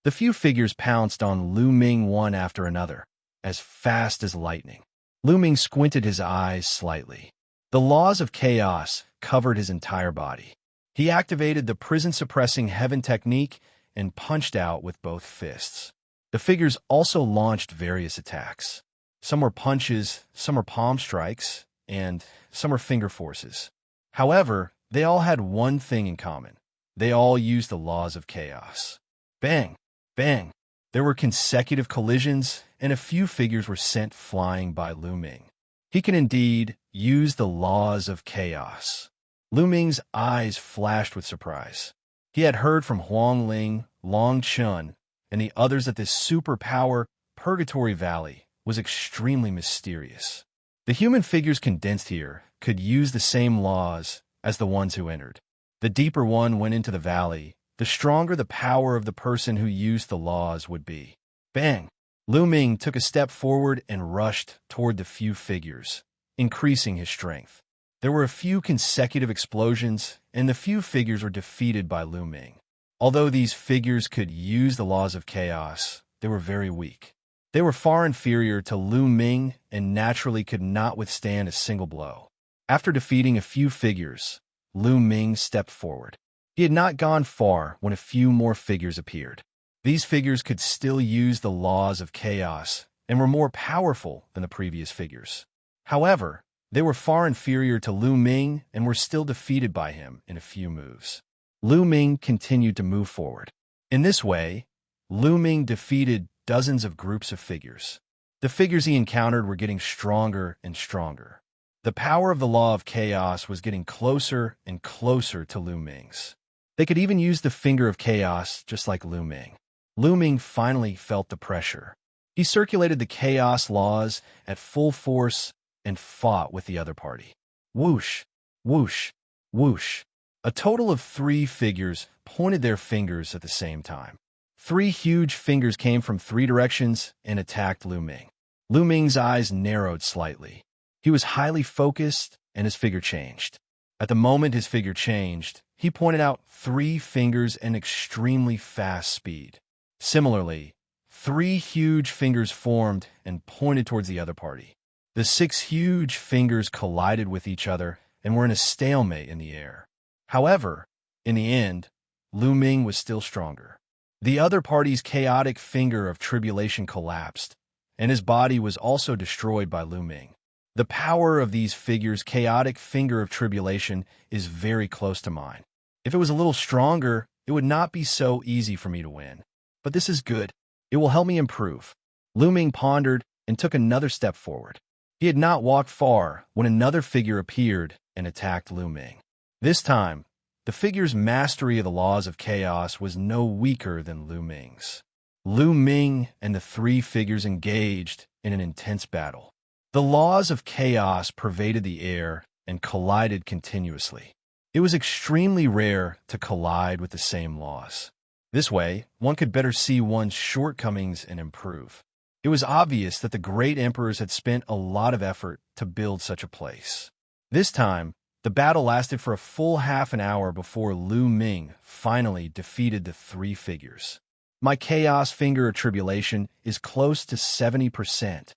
The few figures pounced on Lu Ming one after another, as fast as lightning. Lu Ming squinted his eyes slightly. The laws of chaos covered his entire body. He activated the prison-suppressing heaven technique and punched out with both fists. The figures also launched various attacks. Some were punches, some were palm strikes, and some were finger forces. However, they all had one thing in common. They all used the laws of chaos. Bang! Bang! There were consecutive collisions, and a few figures were sent flying by Lu Ming. He can indeed use the laws of chaos. Lu Ming's eyes flashed with surprise. He had heard from Huang Ling, Long Chun, and the others that this superpower, Purgatory Valley, was extremely mysterious. The human figures condensed here could use the same laws as the ones who entered. The deeper one went into the valley, the stronger the power of the person who used the laws would be. Bang! Lu Ming took a step forward and rushed toward the few figures, increasing his strength. There were a few consecutive explosions, and the few figures were defeated by Lu Ming. Although these figures could use the laws of chaos, they were very weak. They were far inferior to Lu Ming and naturally could not withstand a single blow. After defeating a few figures, Lu Ming stepped forward. He had not gone far when a few more figures appeared. These figures could still use the laws of chaos and were more powerful than the previous figures. However, they were far inferior to Lu Ming and were still defeated by him in a few moves. Lu Ming continued to move forward. In this way, Lu Ming defeated dozens of groups of figures. The figures he encountered were getting stronger and stronger. The power of the law of chaos was getting closer and closer to Lu Ming's. They could even use the finger of chaos just like Lu Ming. Lu Ming finally felt the pressure. He circulated the chaos laws at full force and fought with the other party. Whoosh, whoosh, whoosh. A total of 3 figures pointed their fingers at the same time. 3 huge fingers came from 3 directions and attacked Lu Ming. Lu Ming's eyes narrowed slightly. He was highly focused, and his figure changed. At the moment his figure changed, he pointed out 3 fingers at extremely fast speed. Similarly, 3 huge fingers formed and pointed towards the other party. The 6 huge fingers collided with each other and were in a stalemate in the air. However, in the end, Lu Ming was still stronger. The other party's chaotic finger of tribulation collapsed, and his body was also destroyed by Lu Ming. The power of these figures' chaotic finger of tribulation is very close to mine. If it was a little stronger, it would not be so easy for me to win. But this is good. It will help me improve. Lu Ming pondered and took another step forward. He had not walked far when another figure appeared and attacked Lu Ming. This time, the figure's mastery of the laws of chaos was no weaker than Lu Ming's. Lu Ming and the 3 figures engaged in an intense battle. The laws of chaos pervaded the air and collided continuously. It was extremely rare to collide with the same laws. This way, one could better see one's shortcomings and improve. It was obvious that the great emperors had spent a lot of effort to build such a place. This time, the battle lasted for a full half an hour before Lu Ming finally defeated the 3 figures. My chaos finger of tribulation is close to 70%.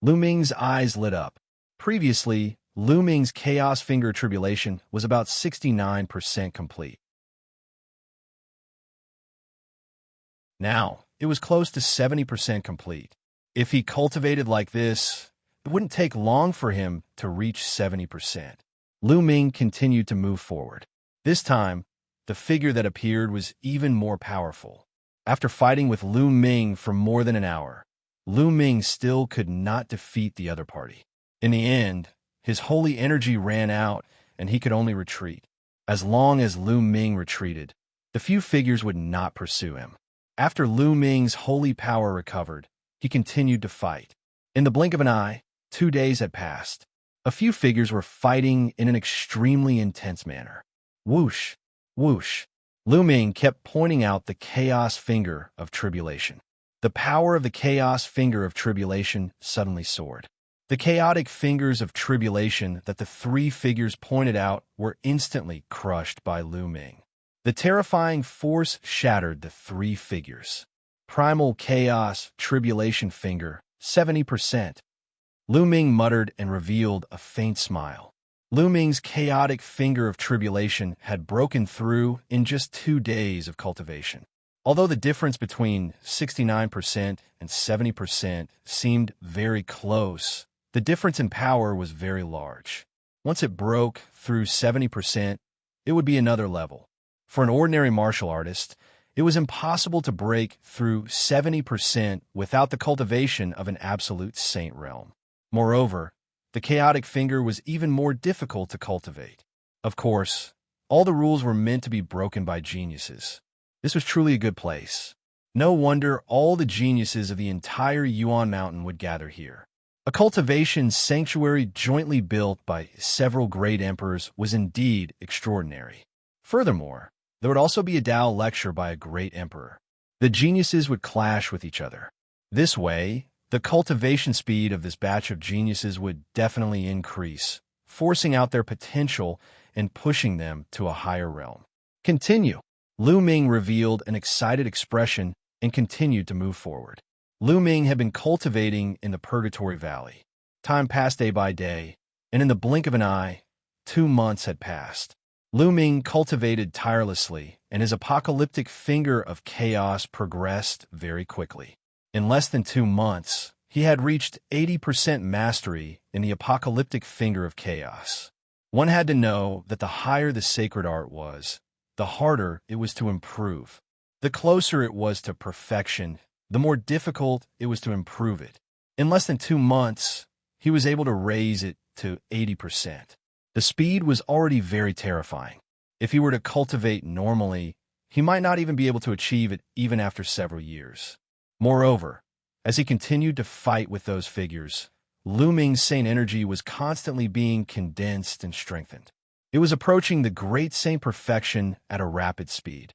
Lu Ming's eyes lit up. Previously, Lu Ming's chaos finger of tribulation was about 69% complete. Now, it was close to 70% complete. If he cultivated like this, it wouldn't take long for him to reach 70%. Lu Ming continued to move forward. This time, the figure that appeared was even more powerful. After fighting with Lu Ming for more than an hour, Lu Ming still could not defeat the other party. In the end, his holy energy ran out and he could only retreat. As long as Lu Ming retreated, the few figures would not pursue him. After Lu Ming's holy power recovered, he continued to fight. In the blink of an eye, 2 days had passed. A few figures were fighting in an extremely intense manner. Whoosh, whoosh. Lu Ming kept pointing out the chaos finger of tribulation. The power of the chaos finger of tribulation suddenly soared. The chaotic fingers of tribulation that the three figures pointed out were instantly crushed by Lu Ming. The terrifying force shattered the three figures. Primal Chaos Tribulation Finger, 70%. Lu Ming muttered and revealed a faint smile. Lu Ming's chaotic finger of tribulation had broken through in just 2 days of cultivation. Although the difference between 69% and 70% seemed very close, the difference in power was very large. Once it broke through 70%, it would be another level. For an ordinary martial artist, it was impossible to break through 70% without the cultivation of an absolute saint realm. Moreover, the chaotic finger was even more difficult to cultivate. Of course, all the rules were meant to be broken by geniuses. This was truly a good place. No wonder all the geniuses of the entire Yuan mountain would gather here. A cultivation sanctuary jointly built by several great emperors was indeed extraordinary. Furthermore, there would also be a Tao lecture by a great emperor. The geniuses would clash with each other. This way, the cultivation speed of this batch of geniuses would definitely increase, forcing out their potential and pushing them to a higher realm. Continue. Lu Ming revealed an excited expression and continued to move forward. Lu Ming had been cultivating in the Purgatory Valley. Time passed day by day, and in the blink of an eye, 2 months had passed. Lu Ming cultivated tirelessly, and his apocalyptic finger of chaos progressed very quickly. In less than 2 months, he had reached 80% mastery in the apocalyptic finger of chaos. One had to know that the higher the sacred art was, the harder it was to improve. The closer it was to perfection, the more difficult it was to improve it. In less than 2 months, he was able to raise it to 80%. The speed was already very terrifying. If he were to cultivate normally, he might not even be able to achieve it even after several years. Moreover, as he continued to fight with those figures, Lu Ming's saint energy was constantly being condensed and strengthened. It was approaching the great saint perfection at a rapid speed.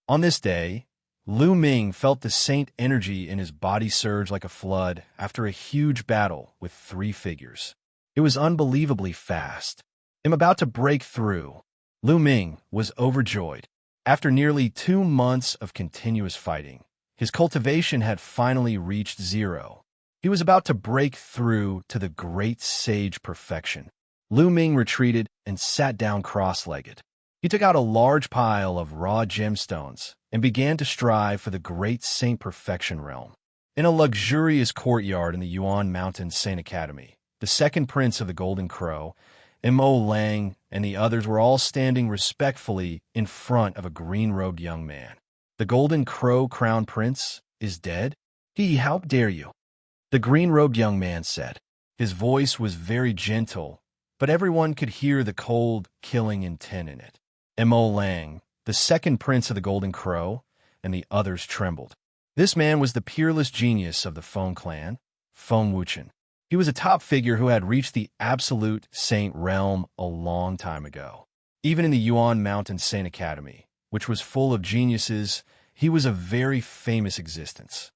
On this day, Lu Ming felt the saint energy in his body surge like a flood after a huge battle with 3 figures. It was unbelievably fast. "I'm about to break through." Lu Ming was overjoyed. After nearly 2 months of continuous fighting, his cultivation had finally reached 0. He was about to break through to the great sage perfection. Lu Ming retreated and sat down cross-legged. He took out a large pile of raw gemstones and began to strive for the great saint perfection realm. In a luxurious courtyard in the Yuan Mountain Saint Academy, the second prince of the Golden Crow, Immortal Ballad, and the others were all standing respectfully in front of a green-robed young man. "The Golden Crow Crown Prince is dead? How dare you?" The green-robed young man said. His voice was very gentle, but everyone could hear the cold, killing intent in it. Immortal Ballad, the second prince of the Golden Crow, and the others trembled. This man was the peerless genius of the Feng clan, Feng Wuchen. He was a top figure who had reached the absolute saint realm a long time ago. Even in the Yuan Mountain Saint Academy, which was full of geniuses, he was a very famous existence.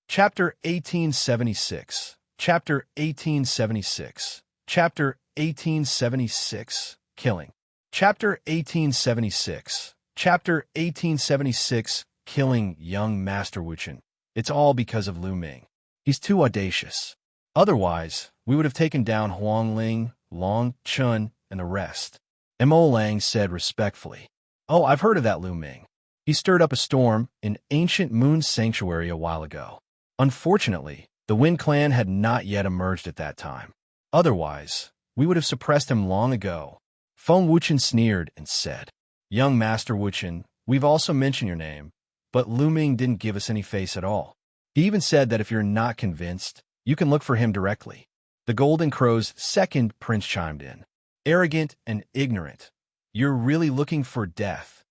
Chapter 1876. Chapter 1876. Chapter 1876. Killing. Chapter 1876. Chapter 1876. Killing young Master Wuchen. It's all because of Lu Ming. He's too audacious. Otherwise, we would have taken down Huangling, Long, Chun, and the rest. Immortal Ballad said respectfully. "Oh, I've heard of that Lu Ming. He stirred up a storm in ancient Moon Sanctuary a while ago. Unfortunately, the Wind Clan had not yet emerged at that time. Otherwise, we would have suppressed him long ago." Feng Wuchen sneered and said, "Young Master Wuchen, we've also mentioned your name, but Lu Ming didn't give us any face at all. He even said that if you're not convinced, you can look for him directly." The Golden Crow's second prince chimed in. "Arrogant and ignorant. You're really looking for death."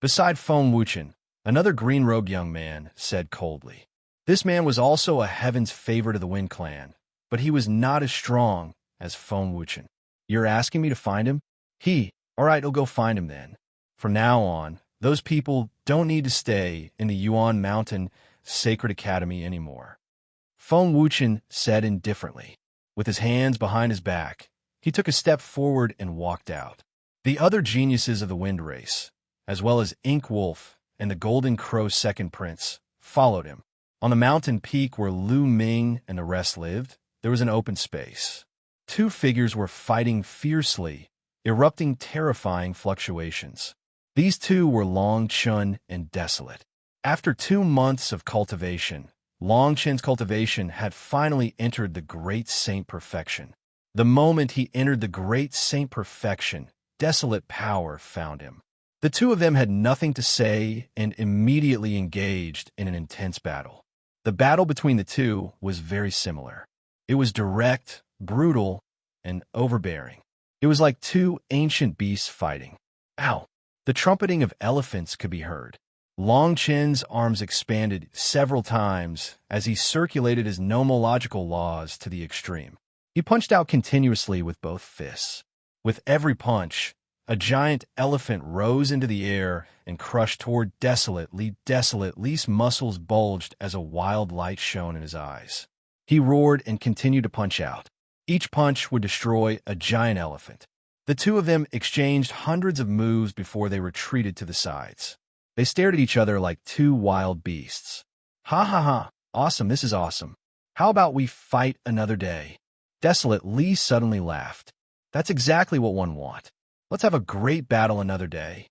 Beside Feng Wuchen, another green-robed young man said coldly. This man was also a heaven's favorite of the Wind Clan, but he was not as strong as Feng Wuchen. "You're asking me to find him? All right, I'll go find him then. From now on, those people don't need to stay in the Yuan Mountain Sacred Academy anymore. Feng Wuchen said indifferently. With his hands behind his back, he took a step forward and walked out. The other geniuses of the Wind Race, as well as Ink Wolf and the Golden Crow's second prince, followed him. On the mountain peak where Lu Ming and the rest lived, there was an open space. Two figures were fighting fiercely, erupting terrifying fluctuations. These two were Luo Xiang and Desolate. After 2 months of cultivation, Luo Xiang's cultivation had finally entered the Great Saint Perfection. The moment he entered the Great Saint Perfection, Desolate power found him. The two of them had nothing to say and immediately engaged in an intense battle. The battle between the two was very similar. It was direct, brutal, and overbearing. It was like two ancient beasts fighting. Ow! The trumpeting of elephants could be heard. Luo Xiang's arms expanded several times as he circulated his nomological laws to the extreme. He punched out continuously with both fists. With every punch, a giant elephant rose into the air and crushed toward Desolate. Desolate's muscles bulged as a wild light shone in his eyes. He roared and continued to punch out. Each punch would destroy a giant elephant. The two of them exchanged hundreds of moves before they retreated to the sides. They stared at each other like two wild beasts. Ha ha ha, awesome, this is awesome. How about we fight another day? Desolate suddenly laughed. That's exactly what one wants. Let's have a great battle another day.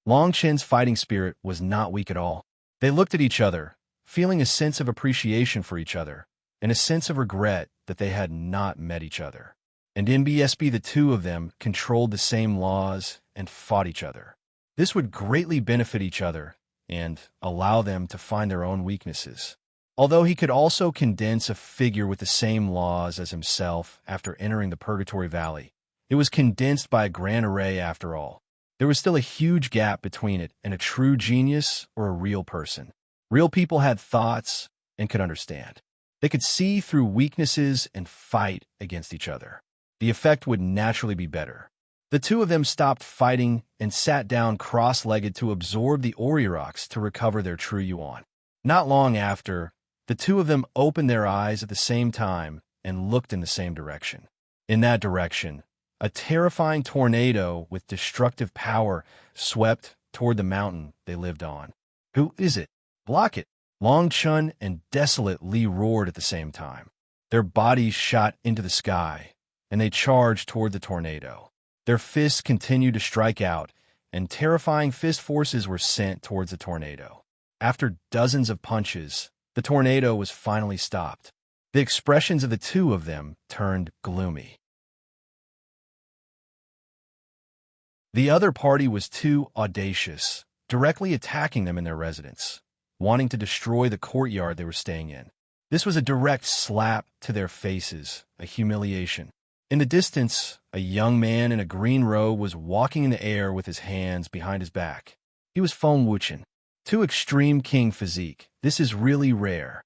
Luo Xiang's fighting spirit was not weak at all. They looked at each other, feeling a sense of appreciation for each other, and a sense of regret that they had not met each other. And in BSB, the two of them controlled the same laws and fought each other. This would greatly benefit each other and allow them to find their own weaknesses. Although he could also condense a figure with the same laws as himself after entering the Purgatory Valley, it was condensed by a grand array after all. There was still a huge gap between it and a true genius or a real person. Real people had thoughts and could understand. They could see through weaknesses and fight against each other. The effect would naturally be better. The two of them stopped fighting and sat down cross-legged to absorb the Orirox to recover their true Yuan. Not long after, the two of them opened their eyes at the same time and looked in the same direction. In that direction, a terrifying tornado with destructive power swept toward the mountain they lived on. Who is it? Block it! Luo Xiang and Desolate roared at the same time. Their bodies shot into the sky, and they charged toward the tornado. Their fists continued to strike out, and terrifying fist forces were sent towards the tornado. After dozens of punches, the tornado was finally stopped. The expressions of the two of them turned gloomy. The other party was too audacious, directly attacking them in their residence, wanting to destroy the courtyard they were staying in. This was a direct slap to their faces, a humiliation. In the distance, a young man in a green robe was walking in the air with his hands behind his back. He was Feng Wuchen. Too extreme king physique. This is really rare.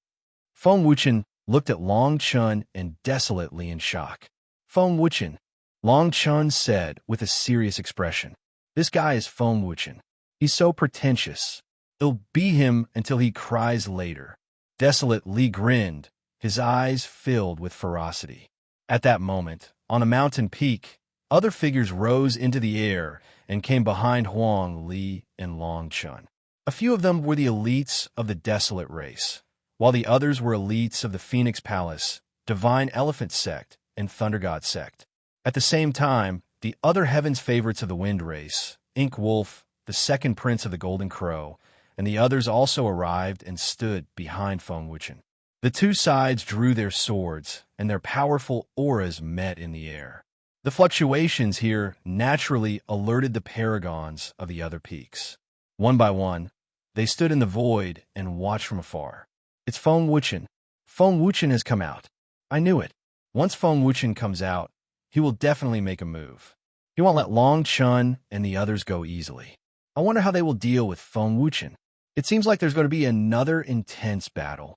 Feng Wuchen looked at Luo Xiang and Desolately in shock. Feng Wuchen, Luo Xiang said with a serious expression. This guy is Feng Wuchen. He's so pretentious. It'll be him until he cries later. Desolately grinned, his eyes filled with ferocity. At that moment, on a mountain peak, other figures rose into the air and came behind Huang Li and Luo Xiang. A few of them were the elites of the Desolate race, while the others were elites of the Phoenix Palace, Divine Elephant Sect, and Thunder God Sect. At the same time, the other heavens favorites of the Wind Race, Ink Wolf, the second prince of the Golden Crow, and the others also arrived and stood behind Feng Wuchen. The two sides drew their swords, and their powerful auras met in the air. The fluctuations here naturally alerted the paragons of the other peaks. One by one, they stood in the void and watched from afar. It's Feng Wuchen. Feng Wuchen has come out. I knew it. Once Feng Wuchen comes out, he will definitely make a move. He won't let Luo Xiang and the others go easily. I wonder how they will deal with Feng Wuchen. It seems like there's going to be another intense battle.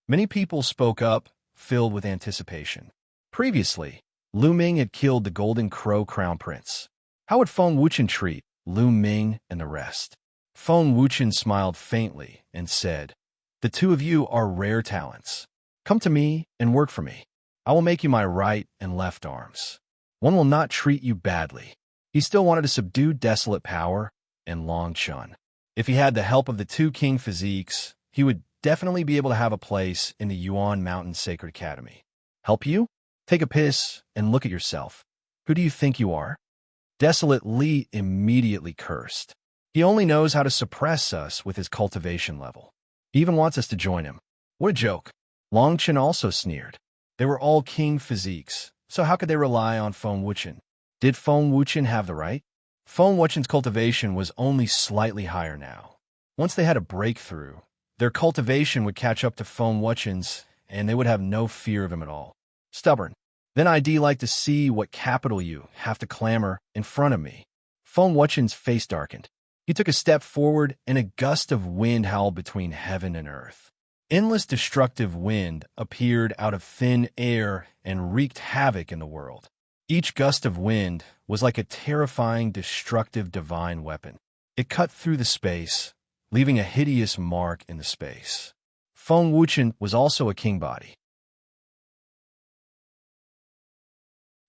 Many people spoke up, filled with anticipation. Previously, Lu Ming had killed the Golden Crow Crown Prince. How would Feng Wuchen treat Lu Ming and the rest? Feng Wuchen smiled faintly and said, "The two of you are rare talents. Come to me and work for me. I will make you my right and left arms. One will not treat you badly." He still wanted to subdue Desolate power and Long Chun. If he had the help of the two king physiques, he would definitely be able to have a place in the Yuan Mountain Sacred Academy. Help you? Take a piss and look at yourself. Who do you think you are? Desolate Li immediately cursed. He only knows how to suppress us with his cultivation level. He even wants us to join him. What a joke. Long Chen also sneered. They were all king physiques, so how could they rely on Feng Wuchen? Did Feng Wuchen have the right? Feng Wuchen's cultivation was only slightly higher now. Once they had a breakthrough, their cultivation would catch up to Feng Wuchen's, and they would have no fear of him at all. Stubborn. Then I'd like to see what capital you have to clamor in front of me. Feng Wuchen's face darkened. He took a step forward, and a gust of wind howled between heaven and earth. Endless destructive wind appeared out of thin air and wreaked havoc in the world. Each gust of wind was like a terrifying, destructive divine weapon. It cut through the space, leaving a hideous mark in the space. Feng Wuchen was also a king body.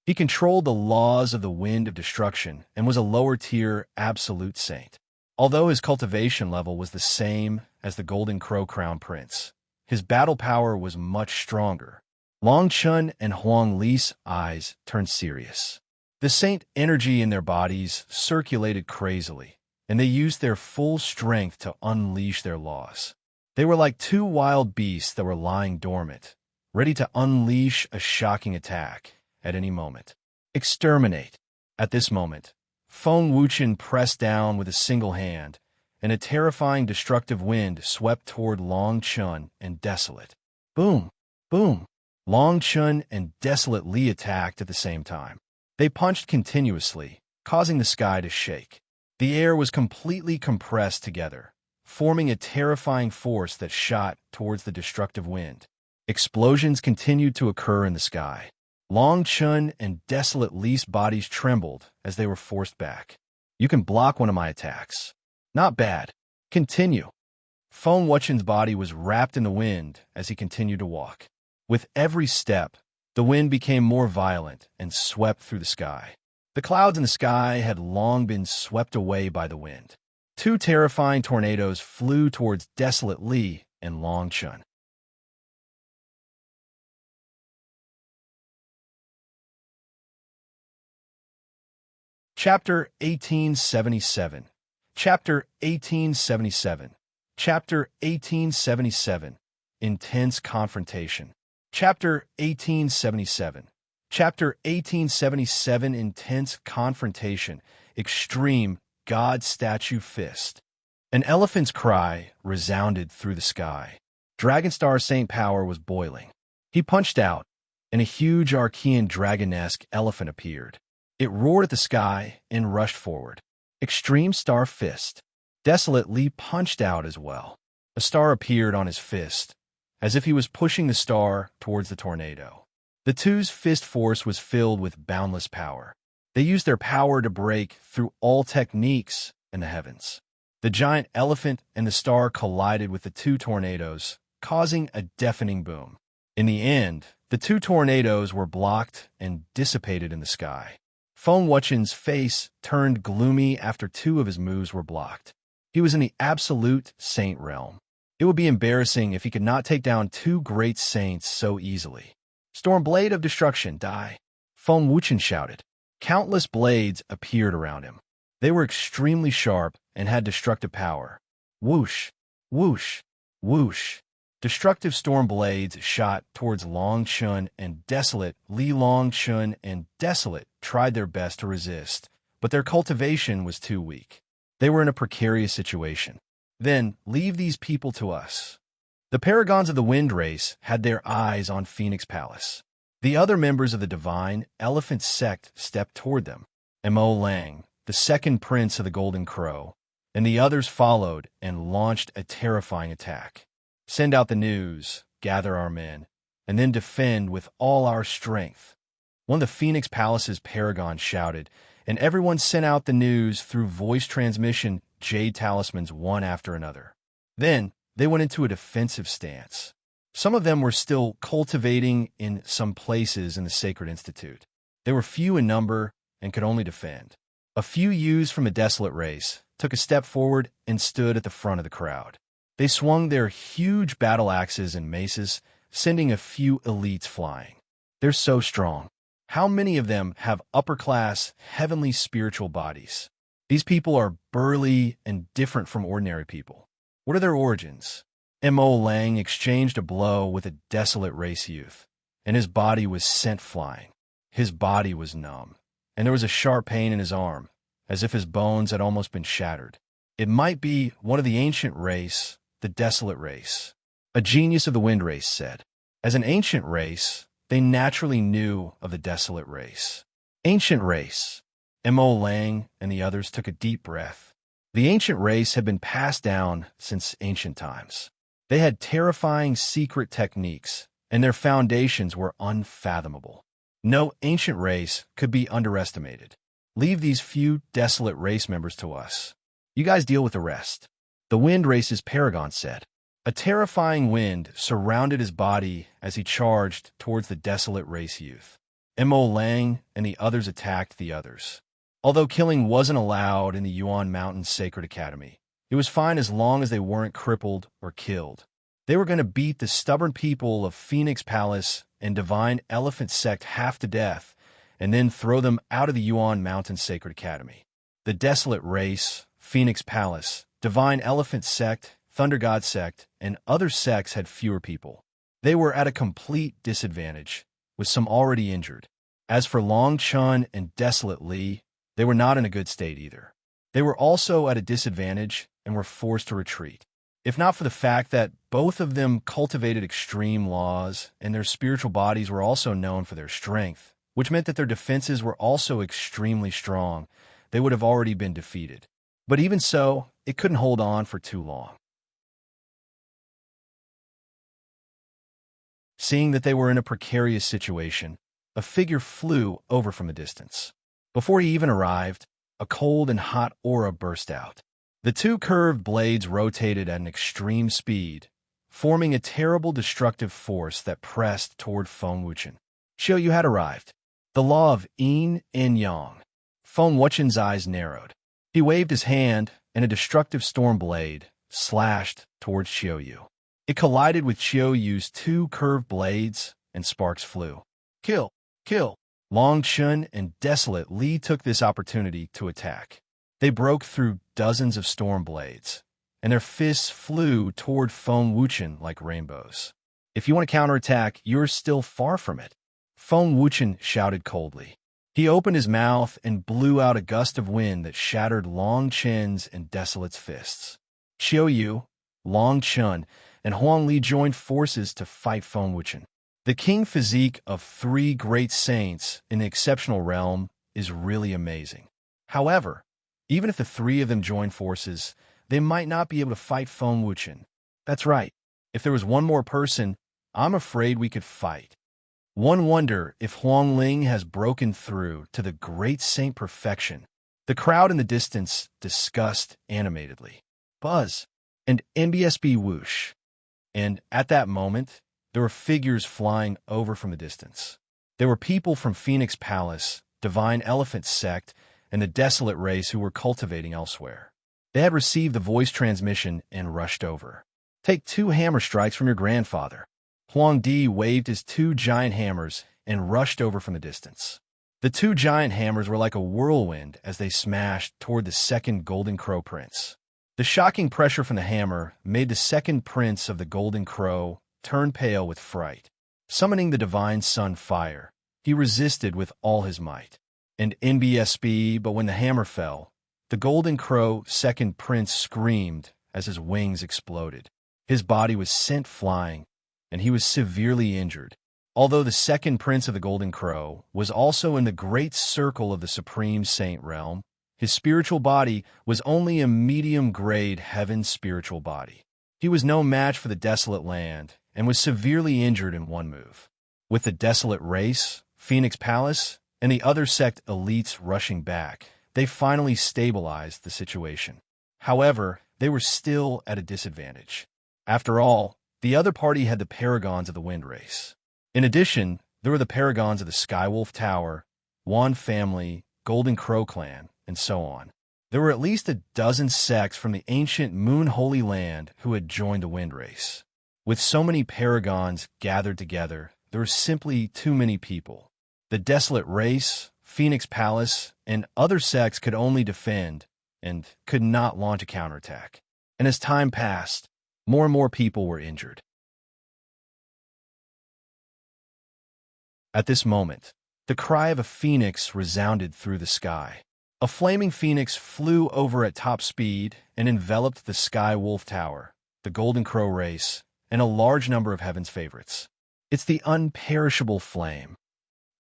He controlled the laws of the wind of destruction and was a lower-tier absolute saint. Although his cultivation level was the same as the Golden Crow Crown Prince, his battle power was much stronger. Long Chun and Huang Li's eyes turned serious. The saint energy in their bodies circulated crazily, and they used their full strength to unleash their laws. They were like two wild beasts that were lying dormant, ready to unleash a shocking attack at any moment. Exterminate. At this moment, Feng Wuchen pressed down with a single hand, and a terrifying destructive wind swept toward Long Chun and Desolate. Boom! Boom! Long Chun and Desolate Li attacked at the same time. They punched continuously, causing the sky to shake. The air was completely compressed together, forming a terrifying force that shot towards the destructive wind. Explosions continued to occur in the sky. Long Chun and Desolate Li's bodies trembled as they were forced back. You can block one of my attacks. Not bad. Continue. Feng Wuchen's body was wrapped in the wind as he continued to walk. With every step, the wind became more violent and swept through the sky. The clouds in the sky had long been swept away by the wind. Two terrifying tornadoes flew towards Desolate Li and Long Chun. Chapter 1877. Chapter 1877. Chapter 1877. Intense confrontation. Chapter 1877. Chapter 1877. Intense confrontation. Extreme God statue fist. An elephant's cry resounded through the sky. Dragonstar Saint Power was boiling. He punched out, and a huge Archean dragonesque elephant appeared. It roared at the sky and rushed forward. Extreme Star Fist. Desolate Li punched out as well. A star appeared on his fist, as if he was pushing the star towards the tornado. The two's fist force was filled with boundless power. They used their power to break through all techniques in the heavens. The giant elephant and the star collided with the two tornadoes, causing a deafening boom. In the end, the two tornadoes were blocked and dissipated in the sky. Feng Wuchen's face turned gloomy after two of his moves were blocked. He was in the absolute saint realm. It would be embarrassing if he could not take down two great saints so easily. Stormblade of Destruction, die! Feng Wuchen shouted. Countless blades appeared around him. They were extremely sharp and had destructive power. Whoosh! Whoosh! Whoosh! Destructive storm blades shot towards Long Chun and Desolate Li. Long Chun and Desolate tried their best to resist, but their cultivation was too weak. They were in a precarious situation. Then, leave these people to us. The paragons of the wind race had their eyes on Phoenix Palace. The other members of the divine elephant sect stepped toward them. Mo Lang, the second prince of the Golden Crow, and the others followed and launched a terrifying attack. Send out the news, gather our men, and then defend with all our strength. One of the Phoenix Palace's paragons shouted, and everyone sent out the news through voice transmission jade talismans one after another. Then, they went into a defensive stance. Some of them were still cultivating in some places in the Sacred Institute. They were few in number and could only defend. A few youths from the Desolate race took a step forward and stood at the front of the crowd. They swung their huge battle axes and maces, sending a few elites flying. They're so strong. How many of them have upper-class, heavenly spiritual bodies? These people are burly and different from ordinary people. What are their origins? Mo Lang exchanged a blow with a Desolate race youth, and his body was sent flying. His body was numb, and there was a sharp pain in his arm, as if his bones had almost been shattered. It might be one of the ancient race, the Desolate race. A genius of the Wind race said. As an ancient race, they naturally knew of the Desolate race. Ancient race. Mo Lang and the others took a deep breath. The ancient race had been passed down since ancient times. They had terrifying secret techniques, and their foundations were unfathomable. No ancient race could be underestimated. Leave these few Desolate race members to us. You guys deal with the rest. The Wind race's paragon said. A terrifying wind surrounded his body as he charged towards the Desolate race youth. Mo Lang and the others attacked the others. Although killing wasn't allowed in the Yuan Mountain Sacred Academy, it was fine as long as they weren't crippled or killed. They were going to beat the stubborn people of Phoenix Palace and Divine Elephant Sect half to death, and then throw them out of the Yuan Mountain Sacred Academy. The Desolate race, Phoenix Palace, Divine Elephant Sect, Thunder God Sect, and other sects had fewer people. They were at a complete disadvantage, with some already injured. As for Long Chun and Desolate Li, they were not in a good state either. They were also at a disadvantage and were forced to retreat. If not for the fact that both of them cultivated extreme laws and their spiritual bodies were also known for their strength, which meant that their defenses were also extremely strong, they would have already been defeated. But even so, it couldn't hold on for too long. Seeing that they were in a precarious situation, a figure flew over from a distance. Before he even arrived, a cold and hot aura burst out. The two curved blades rotated at an extreme speed, forming a terrible destructive force that pressed toward Feng Wuchen. Qiu Yue had arrived. The law of yin and yang. Feng Wuchen's eyes narrowed. He waved his hand, and a destructive storm blade slashed towards Qiu Yue. It collided with Qiu Yue's two curved blades, and sparks flew. Kill! Kill! Long Chun and Desolate Li took this opportunity to attack. They broke through dozens of storm blades, and their fists flew toward Feng Wuchen like rainbows. If you want to counterattack, you're still far from it. Feng Wuchen shouted coldly. He opened his mouth and blew out a gust of wind that shattered Long Chen's and Desolate's fists. Qiu Yue, Long Chun, and Huang Li joined forces to fight Feng Wuchen. The king physique of three great saints in the exceptional realm is really amazing. However, even if the three of them join forces, they might not be able to fight Feng Wuchen. That's right. If there was one more person, I'm afraid we could fight. One wonder if Huang Ling has broken through to the great saint perfection. The crowd in the distance discussed animatedly. Buzz and NBSB whoosh. And at that moment, there were figures flying over from the distance. There were people from Phoenix Palace, Divine Elephant Sect, and the Desolate race who were cultivating elsewhere. They had received the voice transmission and rushed over. Take 2 hammer strikes from your grandfather. Huang Di waved his 2 giant hammers and rushed over from the distance. The 2 giant hammers were like a whirlwind as they smashed toward the second Golden Crow Prince. The shocking pressure from the hammer made the second prince of the Golden Crow turn pale with fright. Summoning the Divine Sun Fire, he resisted with all his might. And NBSB, but when the hammer fell, the Golden Crow second prince screamed as his wings exploded. His body was sent flying, and he was severely injured. Although the second prince of the Golden Crow was also in the great circle of the Supreme Saint realm, his spiritual body was only a medium-grade heaven spiritual body. He was no match for the Desolate land and was severely injured in one move. With the Desolate race, Phoenix Palace, and the other sect elites rushing back, they finally stabilized the situation. However, they were still at a disadvantage. After all, the other party had the paragons of the wind race. In addition, there were the paragons of the Skywolf Tower, Yuan family, Golden Crow clan, and so on. There were at least a dozen sects from the ancient Moon Holy Land who had joined the wind race. With so many paragons gathered together, there were simply too many people. The Desolate race, Phoenix Palace, and other sects could only defend and could not launch a counterattack. And as time passed, more and more people were injured. At this moment, the cry of a phoenix resounded through the sky. A flaming phoenix flew over at top speed and enveloped the Sky Wolf Tower, the Golden Crow race, and a large number of Heaven's favorites. "It's the unperishable flame,"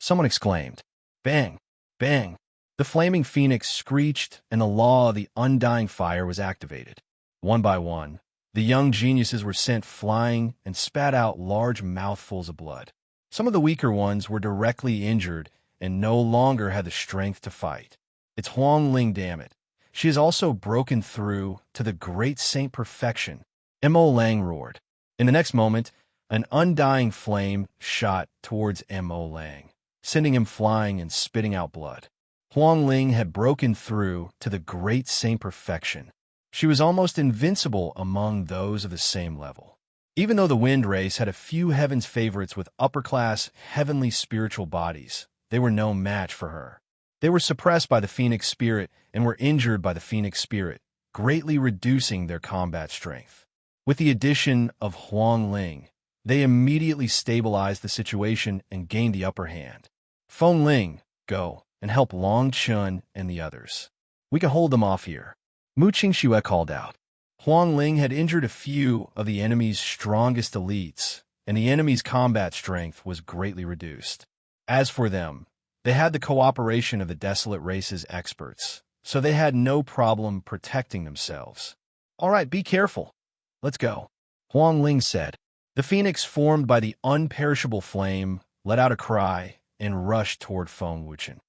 someone exclaimed. Bang! Bang! The flaming phoenix screeched, and the law of the undying fire was activated. One by one, the young geniuses were sent flying and spat out large mouthfuls of blood. Some of the weaker ones were directly injured and no longer had the strength to fight. "It's Huang Ling, damn it. She has also broken through to the great Saint Perfection," M.O. Lang roared. In the next moment, an undying flame shot towards M.O. Lang, sending him flying and spitting out blood. Huang Ling had broken through to the great Saint Perfection. She was almost invincible among those of the same level. Even though the wind race had a few Heaven's favorites with upper-class, heavenly spiritual bodies, they were no match for her. They were suppressed by the Phoenix Spirit and were injured by the Phoenix Spirit, greatly reducing their combat strength. With the addition of Huang Ling, they immediately stabilized the situation and gained the upper hand. "Feng Ling, go and help Long Chun and the others. We can hold them off here," Qiu Yue called out. Huang Ling had injured a few of the enemy's strongest elites, and the enemy's combat strength was greatly reduced. As for them, they had the cooperation of the Desolate race's experts, so they had no problem protecting themselves. "All right, be careful. Let's go," Huang Ling said. The phoenix formed by the unperishable flame let out a cry and rushed toward Feng Wuchen.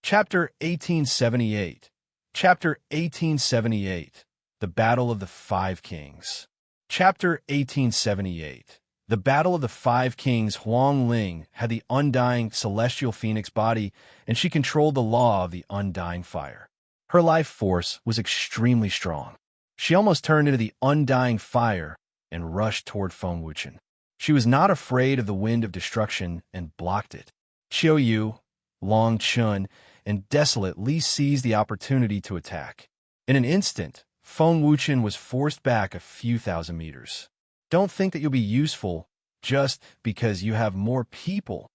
Chapter 1878. Chapter 1878. The Battle of the Five Kings. Chapter 1878. The Battle of the Five Kings. Huang Ling had the undying celestial phoenix body, and she controlled the law of the undying fire. Her life force was extremely strong. She almost turned into the undying fire and rushed toward Feng Wuchen. She was not afraid of the wind of destruction and blocked it. Qiu Yue, Long Chun, and Desolate Li seized the opportunity to attack. In an instant, Feng Wuchen was forced back a few thousand meters. "Don't think that you'll be useful just because you have more people,"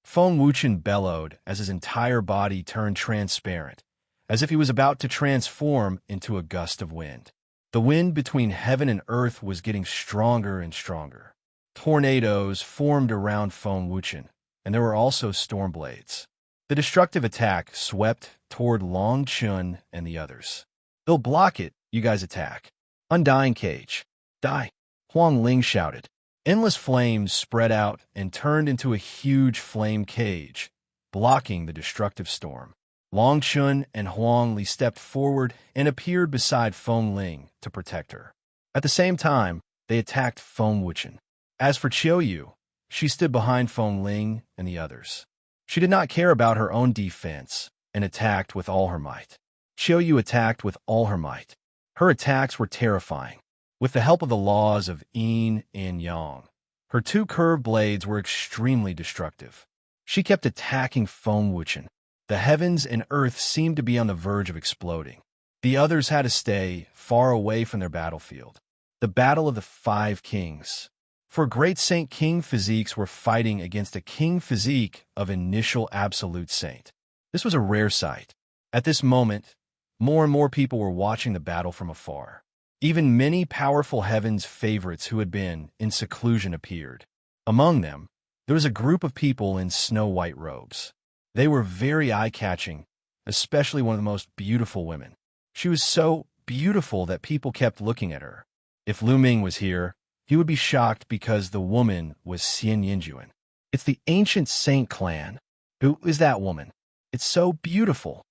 Feng Wuchen bellowed as his entire body turned transparent, as if he was about to transform into a gust of wind. The wind between heaven and earth was getting stronger and stronger. Tornadoes formed around Feng Wuchen, and there were also storm blades. The destructive attack swept toward Long Chun and the others. "They'll block it, you guys attack. Undying cage. Die," Huang Ling shouted. Endless flames spread out and turned into a huge flame cage, blocking the destructive storm. Long Chun and Huang Li stepped forward and appeared beside Feng Ling to protect her. At the same time, they attacked Feng Wuchen. As for Qiu Yue, she stood behind Feng Ling and the others. She did not care about her own defense and attacked with all her might. Qiu Yue attacked with all her might. Her attacks were terrifying. With the help of the laws of yin and yang, her two curved blades were extremely destructive. She kept attacking Feng Wuchen. The heavens and earth seemed to be on the verge of exploding. The others had to stay far away from their battlefield. The Battle of the Five Kings. For great Saint King physiques were fighting against a king physique of initial absolute saint. This was a rare sight. At this moment, more and more people were watching the battle from afar. Even many powerful heaven's favorites who had been in seclusion appeared. Among them, there was a group of people in snow-white robes. They were very eye-catching, especially one of the most beautiful women. She was so beautiful that people kept looking at her. If Lu Ming was here, he would be shocked because the woman was Xianxia. It's the ancient saint clan. Who is that woman? It's so beautiful.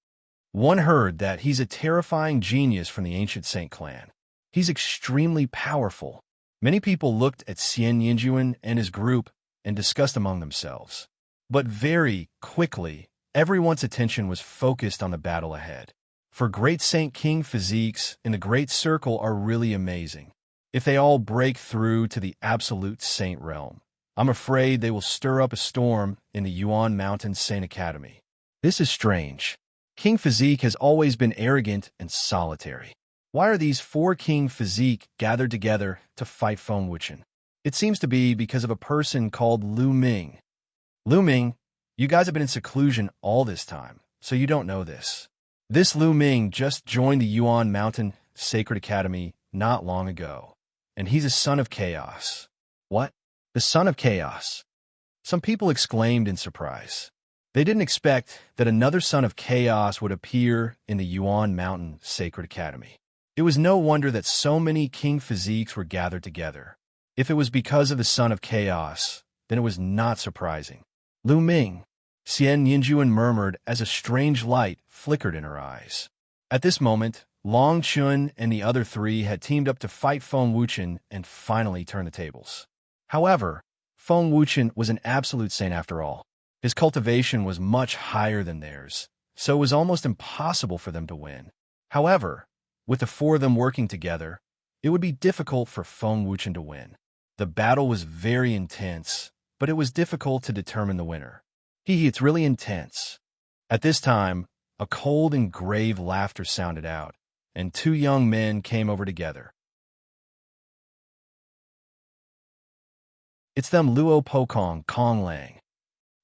One heard that he's a terrifying genius from the ancient saint clan. He's extremely powerful. Many people looked at Xianxia and his group and discussed among themselves. But very quickly, everyone's attention was focused on the battle ahead. For Great Saint King physiques in the Great Circle are really amazing. If they all break through to the absolute saint realm, I'm afraid they will stir up a storm in the Yuan Mountain Saint Academy. This is strange. King physique has always been arrogant and solitary. Why are these 4 king physique gathered together to fight Feng Wuchen? It seems to be because of a person called Lu Ming. Lu Ming, you guys have been in seclusion all this time, so you don't know this. This Lu Ming just joined the Yuan Mountain Sacred Academy not long ago, and he's a son of chaos. What? The son of chaos? Some people exclaimed in surprise. They didn't expect that another son of chaos would appear in the Yuan Mountain Sacred Academy. It was no wonder that so many king physiques were gathered together. If it was because of the son of chaos, then it was not surprising. Lu Ming, Xianxia murmured as a strange light flickered in her eyes. At this moment, Long Chun and the other 3 had teamed up to fight Feng Wuchen and finally turn the tables. However, Feng Wuchen was an absolute saint after all. His cultivation was much higher than theirs, so it was almost impossible for them to win. However, with the 4 of them working together, it would be difficult for Feng Wuchen to win. The battle was very intense, but it was difficult to determine the winner. It's really intense. At this time, a cold and grave laughter sounded out, and 2 young men came over together. It's them Luo Pokong, Kong Lang.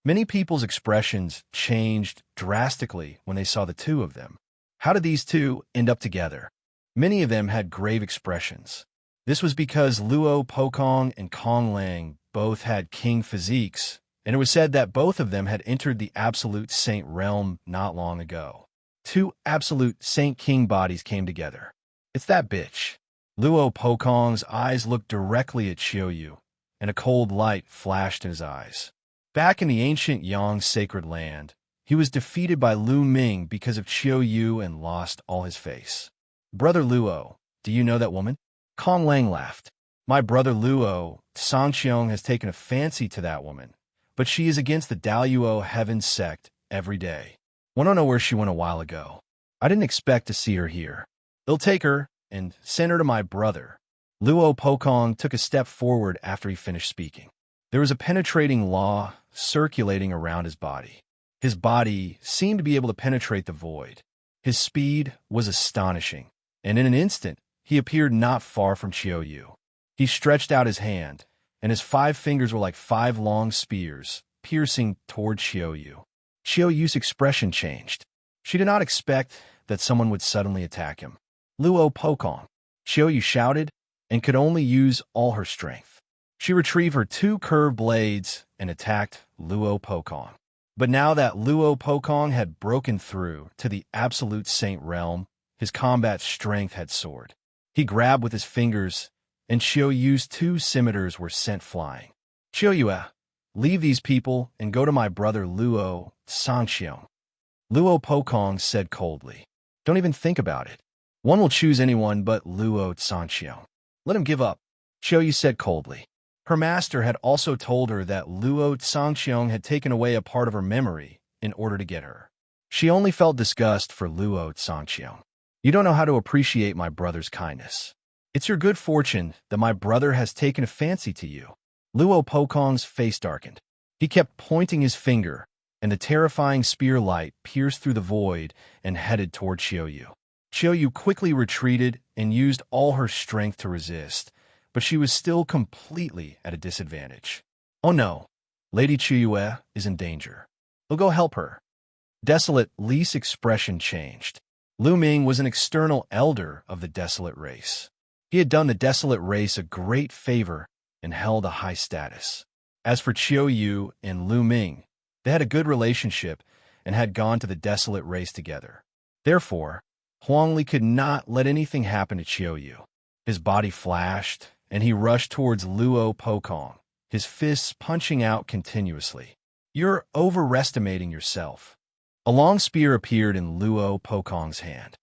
Many people's expressions changed drastically when they saw the 2 of them. How did these 2 end up together? Many of them had grave expressions. This was because Luo Pokong and Kong Lang both had king physiques, and it was said that both of them had entered the absolute saint realm not long ago. 2 absolute saint king bodies came together. It's that bitch. Luo Pokong's eyes looked directly at Qiu Yue, and a cold light flashed in his eyes. Back in the ancient Yang sacred land, he was defeated by Lu Ming because of Qiu Yue and lost all his face. Brother Luo, do you know that woman? Kong Lang laughed. My brother Luo Xiang has taken a fancy to that woman, but she is against the Daluo heaven sect every day. Want to know where she went a while ago? I didn't expect to see her here. They'll take her and send her to my brother. Luo Pokong took a step forward after he finished speaking. There was a penetrating law circulating around his body. His body seemed to be able to penetrate the void. His speed was astonishing, and in an instant, he appeared not far from Qiu Yue. He stretched out his hand, and his 5 fingers were like 5 long spears, piercing toward Qiu Yue. Qiu Yue's expression changed. She did not expect that someone would suddenly attack him. Luo Pokong, Qiu Yue shouted, and could only use all her strength. She retrieved her 2 curved blades and attacked Luo Pokong. But now that Luo Pokong had broken through to the absolute saint realm, his combat strength had soared. He grabbed with his fingers, and Qiu Yue's 2 scimitars were sent flying. Qiu Yue, leave these people and go to my brother Luo Xiang. Luo Pokong said coldly. Don't even think about it. One will choose anyone but Luo Xiang. Let him give up, Qiu Yue said coldly. Her master had also told her that Luo Xiang had taken away a part of her memory in order to get her. She only felt disgust for Luo Xiang. You don't know how to appreciate my brother's kindness. It's your good fortune that my brother has taken a fancy to you. Luo Pokong's face darkened. He kept pointing his finger, and the terrifying spear light pierced through the void and headed toward Qiu Yue. Qiu Yue quickly retreated and used all her strength to resist, but she was still completely at a disadvantage. Oh no, Lady Qiu Yue is in danger. We'll go help her. Desolate Li's expression changed. Lu Ming was an external elder of the Desolate race. He had done the Desolate race a great favor and held a high status. As for Qiu Yue and Lu Ming, they had a good relationship and had gone to the Desolate race together. Therefore, Huangli could not let anything happen to Qiu Yue. His body flashed, and he rushed towards Luo Pokong, his fists punching out continuously. "You're overestimating yourself." A long spear appeared in Luo Pokong's hand.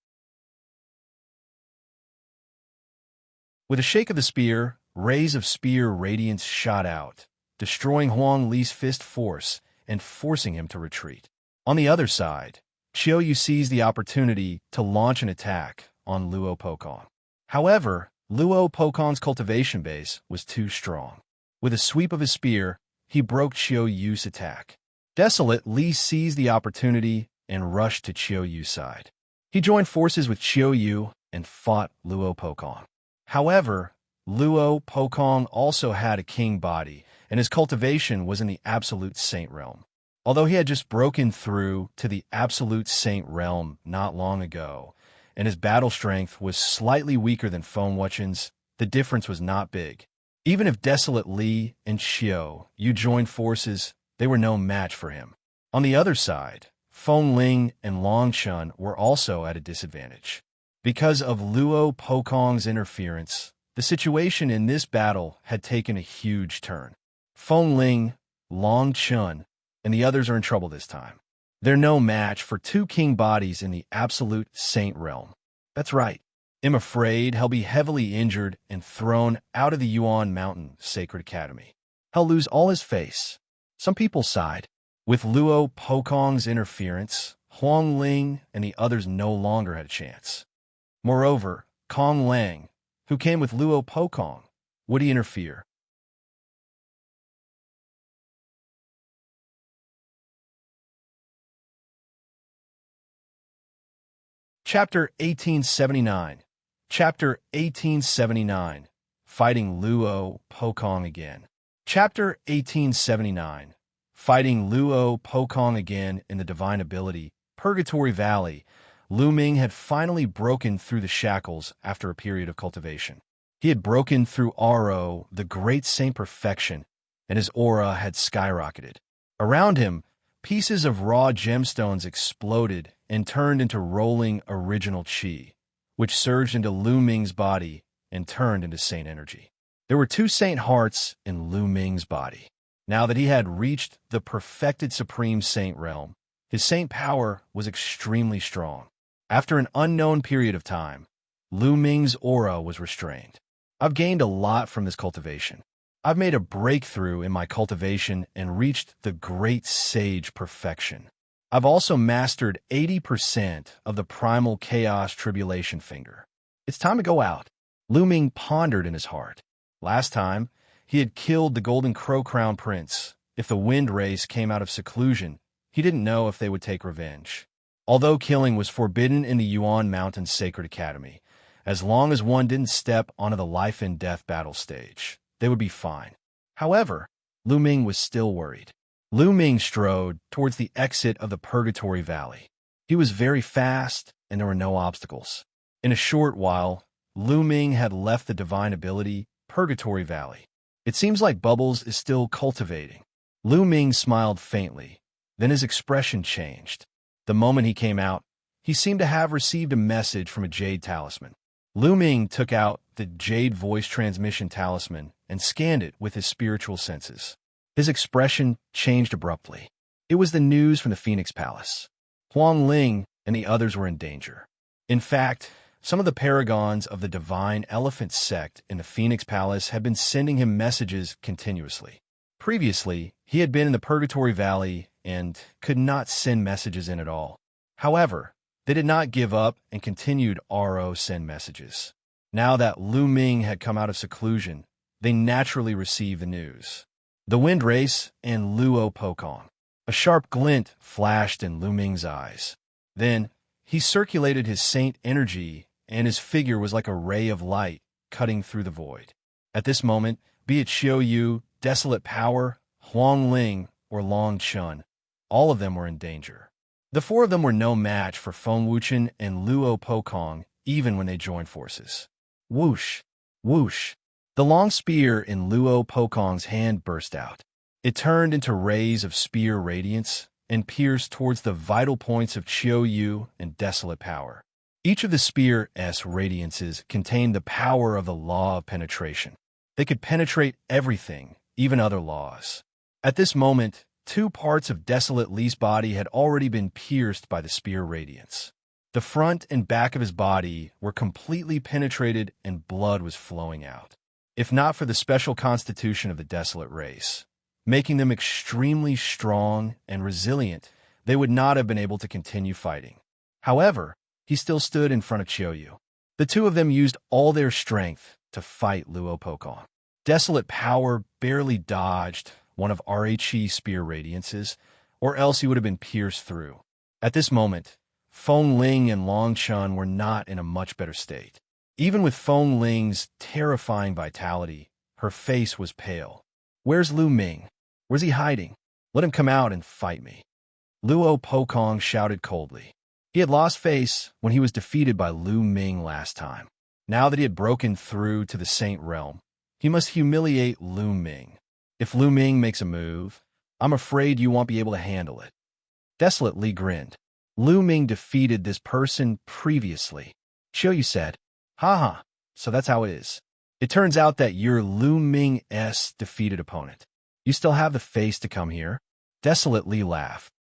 With a shake of the spear, rays of spear radiance shot out, destroying Huang Li's fist force and forcing him to retreat. On the other side, Qiu Yue seized the opportunity to launch an attack on Luo Pokong. However, Luo Pokong's cultivation base was too strong. With a sweep of his spear, he broke Qiu Yue's attack. Desolate Li seized the opportunity and rushed to Qiu Yue's side. He joined forces with Qiu Yue and fought Luo Pokong. However, Luo Pokong also had a king body, and his cultivation was in the Absolute Saint realm. Although he had just broken through to the Absolute Saint realm not long ago, and his battle strength was slightly weaker than Feng Wuchen's, the difference was not big. Even if Desolate Li and Qiu Yue joined forces, they were no match for him. On the other side, Feng Ling and Long Chun were also at a disadvantage. Because of Luo Pokong's interference, the situation in this battle had taken a huge turn. Feng Ling, Long Chun, and the others are in trouble this time. They're no match for two king bodies in the Absolute Saint realm. That's right. I'm afraid he'll be heavily injured and thrown out of the Yuan Mountain Sacred Academy. He'll lose all his face. Some people sighed. With Luo Pokong's interference, Huang Ling and the others no longer had a chance. Moreover, Kong Lang, who came with Luo Pokong, would he interfere? Chapter 1879. Chapter 1879. Fighting Luo Pokong again. Chapter 1879. Fighting Luo Pokong again in the Divine Ability, Purgatory Valley. Lu Ming had finally broken through the shackles after a period of cultivation. He had broken through Aro, the great saint perfection, and his aura had skyrocketed. Around him, pieces of raw gemstones exploded and turned into rolling original qi, which surged into Lu Ming's body and turned into saint energy. There were two saint hearts in Lu Ming's body. Now that he had reached the perfected supreme saint realm, his saint power was extremely strong. After an unknown period of time, Lu Ming's aura was restrained. I've gained a lot from this cultivation. I've made a breakthrough in my cultivation and reached the great sage perfection. I've also mastered 80% of the primal chaos tribulation finger. It's time to go out. Lu Ming pondered in his heart. Last time, he had killed the Golden Crow Crown Prince. If the wind race came out of seclusion, he didn't know if they would take revenge. Although killing was forbidden in the Yuan Mountain Sacred Academy, as long as one didn't step onto the life and death battle stage, they would be fine. However, Lu Ming was still worried. Lu Ming strode towards the exit of the Purgatory Valley. He was very fast, and there were no obstacles. In a short while, Lu Ming had left the Divine Ability, Purgatory Valley. It seems like Bubbles is still cultivating. Lu Ming smiled faintly. Then his expression changed. The moment he came out, he seemed to have received a message from a jade talisman. Lu Ming took out the jade voice transmission talisman and scanned it with his spiritual senses. His expression changed abruptly. It was the news from the Phoenix Palace. Huang Ling and the others were in danger. In fact, some of the paragons of the Divine Elephant sect in the Phoenix Palace had been sending him messages continuously. Previously, he had been in the Purgatory Valley and could not send messages in at all. However, they did not give up and continued RO send messages. Now that Lu Ming had come out of seclusion, they naturally received the news. The wind race and Luo Pokong. A sharp glint flashed in Lu Ming's eyes. Then, he circulated his saint energy, and his figure was like a ray of light cutting through the void. At this moment, be it Qiu Yue, Desolate Power, Huang Ling, or Long Chun, all of them were in danger. The four of them were no match for Feng Wuchen and Luo Pokong, even when they joined forces. Whoosh! Whoosh! The long spear in Luo Pokong's hand burst out. It turned into rays of spear radiance and pierced towards the vital points of Qiu Yue and Desolate Power. Each of the spear's radiances contained the power of the law of penetration. They could penetrate everything, even other laws. At this moment, 2 parts of Desolate Li's body had already been pierced by the spear radiance. The front and back of his body were completely penetrated and blood was flowing out. If not for the special constitution of the Desolate race, making them extremely strong and resilient, they would not have been able to continue fighting. However, he still stood in front of Qiu Yue. The 2 of them used all their strength to fight Luo Pokong. Desolate power barely dodged one of Rhe spear radiances, or else he would have been pierced through. At this moment, Feng Ling and Long Chun were not in a much better state. Even with Feng Ling's terrifying vitality, her face was pale. "Where's Lu Ming? Where's he hiding? Let him come out and fight me." Luo Pokong shouted coldly. He had lost face when he was defeated by Lu Ming last time. Now that he had broken through to the Saint Realm, he must humiliate Lu Ming. If Lu Ming makes a move, I'm afraid you won't be able to handle it. Desolate Li grinned. Lu Ming defeated this person previously. Qiu Yue said, "Haha, so that's how it is. It turns out that you're Lu Ming's defeated opponent. You still have the face to come here?" Desolate Li laughed.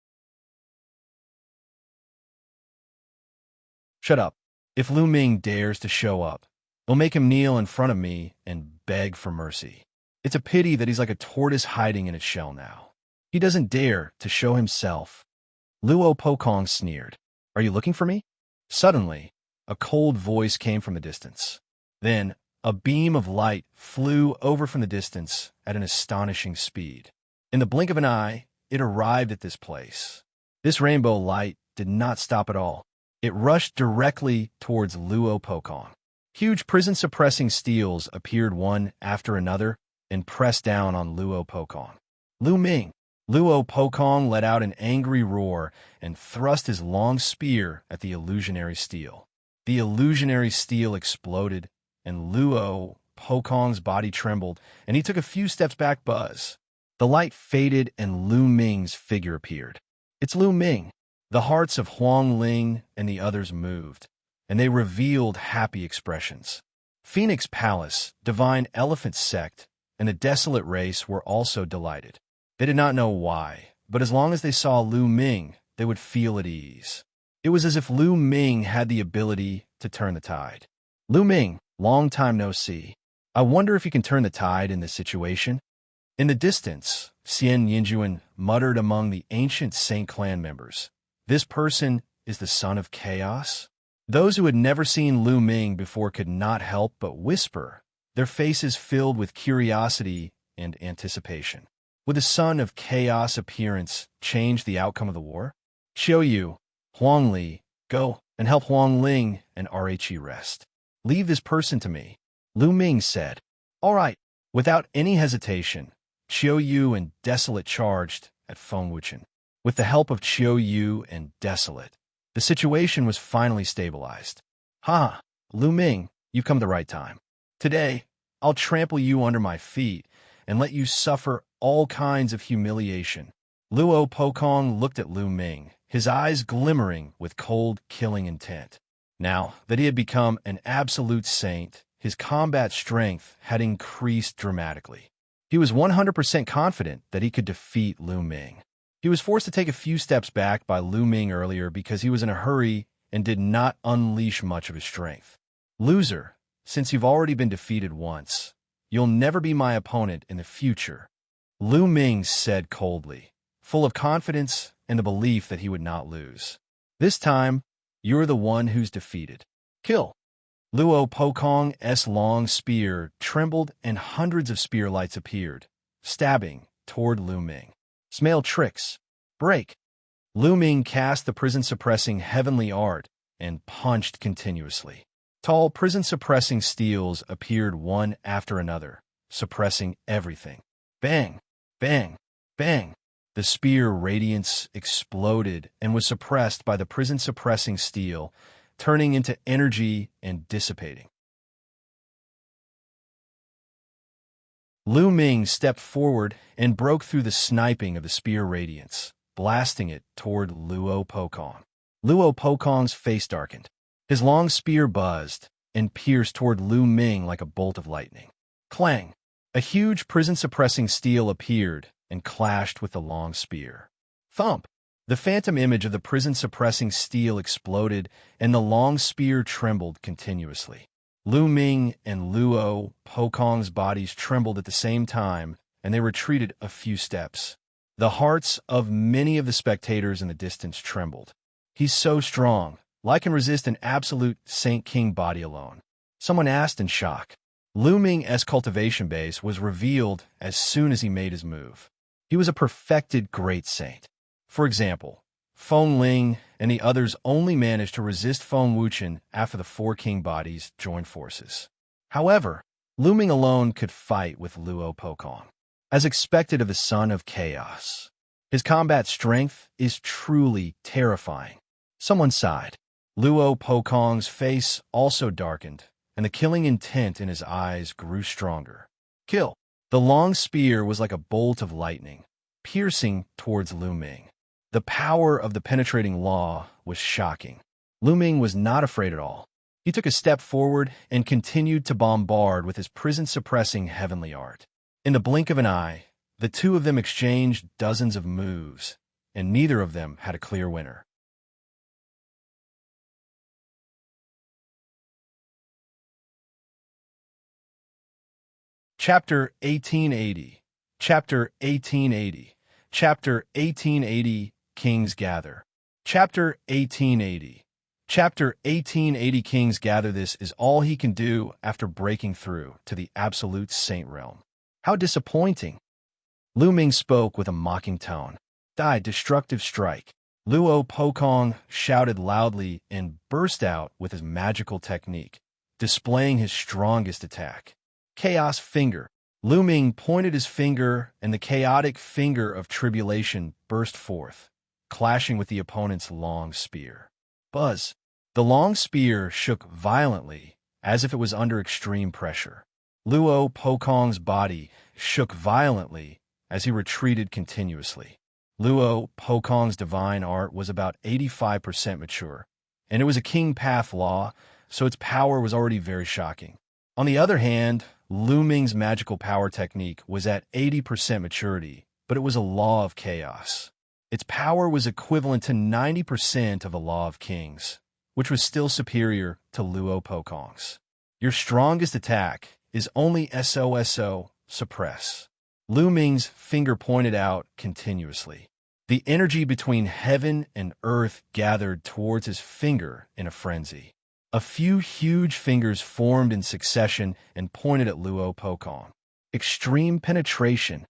"Shut up. If Lu Ming dares to show up, I'll make him kneel in front of me and beg for mercy. It's a pity that he's like a tortoise hiding in its shell now. He doesn't dare to show himself." Luo Pokong sneered. "Are you looking for me?" Suddenly, a cold voice came from the distance. Then, a beam of light flew over from the distance at an astonishing speed. In the blink of an eye, it arrived at this place. This rainbow light did not stop at all. It rushed directly towards Luo Pokong. Huge prison-suppressing steels appeared one after another and pressed down on Luo Pokong. "Lu Ming!" Luo Pokong let out an angry roar and thrust his long spear at the illusionary steel. The illusionary steel exploded, and Luo Pokong's body trembled, and he took a few steps back. Buzz. The light faded, and Lu Ming's figure appeared. "It's Lu Ming." The hearts of Huang Ling and the others moved, and they revealed happy expressions. Phoenix Palace, Divine Elephant Sect, and the Desolate race were also delighted. They did not know why, but as long as they saw Lu Ming, they would feel at ease. It was as if Lu Ming had the ability to turn the tide. "Lu Ming, long time no see. I wonder if you can turn the tide in this situation?" In the distance, Xian Yinjuan muttered among the ancient Saint clan members, "This person is the son of chaos?" Those who had never seen Lu Ming before could not help but whisper, their faces filled with curiosity and anticipation. Would the son of chaos appearance change the outcome of the war? "Qiu Yue, Huang Li, go and help Huang Ling and Rhe rest. Leave this person to me," Lu Ming said. "All right." Without any hesitation, Qiu Yue and Desolate charged at Feng Wuchen. With the help of Qiu Yue and Desolate, the situation was finally stabilized. "Ha! Lu Ming, you've come the right time. Today, I'll trample you under my feet and let you suffer all kinds of humiliation." Luo Pokong looked at Lu Ming, his eyes glimmering with cold, killing intent. Now that he had become an absolute saint, his combat strength had increased dramatically. He was 100% confident that he could defeat Lu Ming. He was forced to take a few steps back by Lu Ming earlier because he was in a hurry and did not unleash much of his strength. "Loser, since you've already been defeated once, you'll never be my opponent in the future," Lu Ming said coldly, full of confidence and the belief that he would not lose. "This time, you're the one who's defeated. Kill." Luo Pokong's long spear trembled and hundreds of spear lights appeared, stabbing toward Lu Ming. "Smale tricks. Break." Lu Ming cast the prison-suppressing heavenly art and punched continuously. Tall prison-suppressing steels appeared one after another, suppressing everything. Bang! Bang! Bang! The spear radiance exploded and was suppressed by the prison-suppressing steel, turning into energy and dissipating. Lu Ming stepped forward and broke through the sniping of the spear radiance, blasting it toward Luo Pokong. Luo Pokong's face darkened. His long spear buzzed and pierced toward Lu Ming like a bolt of lightning. Clang! A huge prison-suppressing steel appeared and clashed with the long spear. Thump! The phantom image of the prison-suppressing steel exploded, and the long spear trembled continuously. Lu Ming and Luo Pokong's bodies trembled at the same time, and they retreated a few steps. The hearts of many of the spectators in the distance trembled. He's so strong, like can resist an absolute Saint King body alone. Someone asked in shock. Lu Ming's cultivation base was revealed as soon as he made his move. He was a perfected great saint. For example, Feng Ling and the others only managed to resist Feng Wuchen after the four king bodies joined forces. However, Lu Ming alone could fight with Luo Pokong, as expected of the son of chaos. His combat strength is truly terrifying. Someone sighed. Luo Pokong's face also darkened, and the killing intent in his eyes grew stronger. Kill! The long spear was like a bolt of lightning, piercing towards Lu Ming. The power of the penetrating law was shocking. Lu Ming was not afraid at all. He took a step forward and continued to bombard with his prison-suppressing heavenly art. In the blink of an eye, the two of them exchanged dozens of moves, and neither of them had a clear winner. Chapter 1880. Chapter 1880. Chapter 1880. Kings Gather. Chapter 1880. Chapter 1880. Kings Gather. This is all he can do after breaking through to the absolute saint realm. How disappointing. Lu Ming spoke with a mocking tone. Die, destructive strike. Luo Pokong shouted loudly and burst out with his magical technique, displaying his strongest attack. Chaos Finger. Lu Ming pointed his finger, and the chaotic finger of tribulation burst forth, clashing with the opponent's long spear. Buzz! The long spear shook violently, as if it was under extreme pressure. Luo Pokong's body shook violently as he retreated continuously. Luo Pokong's divine art was about 85% mature, and it was a king path law, so its power was already very shocking. On the other hand, Lu Ming's magical power technique was at 80% maturity, but it was a law of chaos. Its power was equivalent to 90% of the Law of Kings, which was still superior to Luo Pokong's. Your strongest attack is only SOSO, suppress. Lu Ming's finger pointed out continuously. The energy between heaven and earth gathered towards his finger in a frenzy. A few huge fingers formed in succession and pointed at Luo Pokong. Extreme penetration.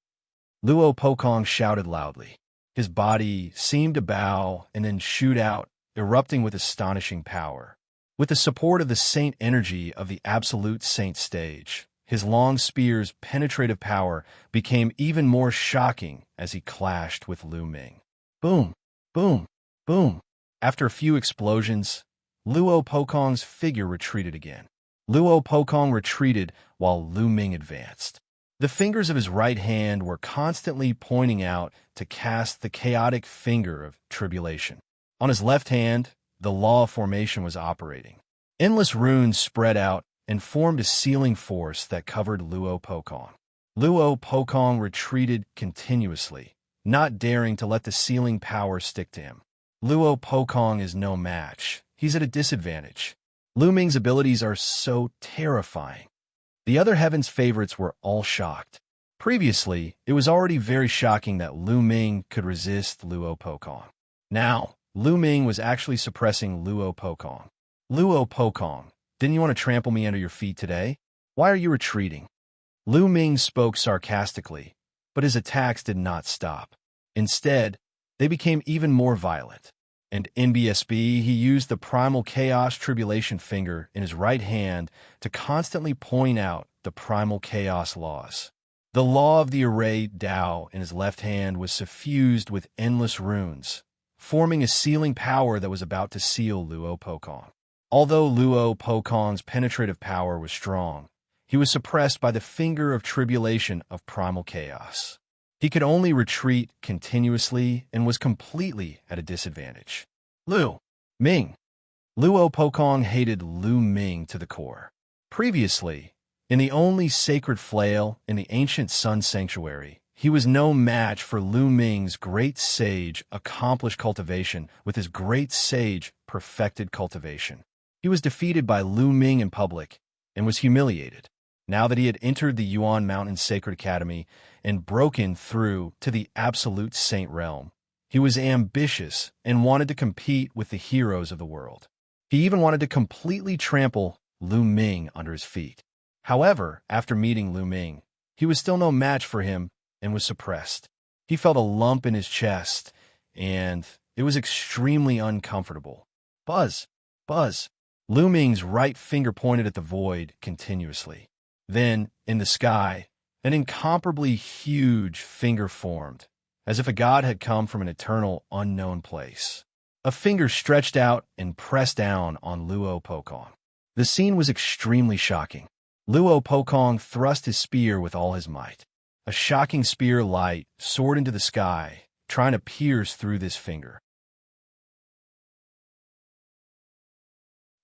Luo Pokong shouted loudly. His body seemed to bow and then shoot out, erupting with astonishing power. With the support of the saint energy of the absolute saint stage, his long spear's penetrative power became even more shocking as he clashed with Lu Ming. Boom! Boom! Boom! After a few explosions, Luo Pokong's figure retreated again. Luo Pokong retreated while Lu Ming advanced. The fingers of his right hand were constantly pointing out to cast the chaotic finger of tribulation. On his left hand, the law of formation was operating. Endless runes spread out and formed a sealing force that covered Luo Pokong. Luo Pokong retreated continuously, not daring to let the sealing power stick to him. Luo Pokong is no match. He's at a disadvantage. Lu Ming's abilities are so terrifying. The other Heaven's favorites were all shocked. Previously, it was already very shocking that Lu Ming could resist Luo Pokong. Now, Lu Ming was actually suppressing Luo Pokong. Luo Pokong, didn't you want to trample me under your feet today? Why are you retreating? Lu Ming spoke sarcastically, but his attacks did not stop. Instead, they became even more violent. And in BSB, he used the primal chaos tribulation finger in his right hand to constantly point out the primal chaos laws. The law of the array Dao in his left hand was suffused with endless runes, forming a sealing power that was about to seal Luo Pokong. Although Luo Pokong's penetrative power was strong, he was suppressed by the finger of tribulation of primal chaos. He could only retreat continuously and was completely at a disadvantage. Lu Ming. Luo Pokong hated Lu Ming to the core. Previously, in the only sacred flail in the ancient Sun Sanctuary, he was no match for Lu Ming's great sage accomplished cultivation with his great sage perfected cultivation. He was defeated by Lu Ming in public and was humiliated. Now that he had entered the Yuan Mountain Sacred Academy and broken through to the absolute saint realm, he was ambitious and wanted to compete with the heroes of the world. He even wanted to completely trample Lu Ming under his feet. However, after meeting Lu Ming, he was still no match for him and was suppressed. He felt a lump in his chest, and it was extremely uncomfortable. Buzz! Buzz! Lu Ming's right finger pointed at the void continuously. Then, in the sky, an incomparably huge finger formed, as if a god had come from an eternal, unknown place. A finger stretched out and pressed down on Luo Pokong. The scene was extremely shocking. Luo Pokong thrust his spear with all his might. A shocking spear light soared into the sky, trying to pierce through this finger.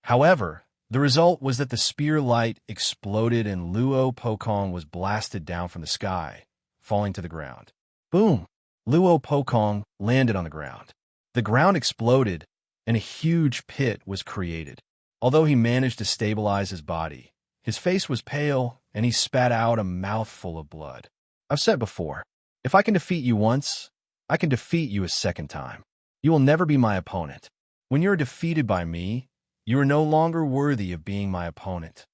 However, the result was that the spear light exploded and Luo Pokong was blasted down from the sky, falling to the ground. Boom! Luo Pokong landed on the ground. The ground exploded, and a huge pit was created. Although he managed to stabilize his body, his face was pale, and he spat out a mouthful of blood. I've said before, if I can defeat you once, I can defeat you a second time. You will never be my opponent. When you are defeated by me, you are no longer worthy of being my opponent.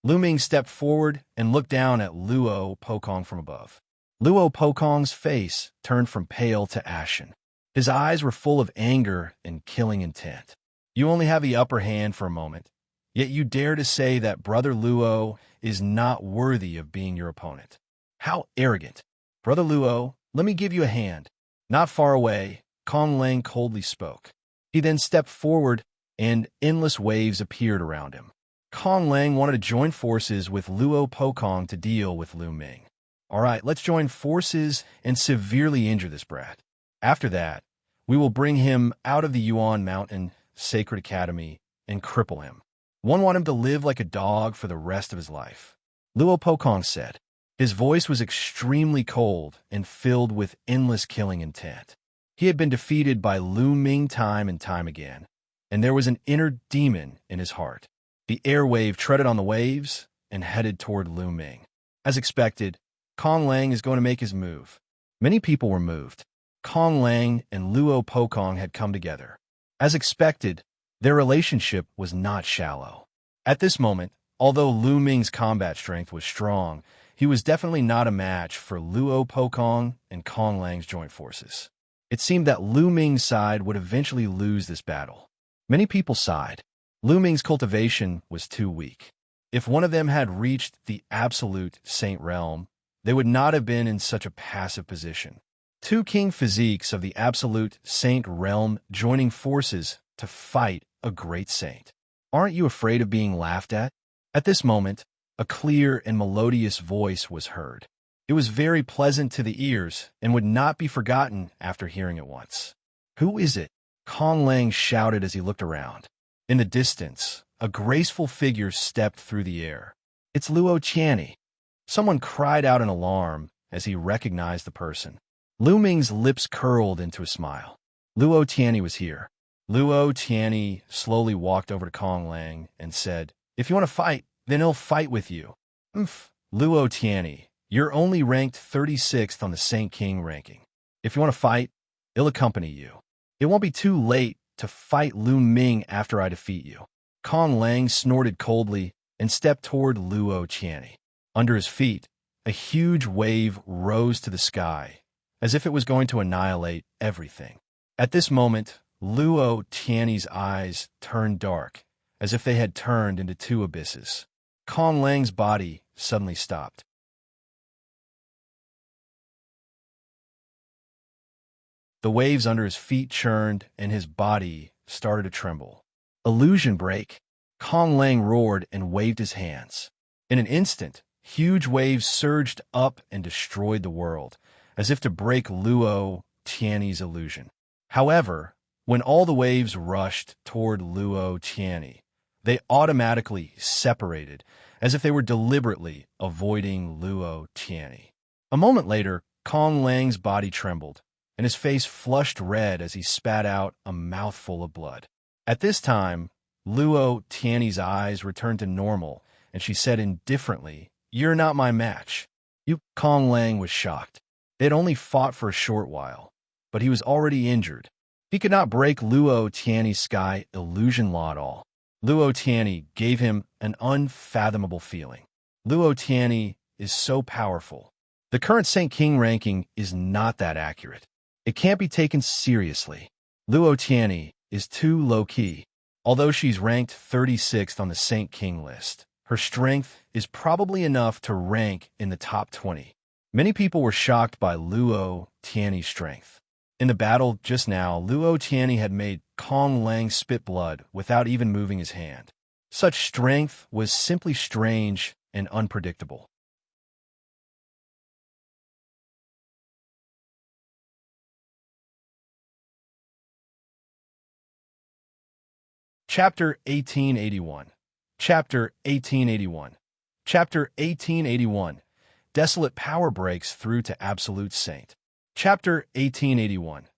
Lu Ming stepped forward and looked down at Luo Pokong from above. Luo Pokong's face turned from pale to ashen. His eyes were full of anger and killing intent. You only have the upper hand for a moment, yet you dare to say that Brother Luo is not worthy of being your opponent. How arrogant! Brother Luo, let me give you a hand. Not far away, Kong Lang coldly spoke. He then stepped forward, and endless waves appeared around him. Kong Lang wanted to join forces with Luo Pokong to deal with Lu Ming. All right, let's join forces and severely injure this brat. After that, we will bring him out of the Yuan Mountain Sacred Academy and cripple him. One want him to live like a dog for the rest of his life. Luo Pokong said. His voice was extremely cold and filled with endless killing intent. He had been defeated by Lu Ming time and time again, and there was an inner demon in his heart. The air wave treaded on the waves and headed toward Lu Ming. As expected, Kong Lang is going to make his move. Many people were moved. Kong Lang and Luo Pokong had come together. As expected, their relationship was not shallow. At this moment, although Lu Ming's combat strength was strong, he was definitely not a match for Luo Pokong and Kong Lang's joint forces. It seemed that Lu Ming's side would eventually lose this battle. Many people sighed. Lu Ming's cultivation was too weak. If one of them had reached the absolute saint realm, they would not have been in such a passive position. Two king physiques of the absolute saint realm joining forces to fight a great saint. Aren't you afraid of being laughed at? At this moment, a clear and melodious voice was heard. It was very pleasant to the ears and would not be forgotten after hearing it once. Who is it? Kong Lang shouted as he looked around. In the distance, a graceful figure stepped through the air. It's Luo Xiang. Someone cried out in alarm as he recognized the person. Lu Ming's lips curled into a smile. Luo Xiang was here. Luo Xiang slowly walked over to Kong Lang and said, If you want to fight, then he'll fight with you. Luo Xiang, you're only ranked 36th on the Saint King ranking. If you want to fight, he'll accompany you. It won't be too late to fight Lu Ming after I defeat you. Kong Lang snorted coldly and stepped toward Luo Xiang. Under his feet, a huge wave rose to the sky, as if it was going to annihilate everything. At this moment, Luo Xiang's eyes turned dark, as if they had turned into two abysses. Kong Lang's body suddenly stopped. The waves under his feet churned, and his body started to tremble. Illusion break! Kong Lang roared and waved his hands. In an instant, huge waves surged up and destroyed the world, as if to break Luo Xiang's illusion. However, When all the waves rushed toward Luo Xiang, they automatically separated, as if they were deliberately avoiding Luo Xiang. A moment later, Kong Lang's body trembled, and his face flushed red as he spat out a mouthful of blood. At this time, Luo Xiang's eyes returned to normal, and she said indifferently, "You're not my match." Kong Lang was shocked. They had only fought for a short while, but he was already injured. He could not break Luo Xiang's sky illusion law at all. Luo Xiang gave him an unfathomable feeling. Luo Xiang is so powerful. The current Saint King ranking is not that accurate. It can't be taken seriously. Luo Xiang is too low-key. Although she's ranked 36th on the Saint King list, her strength is probably enough to rank in the top 20. Many people were shocked by Luo Xiang's strength. In the battle just now, Luo Xiang had made Kong Lang spit blood without even moving his hand. Such strength was simply strange and unpredictable. Chapter 1881. Chapter 1881. Chapter 1881. Desolate power breaks through to Absolute Saint. Chapter 1881.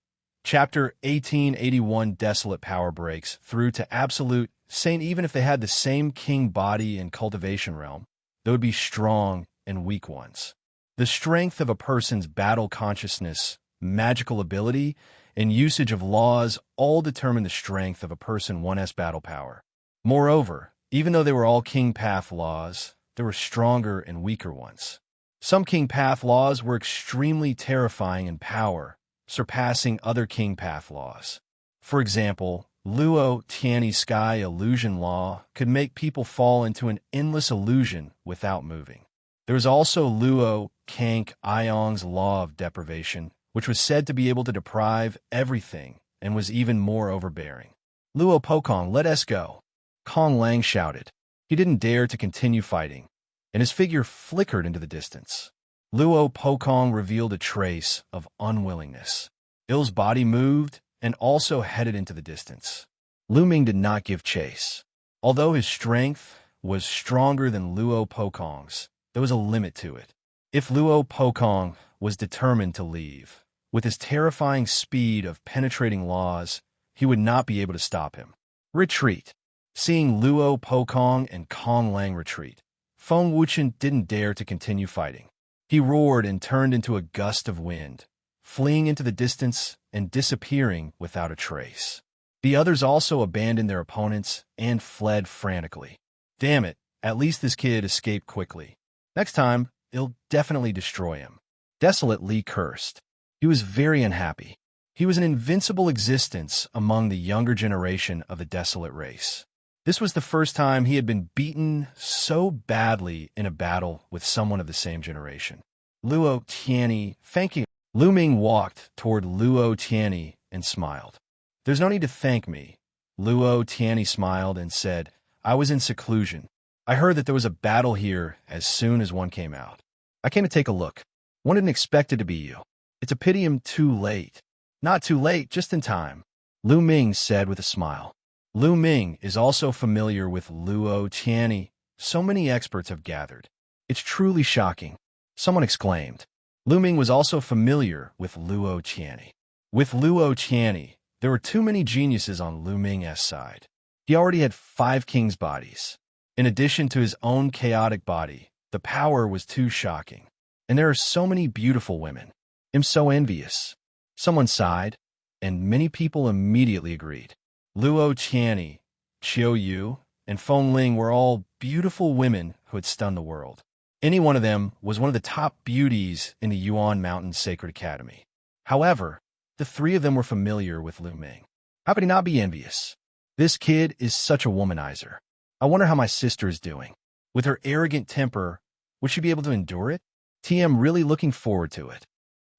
Chapter 1881. Desolate power breaks through to Absolute Saint. Even if they had the same king body and cultivation realm, they would be strong and weak ones. The strength of a person's battle consciousness, magical ability, and usage of laws all determine the strength of a person 1's battle power. Moreover, even though they were all king path laws, there were stronger and weaker ones. Some king path laws were extremely terrifying in power, surpassing other king path laws. For example, Luo Xiang's sky illusion law could make people fall into an endless illusion without moving. There was also Luo Xiang's law of deprivation, which was said to be able to deprive everything and was even more overbearing. "Luo Pokong, let us go," Kong Lang shouted. He didn't dare to continue fighting, and his figure flickered into the distance. Luo Pokong revealed a trace of unwillingness. Il's body moved and also headed into the distance. Ming did not give chase. Although his strength was stronger than Luo Pokong's, there was a limit to it. If Luo Pokong was determined to leave, with his terrifying speed of penetrating laws, he would not be able to stop him. Retreat. Seeing Luo Pokong and Kong Lang retreat, Feng Wuchen didn't dare to continue fighting. He roared and turned into a gust of wind, fleeing into the distance and disappearing without a trace. The others also abandoned their opponents and fled frantically. Damn it, at least this kid escaped quickly. Next time, it'll definitely destroy him. Desolate Li cursed. He was very unhappy. He was an invincible existence among the younger generation of the Desolate race. This was the first time he had been beaten so badly in a battle with someone of the same generation. Luo Xiang, thanking Ming walked toward Luo Xiang and smiled. "There's no need to thank me." Luo Xiang smiled and said, "I was in seclusion. I heard that there was a battle here as soon as one came out. I came to take a look. One didn't expect it to be you. It's a pity I'm too late." "Not too late, just in time," Ming said with a smile. Ming is also familiar with Luo Xiang. So many experts have gathered. "It's truly shocking," someone exclaimed. Ming was also familiar with Luo Xiang. With Luo Xiang, there were too many geniuses on Ming's side. He already had 5 king's bodies. In addition to his own chaotic body, the power was too shocking. And there are so many beautiful women. I'm so envious. Someone sighed, and many people immediately agreed. Luo Xiang, Qiu Yue, and Feng Ling were all beautiful women who had stunned the world. Any one of them was one of the top beauties in the Yuan Mountain Sacred Academy. However, the 3 of them were familiar with Ming. How could he not be envious? This kid is such a womanizer. I wonder how my sister is doing. With her arrogant temper, would she be able to endure it? TM really looking forward to it.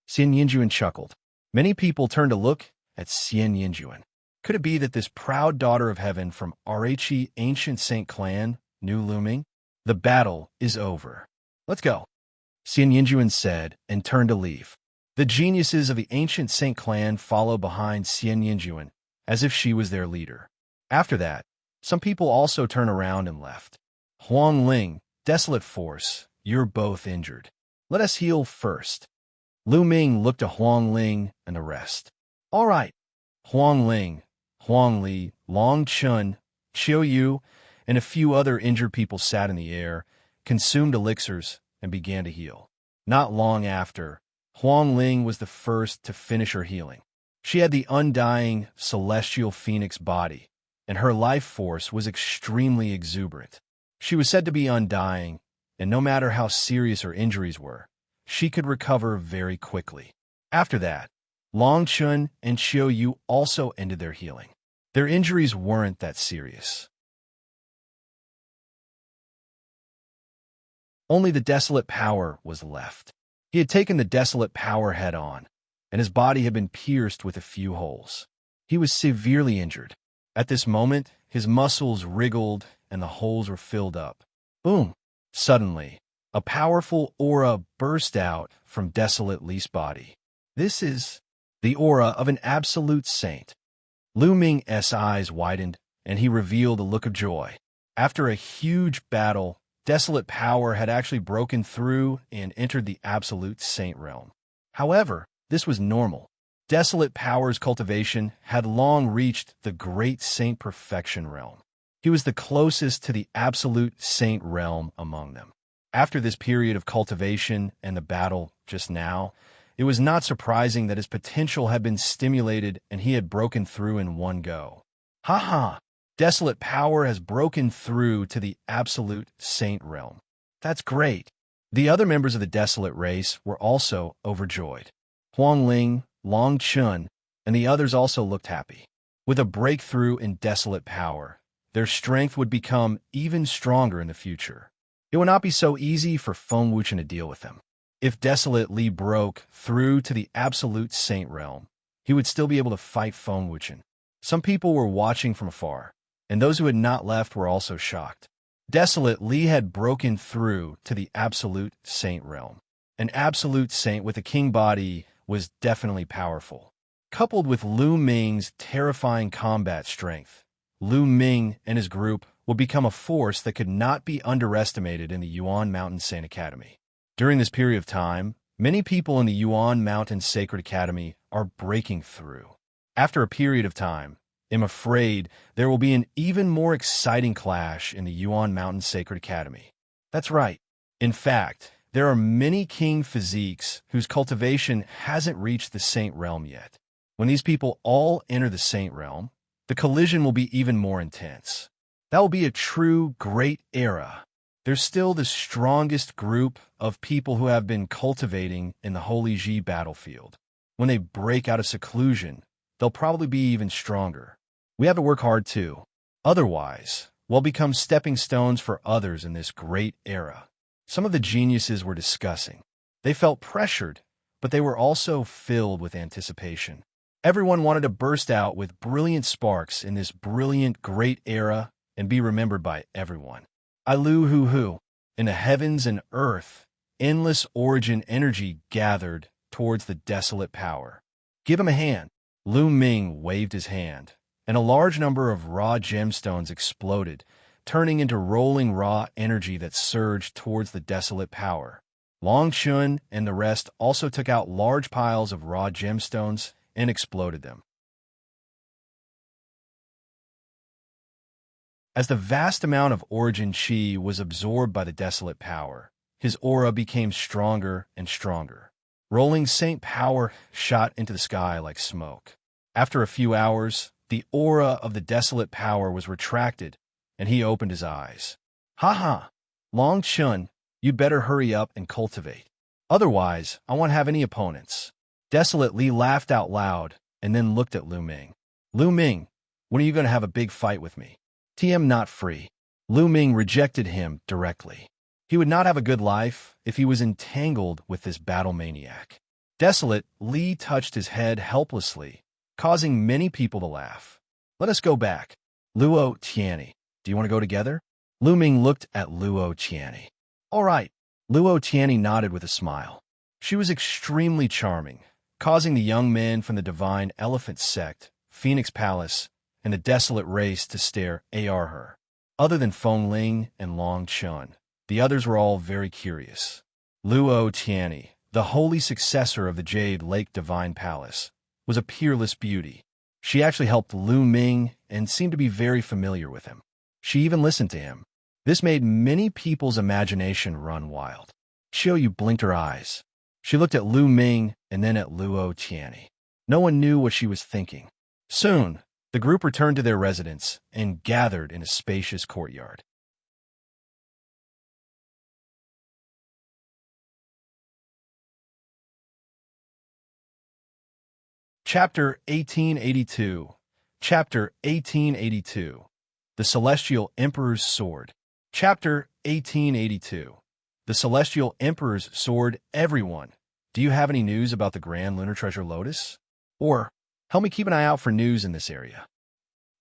Xian Yinjuan chuckled. Many people turned to look at Xian Yinjuan. Could it be that this proud daughter of heaven from Rhe ancient Saint clan knew Ming? The battle is over. Let's go, Xian Yinjuan said and turned to leave. The geniuses of the ancient Saint clan followed behind Xian Yinjuan, as if she was their leader. After that, some people also turned around and left. Huang Ling, Desolate Force, you're both injured. Let us heal first. Lu Ming looked at Huang Ling and the rest. All right. Huang Ling, Huang Li, Long Chun, Qiu Yue, and a few other injured people sat in the air, consumed elixirs, and began to heal. Not long after, Huang Ling was the first to finish her healing. She had the undying, celestial phoenix body, and her life force was extremely exuberant. She was said to be undying, and no matter how serious her injuries were, she could recover very quickly. After that, Long Chun and Qiu Yue also ended their healing. Their injuries weren't that serious. Only the Desolate Power was left. He had taken the Desolate Power head-on, and his body had been pierced with a few holes. He was severely injured. At this moment, his muscles wriggled and the holes were filled up. Boom! Suddenly, a powerful aura burst out from Desolate Li's body. This is the aura of an absolute saint. Lu Ming's eyes widened, and he revealed a look of joy. After a huge battle, Desolate Power had actually broken through and entered the absolute saint realm. However, this was normal. Desolate Power's cultivation had long reached the great saint perfection realm. He was the closest to the absolute saint realm among them. After this period of cultivation and the battle just now, it was not surprising that his potential had been stimulated and he had broken through in one go. Ha! Desolate Power has broken through to the absolute saint realm. That's great. The other members of the Desolate race were also overjoyed. Huang Ling, Long Chun, and the others also looked happy. With a breakthrough in Desolate Power, their strength would become even stronger in the future. It would not be so easy for Feng Wuchen to deal with them. If Desolate Li broke through to the absolute saint realm, he would still be able to fight Feng Wuchen. Some people were watching from afar, and those who had not left were also shocked. Desolate Li had broken through to the absolute saint realm. An absolute saint with a king body was definitely powerful. Coupled with Lu Ming's terrifying combat strength, Lu Ming and his group would become a force that could not be underestimated in the Yuan Mountain Saint Academy. During this period of time, many people in the Yuan Mountain Sacred Academy are breaking through. After a period of time, I'm afraid there will be an even more exciting clash in the Yuan Mountain Sacred Academy. That's right. In fact, there are many king physiques whose cultivation hasn't reached the saint realm yet. When these people all enter the saint realm, the collision will be even more intense. That will be a true great era. There's still the strongest group of people who have been cultivating in the Holy Ji battlefield. When they break out of seclusion, they'll probably be even stronger. We have to work hard too. Otherwise, we'll become stepping stones for others in this great era. Some of the geniuses were discussing. They felt pressured, but they were also filled with anticipation. Everyone wanted to burst out with brilliant sparks in this brilliant great era and be remembered by everyone. Ilu in the heavens and earth, endless origin energy gathered towards the Desolate Power. Give him a hand. Lu Ming waved his hand, and a large number of raw gemstones exploded, turning into rolling raw energy that surged towards the Desolate Power. Long Chun and the rest also took out large piles of raw gemstones and exploded them. As the vast amount of origin chi was absorbed by the Desolate Power, his aura became stronger and stronger. Rolling saint power shot into the sky like smoke. After a few hours, the aura of the Desolate Power was retracted, and he opened his eyes. Ha! Long Chun, you'd better hurry up and cultivate. Otherwise, I won't have any opponents. Desolate Li laughed out loud and then looked at Lu Ming. Lu Ming, when are you going to have a big fight with me? TM not free. Lu Ming rejected him directly. He would not have a good life if he was entangled with this battle maniac. Desolate Li touched his head helplessly, causing many people to laugh. Let us go back. Luo Xiang, do you want to go together? Lu Ming looked at Luo Xiang. All right. Luo Xiang nodded with a smile. She was extremely charming, causing the young men from the Divine Elephant sect Phoenix Palace, and the Desolate race to stare ar her. Other than Feng Ling and Long Chun, the others were all very curious. Luo Xiang, the holy successor of the Jade Lake Divine Palace, was a peerless beauty. She actually helped Ming and seemed to be very familiar with him. She even listened to him. This made many people's imagination run wild. Qiu Yue blinked her eyes. She looked at Ming and then at Luo Xiang. No one knew what she was thinking. Soon, the group returned to their residence and gathered in a spacious courtyard. Chapter 1882. Chapter 1882. The Celestial Emperor's Sword. Chapter 1882. The Celestial Emperor's Sword. Everyone, do you have any news about the Grand Lunar Treasure Lotus? Or, help me keep an eye out for news in this area.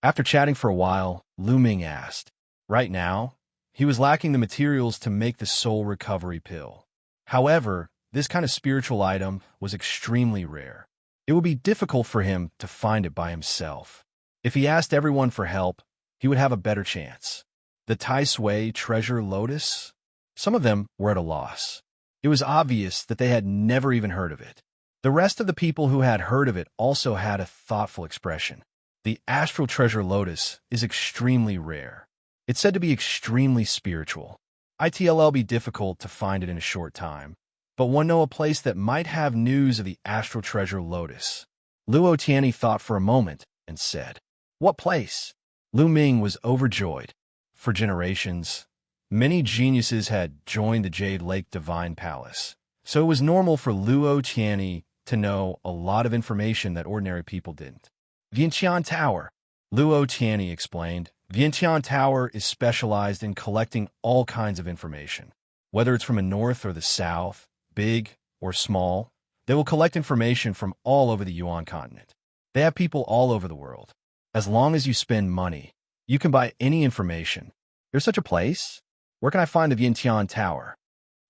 After chatting for a while, Ming asked. Right now, he was lacking the materials to make the soul recovery pill. However, this kind of spiritual item was extremely rare. It would be difficult for him to find it by himself. If he asked everyone for help, he would have a better chance. The Taiyi Treasure Lotus? Some of them were at a loss. It was obvious that they had never even heard of it. The rest of the people who had heard of it also had a thoughtful expression. The Astral Treasure Lotus is extremely rare. It's said to be extremely spiritual. It'll be difficult to find it in a short time, but one know a place that might have news of the Astral Treasure Lotus. Luo Xiang thought for a moment and said, What place? Ming was overjoyed. For generations, many geniuses had joined the Jade Lake Divine Palace, so it was normal for Luo Xiang to know a lot of information that ordinary people didn't. Vientiane Tower, Luo Xiang explained. Vientiane Tower is specialized in collecting all kinds of information. Whether it's from the north or the south, big or small, they will collect information from all over the Yuan continent. They have people all over the world. As long as you spend money, you can buy any information. There's such a place? Where can I find the Vientiane Tower?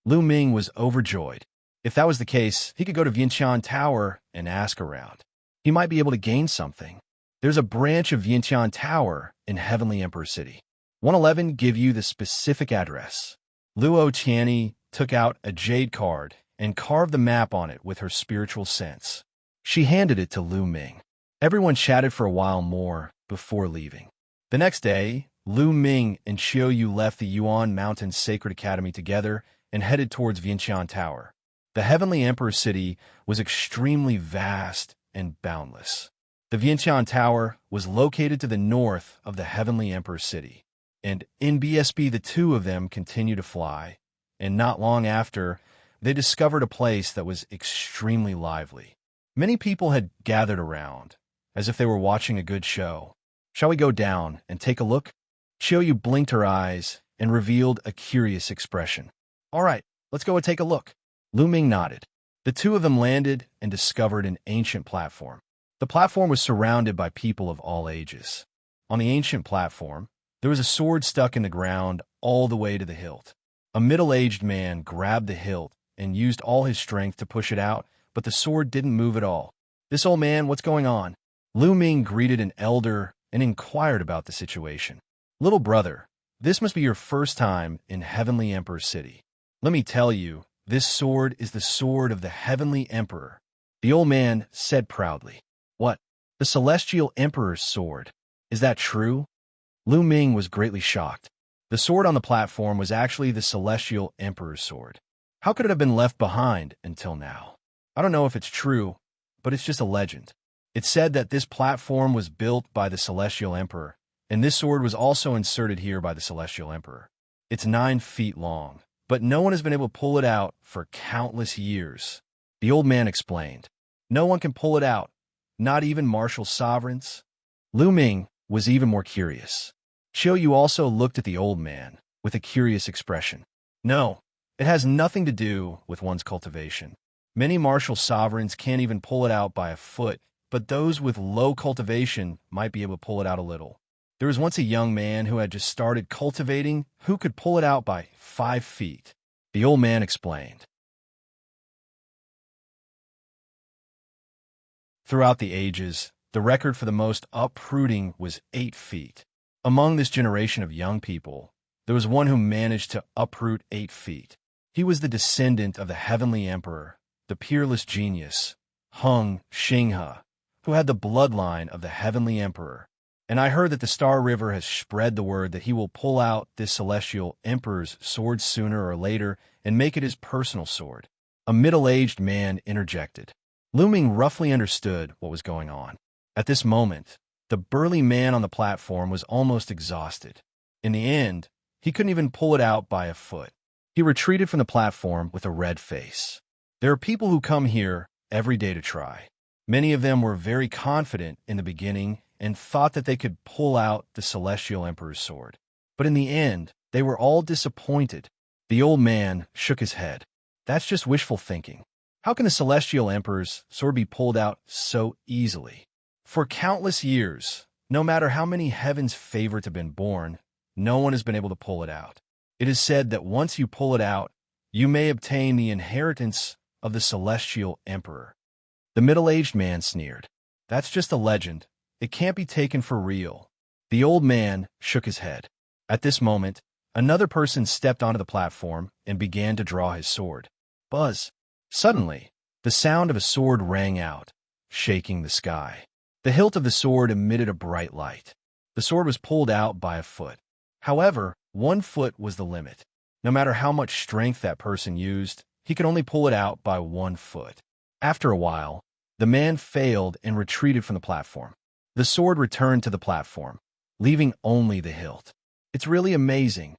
Ming was overjoyed. If that was the case, he could go to Vientiane Tower and ask around. He might be able to gain something. There's a branch of Vientiane Tower in Heavenly Emperor City. 111 give you the specific address. Luo Xiang took out a jade card and carved the map on it with her spiritual sense. She handed it to Ming. Everyone chatted for a while more before leaving. The next day, Ming and Qiu Yue left the Yuan Mountain Sacred Academy together and headed towards Vientiane Tower. The Heavenly Emperor City was extremely vast and boundless. The Vientiane Tower was located to the north of the Heavenly Emperor City, and in BSB the two of them continued to fly, and not long after, they discovered a place that was extremely lively. Many people had gathered around, as if they were watching a good show. Shall we go down and take a look? Qiu Yue blinked her eyes and revealed a curious expression. All right, let's go and take a look. Ming nodded. The two of them landed and discovered an ancient platform. The platform was surrounded by people of all ages. On the ancient platform, there was a sword stuck in the ground all the way to the hilt. A middle-aged man grabbed the hilt and used all his strength to push it out, but the sword didn't move at all. This old man, what's going on? Ming greeted an elder and inquired about the situation. Little brother, this must be your first time in Heavenly Emperor City. Let me tell you, this sword is the sword of the Heavenly Emperor. The old man said proudly. What? The Celestial Emperor's sword. Is that true? Ming was greatly shocked. The sword on the platform was actually the Celestial Emperor's sword. How could it have been left behind until now? I don't know if it's true, but it's just a legend. It's said that this platform was built by the Celestial Emperor, and this sword was also inserted here by the Celestial Emperor. It's 9 feet long, but no one has been able to pull it out for countless years. The old man explained. No one can pull it out, not even martial sovereigns. Ming was even more curious. Qiu Yue also looked at the old man with a curious expression. No, it has nothing to do with one's cultivation. Many martial sovereigns can't even pull it out by a foot, but those with low cultivation might be able to pull it out a little. There was once a young man who had just started cultivating who could pull it out by 5 feet. The old man explained. Throughout the ages, The record for the most uprooting was 8 feet. Among this generation of young people, there was one who managed to uproot 8 feet. He was the descendant of the heavenly emperor, the peerless genius, Luo Xiang, who had the bloodline of the heavenly emperor. And I heard that the Star River has spread the word that he will pull out this celestial emperor's sword sooner or later and make it his personal sword. A middle-aged man interjected. Ming roughly understood what was going on. At this moment, the burly man on the platform was almost exhausted. In the end, he couldn't even pull it out by a foot. He retreated from the platform with a red face. There are people who come here every day to try. Many of them were very confident in the beginning and thought that they could pull out the celestial emperor's sword. But in the end, they were all disappointed. The old man shook his head. That's just wishful thinking. How can the celestial emperor's sword be pulled out so easily? For countless years, no matter how many heaven's favorites have been born, no one has been able to pull it out. It is said that once you pull it out, you may obtain the inheritance of the celestial emperor. The middle-aged man sneered. That's just a legend. It can't be taken for real. The old man shook his head. At this moment, another person stepped onto the platform and began to draw his sword. Buzz. Suddenly, the sound of a sword rang out, shaking the sky. The hilt of the sword emitted a bright light. The sword was pulled out by a foot. However, 1 foot was the limit. No matter how much strength that person used, he could only pull it out by 1 foot. After a while, the man failed and retreated from the platform. The sword returned to the platform, leaving only the hilt. It's really amazing.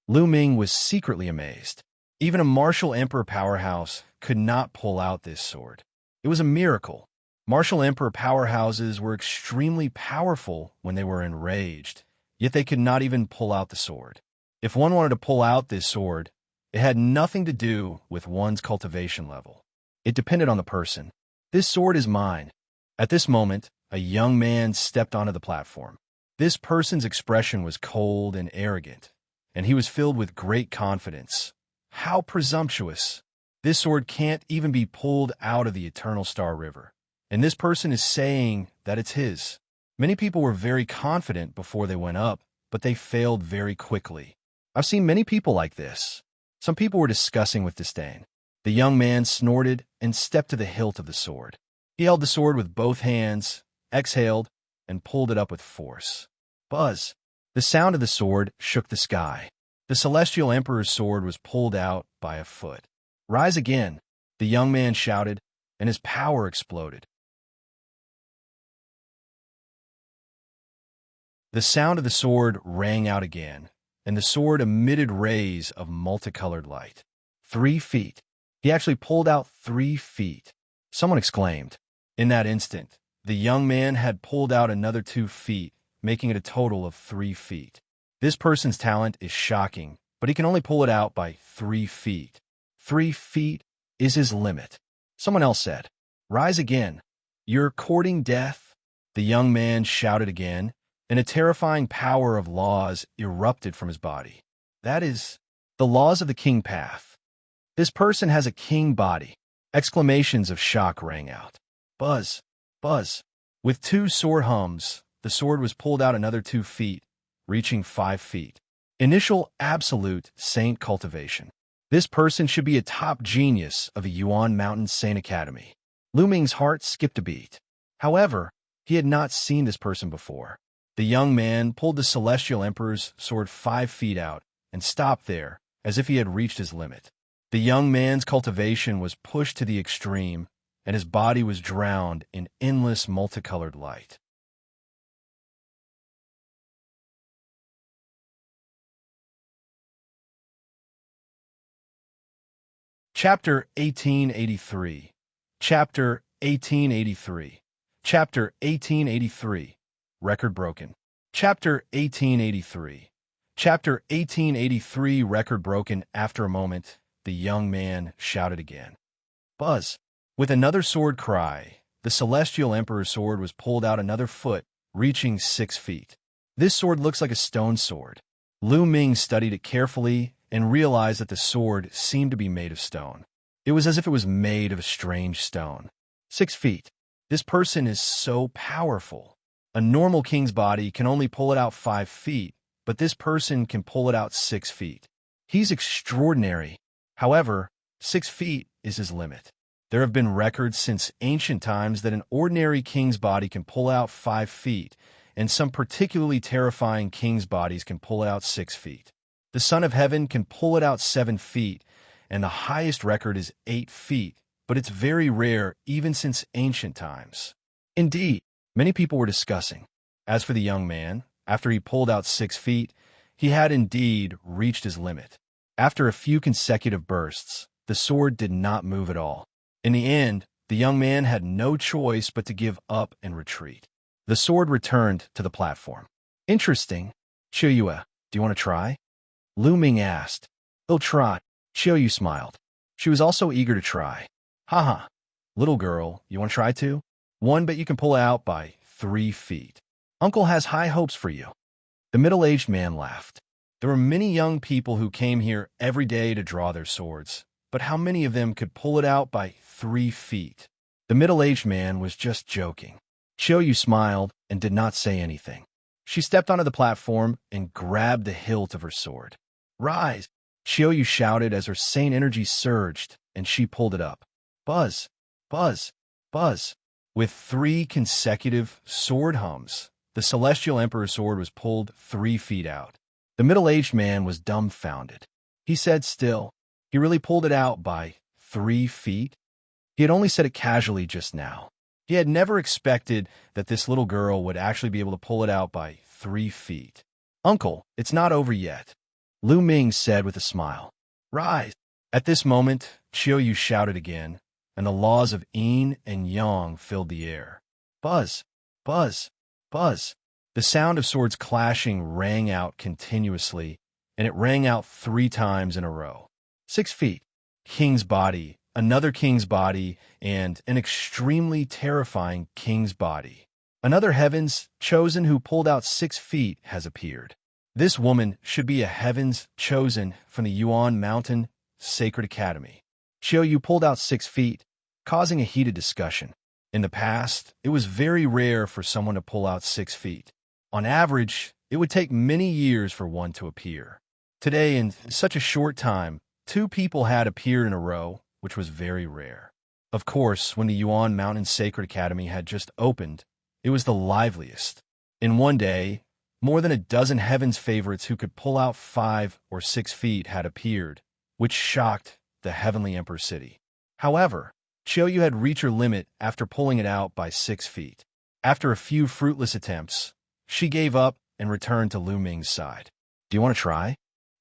Ming was secretly amazed. Even a martial emperor powerhouse could not pull out this sword. It was a miracle. Martial emperor powerhouses were extremely powerful when they were enraged, yet they could not even pull out the sword. If one wanted to pull out this sword, it had nothing to do with one's cultivation level. It depended on the person. This sword is mine. At this moment, a young man stepped onto the platform. This person's expression was cold and arrogant, and he was filled with great confidence. How presumptuous! This sword can't even be pulled out of the eternal Star River, and this person is saying that it's his. Many people were very confident before they went up, but they failed very quickly. I've seen many people like this. Some people were discussing with disdain. The young man snorted and stepped to the hilt of the sword. He held the sword with both hands, exhaled, and pulled it up with force. Buzz! The sound of the sword shook the sky. The celestial emperor's sword was pulled out by a foot. Rise again, the young man shouted, and his power exploded. The sound of the sword rang out again, and the sword emitted rays of multicolored light. 3 feet. He actually pulled out 3 feet. Someone exclaimed. In that instant, the young man had pulled out another 2 feet, making it a total of 3 feet. This person's talent is shocking, but he can only pull it out by 3 feet. 3 feet is his limit. Someone else said, Rise again. You're courting death? The young man shouted again, and a terrifying power of laws erupted from his body. That is, the laws of the king path. This person has a king body. Exclamations of shock rang out. Buzz! Buzz! With 2 sore hums, the sword was pulled out another 2 feet, reaching 5 feet. Initial absolute saint cultivation. This person should be a top genius of a Yuan Mountain Saint Academy. Ming's heart skipped a beat. However, he had not seen this person before. The young man pulled the celestial emperor's sword 5 feet out and stopped there, as if he had reached his limit. The young man's cultivation was pushed to the extreme, and his body was drowned in endless multicolored light. Chapter 1883. Chapter 1883. Chapter 1883. Record broken. Chapter 1883. Chapter 1883. Record broken. After a moment, the young man shouted again. Buzz! With another sword cry, the celestial emperor's sword was pulled out another foot, reaching 6 feet. This sword looks like a stone sword. Ming studied it carefully and realized that the sword seemed to be made of stone. It was as if it was made of a strange stone. 6 feet. This person is so powerful. A normal king's body can only pull it out 5 feet, but this person can pull it out 6 feet. He's extraordinary. However, 6 feet is his limit. There have been records since ancient times that an ordinary king's body can pull out 5 feet, and some particularly terrifying king's bodies can pull it out 6 feet. The Son of Heaven can pull it out 7 feet, and the highest record is 8 feet, but it's very rare even since ancient times. Indeed, many people were discussing. As for the young man, after he pulled out 6 feet, he had indeed reached his limit. After a few consecutive bursts, the sword did not move at all. In the end, the young man had no choice but to give up and retreat. The sword returned to the platform. Interesting. Qiu Yue, do you want to try? Lu Ming asked. I'll try. Qiu Yue smiled. She was also eager to try. Haha. Little girl, you want to try too? One, but you can pull it out by 3 feet. Uncle has high hopes for you. The middle-aged man laughed. There were many young people who came here every day to draw their swords, but how many of them could pull it out by 3 feet? The middle-aged man was just joking. Qiu Yue smiled and did not say anything. She stepped onto the platform and grabbed the hilt of her sword. Rise! Qiu Yue shouted as her saint energy surged, and she pulled it up. Buzz! Buzz! Buzz! With 3 consecutive sword hums, the Celestial Emperor's sword was pulled 3 feet out. The middle-aged man was dumbfounded. He said still, he really pulled it out by 3 feet? He had only said it casually just now. He had never expected that this little girl would actually be able to pull it out by 3 feet. Uncle, it's not over yet, Lu Ming said with a smile. Rise! At this moment, Qiu Yue shouted again, and the laws of yin and yang filled the air. Buzz! Buzz! Buzz! The sound of swords clashing rang out continuously, and it rang out 3 times in a row. 6 feet. King's body, another king's body, and an extremely terrifying king's body. Another heaven's chosen who pulled out 6 feet has appeared. This woman should be a heaven's chosen from the Yuan Mountain Sacred Academy. Qiu Yue pulled out 6 feet, causing a heated discussion. In the past, it was very rare for someone to pull out 6 feet. On average, it would take many years for one to appear. Today, in such a short time, 2 people had appeared in a row, which was very rare. Of course, when the Yuan Mountain Sacred Academy had just opened, it was the liveliest. In one day, more than a dozen heaven's favorites who could pull out 5 or 6 feet had appeared, which shocked the Heavenly Emperor City. However, Qiu Yue had reached her limit after pulling it out by 6 feet. After a few fruitless attempts, she gave up and returned to Lu Ming's side. Do you want to try?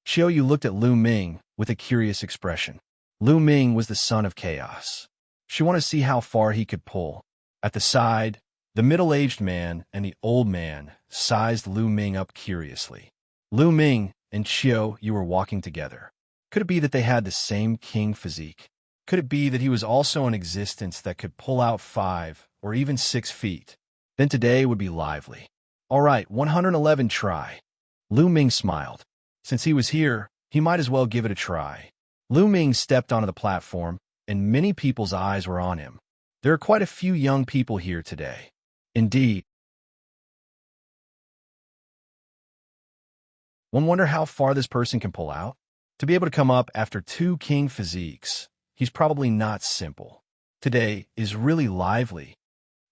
Qiu Yue looked at Lu Ming with a curious expression. Lu Ming was the son of chaos. She wanted to see how far he could pull. At the side, the middle-aged man and the old man sized Lu Ming up curiously. Lu Ming and Qiu Yue were walking together. Could it be that they had the same king physique? Could it be that he was also an existence that could pull out 5 or even 6 feet? Then today would be lively. All right, 111 try. Lu Ming smiled. Since he was here, he might as well give it a try. Lu Ming stepped onto the platform, and many people's eyes were on him. There are quite a few young people here today. Indeed. One wonder how far this person can pull out? To be able to come up after 2 king physiques, he's probably not simple. Today is really lively.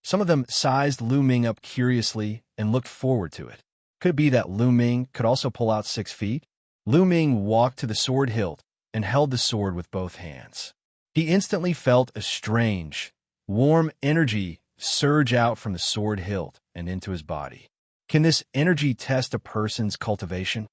Some of them sized Lu Ming up curiously and looked forward to it. Could it be that Lu Ming could also pull out 6 feet? Lu Ming walked to the sword hilt and held the sword with both hands. He instantly felt a strange, warm energy surge out from the sword hilt and into his body. Can this energy test a person's cultivation?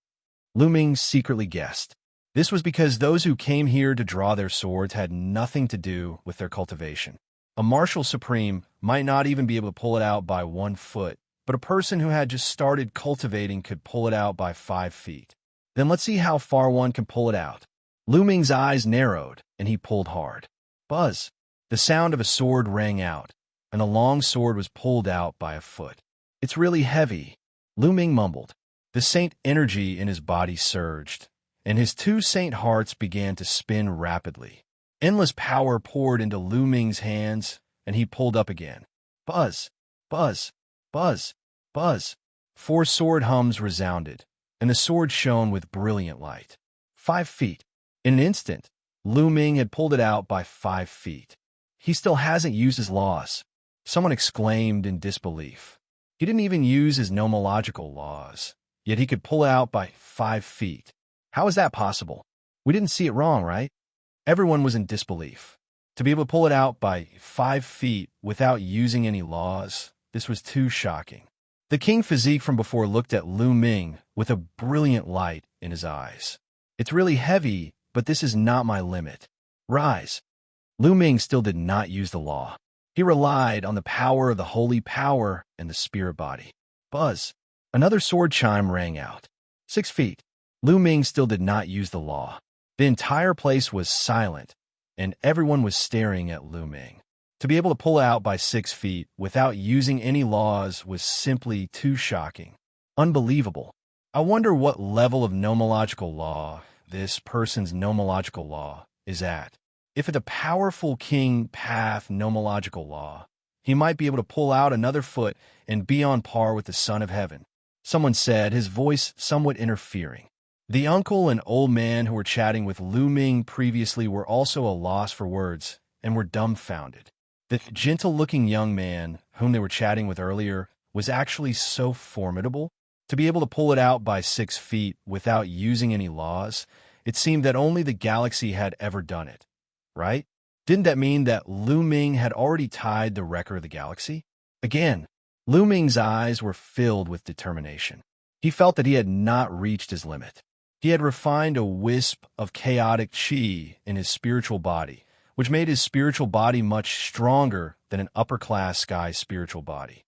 Lu Ming secretly guessed. This was because those who came here to draw their swords had nothing to do with their cultivation. A martial supreme might not even be able to pull it out by 1 foot, but a person who had just started cultivating could pull it out by 5 feet. Then let's see how far one can pull it out. Lu Ming's eyes narrowed, and he pulled hard. Buzz! The sound of a sword rang out, and the long sword was pulled out by a foot. It's really heavy, Lu Ming mumbled. The saint energy in his body surged, and his 2 saint hearts began to spin rapidly. Endless power poured into Lu Ming's hands, and he pulled up again. Buzz, buzz, buzz, buzz. 4 sword hums resounded, and the sword shone with brilliant light. 5 feet. In an instant, Lu Ming had pulled it out by 5 feet. He still hasn't used his laws. Someone exclaimed in disbelief. He didn't even use his nomological laws, yet he could pull it out by 5 feet. How is that possible? We didn't see it wrong, right? Everyone was in disbelief. To be able to pull it out by 5 feet without using any laws, this was too shocking. The king physique from before looked at Lu Ming with a brilliant light in his eyes. It's really heavy, but this is not my limit. Rise. Lu Ming still did not use the law. He relied on the power of the holy power and the spirit body. Buzz. Another sword chime rang out. 6 feet. Lu Ming still did not use the law. The entire place was silent, and everyone was staring at Lu Ming. To be able to pull out by 6 feet without using any laws was simply too shocking. Unbelievable. I wonder what level of nomological law this person's nomological law is at. If it's a powerful king path nomological law, he might be able to pull out another foot and be on par with the Son of Heaven. Someone said, his voice somewhat interfering. The uncle and old man who were chatting with Lu Ming previously were also a loss for words and were dumbfounded. The gentle-looking young man whom they were chatting with earlier was actually so formidable. To be able to pull it out by 6 feet without using any laws, it seemed that only the galaxy had ever done it, right? Didn't that mean that Lu Ming had already tied the record of the galaxy? Again, Lu Ming's eyes were filled with determination. He felt that he had not reached his limit. He had refined a wisp of chaotic qi in his spiritual body, which made his spiritual body much stronger than an upper-class sky spiritual body.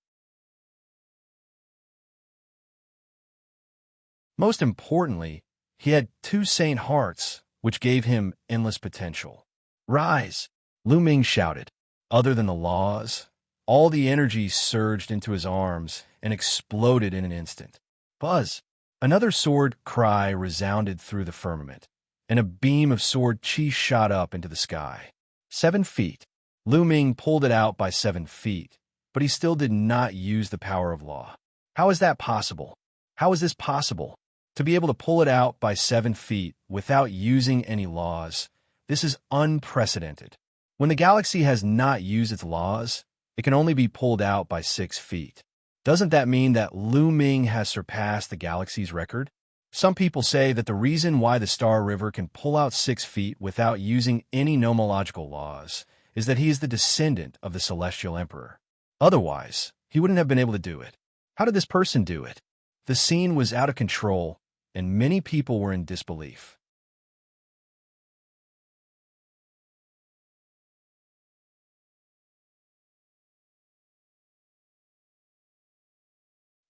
Most importantly, he had 2 saint hearts, which gave him endless potential. Rise, Lu Ming shouted. Other than the laws, all the energy surged into his arms and exploded in an instant. Buzz! Another sword cry resounded through the firmament, and a beam of sword qi shot up into the sky. 7 feet. Lu Ming pulled it out by 7 feet, but he still did not use the power of law. How is that possible? How is this possible? To be able to pull it out by 7 feet without using any laws, this is unprecedented. When the galaxy has not used its laws, it can only be pulled out by 6 feet. Doesn't that mean that Lu Ming has surpassed the galaxy's record? Some people say that the reason why the Star River can pull out 6 feet without using any nomological laws is that he is the descendant of the Celestial Emperor. Otherwise, he wouldn't have been able to do it. How did this person do it? The scene was out of control, and many people were in disbelief.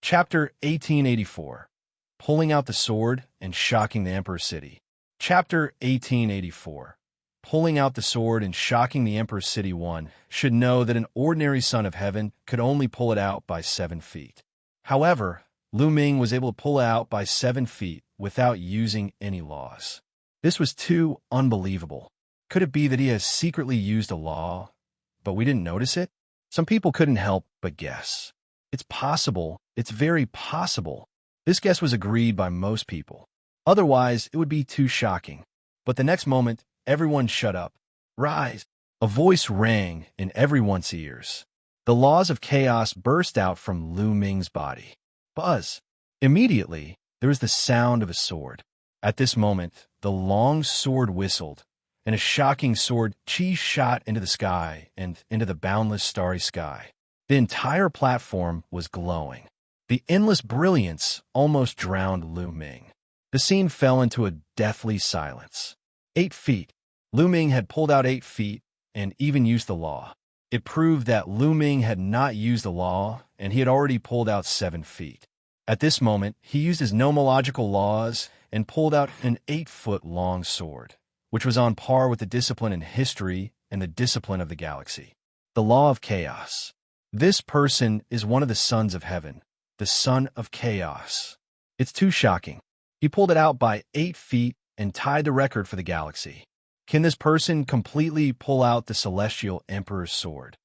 Chapter 1884. Pulling out the sword and shocking the Emperor's city. Chapter 1884. Pulling out the sword and shocking the Emperor's city. One should know that an ordinary son of heaven could only pull it out by 7 feet. However, Lu Ming was able to pull it out by 7 feet without using any laws. This was too unbelievable. Could it be that he has secretly used a law, but we didn't notice it? Some people couldn't help but guess. It's possible. It's very possible. This guess was agreed by most people. Otherwise, it would be too shocking. But the next moment, everyone shut up. Rise! A voice rang in everyone's ears. The laws of chaos burst out from Lu Ming's body. Buzz! Immediately, there was the sound of a sword. At this moment, the long sword whistled, and a shocking sword qi shot into the sky and into the boundless starry sky. The entire platform was glowing. The endless brilliance almost drowned Lu Ming. The scene fell into a deathly silence. 8 feet. Lu Ming had pulled out 8 feet and even used the law. It proved that Lu Ming had not used the law, and he had already pulled out 7 feet. At this moment, he used his nomological laws and pulled out an 8-foot-long sword, which was on par with the discipline in history and the discipline of the galaxy. The law of chaos. This person is one of the sons of heaven, the son of chaos. It's too shocking. He pulled it out by 8 feet and tied the record for the galaxy. Can this person completely pull out the Celestial Emperor's sword?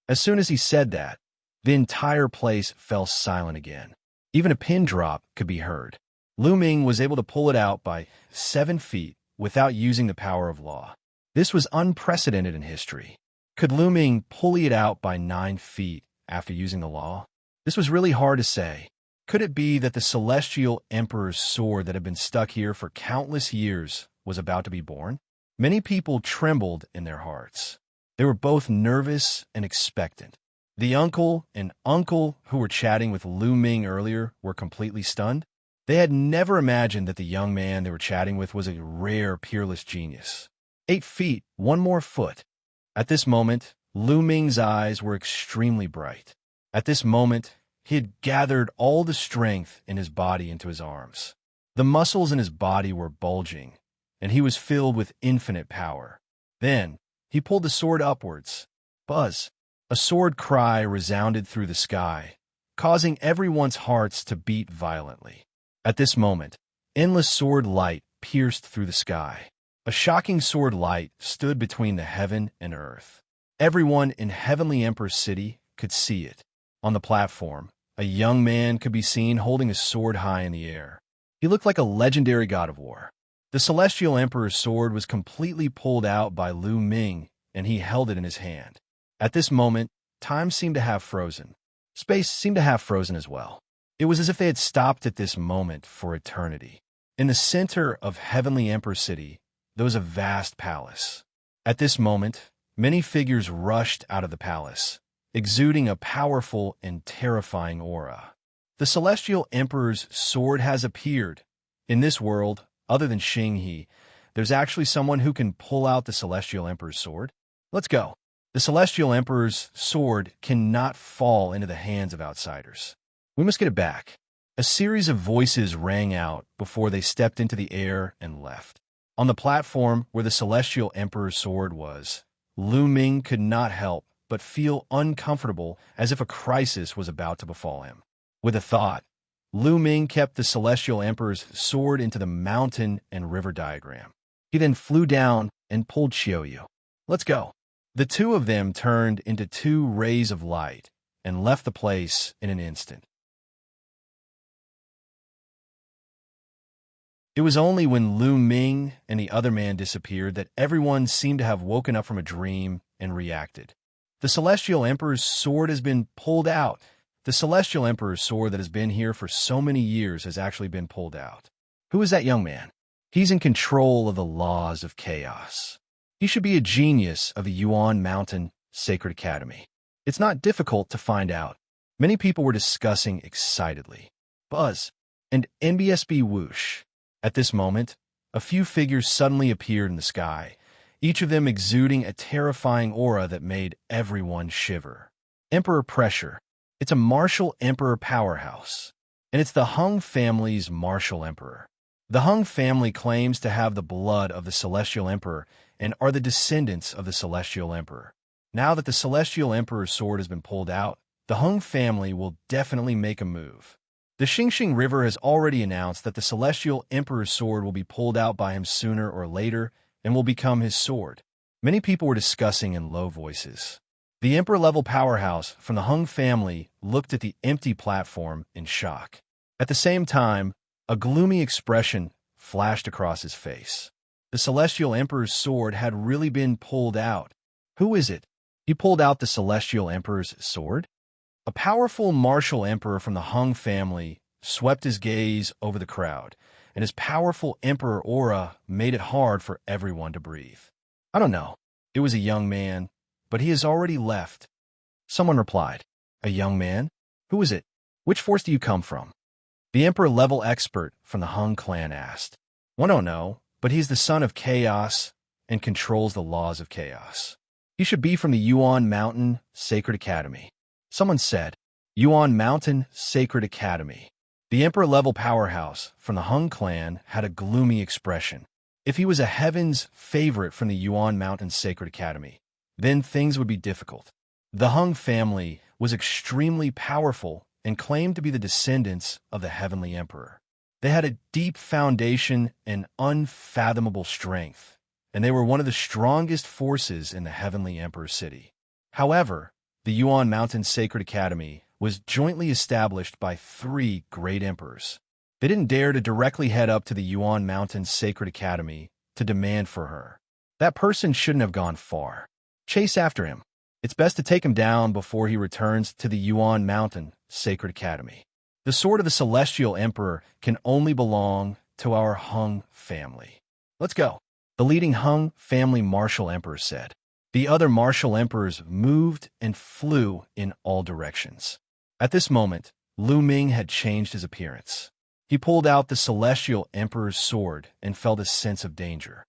As soon as he said that, The entire place fell silent again. Even a pin drop could be heard. Ming was able to pull it out by 7 feet without using the power of law. This was unprecedented in history. Could Ming pulley it out by 9 feet after using the law? This was really hard to say. Could it be that the Celestial Emperor's sword that had been stuck here for countless years was about to be born? Many people trembled in their hearts. They were both nervous and expectant. The uncle and uncle who were chatting with Ming earlier were completely stunned. They had never imagined that the young man they were chatting with was a rare, peerless genius. 8 feet, 1 more foot. At this moment, Ming's eyes were extremely bright. At this moment, he had gathered all the strength in his body into his arms. The muscles in his body were bulging, and he was filled with infinite power. Then, he pulled the sword upwards. Buzz! A sword cry resounded through the sky, causing everyone's hearts to beat violently. At this moment, endless sword light pierced through the sky. A shocking sword light stood between the heaven and earth. Everyone in Heavenly Emperor's city could see it. On the platform, a young man could be seen holding a sword high in the air. He looked like a legendary god of war. The Celestial Emperor's sword was completely pulled out by Ming, and he held it in his hand. At this moment, time seemed to have frozen. Space seemed to have frozen as well. It was as if they had stopped at this moment for eternity. In the center of Heavenly Emperor City, there was a vast palace. At this moment, many figures rushed out of the palace, exuding a powerful and terrifying aura. The Celestial Emperor's sword has appeared. In this world, other than Xinghe, there's actually someone who can pull out the Celestial Emperor's sword. Let's go. The Celestial Emperor's sword cannot fall into the hands of outsiders. We must get it back. A series of voices rang out before they stepped into the air and left. On the platform where the Celestial Emperor's sword was, Ming could not help but feel uncomfortable, as if a crisis was about to befall him. With a thought, Ming kept the Celestial Emperor's sword into the mountain and river diagram. He then flew down and pulled Qiu Yue. Let's go. The two of them turned into 2 rays of light and left the place in an instant. It was only when Ming and the other man disappeared that everyone seemed to have woken up from a dream and reacted. The Celestial Emperor's sword has been pulled out. The Celestial Emperor's sword that has been here for so many years has actually been pulled out. Who is that young man? He's in control of the laws of chaos. He should be a genius of the Yuan Mountain Sacred Academy. It's not difficult to find out. Many people were discussing excitedly. Buzz and NBSB whoosh. At this moment, a few figures suddenly appeared in the sky, each of them exuding a terrifying aura that made everyone shiver. Emperor Pressure. It's a martial emperor powerhouse, and it's the Hung family's martial emperor. The Hung family claims to have the blood of the Celestial Emperor and are the descendants of the Celestial Emperor. Now that the Celestial Emperor's sword has been pulled out, the Hung family will definitely make a move. The Xianxia River has already announced that the Celestial Emperor's sword will be pulled out by him sooner or later and will become his sword. Many people were discussing in low voices. The Emperor-level powerhouse from the Hung family looked at the empty platform in shock. At the same time, a gloomy expression flashed across his face. The Celestial Emperor's sword had really been pulled out. Who is it? He pulled out the Celestial Emperor's sword? A powerful martial emperor from the Hung family swept his gaze over the crowd, and his powerful emperor aura made it hard for everyone to breathe. I don't know. It was a young man, but he has already left. Someone replied. A young man? Who is it? Which force do you come from? The emperor-level expert from the Hung clan asked. I don't know, but he's the son of chaos and controls the laws of chaos. He should be from the Yuan Mountain Sacred Academy. Someone said, Yuan Mountain Sacred Academy. The emperor-level powerhouse from the Hung clan had a gloomy expression. If he was a heaven's favorite from the Yuan Mountain Sacred Academy, then things would be difficult. The Hung family was extremely powerful and claimed to be the descendants of the Heavenly Emperor. They had a deep foundation and unfathomable strength, and they were one of the strongest forces in the Heavenly Emperor city. However, the Yuan Mountain Sacred Academy, was jointly established by 3 great emperors. They didn't dare to directly head up to the Yuan Mountain Sacred Academy to demand for her. That person shouldn't have gone far. Chase after him. It's best to take him down before he returns to the Yuan Mountain Sacred Academy. The sword of the Celestial Emperor can only belong to our Hung family. Let's go, the leading Hung family martial emperor said. The other martial emperors moved and flew in all directions. At this moment, Lu Ming had changed his appearance. He pulled out the Celestial Emperor's sword and felt a sense of danger.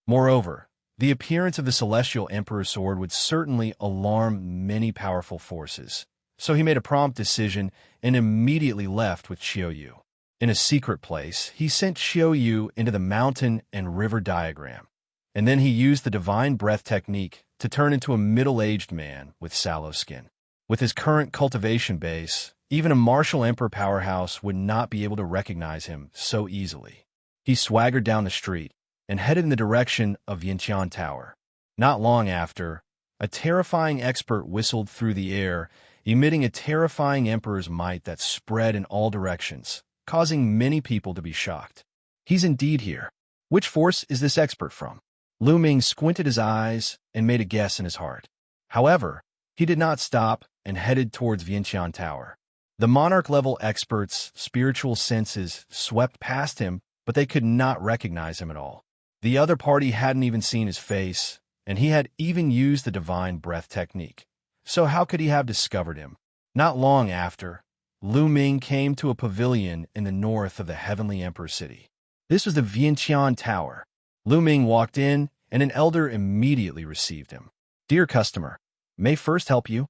Moreover, the appearance of the Celestial Emperor's sword would certainly alarm many powerful forces, so he made a prompt decision and immediately left with Qiu Yue. In a secret place, he sent Qiu Yue into the mountain and river diagram, and then he used the divine breath technique to turn into a middle-aged man with sallow skin. With his current cultivation base, even a martial emperor powerhouse would not be able to recognize him so easily. He swaggered down the street and headed in the direction of Vientiane Tower. Not long after, a terrifying expert whistled through the air, emitting a terrifying emperor's might that spread in all directions, causing many people to be shocked. He's indeed here. Which force is this expert from? Lu Ming squinted his eyes and made a guess in his heart. However, he did not stop and headed towards Vientiane Tower. The monarch-level expert's spiritual senses swept past him, but they could not recognize him at all. The other party hadn't even seen his face, and he had even used the divine breath technique. So how could he have discovered him? Not long after, Lu Ming came to a pavilion in the north of the Heavenly Emperor City. This was the Vientiane Tower. Lu Ming walked in, and an elder immediately received him. "Dear customer, may I first help you?"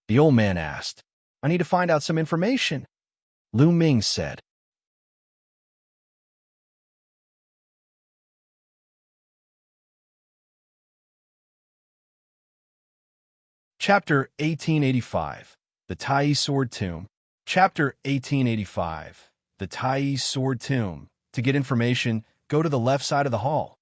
The old man asked. "I need to find out some information," Lu Ming said. Chapter 1885, The Taiyi Sword Tomb. Chapter 1885, The Taiyi Sword Tomb. To get information, go to the left side of the hall.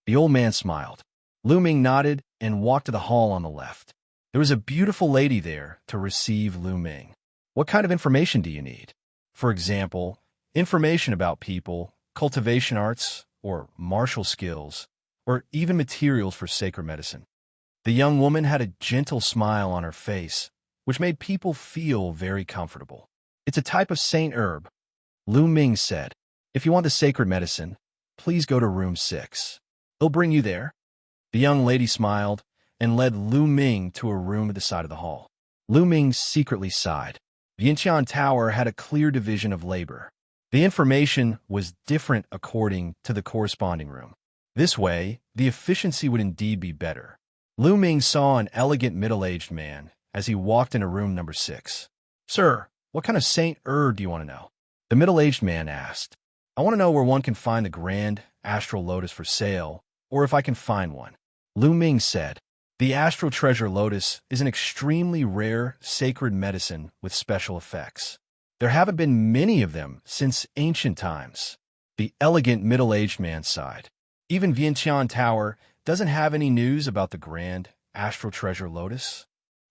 The old man smiled. Lu Ming nodded and walked to the hall on the left. There was a beautiful lady there to receive Lu Ming. "What kind of information do you need?" For example, information about people, cultivation arts, or martial skills, or even materials for sacred medicine. The young woman had a gentle smile on her face, which made people feel very comfortable. "It's a type of saint herb," Lu Ming said. "If you want the sacred medicine, please go to room 6. They'll bring you there." The young lady smiled and led Lu Ming to a room at the side of the hall. Lu Ming secretly sighed. Vientiane Tower had a clear division of labor. The information was different according to the corresponding room. This way, the efficiency would indeed be better. Lu Ming saw an elegant middle-aged man as he walked into room number 6. "Sir, what kind of saint herb do you want to know?" The middle-aged man asked. "I want to know where one can find the grand astral lotus for sale, or if I can find one," Lu Ming said. The astral treasure lotus is an extremely rare sacred medicine with special effects. There haven't been many of them since ancient times. The elegant middle-aged man sighed. Even Vientiane Tower doesn't have any news about the grand astral treasure lotus.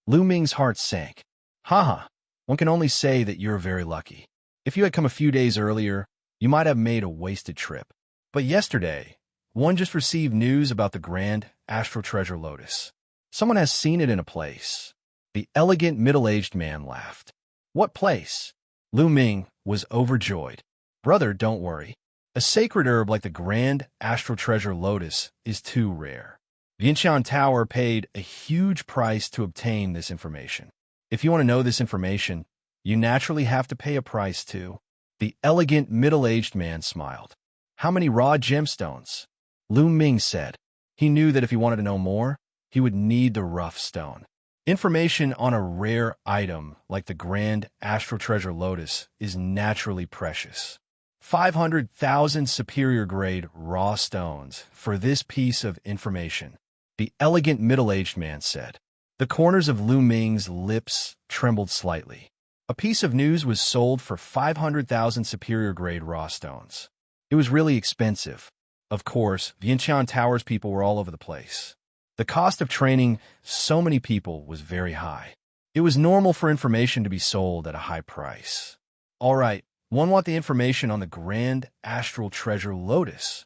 Lu Ming's heart sank. Haha, one can only say that you're very lucky. If you had come a few days earlier, you might have made a wasted trip. But yesterday, one just received news about the grand astral treasure lotus. Someone has seen it in a place. The elegant middle-aged man laughed. "What place?" Lu Ming was overjoyed. "Brother, don't worry. A sacred herb like the grand astral treasure lotus is too rare. Vientiane Tower paid a huge price to obtain this information. If you want to know this information, you naturally have to pay a price too." The elegant middle-aged man smiled. "How many raw gemstones?" Lu Ming said. He knew that if he wanted to know more, he would need the rough stone. Information on a rare item like the grand astral treasure lotus is naturally precious. 500,000 superior-grade raw stones for this piece of information, the elegant middle-aged man said. The corners of Lu Ming's lips trembled slightly. A piece of news was sold for 500,000 superior-grade raw stones. It was really expensive. Of course, Vientiane Tower's people were all over the place. The cost of training so many people was very high. It was normal for information to be sold at a high price. All right, one want the information on the grand astral treasure Lotus.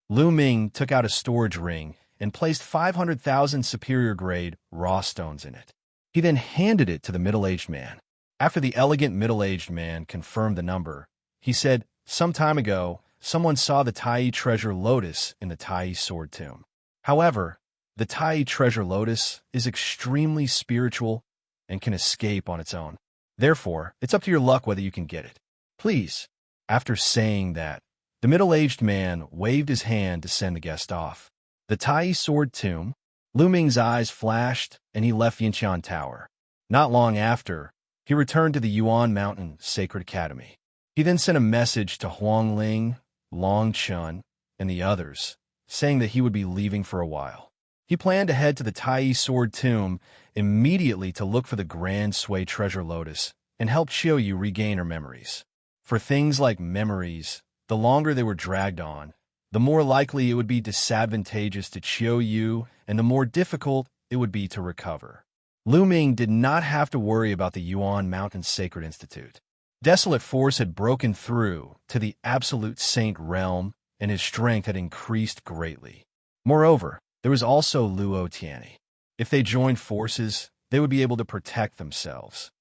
Ming took out a storage ring and placed 500,000 superior-grade raw stones in it. He then handed it to the middle-aged man. After the elegant middle-aged man confirmed the number, he said, "Some time ago, someone saw the Taiyi treasure Lotus in the Taiyi sword tomb. However, the Taiyi treasure Lotus is extremely spiritual and can escape on its own. Therefore, it's up to your luck whether you can get it. Please." After saying that, the middle-aged man waved his hand to send the guest off. The Taiyi sword tomb, Ming's eyes flashed, and he left Vientiane Tower. Not long after, he returned to the Yuan Mountain Sacred Academy. He then sent a message to Huangling, Long Chun, and the others, saying that he would be leaving for a while. He planned to head to the Taiyi sword tomb immediately to look for the Grand Sui treasure Lotus and help Qiu Yue regain her memories. For things like memories, the longer they were dragged on, the more likely it would be disadvantageous to Qiu Yue, and the more difficult it would be to recover. Ming did not have to worry about the Yuan Mountain Sacred Institute. Desolate force had broken through to the absolute saint realm, and his strength had increased greatly. Moreover, there was also Luo Xiang. If they joined forces, they would be able to protect themselves.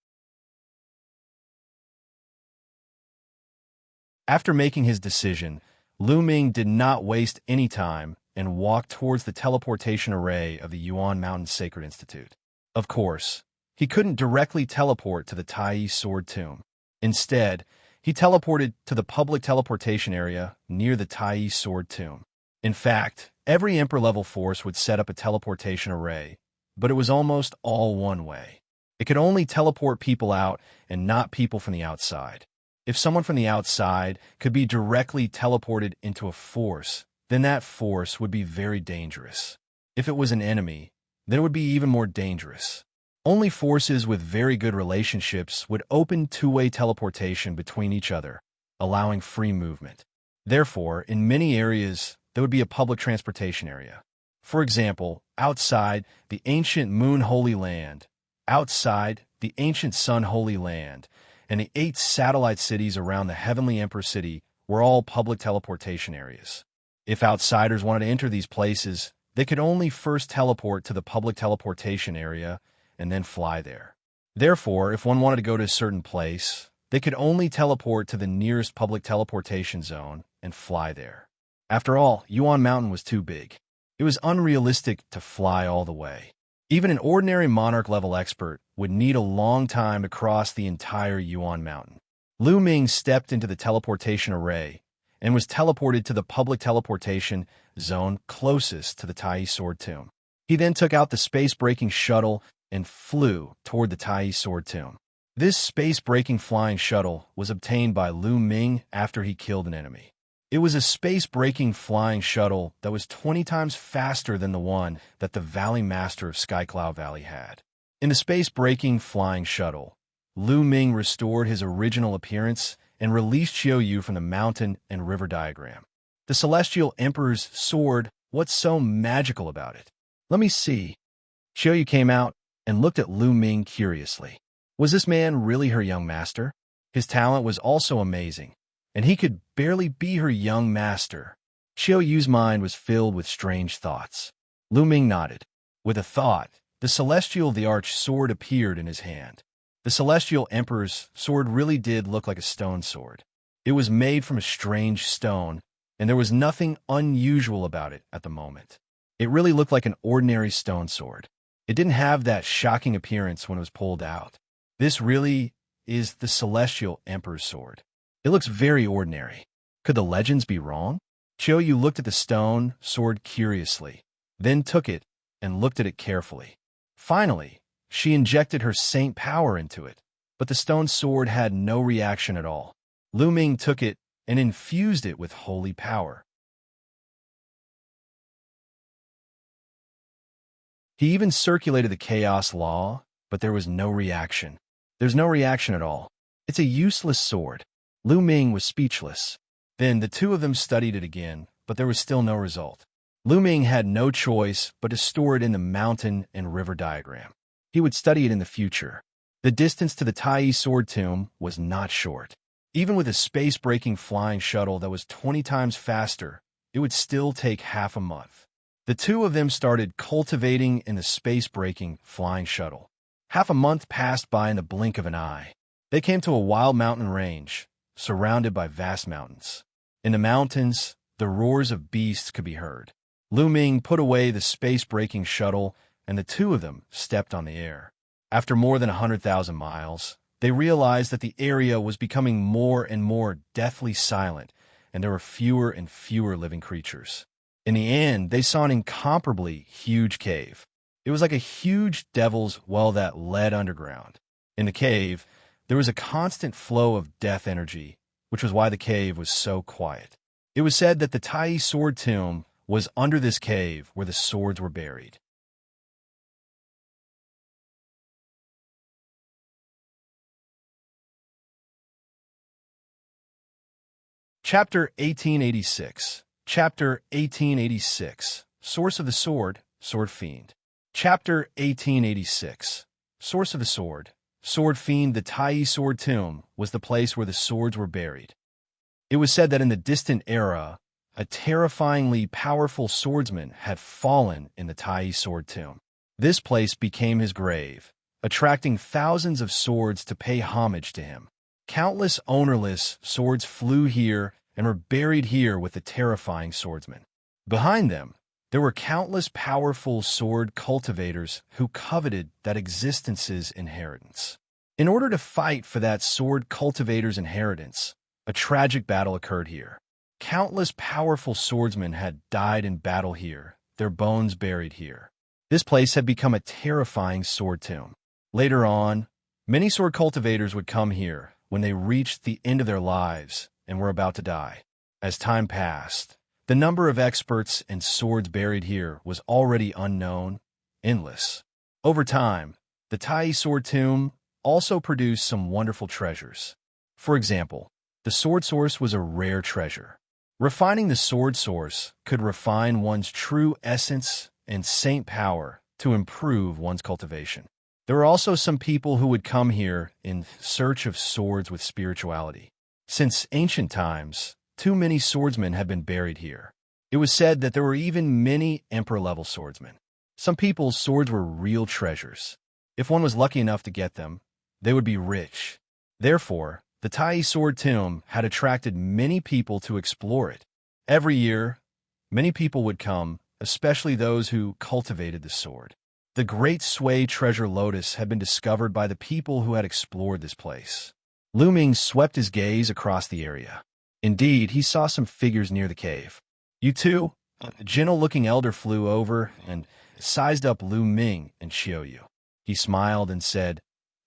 After making his decision, Ming did not waste any time and walked towards the teleportation array of the Yuan Mountain Sacred Institute. Of course, he couldn't directly teleport to the Taiyi sword tomb. Instead, he teleported to the public teleportation area near the Taiyi sword tomb. In fact, every Emperor-level force would set up a teleportation array, but it was almost all one way. It could only teleport people out and not people from the outside. If someone from the outside could be directly teleported into a force, then that force would be very dangerous. If it was an enemy, then it would be even more dangerous. Only forces with very good relationships would open two-way teleportation between each other, allowing free movement. Therefore, in many areas, there would be a public transportation area. For example, outside the ancient Moon Holy Land, outside the ancient Sun Holy Land, and the 8 satellite cities around the Heavenly Emperor City were all public teleportation areas. If outsiders wanted to enter these places, they could only first teleport to the public teleportation area and then fly there. Therefore, if one wanted to go to a certain place, they could only teleport to the nearest public teleportation zone and fly there. After all, Yuan Mountain was too big. It was unrealistic to fly all the way. Even an ordinary monarch-level expert would need a long time to cross the entire Yuan Mountain. Ming stepped into the teleportation array and was teleported to the public teleportation zone closest to the Taiyi sword tomb. He then took out the space-breaking shuttle and flew toward the Taiyi sword tomb. This space-breaking flying shuttle was obtained by Ming after he killed an enemy. It was a space-breaking flying shuttle that was 20 times faster than the one that the Valley Master of Skycloud Valley had. In the space-breaking flying shuttle, Ming restored his original appearance and released Qiu Yue from the mountain and river diagram. The Celestial Emperor's sword, what's so magical about it? Let me see. Qiu Yue came out and looked at Ming curiously. Was this man really her young master? His talent was also amazing, and he could barely be her young master. Qiu Yue's mind was filled with strange thoughts. Ming nodded. With a thought, the celestial Thearch sword appeared in his hand. The Celestial Emperor's sword really did look like a stone sword. It was made from a strange stone, and there was nothing unusual about it at the moment. It really looked like an ordinary stone sword. It didn't have that shocking appearance when it was pulled out. This really is the Celestial Emperor's sword. It looks very ordinary. Could the legends be wrong? Qiu Yue looked at the stone sword curiously, then took it and looked at it carefully. Finally, she injected her saint power into it, but the stone sword had no reaction at all. Ming took it and infused it with holy power. He even circulated the chaos law, but there was no reaction. There's no reaction at all. It's a useless sword. Ming was speechless. Then the two of them studied it again, but there was still no result. Lu Ming had no choice but to store it in the mountain and river diagram. He would study it in the future. The distance to the Taiyi sword tomb was not short. Even with a space-breaking flying shuttle that was 20 times faster, it would still take half a month. The two of them started cultivating in the space-breaking flying shuttle. Half a month passed by in the blink of an eye. They came to a wild mountain range, surrounded by vast mountains. In the mountains, the roars of beasts could be heard. Lu Ming put away the space-breaking shuttle, and the two of them stepped on the air. After more than 100,000 miles, they realized that the area was becoming more and more deathly silent, and there were fewer and fewer living creatures. In the end, they saw an incomparably huge cave. It was like a huge devil's well that led underground. In the cave, there was a constant flow of death energy, which was why the cave was so quiet. It was said that the Taiyi sword tomb was under this cave where the swords were buried. Chapter 1886. Chapter 1886. Source of the Sword, Sword Fiend. Chapter 1886. Source of the Sword, Sword Fiend. The Taiyi sword tomb was the place where the swords were buried. It was said that in the distant era, a terrifyingly powerful swordsman had fallen in the Taiyi sword tomb. This place became his grave, attracting thousands of swords to pay homage to him. Countless ownerless swords flew here and were buried here with the terrifying swordsman. Behind them, there were countless powerful sword cultivators who coveted that existence's inheritance. In order to fight for that sword cultivator's inheritance, a tragic battle occurred here. Countless powerful swordsmen had died in battle here, their bones buried here. This place had become a terrifying sword tomb. Later on, many sword cultivators would come here when they reached the end of their lives and were about to die. As time passed, the number of experts and swords buried here was already unknown, endless. Over time, the Taiyi sword tomb also produced some wonderful treasures. For example, the sword source was a rare treasure. Refining the sword source could refine one's true essence and saint power to improve one's cultivation. There were also some people who would come here in search of swords with spirituality. Since ancient times, too many swordsmen had been buried here. It was said that there were even many emperor-level swordsmen. Some people's swords were real treasures. If one was lucky enough to get them, they would be rich. Therefore, the Taiyi sword tomb had attracted many people to explore it. Every year, many people would come, especially those who cultivated the sword. The Great Sui treasure Lotus had been discovered by the people who had explored this place. Lu Ming swept his gaze across the area. Indeed, he saw some figures near the cave. You two? A gentle-looking elder flew over and sized up Lu Ming and Qiu Yue. He smiled and said,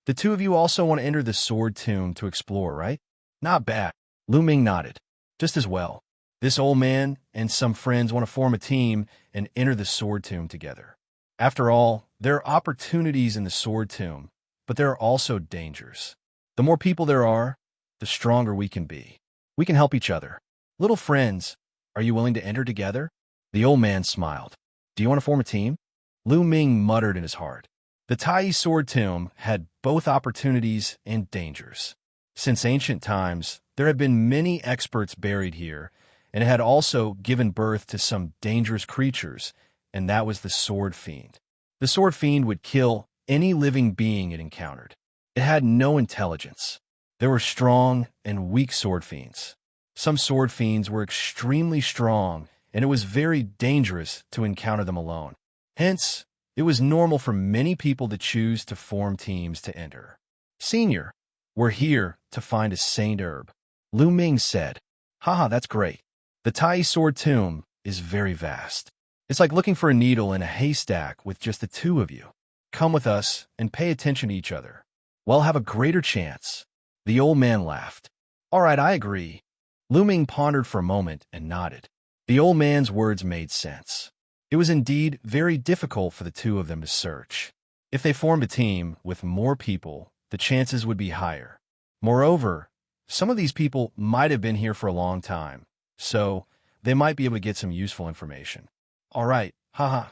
"The two of you also want to enter the sword tomb to explore, right?" "Not bad." Lu Ming nodded. "Just as well. This old man and some friends want to form a team and enter the sword tomb together. After all, there are opportunities in the sword tomb, but there are also dangers. The more people there are, the stronger we can be. We can help each other. Little friends, are you willing to enter together?" The old man smiled. "Do you want to form a team?" Lu Ming muttered in his heart. The Taiyi sword tomb had both opportunities and dangers. Since ancient times, there had been many experts buried here, and it had also given birth to some dangerous creatures, and that was the sword fiend. The sword fiend would kill any living being it encountered. It had no intelligence. There were strong and weak sword fiends. Some sword fiends were extremely strong, and it was very dangerous to encounter them alone. Hence, it was normal for many people to choose to form teams to enter. "Senior, we're here to find a saint herb," Lu Ming said. "Haha, that's great. The Taiyi sword tomb is very vast. It's like looking for a needle in a haystack with just the two of you. Come with us and pay attention to each other. We'll have a greater chance." The old man laughed. "All right, I agree." Lu Ming pondered for a moment and nodded. The old man's words made sense. It was indeed very difficult for the two of them to search. If they formed a team with more people, the chances would be higher. Moreover, some of these people might have been here for a long time, so They might be able to get some useful information. All right, haha.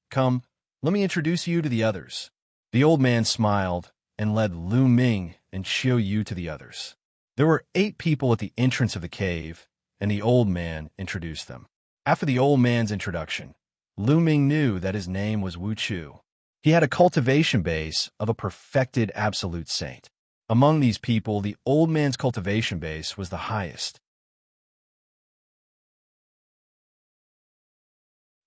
Come, let me introduce you to the others. The old man smiled and led Lu Ming and Qiu Yue to the others. There were 8 people at the entrance of the cave, and the old man introduced them. After the old man's introduction, Lu Ming knew that his name was Wu Chu. He had a cultivation base of a perfected absolute saint. Among these people, the old man's cultivation base was the highest.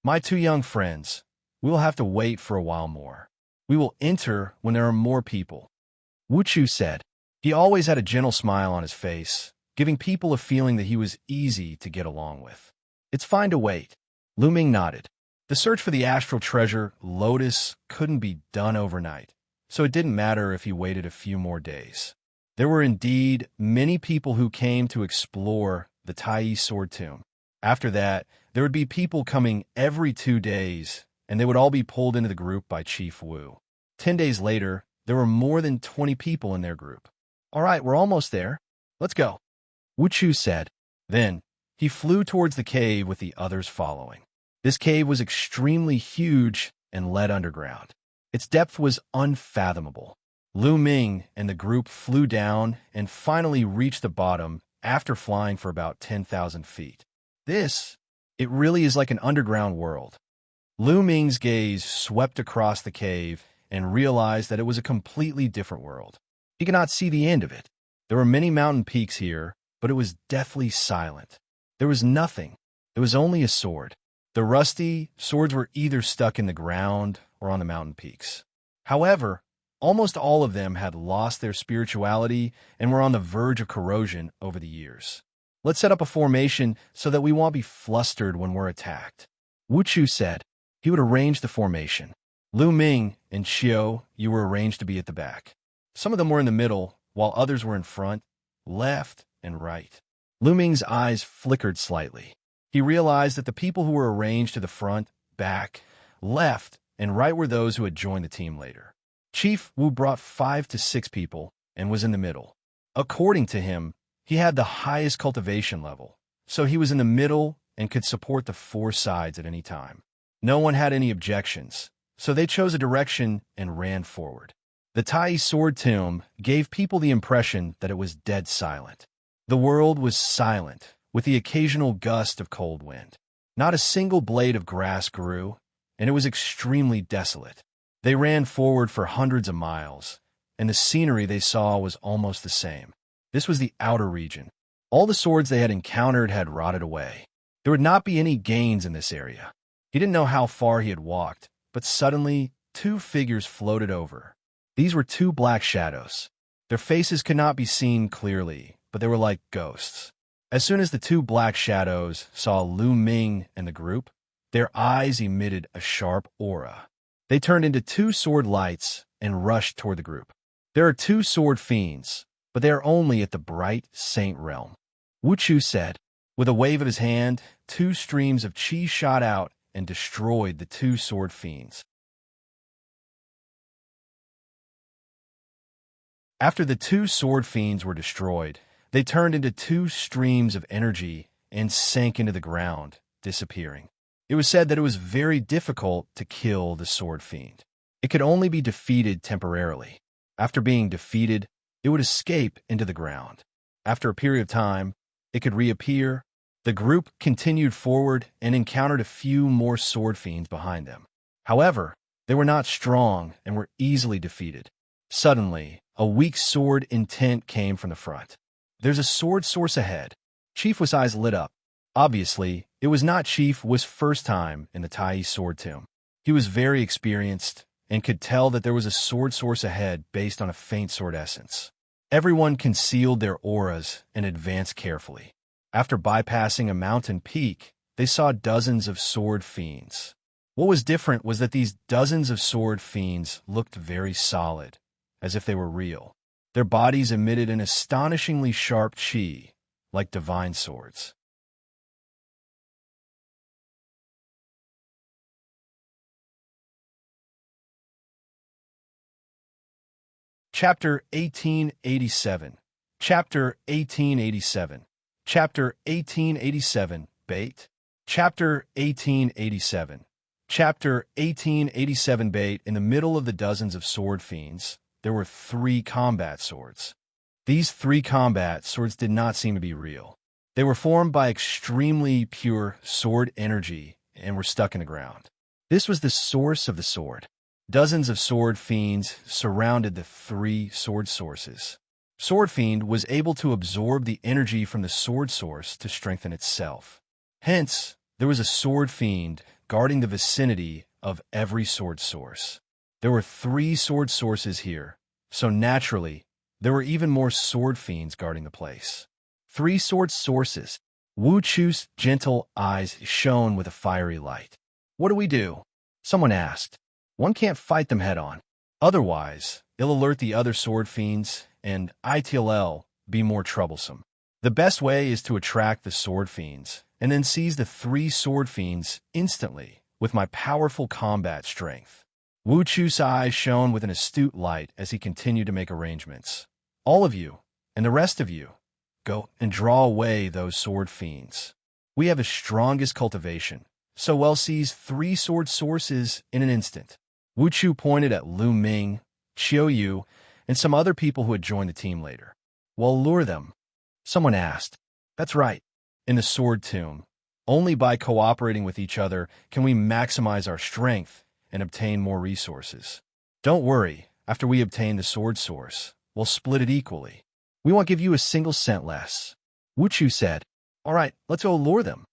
My 2 young friends, we will have to wait for a while more. We will enter when there are more people, Wu Chu said. He always had a gentle smile on his face, giving people a feeling that he was easy to get along with. It's fine to wait. Lu Ming nodded. The search for the astral treasure, Lotus, couldn't be done overnight, so it didn't matter if he waited a few more days. There were indeed many people who came to explore the Taiyi sword tomb. After that, there would be people coming every 2 days, and they would all be pulled into the group by Chief Wu. 10 days later, there were more than 20 people in their group. All right, we're almost there. Let's go, Wu Chu said. Then, he flew towards the cave with the others following. This cave was extremely huge and led underground. Its depth was unfathomable. Lu Ming and the group flew down and finally reached the bottom after flying for about 10,000 feet. It really is like an underground world. Lu Ming's gaze swept across the cave and realized that it was a completely different world. He could not see the end of it. There were many mountain peaks here, but it was deathly silent. There was nothing. It was only a sword. The rusty swords were either stuck in the ground or on the mountain peaks. However, almost all of them had lost their spirituality and were on the verge of corrosion over the years. Let's set up a formation so that we won't be flustered when we're attacked, Wu Chu said. He would arrange the formation. Lu Ming and Qiu Yue were arranged to be at the back. Some of them were in the middle, while others were in front, left, and right. Lu Ming's eyes flickered slightly. He realized that the people who were arranged to the front, back, left, and right were those who had joined the team later. Chief Wu brought 5 to 6 people and was in the middle. According to him, he had the highest cultivation level, so he was in the middle and could support the 4 sides at any time. No one had any objections, so they chose a direction and ran forward. The Taiyi sword tomb gave people the impression that it was dead silent. The world was silent, with the occasional gust of cold wind. Not a single blade of grass grew, and it was extremely desolate. They ran forward for hundreds of miles, and the scenery they saw was almost the same. This was the outer region. All the swords they had encountered had rotted away. There would not be any gains in this area. He didn't know how far he had walked, but suddenly 2 figures floated over. These were 2 black shadows. Their faces could not be seen clearly, but they were like ghosts. As soon as the 2 black shadows saw Lu Ming and the group, their eyes emitted a sharp aura. They turned into 2 sword lights and rushed toward the group. There are 2 sword fiends, but they are only at the bright saint realm, Wu Chu said. With a wave of his hand, 2 streams of qi shot out and destroyed the 2 sword fiends. After the 2 sword fiends were destroyed, they turned into 2 streams of energy and sank into the ground, disappearing. It was said that it was very difficult to kill the sword fiend. It could only be defeated temporarily. After being defeated, it would escape into the ground. After a period of time, it could reappear. The group continued forward and encountered a few more sword fiends behind them. However, they were not strong and were easily defeated. Suddenly, a weak sword intent came from the front. There's a sword source ahead. Chief Wu's eyes lit up. Obviously, it was not Chief Wu's first time in the Taiyi sword tomb. He was very experienced and could tell that there was a sword source ahead based on a faint sword essence. Everyone concealed their auras and advanced carefully. After bypassing a mountain peak, they saw dozens of sword fiends. What was different was that these dozens of sword fiends looked very solid, as if they were real. Their bodies emitted an astonishingly sharp qi, like divine swords. Chapter 1887. Chapter 1887. Chapter 1887. Bait. Chapter 1887. Chapter 1887 Bait. In the middle of the dozens of sword fiends, there were 3 combat swords. These 3 combat swords did not seem to be real. They were formed by extremely pure sword energy and were stuck in the ground. This was the source of the sword. Dozens of sword fiends surrounded the 3 sword sources. Sword Fiend was able to absorb the energy from the sword source to strengthen itself. Hence, there was a sword fiend guarding the vicinity of every sword source. There were 3 sword sources here, so naturally, there were even more sword fiends guarding the place. 3 sword sources. Wu Chu's gentle eyes shone with a fiery light. What do we do? Someone asked. One can't fight them head-on. Otherwise, they'll alert the other sword fiends, and it'll be more troublesome. The best way is to attract the sword fiends, and then seize the 3 sword fiends instantly with my powerful combat strength. Wu Chu's eyes shone with an astute light as he continued to make arrangements. All of you, and the rest of you, go and draw away those sword fiends. We have the strongest cultivation, so we'll seize 3 sword sources in an instant. Wu Chu pointed at Ming, Qiu Yue, and some other people who had joined the team later. We'll lure them. Someone asked. That's right. In the sword tomb, only by cooperating with each other can we maximize our strength and obtain more resources. Don't worry, after we obtain the sword source, we'll split it equally. We won't give you a single cent less. Wu Chu said. All right, let's go lure them.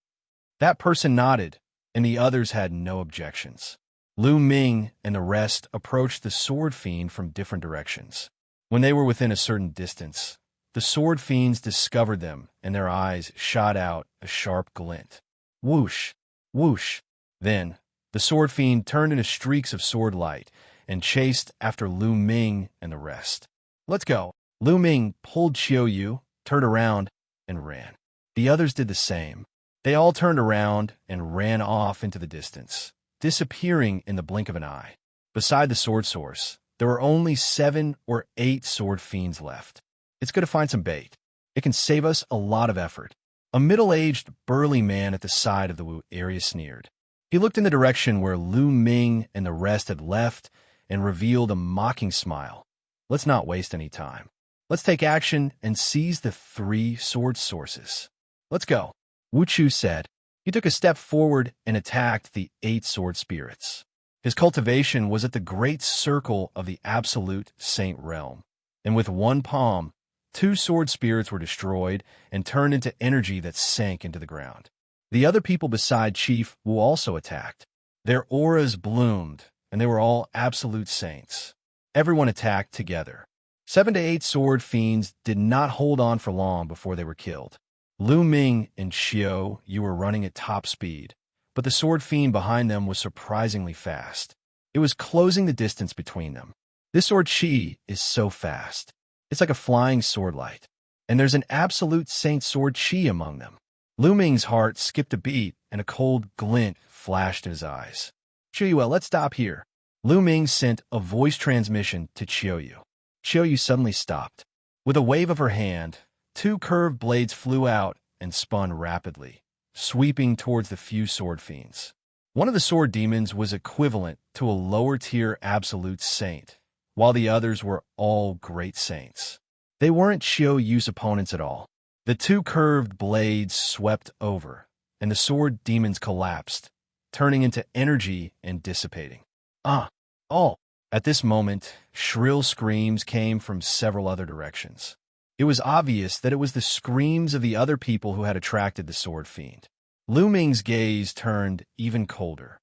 That person nodded, and the others had no objections. Ming and the rest approached the sword fiend from different directions. When they were within a certain distance, the sword fiends discovered them, and their eyes shot out a sharp glint. Whoosh! Whoosh! Then, the sword fiend turned into streaks of sword light and chased after Ming and the rest. Let's go! Ming pulled Qiu Yue, turned around, and ran. The others did the same. They all turned around and ran off into the distance, disappearing in the blink of an eye. Beside the sword source, there were only 7 or 8 sword fiends left. It's good to find some bait. It can save us a lot of effort. A middle-aged, burly man at the side of the Wu area sneered. He looked in the direction where Ming and the rest had left and revealed a mocking smile. Let's not waste any time. Let's take action and seize the 3 sword sources. Let's go, Wu Chu said. He took a step forward and attacked the 8 sword spirits. His cultivation was at the great circle of the absolute saint realm, and with one palm, 2 sword spirits were destroyed and turned into energy that sank into the ground. The other people beside Chief Wu also attacked. Their auras bloomed, and they were all absolute saints. Everyone attacked together. 7 to 8 sword fiends did not hold on for long before they were killed. Ming and Qiu Yue were running at top speed, but the sword fiend behind them was surprisingly fast. It was closing the distance between them. This sword Qi is so fast. It's like a flying sword light. And there's an absolute saint sword Qi among them. Ming's heart skipped a beat, and a cold glint flashed in his eyes. Qiu Yue, let's stop here. Ming sent a voice transmission to Qiu Yue. Qiu Yue suddenly stopped. With a wave of her hand, 2 curved blades flew out and spun rapidly, sweeping towards the few sword fiends. One of the sword demons was equivalent to a lower-tier absolute saint, while the others were all great saints. They weren't Qiu Yue's opponents at all. The 2 curved blades swept over, and the sword demons collapsed, turning into energy and dissipating. Oh! At this moment, shrill screams came from several other directions. It was obvious that it was the screams of the other people who had attracted the sword fiend. Ming's gaze turned even colder.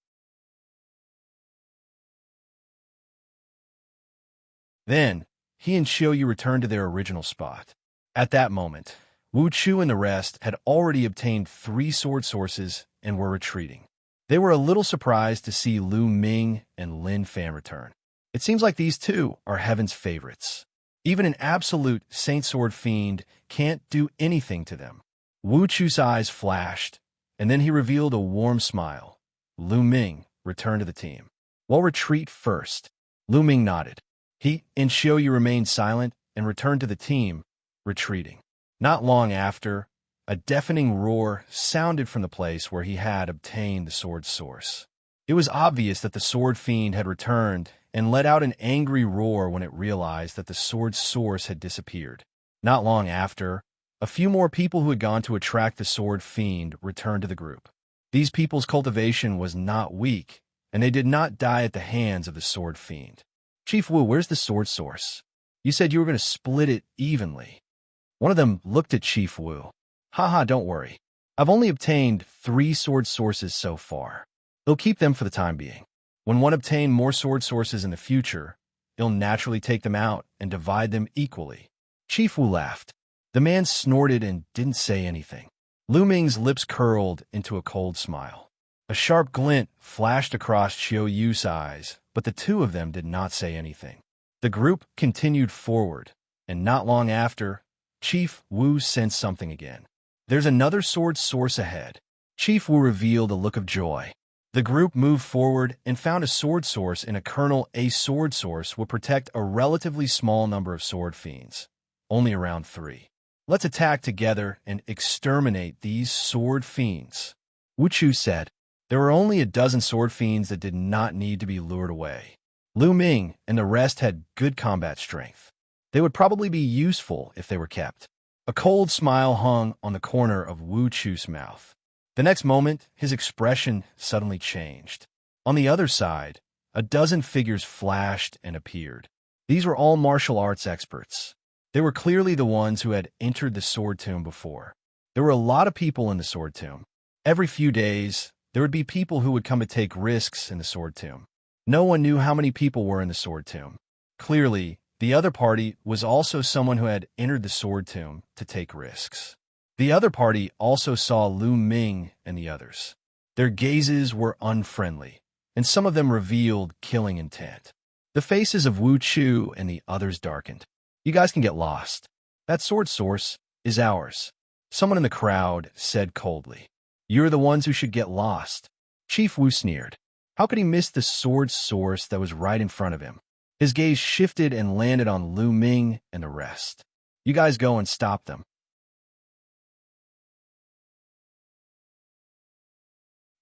Then, he and Qiu Yue returned to their original spot. At that moment, Wu Chu and the rest had already obtained 3 sword sources and were retreating. They were a little surprised to see Ming and Lin Fan return. It seems like these 2 are heaven's favorites. Even an absolute saint sword fiend can't do anything to them. Wu Chu's eyes flashed, and then he revealed a warm smile. Ming returned to the team. We'll retreat first. Ming nodded. He and Qiu Yue remained silent and returned to the team, retreating. Not long after, a deafening roar sounded from the place where he had obtained the sword's source. It was obvious that the sword fiend had returned and let out an angry roar when it realized that the sword's source had disappeared. Not long after, a few more people who had gone to attract the sword fiend returned to the group. These people's cultivation was not weak, and they did not die at the hands of the sword fiend. Chief Wu, where's the sword source? You said you were going to split it evenly. One of them looked at Chief Wu. Haha, don't worry. I've only obtained 3 sword sources so far. They'll keep them for the time being. When one obtains more sword sources in the future, he'll naturally take them out and divide them equally. Chief Wu laughed. The man snorted and didn't say anything. Lu Ming's lips curled into a cold smile. A sharp glint flashed across Qiu Yue's eyes, but the two of them did not say anything. The group continued forward, and not long after, Chief Wu sensed something again. There's another sword source ahead. Chief Wu revealed a look of joy. The group moved forward and found a sword source in a kernel. A sword source would protect a relatively small number of sword fiends, only around 3. Let's attack together and exterminate these sword fiends. Wu Chu said. There were only a dozen sword fiends that did not need to be lured away. Lu Ming and the rest had good combat strength. They would probably be useful if they were kept. A cold smile hung on the corner of Wu Chu's mouth. The next moment, his expression suddenly changed. On the other side, a dozen figures flashed and appeared. These were all martial arts experts. They were clearly the ones who had entered the sword tomb before. There were a lot of people in the sword tomb. Every few days, there would be people who would come to take risks in the sword tomb. No one knew how many people were in the sword tomb. Clearly, the other party was also someone who had entered the sword tomb to take risks. The other party also saw Lu Ming and the others. Their gazes were unfriendly, and some of them revealed killing intent. The faces of Wu Chu and the others darkened. You guys can get lost. That sword source is ours. Someone in the crowd said coldly. You're the ones who should get lost. Chief Wu sneered. How could he miss the sword source that was right in front of him? His gaze shifted and landed on Lu Ming and the rest. You guys go and stop them.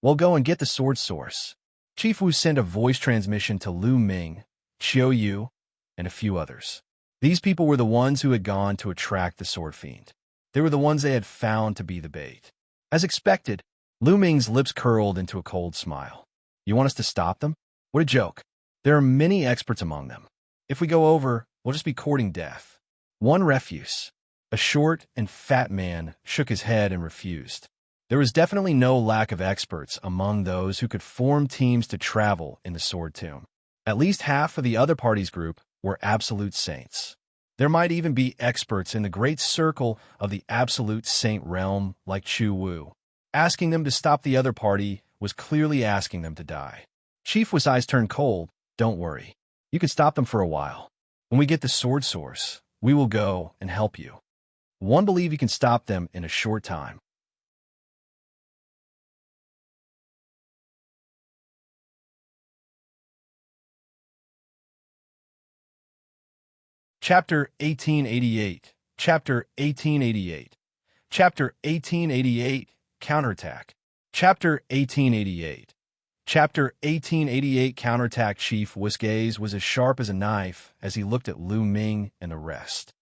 Well, go and get the sword source. Chief Wu sent a voice transmission to Lu Ming, Qiu Yue, and a few others. These people were the ones who had gone to attract the sword fiend. They were the ones they had found to be the bait. As expected, Lu Ming's lips curled into a cold smile. You want us to stop them? What a joke. There are many experts among them. If we go over, we'll just be courting death. One refuse. A short and fat man shook his head and refused. There was definitely no lack of experts among those who could form teams to travel in the sword tomb. At least half of the other party's group were absolute saints. There might even be experts in the great circle of the absolute saint realm like Qiu Wu. Asking them to stop the other party was clearly asking them to die. Chief Wu's eyes turned cold. Don't worry. You can stop them for a while. When we get the sword source, we will go and help you. One believe you can stop them in a short time. Chapter 1888. Chapter 1888. Chapter 1888. Counterattack. Chapter 1888. Chapter 1888. Counterattack. Chief Wu's gaze was as sharp as a knife as he looked at Lu Ming and the rest.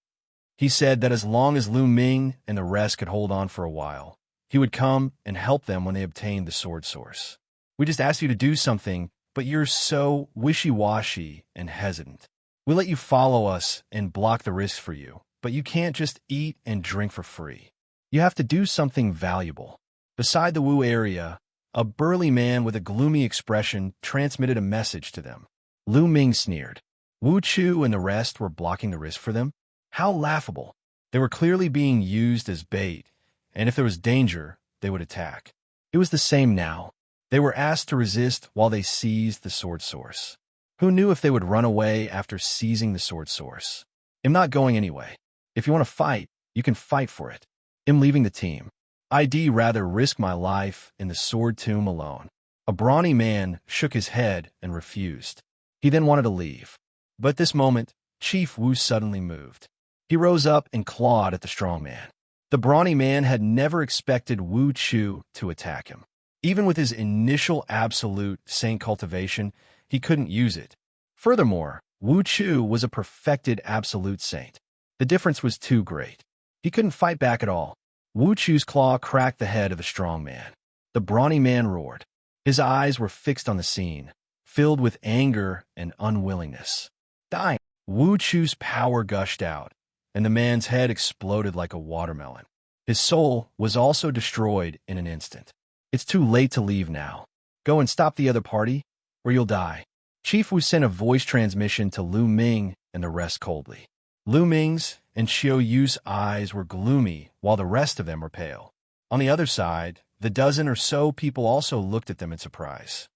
He said that as long as Lu Ming and the rest could hold on for a while, he would come and help them when they obtained the sword source. We just asked you to do something, but you're so wishy-washy and hesitant. We let you follow us and block the risks for you, but you can't just eat and drink for free. You have to do something valuable. Beside the Wu area, a burly man with a gloomy expression transmitted a message to them. Lu Ming sneered. Wu Chu and the rest were blocking the risk for them? How laughable. They were clearly being used as bait, and if there was danger, they would attack. It was the same now. They were asked to resist while they seized the sword source. Who knew if they would run away after seizing the sword source? I'm not going anyway. If you want to fight, you can fight for it. I'm leaving the team. I'd rather risk my life in the sword tomb alone. A brawny man shook his head and refused. He then wanted to leave. But at this moment, Chief Wu suddenly moved. He rose up and clawed at the strong man. The brawny man had never expected Wu Qiu to attack him. Even with his initial absolute saint cultivation, he couldn't use it. Furthermore, Wu Qiu was a perfected absolute saint. The difference was too great. He couldn't fight back at all. Wu Qiu's claw cracked the head of the strong man. The brawny man roared. His eyes were fixed on the scene, filled with anger and unwillingness. Dying, Wu Qiu's power gushed out, and the man's head exploded like a watermelon. His soul was also destroyed in an instant. It's too late to leave now. Go and stop the other party, or you'll die. Chief Wu sent a voice transmission to Lu Ming and the rest coldly. Lu Ming's and Qiu Yue's eyes were gloomy, while the rest of them were pale. On the other side, the dozen or so people also looked at them in surprise.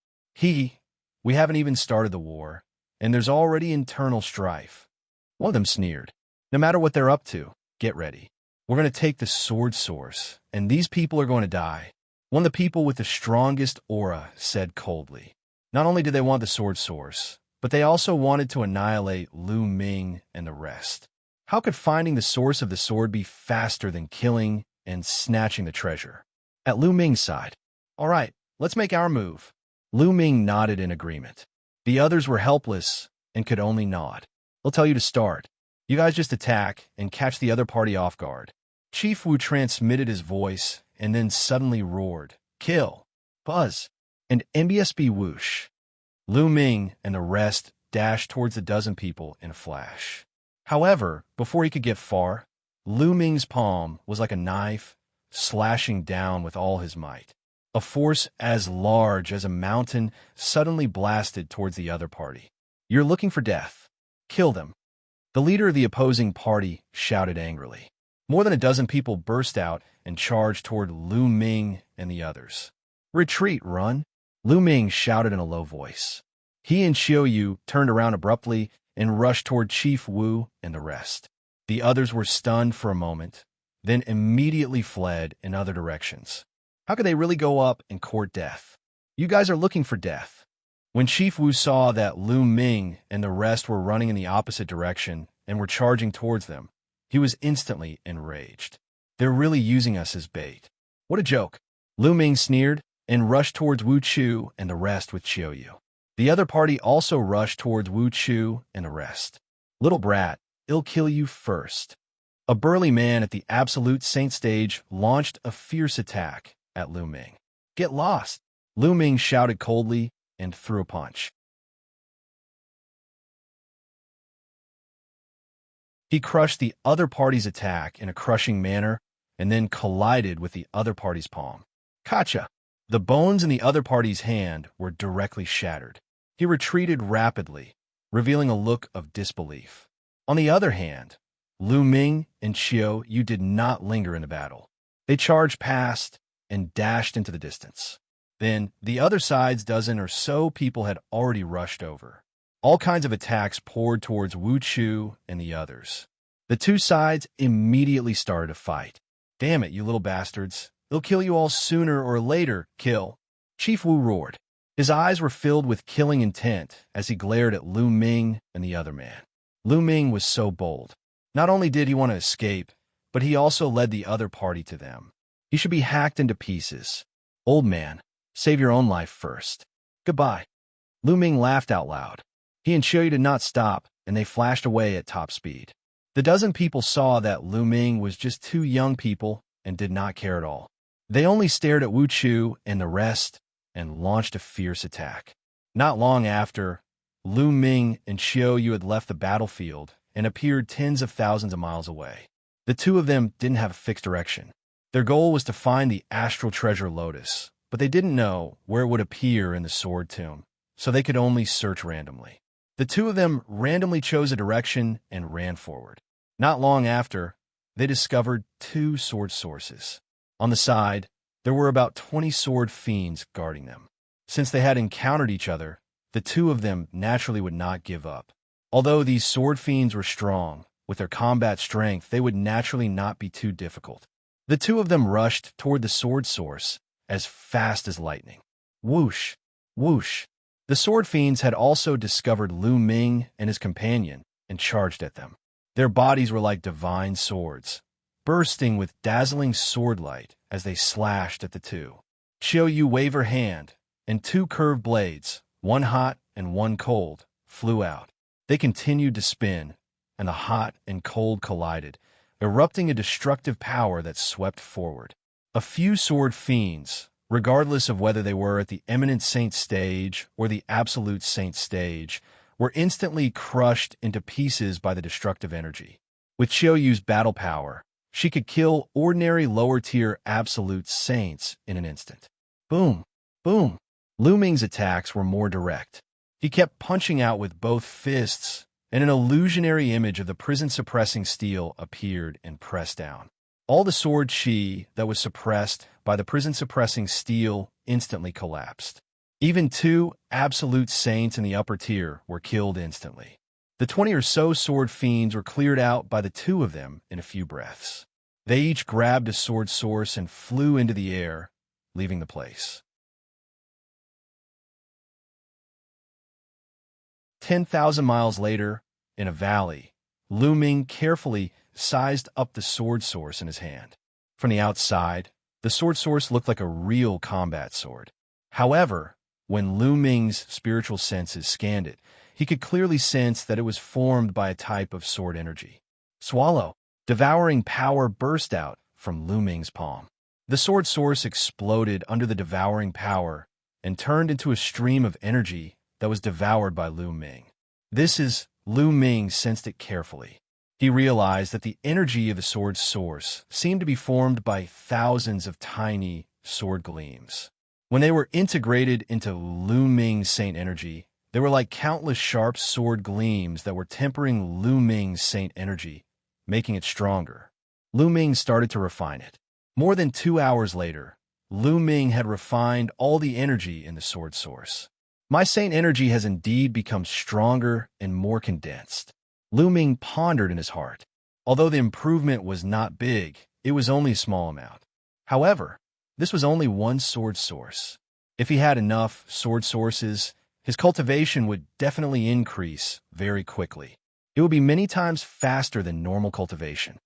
We haven't even started the war, and there's already internal strife. One of them sneered. No matter what they're up to, get ready. We're going to take the sword source, and these people are going to die. One of the people with the strongest aura said coldly. Not only did they want the sword source, but they also wanted to annihilate Lu Ming and the rest. How could finding the source of the sword be faster than killing and snatching the treasure? At Lu Ming's side, all right, let's make our move. Lu Ming nodded in agreement. The others were helpless and could only nod. They'll tell you to start. You guys just attack and catch the other party off guard. Chief Wu transmitted his voice and then suddenly roared, kill, buzz, and MBSB whoosh. Lu Ming and the rest dashed towards the dozen people in a flash. However, before he could get far, Lu Ming's palm was like a knife, slashing down with all his might. A force as large as a mountain suddenly blasted towards the other party. You're looking for death. Kill them. The leader of the opposing party shouted angrily. More than a dozen people burst out and charged toward Lu Ming and the others. Retreat, run! Lu Ming shouted in a low voice. He and Qiu Yue turned around abruptly and rushed toward Chief Wu and the rest. The others were stunned for a moment, then immediately fled in other directions. How could they really go up and court death? You guys are looking for death. When Chief Wu saw that Lu Ming and the rest were running in the opposite direction and were charging towards them, he was instantly enraged. They're really using us as bait. What a joke. Lu Ming sneered and rushed towards Wu Qiu and the rest with Qiu Yue. The other party also rushed towards Wu Qiu and the rest. Little brat, I'll kill you first. A burly man at the absolute saint stage launched a fierce attack at Lu Ming. Get lost! Lu Ming shouted coldly and threw a punch. He crushed the other party's attack in a crushing manner and then collided with the other party's palm. Gotcha! The bones in the other party's hand were directly shattered. He retreated rapidly, revealing a look of disbelief. On the other hand, Lu Ming and Qiu Yue did not linger in the battle. They charged past and dashed into the distance. Then, the other side's dozen or so people had already rushed over. All kinds of attacks poured towards Wu Qiu and the others. The two sides immediately started a fight. Damn it, you little bastards. They'll kill you all sooner or later, kill. Chief Wu roared. His eyes were filled with killing intent as he glared at Lu Ming and the other man. Lu Ming was so bold. Not only did he want to escape, but he also led the other party to them. He should be hacked into pieces. Old man, save your own life first. Goodbye. Lu Ming laughed out loud. He and Qiu Yue did not stop, and they flashed away at top speed. The dozen people saw that Lu Ming was just two young people and did not care at all. They only stared at Wu Qiu and the rest and launched a fierce attack. Not long after, Lu Ming and Qiu Yue had left the battlefield and appeared tens of thousands of miles away. The two of them didn't have a fixed direction. Their goal was to find the astral treasure Lotus, but they didn't know where it would appear in the sword tomb, so they could only search randomly. The two of them randomly chose a direction and ran forward. Not long after, they discovered two sword sources. On the side, there were about 20 sword fiends guarding them. Since they had encountered each other, the two of them naturally would not give up. Although these sword fiends were strong, with their combat strength, they would naturally not be too difficult. The two of them rushed toward the sword source as fast as lightning. Whoosh! Whoosh! The sword fiends had also discovered Lu Ming and his companion and charged at them. Their bodies were like divine swords, bursting with dazzling sword light as they slashed at the two. Qiu Yue waved her hand, and two curved blades, one hot and one cold, flew out. They continued to spin, and the hot and cold collided, erupting a destructive power that swept forward. A few sword fiends, regardless of whether they were at the eminent saint stage or the absolute saint stage, were instantly crushed into pieces by the destructive energy. With Qiu Yue's battle power, she could kill ordinary lower-tier absolute saints in an instant. Boom! Boom! Lu Ming's attacks were more direct. He kept punching out with both fists, and an illusionary image of the prison-suppressing steel appeared and pressed down. All the sword chi that was suppressed by the prison-suppressing steel instantly collapsed. Even two absolute saints in the upper tier were killed instantly. The 20 or so sword fiends were cleared out by the two of them in a few breaths. They each grabbed a sword source and flew into the air, leaving the place. 10,000 miles later, in a valley, Lu Ming carefully sized up the sword source in his hand. From the outside, the sword source looked like a real combat sword. However, when Lu Ming's spiritual senses scanned it, he could clearly sense that it was formed by a type of sword energy. Swallow! Devouring power burst out from Lu Ming's palm. The sword source exploded under the devouring power and turned into a stream of energy that was devoured by Lu Ming. Lu Ming sensed it carefully. He realized that the energy of the sword's source seemed to be formed by thousands of tiny sword gleams. When they were integrated into Lu Ming's saint energy, they were like countless sharp sword gleams that were tempering Lu Ming's saint energy, making it stronger. Lu Ming started to refine it. More than 2 hours later, Lu Ming had refined all the energy in the sword source. My saint energy has indeed become stronger and more condensed. Lu Ming pondered in his heart. Although the improvement was not big, it was only a small amount. However, this was only one sword source. If he had enough sword sources, his cultivation would definitely increase very quickly. It would be many times faster than normal cultivation.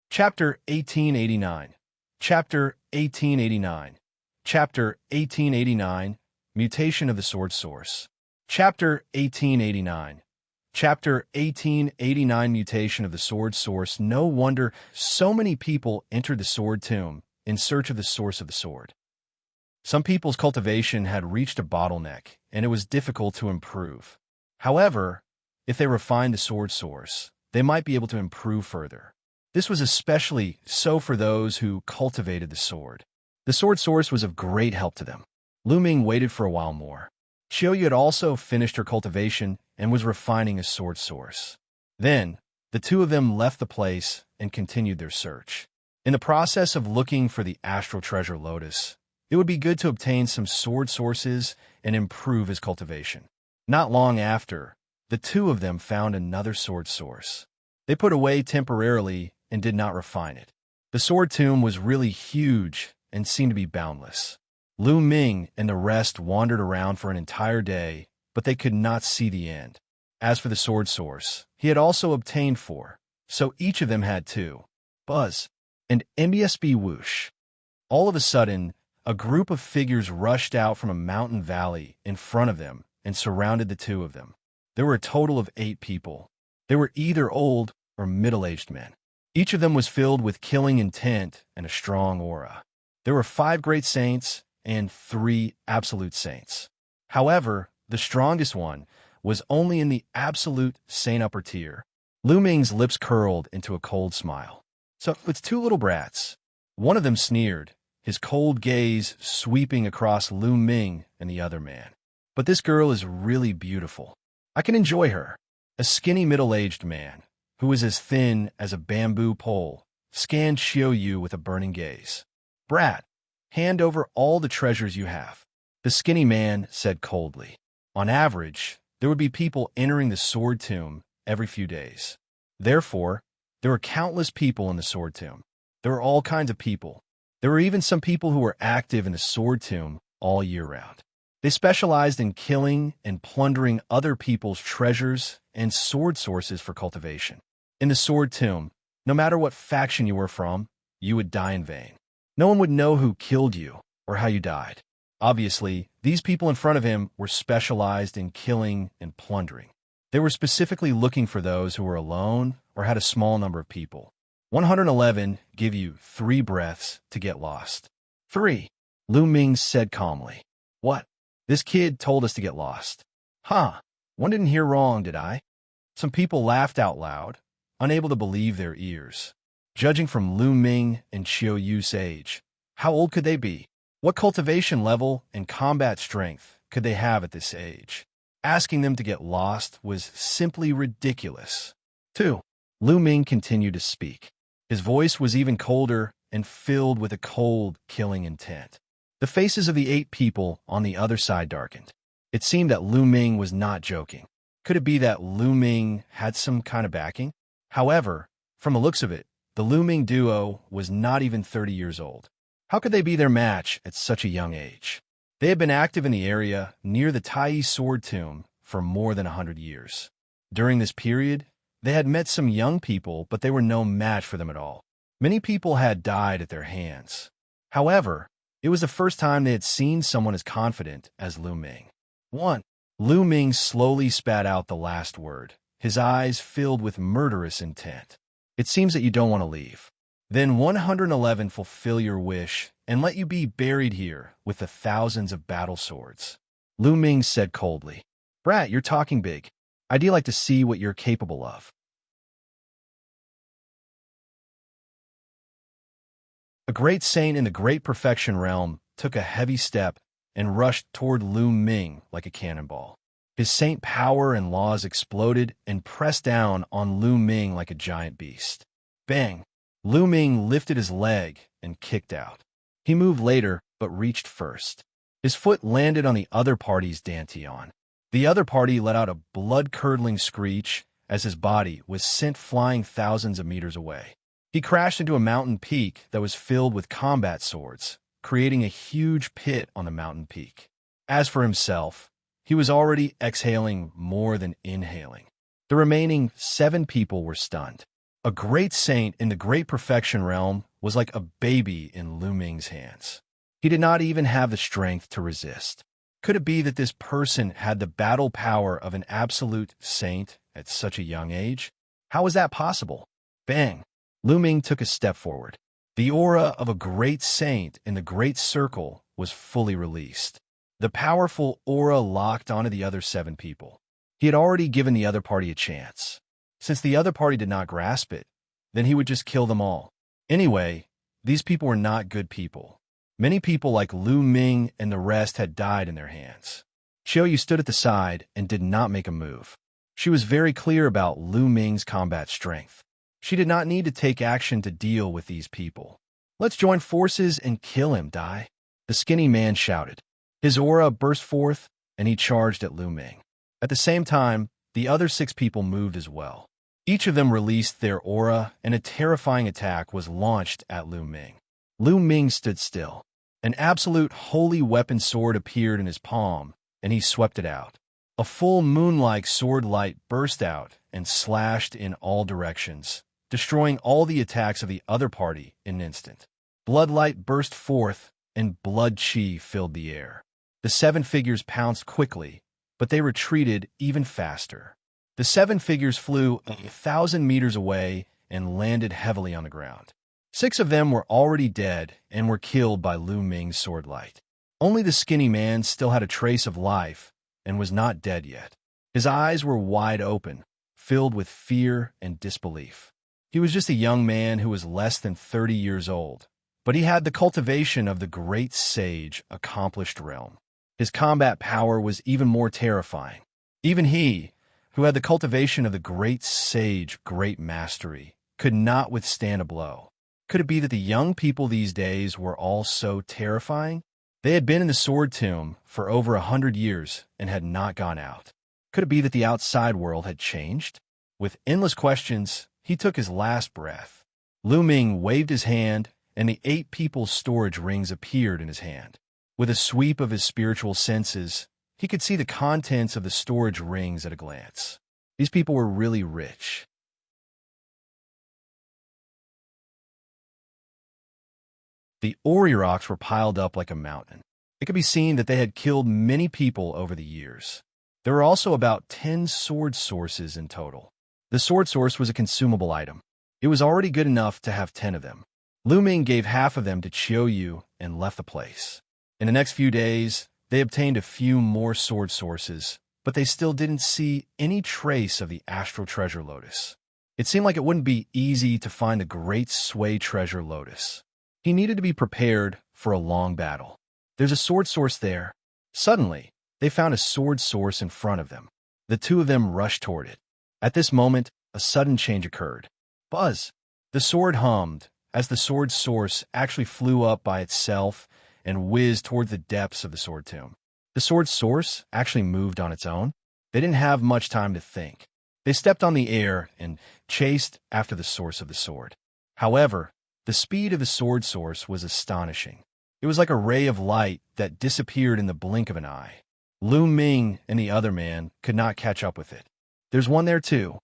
Chapter 1889. Chapter 1889. Chapter 1889. Mutation of the Sword Source. Chapter 1889. Chapter 1889. Mutation of the Sword Source. No wonder so many people entered the Sword Tomb in search of the source of the sword. Some people's cultivation had reached a bottleneck, and it was difficult to improve. However, if they refined the sword source, they might be able to improve further. This was especially so for those who cultivated the sword. The sword source was of great help to them. Lu Ming waited for a while more. Qiu Yue had also finished her cultivation and was refining a sword source. Then, the two of them left the place and continued their search. In the process of looking for the astral treasure Lotus, it would be good to obtain some sword sources and improve his cultivation. Not long after, the two of them found another sword source. They put away temporarily and did not refine it. The sword tomb was really huge and seemed to be boundless. Lu Ming and the rest wandered around for an entire day, but they could not see the end. As for the sword source, he had also obtained 4, so each of them had 2. Buzz and MBSB whoosh. All of a sudden, a group of figures rushed out from a mountain valley in front of them and surrounded the two of them. There were a total of 8 people. They were either old or middle-aged men. Each of them was filled with killing intent and a strong aura. There were 5 great saints and 3 absolute saints. However, the strongest one was only in the absolute saint upper tier. Lu Ming's lips curled into a cold smile. So it's 2 little brats. One of them sneered, his cold gaze sweeping across Lu Ming and the other man. But this girl is really beautiful. I can enjoy her. A skinny middle-aged man, who was as thin as a bamboo pole, scanned Qiu Yue with a burning gaze. Brat, hand over all the treasures you have. The skinny man said coldly. On average, there would be people entering the sword tomb every few days. Therefore, there were countless people in the sword tomb. There were all kinds of people. There were even some people who were active in the sword tomb all year round. They specialized in killing and plundering other people's treasures and sword sources for cultivation. In the Sword Tomb, no matter what faction you were from, you would die in vain. No one would know who killed you or how you died. Obviously, these people in front of him were specialized in killing and plundering. They were specifically looking for those who were alone or had a small number of people. 111 give you 3 breaths to get lost. 3. Lu Ming said calmly. What? This kid told us to get lost. Huh, one didn't hear wrong, did I? Some people laughed out loud, unable to believe their ears. Judging from Lu Ming and Qiu Yue's age, how old could they be? What cultivation level and combat strength could they have at this age? Asking them to get lost was simply ridiculous. 2. Lu Ming continued to speak. His voice was even colder and filled with a cold, killing intent. The faces of the 8 people on the other side darkened. It seemed that Lu Ming was not joking. Could it be that Lu Ming had some kind of backing? However, from the looks of it, the Lu Ming duo was not even 30 years old. How could they be their match at such a young age? They had been active in the area near the Taiyi sword tomb for more than 100 years. During this period, they had met some young people, but they were no match for them at all. Many people had died at their hands. However, it was the first time they had seen someone as confident as Lu Ming. 1. Lu Ming slowly spat out the last word, his eyes filled with murderous intent. It seems that you don't want to leave. Then 111 fulfill your wish and let you be buried here with the thousands of battle swords. Lu Ming said coldly. Brat, you're talking big. I'd like to see what you're capable of. A great saint in the Great Perfection realm took a heavy step and rushed toward Lu Ming like a cannonball. His saint power and laws exploded and pressed down on Lu Ming like a giant beast. Bang! Lu Ming lifted his leg and kicked out. He moved later, but reached first. His foot landed on the other party's dantian. The other party let out a blood-curdling screech as his body was sent flying thousands of meters away. He crashed into a mountain peak that was filled with combat swords, creating a huge pit on the mountain peak. As for himself, he was already exhaling more than inhaling. The remaining 7 people were stunned. A great saint in the Great Perfection realm was like a baby in Lu Ming's hands. He did not even have the strength to resist. Could it be that this person had the battle power of an absolute saint at such a young age? How was that possible? Bang! Lu Ming took a step forward. The aura of a great saint in the Great Circle was fully released. The powerful aura locked onto the other 7 people. He had already given the other party a chance. Since the other party did not grasp it, then he would just kill them all. Anyway, these people were not good people. Many people like Lu Ming and the rest had died in their hands. Qiu Yue stood at the side and did not make a move. She was very clear about Lu Ming's combat strength. She did not need to take action to deal with these people. Let's join forces and kill him, Dai. The skinny man shouted. His aura burst forth, and he charged at Lu Ming. At the same time, the other 6 people moved as well. Each of them released their aura, and a terrifying attack was launched at Lu Ming. Lu Ming stood still. An absolute holy weapon sword appeared in his palm, and he swept it out. A full moon-like sword light burst out and slashed in all directions, destroying all the attacks of the other party in an instant. Bloodlight burst forth, and blood chi filled the air. The 7 figures pounced quickly, but they retreated even faster. The 7 figures flew 1,000 meters away and landed heavily on the ground. 6 of them were already dead and were killed by Lu Ming's sword light. Only the skinny man still had a trace of life and was not dead yet. His eyes were wide open, filled with fear and disbelief. He was just a young man who was less than 30 years old, but he had the cultivation of the great sage accomplished realm. His combat power was even more terrifying. Even he, who had the cultivation of the great sage great mastery, could not withstand a blow. Could it be that the young people these days were all so terrifying? They had been in the sword tomb for over 100 years and had not gone out. Could it be that the outside world had changed? With endless questions, he took his last breath. Lu Ming waved his hand, and the 8 people's storage rings appeared in his hand. With a sweep of his spiritual senses, he could see the contents of the storage rings at a glance. These people were really rich. The ori rocks were piled up like a mountain. It could be seen that they had killed many people over the years. There were also about 10 sword sources in total. The sword source was a consumable item. It was already good enough to have 10 of them. Lu Ming gave half of them to Qiu Yue and left the place. In the next few days, they obtained a few more sword sources, but they still didn't see any trace of the astral treasure Lotus. It seemed like it wouldn't be easy to find the great sway treasure Lotus. He needed to be prepared for a long battle. There's a sword source there. Suddenly, they found a sword source in front of them. The two of them rushed toward it. At this moment, a sudden change occurred. Buzz! The sword hummed as the sword source actually flew up by itself and whizzed toward the depths of the sword tomb. The sword source actually moved on its own. They didn't have much time to think. They stepped on the air and chased after the source of the sword. However, the speed of the sword source was astonishing. It was like a ray of light that disappeared in the blink of an eye. Lu Ming and the other man could not catch up with it. There's one there too.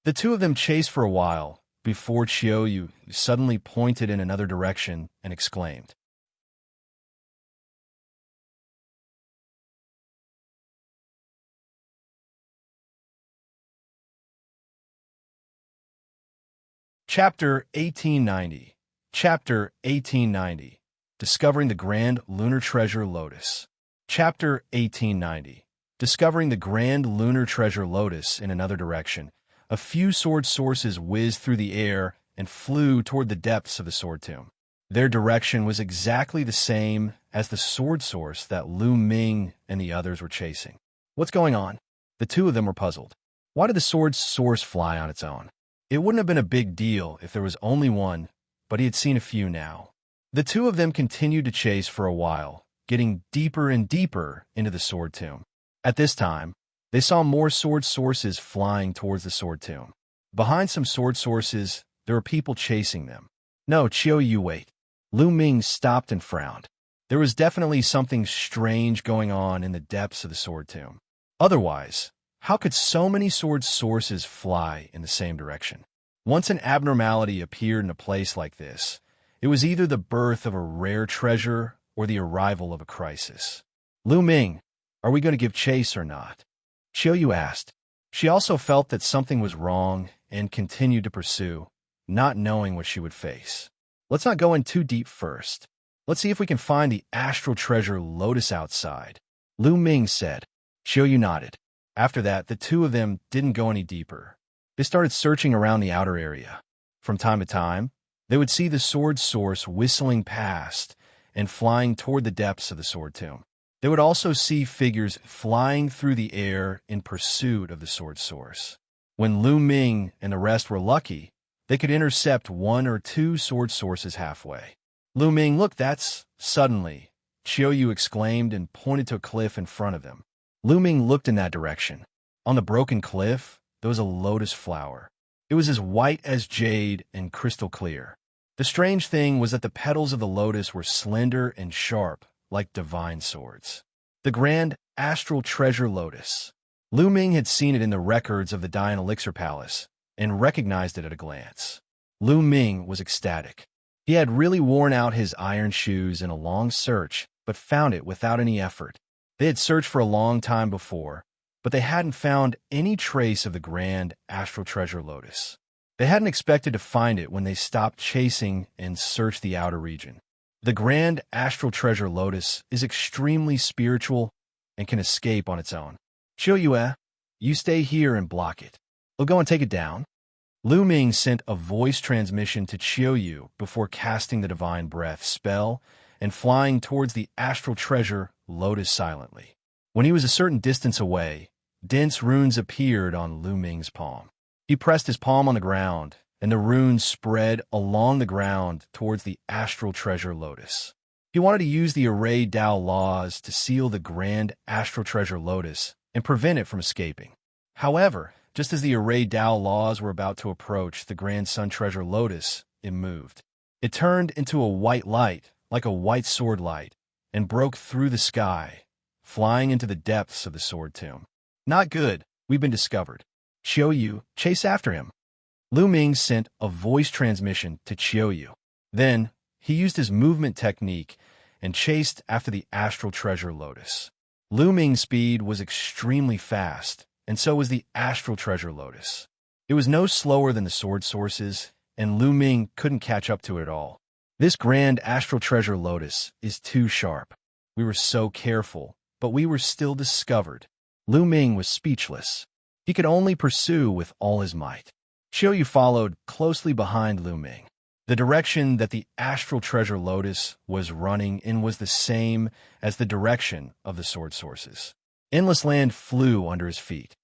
The two of them chased for a while before Qiu Yue suddenly pointed in another direction and exclaimed, Chapter 1890. Chapter 1890. Discovering the Grand Lunar Treasure Lotus. Chapter 1890. Discovering the Grand Lunar Treasure Lotus in another direction. A few sword sources whizzed through the air and flew toward the depths of the sword tomb. Their direction was exactly the same as the sword source that Lu Ming and the others were chasing. What's going on? The two of them were puzzled. Why did the sword source fly on its own? It wouldn't have been a big deal if there was only one, but he had seen a few now. The two of them continued to chase for a while, getting deeper and deeper into the sword tomb. At this time, they saw more sword sources flying towards the sword tomb. Behind some sword sources, there were people chasing them. No, Qiu Yue, wait. Lu Ming stopped and frowned. There was definitely something strange going on in the depths of the sword tomb. Otherwise, how could so many sword sources fly in the same direction? Once an abnormality appeared in a place like this, it was either the birth of a rare treasure or the arrival of a crisis. Lu Ming, are we going to give chase or not? Qiu Yue asked. She also felt that something was wrong and continued to pursue, not knowing what she would face. Let's not go in too deep first. Let's see if we can find the astral treasure Lotus outside, Lu Ming said. Qiu Yue nodded. After that, the two of them didn't go any deeper. They started searching around the outer area. From time to time, they would see the sword source whistling past and flying toward the depths of the sword tomb. They would also see figures flying through the air in pursuit of the sword source. When Lu Ming and the rest were lucky, they could intercept one or two sword sources halfway. Lu Ming, look, that's... Suddenly, Qiu Yue exclaimed and pointed to a cliff in front of them. Lu Ming looked in that direction. On the broken cliff, there was a lotus flower. It was as white as jade and crystal clear. The strange thing was that the petals of the lotus were slender and sharp, like divine swords. The grand astral treasure Lotus. Lu Ming had seen it in the records of the Dian Elixir Palace and recognized it at a glance. Lu Ming was ecstatic. He had really worn out his iron shoes in a long search, but found it without any effort. They had searched for a long time before, but they hadn't found any trace of the grand astral treasure Lotus. They hadn't expected to find it when they stopped chasing and searched the outer region. The grand astral treasure Lotus is extremely spiritual and can escape on its own. Qiu Yue, you stay here and block it. We'll go and take it down. Lu Ming sent a voice transmission to Qiu Yue before casting the divine breath spell and flying towards the astral treasure Lotus silently. When he was a certain distance away, dense runes appeared on Lu Ming's palm. He pressed his palm on the ground, and the runes spread along the ground towards the astral treasure Lotus. He wanted to use the array Dao laws to seal the grand astral treasure Lotus and prevent it from escaping. However, just as the array Dao laws were about to approach the grand sun treasure Lotus, it moved. It turned into a white light, like a white sword light, and broke through the sky, flying into the depths of the sword tomb. Not good, we've been discovered. Qiu Yue, chase after him. Lu Ming sent a voice transmission to Qiu Yue. Then, he used his movement technique and chased after the astral treasure Lotus. Lu Ming's speed was extremely fast, and so was the astral treasure Lotus. It was no slower than the sword sources, and Lu Ming couldn't catch up to it at all. This grand astral treasure Lotus is too sharp. We were so careful, but we were still discovered. Lu Ming was speechless. He could only pursue with all his might. Qiu Yue followed closely behind Lu Ming. The direction that the astral treasure Lotus was running in was the same as the direction of the sword sources. Endless land flew under his feet.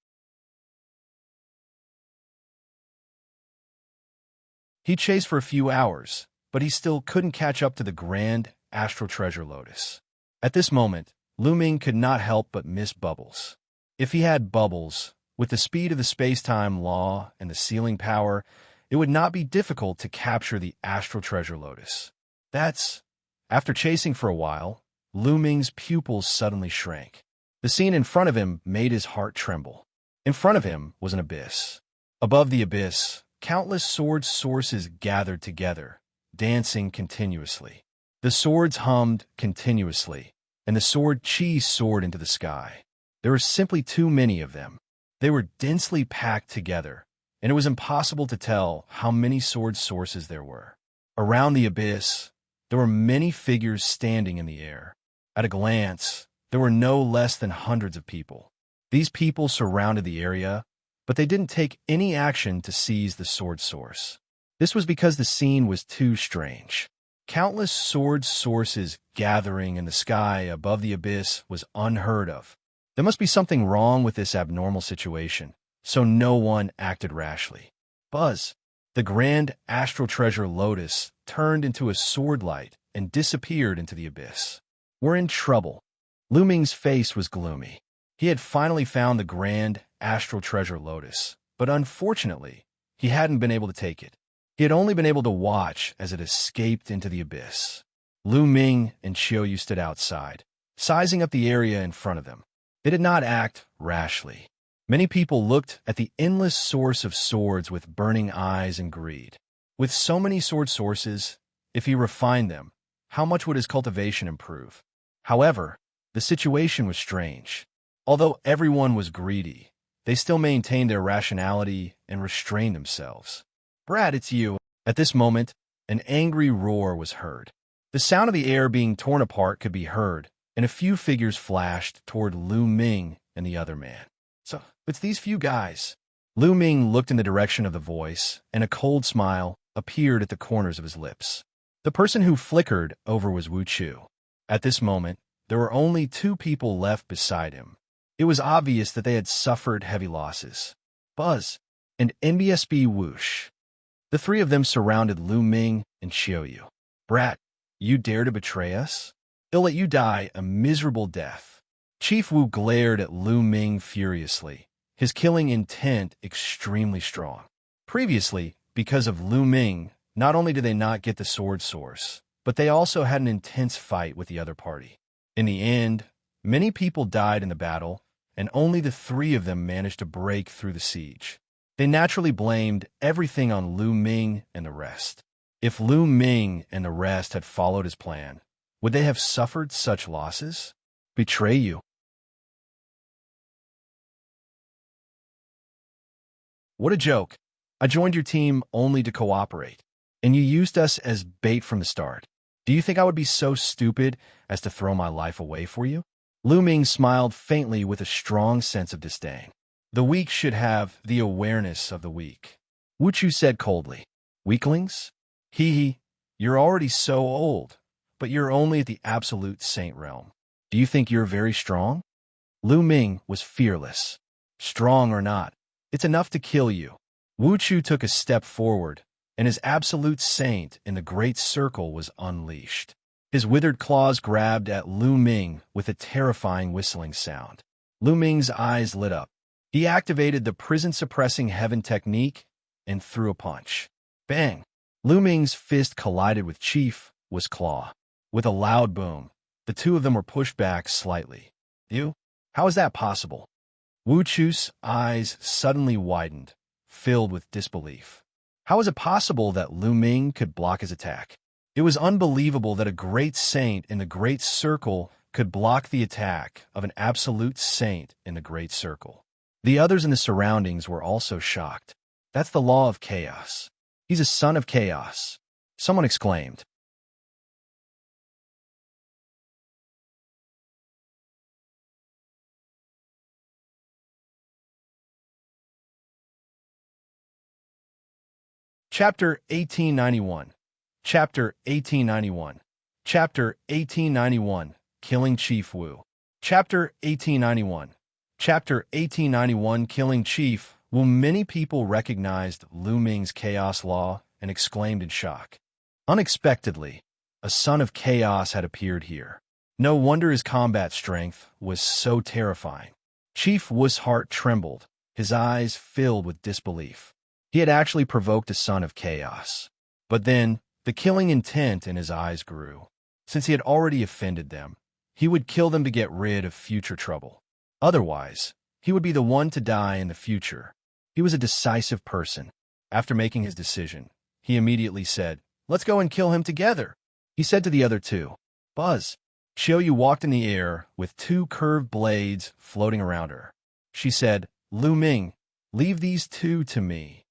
He chased for a few hours, but he still couldn't catch up to the grand astral treasure Lotus. At this moment, Lu Ming could not help but miss Bubbles. If he had Bubbles, with the speed of the space-time law and the sealing power, it would not be difficult to capture the astral treasure Lotus. After chasing for a while, Lu Ming's pupils suddenly shrank. The scene in front of him made his heart tremble. In front of him was an abyss. Above the abyss, countless sword sources gathered together, dancing continuously. The swords hummed continuously, and the sword Qi soared into the sky. There were simply too many of them. They were densely packed together, and it was impossible to tell how many sword sources there were. Around the abyss, there were many figures standing in the air. At a glance, there were no less than hundreds of people. These people surrounded the area, but they didn't take any action to seize the sword source. This was because the scene was too strange. Countless sword sources gathering in the sky above the abyss was unheard of. There must be something wrong with this abnormal situation, so no one acted rashly. Buzz, the grand astral treasure Lotus, turned into a sword light and disappeared into the abyss. We're in trouble. Lu Ming's face was gloomy. He had finally found the grand astral treasure Lotus, but unfortunately, he hadn't been able to take it. He had only been able to watch as it escaped into the abyss. Lu Ming and Qiu Yue stood outside, sizing up the area in front of them. They did not act rashly. Many people looked at the endless source of swords with burning eyes and greed. With so many sword sources, if he refined them, how much would his cultivation improve? However, the situation was strange. Although everyone was greedy, they still maintained their rationality and restrained themselves. "Brad, it's you." At this moment, an angry roar was heard. The sound of the air being torn apart could be heard, and a few figures flashed toward Lu Ming and the other man. "So, it's these few guys." Lu Ming looked in the direction of the voice, and a cold smile appeared at the corners of his lips. The person who flickered over was Wu Chu. At this moment, there were only two people left beside him. It was obvious that they had suffered heavy losses. Buzz and NBSB Whoosh. The three of them surrounded Lu Ming and Qiu Yue. "Brat, you dare to betray us? They'll let you die a miserable death." Chief Wu glared at Lu Ming furiously, his killing intent extremely strong. Previously, because of Lu Ming, not only did they not get the sword source, but they also had an intense fight with the other party. In the end, many people died in the battle, and only the three of them managed to break through the siege. They naturally blamed everything on Lu Ming and the rest. If Lu Ming and the rest had followed his plan, would they have suffered such losses? Betray you. What a joke. I joined your team only to cooperate, and you used us as bait from the start. Do you think I would be so stupid as to throw my life away for you? Lu Ming smiled faintly with a strong sense of disdain. The weak should have the awareness of the weak. Wu Chu said coldly. Weaklings? Hee, you're already so old, but you're only at the absolute saint realm. Do you think you're very strong? Lu Ming was fearless. Strong or not, it's enough to kill you. Wu Chu took a step forward, and his absolute saint in the great circle was unleashed. His withered claws grabbed at Lu Ming with a terrifying whistling sound. Lu Ming's eyes lit up. He activated the prison-suppressing heaven technique and threw a punch. Bang! Lu Ming's fist collided with Chief Wu's claw. With a loud boom, The two of them were pushed back slightly. You? How is that possible? Wu Chu's eyes suddenly widened, filled with disbelief. How is it possible that Lu Ming could block his attack? It was unbelievable that a great saint in the Great Circle could block the attack of an absolute saint in the Great Circle. The others in the surroundings were also shocked. That's the law of chaos. He's a son of chaos, someone exclaimed. Chapter 1891. Chapter 1891. Chapter 1891. Killing Chief Wu. Chapter 1891. Chapter 1891. Killing Chief Wu. Many people recognized Lu Ming's chaos law and exclaimed in shock. Unexpectedly, a son of chaos had appeared here. No wonder his combat strength was so terrifying. Chief Wu's heart trembled, his eyes filled with disbelief. He had actually provoked a son of chaos. But then, the killing intent in his eyes grew. Since he had already offended them, he would kill them to get rid of future trouble. Otherwise, he would be the one to die in the future. He was a decisive person. After making his decision, he immediately said, "Let's go and kill him together." He said to the other two, "Buzz." Qiu Yue walked in the air with two curved blades floating around her. She said, "Lu Ming, leave these two to me."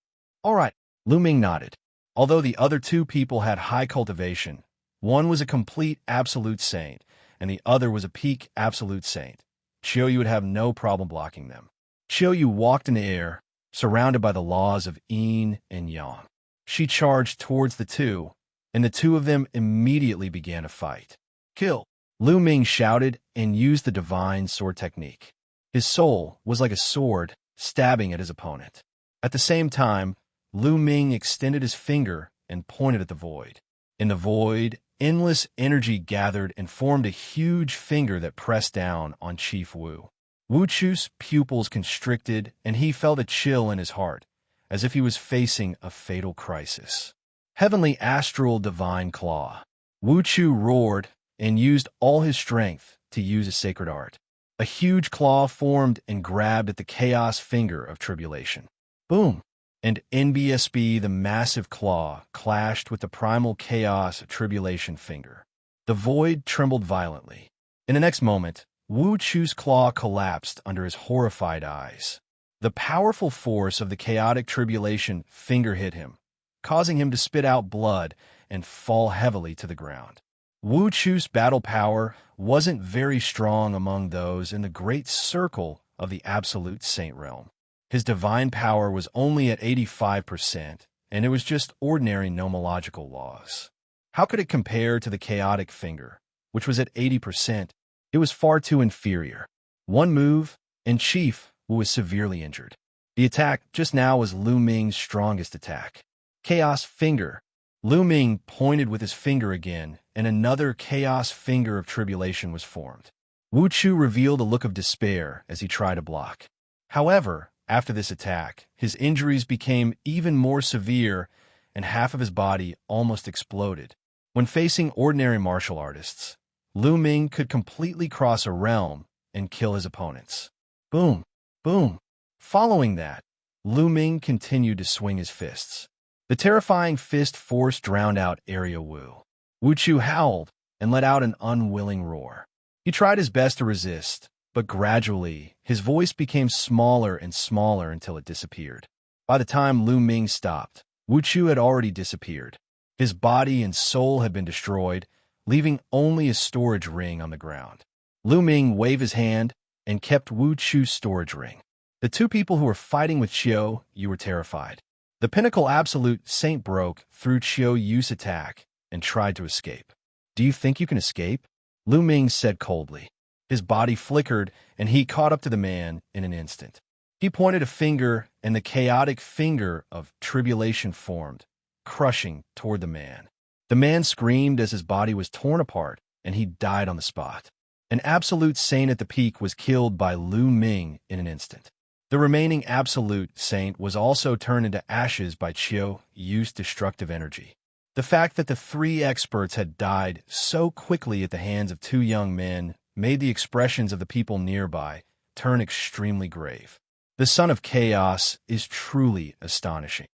"All right." Lu Ming nodded. Although the other two people had high cultivation, one was a complete absolute saint, and the other was a peak absolute saint, Qiu Yue would have no problem blocking them. Qiu Yue walked in the air, surrounded by the laws of yin and yang. She charged towards the two, and the two of them immediately began a fight. "Kill!" Lu Ming shouted and used the divine sword technique. His soul was like a sword, stabbing at his opponent. At the same time, Lu Ming extended his finger and pointed at the void. In the void, endless energy gathered and formed a huge finger that pressed down on Chief Wu. Wu Chu's pupils constricted, and he felt a chill in his heart, as if he was facing a fatal crisis. Heavenly astral divine claw. Wu Chu roared and used all his strength to use a sacred art. A huge claw formed and grabbed at the chaos finger of tribulation. Boom! And NBSB, the massive claw, clashed with the primal chaos tribulation finger. The void trembled violently. In the next moment, Wu Chu's claw collapsed under his horrified eyes. The powerful force of the chaotic tribulation finger hit him, causing him to spit out blood and fall heavily to the ground. Wu Chu's battle power wasn't very strong among those in the great circle of the absolute saint realm. His divine power was only at 85%, and it was just ordinary nomological laws. How could it compare to the chaotic finger, which was at 80%? It was far too inferior. One move, and Chief Wu was severely injured. The attack just now was Lu Ming's strongest attack. Chaos finger. Lu Ming pointed with his finger again, and another chaos finger of tribulation was formed. Wu Chu revealed a look of despair as he tried to block. However, after this attack, his injuries became even more severe, and half of his body almost exploded. When facing ordinary martial artists, Lu Ming could completely cross a realm and kill his opponents. Boom! Boom! Following that, Lu Ming continued to swing his fists. The terrifying fist force drowned out Area Wu. Wu Chu howled and let out an unwilling roar. He tried his best to resist, but gradually, his voice became smaller and smaller until it disappeared. By the time Lu Ming stopped, Wu Chu had already disappeared. His body and soul had been destroyed, leaving only a storage ring on the ground. Lu Ming waved his hand and kept Wu Chu's storage ring. The two people who were fighting with Qiu Yue were terrified. The pinnacle absolute saint broke through Qiu Yue's attack and tried to escape. "Do you think you can escape?" Lu Ming said coldly. His body flickered, and he caught up to the man in an instant. He pointed a finger, and the chaotic finger of tribulation formed, crushing toward the man. The man screamed as his body was torn apart, and he died on the spot. An absolute saint at the peak was killed by Lu Ming in an instant. The remaining absolute saint was also turned into ashes by Qiu Yue's destructive energy. The fact that the three experts had died so quickly at the hands of two young men made the expressions of the people nearby turn extremely grave. The Son of Chaos is truly astonishing.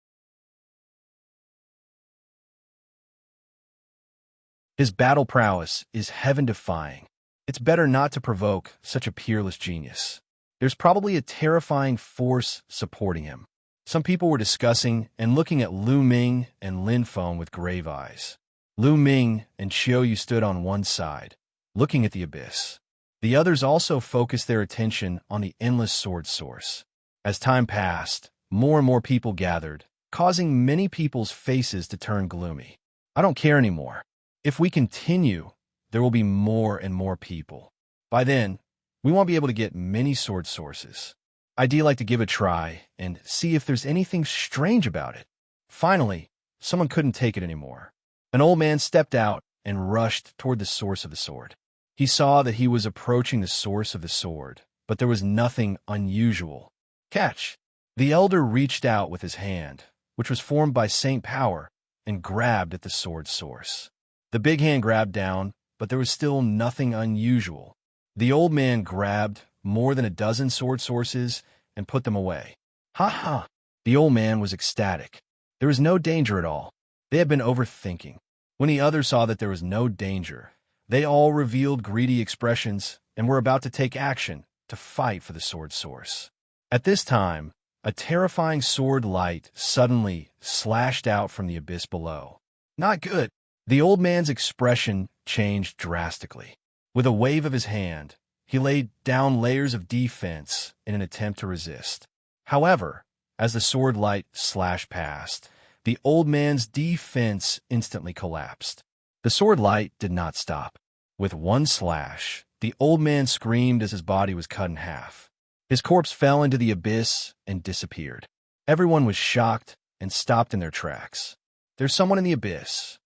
His battle prowess is heaven-defying. It's better not to provoke such a peerless genius. There's probably a terrifying force supporting him. Some people were discussing and looking at Lu Ming and Lin Feng with grave eyes. Lu Ming and Qiu Yue stood on one side, looking at the abyss. The others also focused their attention on the endless sword source. As time passed, more and more people gathered, causing many people's faces to turn gloomy. I don't care anymore. If we continue, there will be more and more people. By then, we won't be able to get many sword sources. I'd like to give it a try and see if there's anything strange about it. Finally, someone couldn't take it anymore. An old man stepped out and rushed toward the source of the sword. He saw that he was approaching the source of the sword, but there was nothing unusual. Catch! The elder reached out with his hand, which was formed by Saint Power, and grabbed at the sword's source. The big hand grabbed down, but there was still nothing unusual. The old man grabbed more than a dozen sword sources and put them away. Ha ha! The old man was ecstatic. There was no danger at all. They had been overthinking. When the others saw that there was no danger, they all revealed greedy expressions and were about to take action to fight for the sword source. At this time, a terrifying sword light suddenly slashed out from the abyss below. Not good. The old man's expression changed drastically. With a wave of his hand, he laid down layers of defense in an attempt to resist. However, as the sword light slashed past, the old man's defense instantly collapsed. The sword light did not stop. With one slash, the old man screamed as his body was cut in half. His corpse fell into the abyss and disappeared. Everyone was shocked and stopped in their tracks. "There's someone in the abyss,"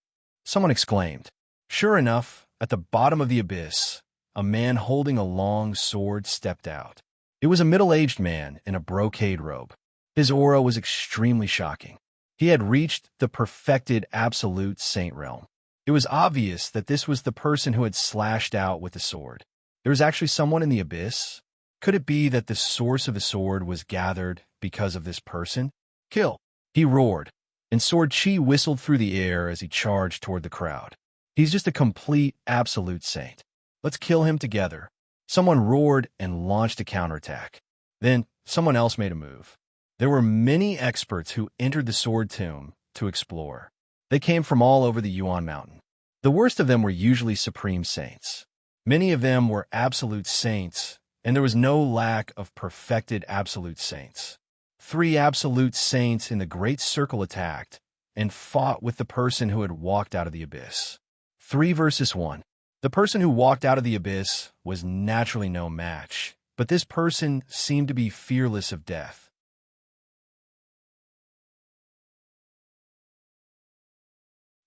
someone exclaimed. Sure enough, at the bottom of the abyss, a man holding a long sword stepped out. It was a middle-aged man in a brocade robe. His aura was extremely shocking. He had reached the perfected absolute saint realm. It was obvious that this was the person who had slashed out with the sword. There was actually someone in the abyss. Could it be that the source of the sword was gathered because of this person? Kill! He roared, and Sword Qi whistled through the air as he charged toward the crowd. He's just a complete absolute saint. Let's kill him together. Someone roared and launched a counterattack. Then someone else made a move. There were many experts who entered the sword tomb to explore. They came from all over the Yuan mountain. The worst of them were usually supreme saints. Many of them were absolute saints, and there was no lack of perfected absolute saints. 3 absolute saints in the Great Circle attacked and fought with the person who had walked out of the abyss. 3 versus 1. The person who walked out of the abyss was naturally no match, but this person seemed to be fearless of death.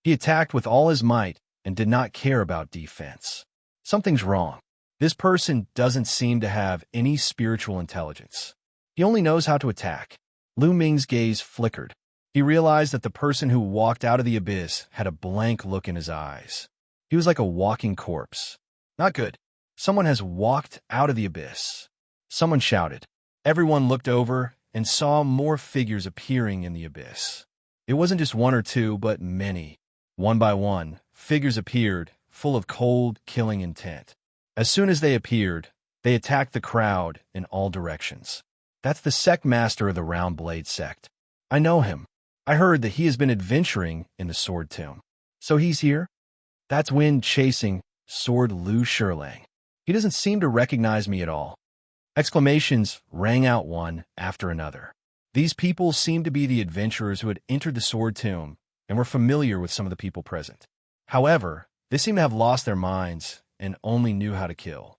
He attacked with all his might and did not care about defense. Something's wrong. This person doesn't seem to have any spiritual intelligence. He only knows how to attack. Lu Ming's gaze flickered. He realized that the person who walked out of the abyss had a blank look in his eyes. He was like a walking corpse. Not good. Someone has walked out of the abyss. Someone shouted. Everyone looked over and saw more figures appearing in the abyss. It wasn't just 1 or 2, but many. One by one, figures appeared, full of cold, killing intent. As soon as they appeared, they attacked the crowd in all directions. That's the sect master of the Round Blade sect. I know him. I heard that he has been adventuring in the Sword Tomb. So he's here? That's when chasing Sword Luo Xiang. He doesn't seem to recognize me at all. Exclamations rang out one after another. These people seemed to be the adventurers who had entered the Sword Tomb and were familiar with some of the people present. However, they seemed to have lost their minds and only knew how to kill.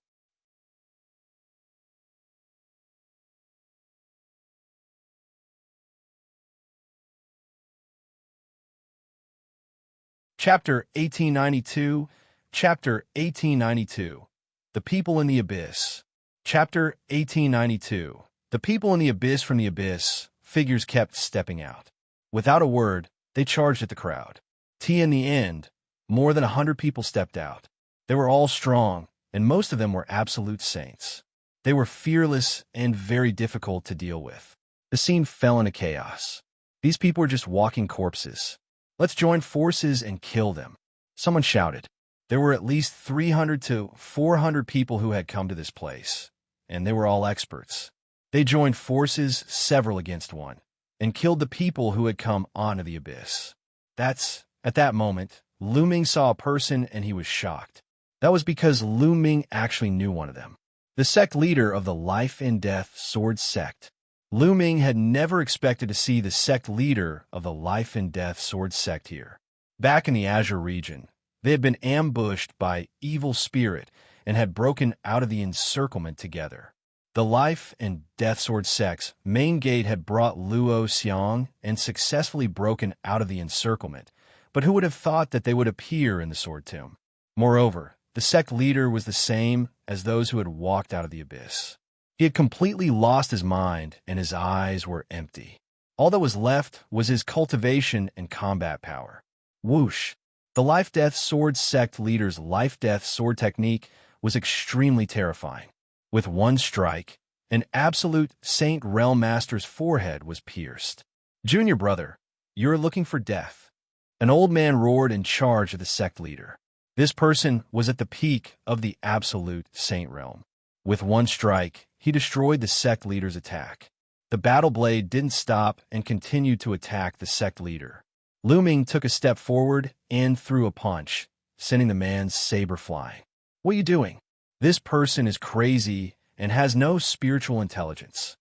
Chapter 1892, Chapter 1892, The People in the Abyss. Chapter 1892, The People in the Abyss. From the abyss, figures kept stepping out. Without a word, they charged at the crowd. In the end, more than 100 people stepped out. They were all strong, and most of them were absolute saints. They were fearless and very difficult to deal with. The scene fell into chaos. These people were just walking corpses. Let's join forces and kill them, someone shouted. There were at least 300 to 400 people who had come to this place, and they were all experts. They joined forces, several against one, and killed the people who had come onto the abyss. At that moment, Luo Ming saw a person and he was shocked. That was because Luo Ming actually knew one of them. The sect leader of the Life and Death Sword Sect. Luo Ming had never expected to see the sect leader of the Life and Death Sword Sect here. Back in the Azure region, they had been ambushed by evil spirit and had broken out of the encirclement together. The Life and Death Sword Sect's main gate had brought Luo Xiang and successfully broken out of the encirclement, but who would have thought that they would appear in the Sword Tomb? Moreover, the sect leader was the same as those who had walked out of the abyss. He had completely lost his mind, and his eyes were empty. All that was left was his cultivation and combat power. Whoosh! The Life-Death Sword Sect leader's Life-Death Sword technique was extremely terrifying. With one strike, an absolute Saint Realm Master's forehead was pierced. Junior brother, you're looking for death. An old man roared in charge of the sect leader. This person was at the peak of the absolute Saint Realm. With one strike, he destroyed the sect leader's attack. The battle blade didn't stop and continued to attack the sect leader. Luo Ming took a step forward and threw a punch, sending the man's saber flying. What are you doing? This person is crazy and has no spiritual intelligence.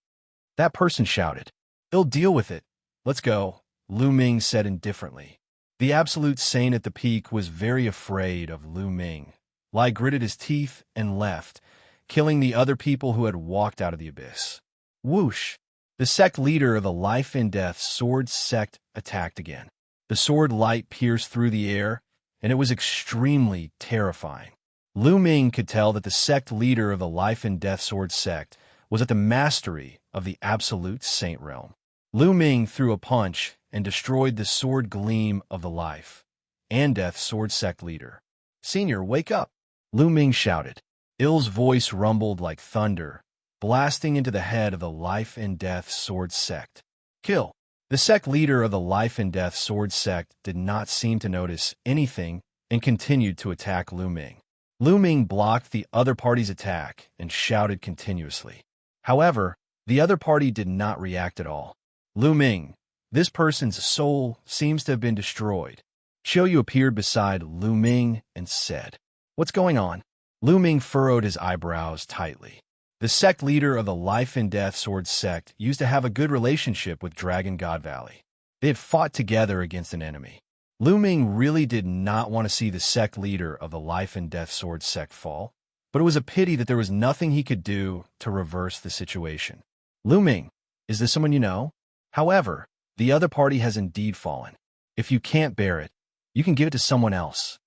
That person shouted. They'll deal with it. Let's go, Luo Ming said indifferently. The absolute saint at the peak was very afraid of Luo Ming. Lai gritted his teeth and left, killing the other people who had walked out of the abyss. Whoosh! The sect leader of the Life and Death Sword Sect attacked again. The sword light pierced through the air, and it was extremely terrifying. Luo Ming could tell that the sect leader of the Life and Death Sword Sect was at the mastery of the absolute Saint Realm. Luo Ming threw a punch and destroyed the sword gleam of the Life and Death Sword Sect leader. Senior, wake up! Luo Ming shouted. Ill's voice rumbled like thunder, blasting into the head of the Life and Death Sword Sect. Kill! The sect leader of the Life and Death Sword Sect did not seem to notice anything and continued to attack Luo Ming. Luo Ming blocked the other party's attack and shouted continuously. However, the other party did not react at all. Luo Ming, this person's soul seems to have been destroyed. Qiu Yue appeared beside Luo Ming and said, What's going on? Luo Ming furrowed his eyebrows tightly. The sect leader of the Life and Death Sword Sect used to have a good relationship with Dragon God Valley. They had fought together against an enemy. Luo Ming really did not want to see the sect leader of the Life and Death Sword Sect fall, but it was a pity that there was nothing he could do to reverse the situation. Luo Ming, is this someone you know? However, the other party has indeed fallen. If you can't bear it, you can give it to someone else.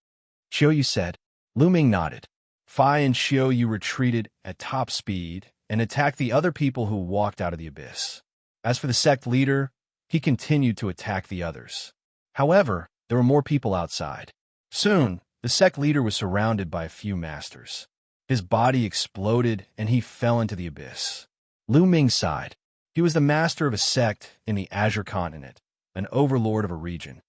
Qiu Yue said. Luo Ming nodded. Fai and Qiu Yue retreated at top speed and attacked the other people who walked out of the abyss. As for the sect leader, he continued to attack the others. However, there were more people outside. Soon, the sect leader was surrounded by a few masters. His body exploded and he fell into the abyss. Luo Ming sighed. He was the master of a sect in the Azure continent, an overlord of a region.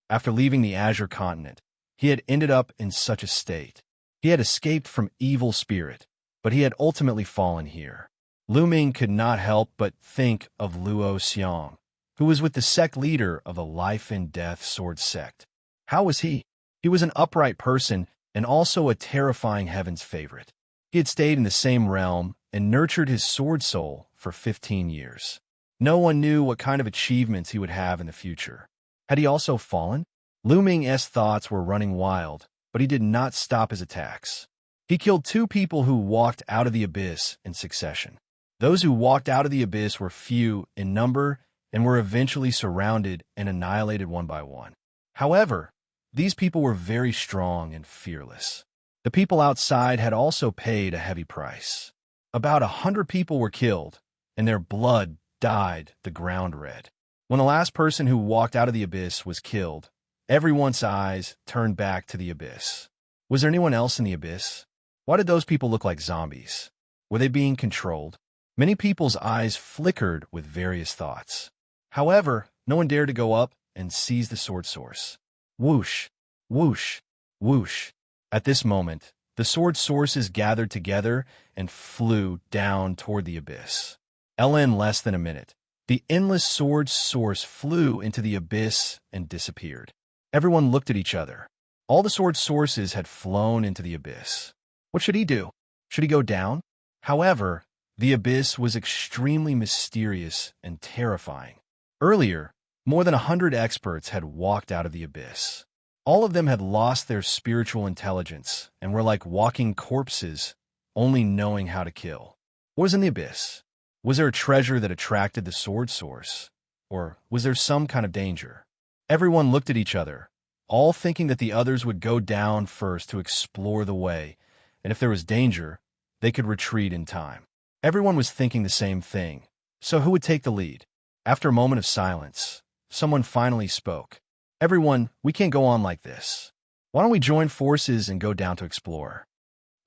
After leaving the Azure continent, he had ended up in such a state. He had escaped from evil spirit, but he had ultimately fallen here. Luo Ming could not help but think of Luo Xiang, who was with the sect leader of the Life and Death Sword Sect. How was he? He was an upright person and also a terrifying heaven's favorite. He had stayed in the same realm and nurtured his sword soul for 15 years. No one knew what kind of achievements he would have in the future. Had he also fallen? Luo Ming's thoughts were running wild, but he did not stop his attacks. He killed 2 people who walked out of the abyss in succession. Those who walked out of the abyss were few in number and were eventually surrounded and annihilated one by one. However, these people were very strong and fearless. The people outside had also paid a heavy price. About 100 people were killed, and their blood dyed the ground red. When the last person who walked out of the abyss was killed, everyone's eyes turned back to the abyss. Was there anyone else in the abyss? Why did those people look like zombies? Were they being controlled? Many people's eyes flickered with various thoughts. However, no one dared to go up and seize the sword source. Whoosh, whoosh, whoosh. At this moment, the sword sources gathered together and flew down toward the abyss. In less than a minute, the endless sword source flew into the abyss and disappeared. Everyone looked at each other. All the sword sources had flown into the abyss. What should he do? Should he go down? However, the abyss was extremely mysterious and terrifying. Earlier, more than 100 experts had walked out of the abyss. All of them had lost their spiritual intelligence and were like walking corpses, only knowing how to kill. What was in the abyss? Was there a treasure that attracted the sword source? Or was there some kind of danger? Everyone looked at each other, all thinking that the others would go down first to explore the way, and if there was danger, they could retreat in time. Everyone was thinking the same thing, so who would take the lead? After a moment of silence, someone finally spoke. Everyone, we can't go on like this. Why don't we join forces and go down to explore?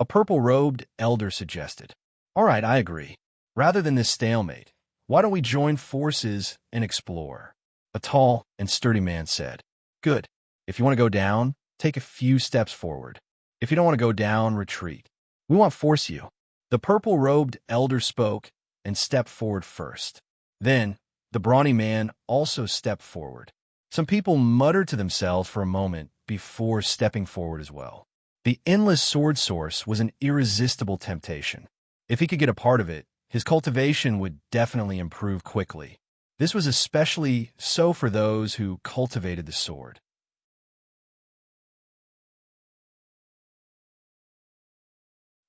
A purple-robed elder suggested. All right, I agree. Rather than this stalemate, why don't we join forces and explore? A tall and sturdy man said. Good. If you want to go down, take a few steps forward. If you don't want to go down, retreat. We won't force you. The purple-robed elder spoke and stepped forward first. Then, the brawny man also stepped forward. Some people muttered to themselves for a moment before stepping forward as well. The endless sword source was an irresistible temptation. If he could get a part of it, his cultivation would definitely improve quickly. This was especially so for those who cultivated the sword.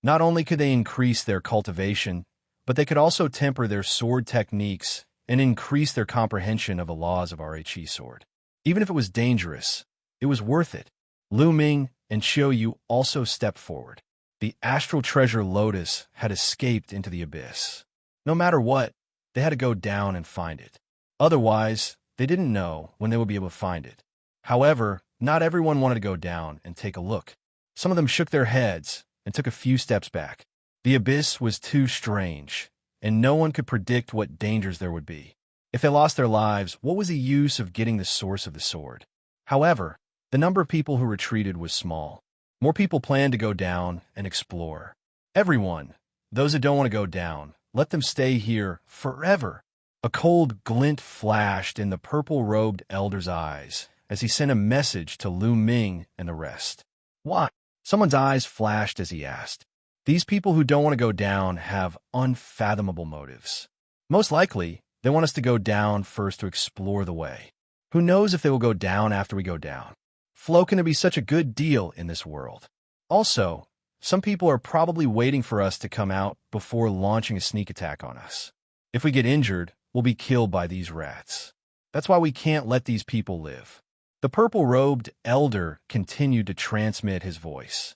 Not only could they increase their cultivation, but they could also temper their sword techniques and increase their comprehension of the laws of RHE sword. Even if it was dangerous, it was worth it. Ming and Qiu Yue also stepped forward. The astral treasure Lotus had escaped into the abyss. No matter what, they had to go down and find it. Otherwise, they didn't know when they would be able to find it. However, not everyone wanted to go down and take a look. Some of them shook their heads and took a few steps back. The abyss was too strange, and no one could predict what dangers there would be. If they lost their lives, what was the use of getting the source of the sword? However, the number of people who retreated was small. More people planned to go down and explore. Everyone, those that don't want to go down, let them stay here forever. A cold glint flashed in the purple-robed elder's eyes as he sent a message to Ming and the rest. Why? Someone's eyes flashed as he asked. These people who don't want to go down have unfathomable motives. Most likely, they want us to go down first to explore the way. Who knows if they will go down after we go down? Flow can be such a good deal in this world. Also, some people are probably waiting for us to come out before launching a sneak attack on us. If we get injured, we'll be killed by these rats. That's why we can't let these people live. The purple-robed elder continued to transmit his voice.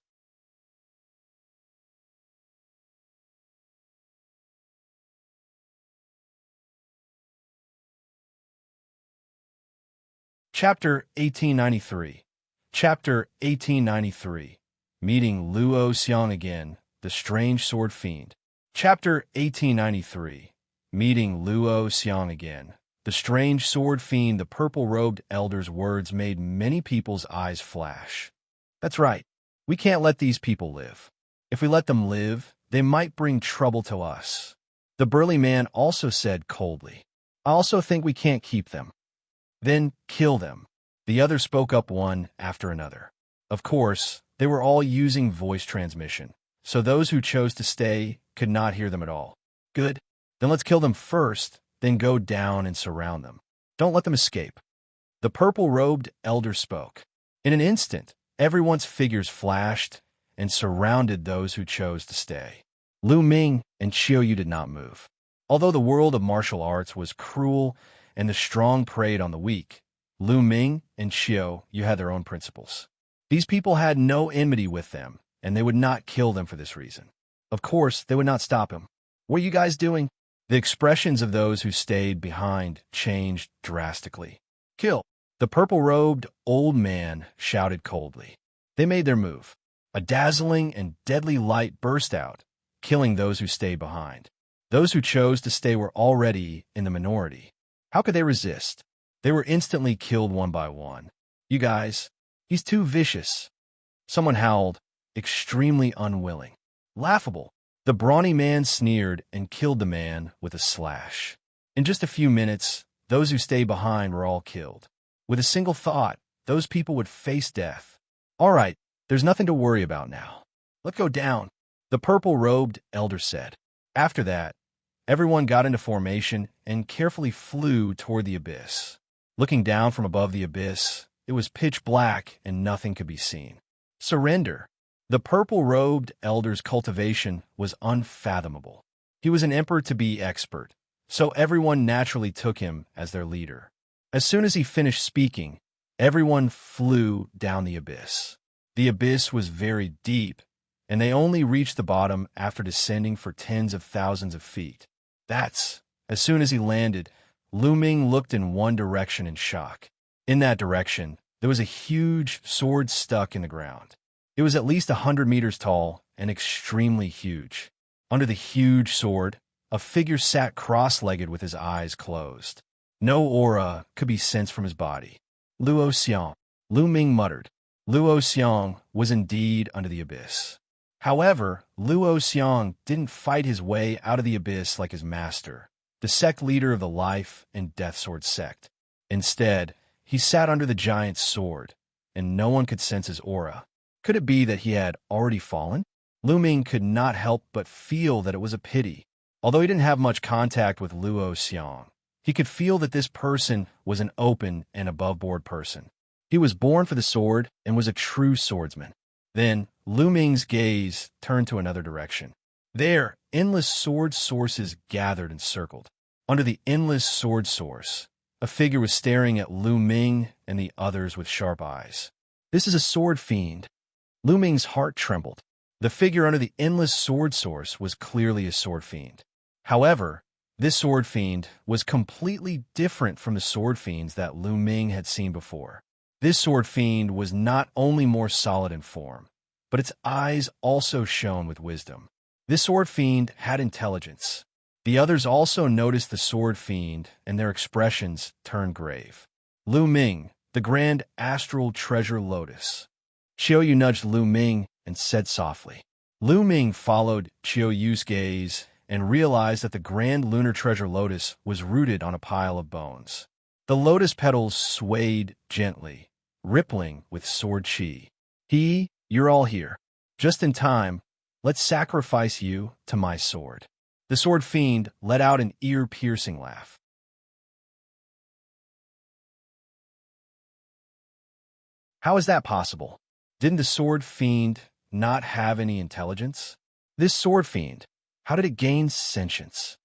Chapter 1893. Chapter 1893. Meeting Luo Xiang again, the strange sword fiend. Chapter 1893. Meeting Luo Xiang again, the strange sword fiend. The purple-robed elder's words made many people's eyes flash. That's right. We can't let these people live. If we let them live, they might bring trouble to us. The burly man also said coldly. I also think we can't keep them. Then kill them. The others spoke up one after another. Of course, they were all using voice transmission, so those who chose to stay could not hear them at all. Good. Then let's kill them first, then go down and surround them. Don't let them escape. The purple-robed elder spoke. In an instant, everyone's figures flashed and surrounded those who chose to stay. Ming and Qiu Yue did not move. Although the world of martial arts was cruel and the strong preyed on the weak, Ming and Qiu Yue had their own principles. These people had no enmity with them, and they would not kill them for this reason. Of course, they would not stop him. What are you guys doing? The expressions of those who stayed behind changed drastically. Kill! The purple-robed old man shouted coldly. They made their move. A dazzling and deadly light burst out, killing those who stayed behind. Those who chose to stay were already in the minority. How could they resist? They were instantly killed one by one. You guys, he's too vicious. Someone howled, extremely unwilling. Laughable. The brawny man sneered and killed the man with a slash. In just a few minutes, those who stayed behind were all killed. With a single thought, those people would face death. All right, there's nothing to worry about now. Let's go down, the purple-robed elder said. After that, everyone got into formation and carefully flew toward the abyss. Looking down from above the abyss, it was pitch black and nothing could be seen. Surrender. The purple-robed elder's cultivation was unfathomable. He was an emperor-to-be expert, so everyone naturally took him as their leader. As soon as he finished speaking, everyone flew down the abyss. The abyss was very deep, and they only reached the bottom after descending for tens of thousands of feet. As soon as he landed, Luo Ming looked in one direction in shock. In that direction, there was a huge sword stuck in the ground. It was at least 100 meters tall and extremely huge. Under the huge sword, a figure sat cross-legged with his eyes closed. No aura could be sensed from his body. Luo Xiang, Luo Ming muttered. Luo Xiang was indeed under the abyss. However, Luo Xiang didn't fight his way out of the abyss like his master, the sect leader of the Life and Death Sword sect. Instead, he sat under the giant's sword, and no one could sense his aura. Could it be that he had already fallen? Luo Ming could not help but feel that it was a pity. Although he didn't have much contact with Luo Xiang, he could feel that this person was an open and above-board person. He was born for the sword and was a true swordsman. Then, Luo Ming's gaze turned to another direction. There, endless sword sources gathered and circled. Under the endless sword source, a figure was staring at Luo Ming and the others with sharp eyes. This is a sword fiend. Luo Ming's heart trembled. The figure under the endless sword source was clearly a sword fiend. However, this sword fiend was completely different from the sword fiends that Luo Ming had seen before. This sword fiend was not only more solid in form, but its eyes also shone with wisdom. This sword fiend had intelligence. The others also noticed the sword fiend, and their expressions turned grave. Luo Ming, the grand astral treasure Lotus. Qiu Yue nudged Luo Ming and said softly. Luo Ming followed Qiu Yue's gaze and realized that the grand lunar treasure Lotus was rooted on a pile of bones. The lotus petals swayed gently, rippling with sword chi. You're all here. Just in time, let's sacrifice you to my sword. The sword fiend let out an ear-piercing laugh. How is that possible? Didn't the sword fiend not have any intelligence? This sword fiend, how did it gain sentience?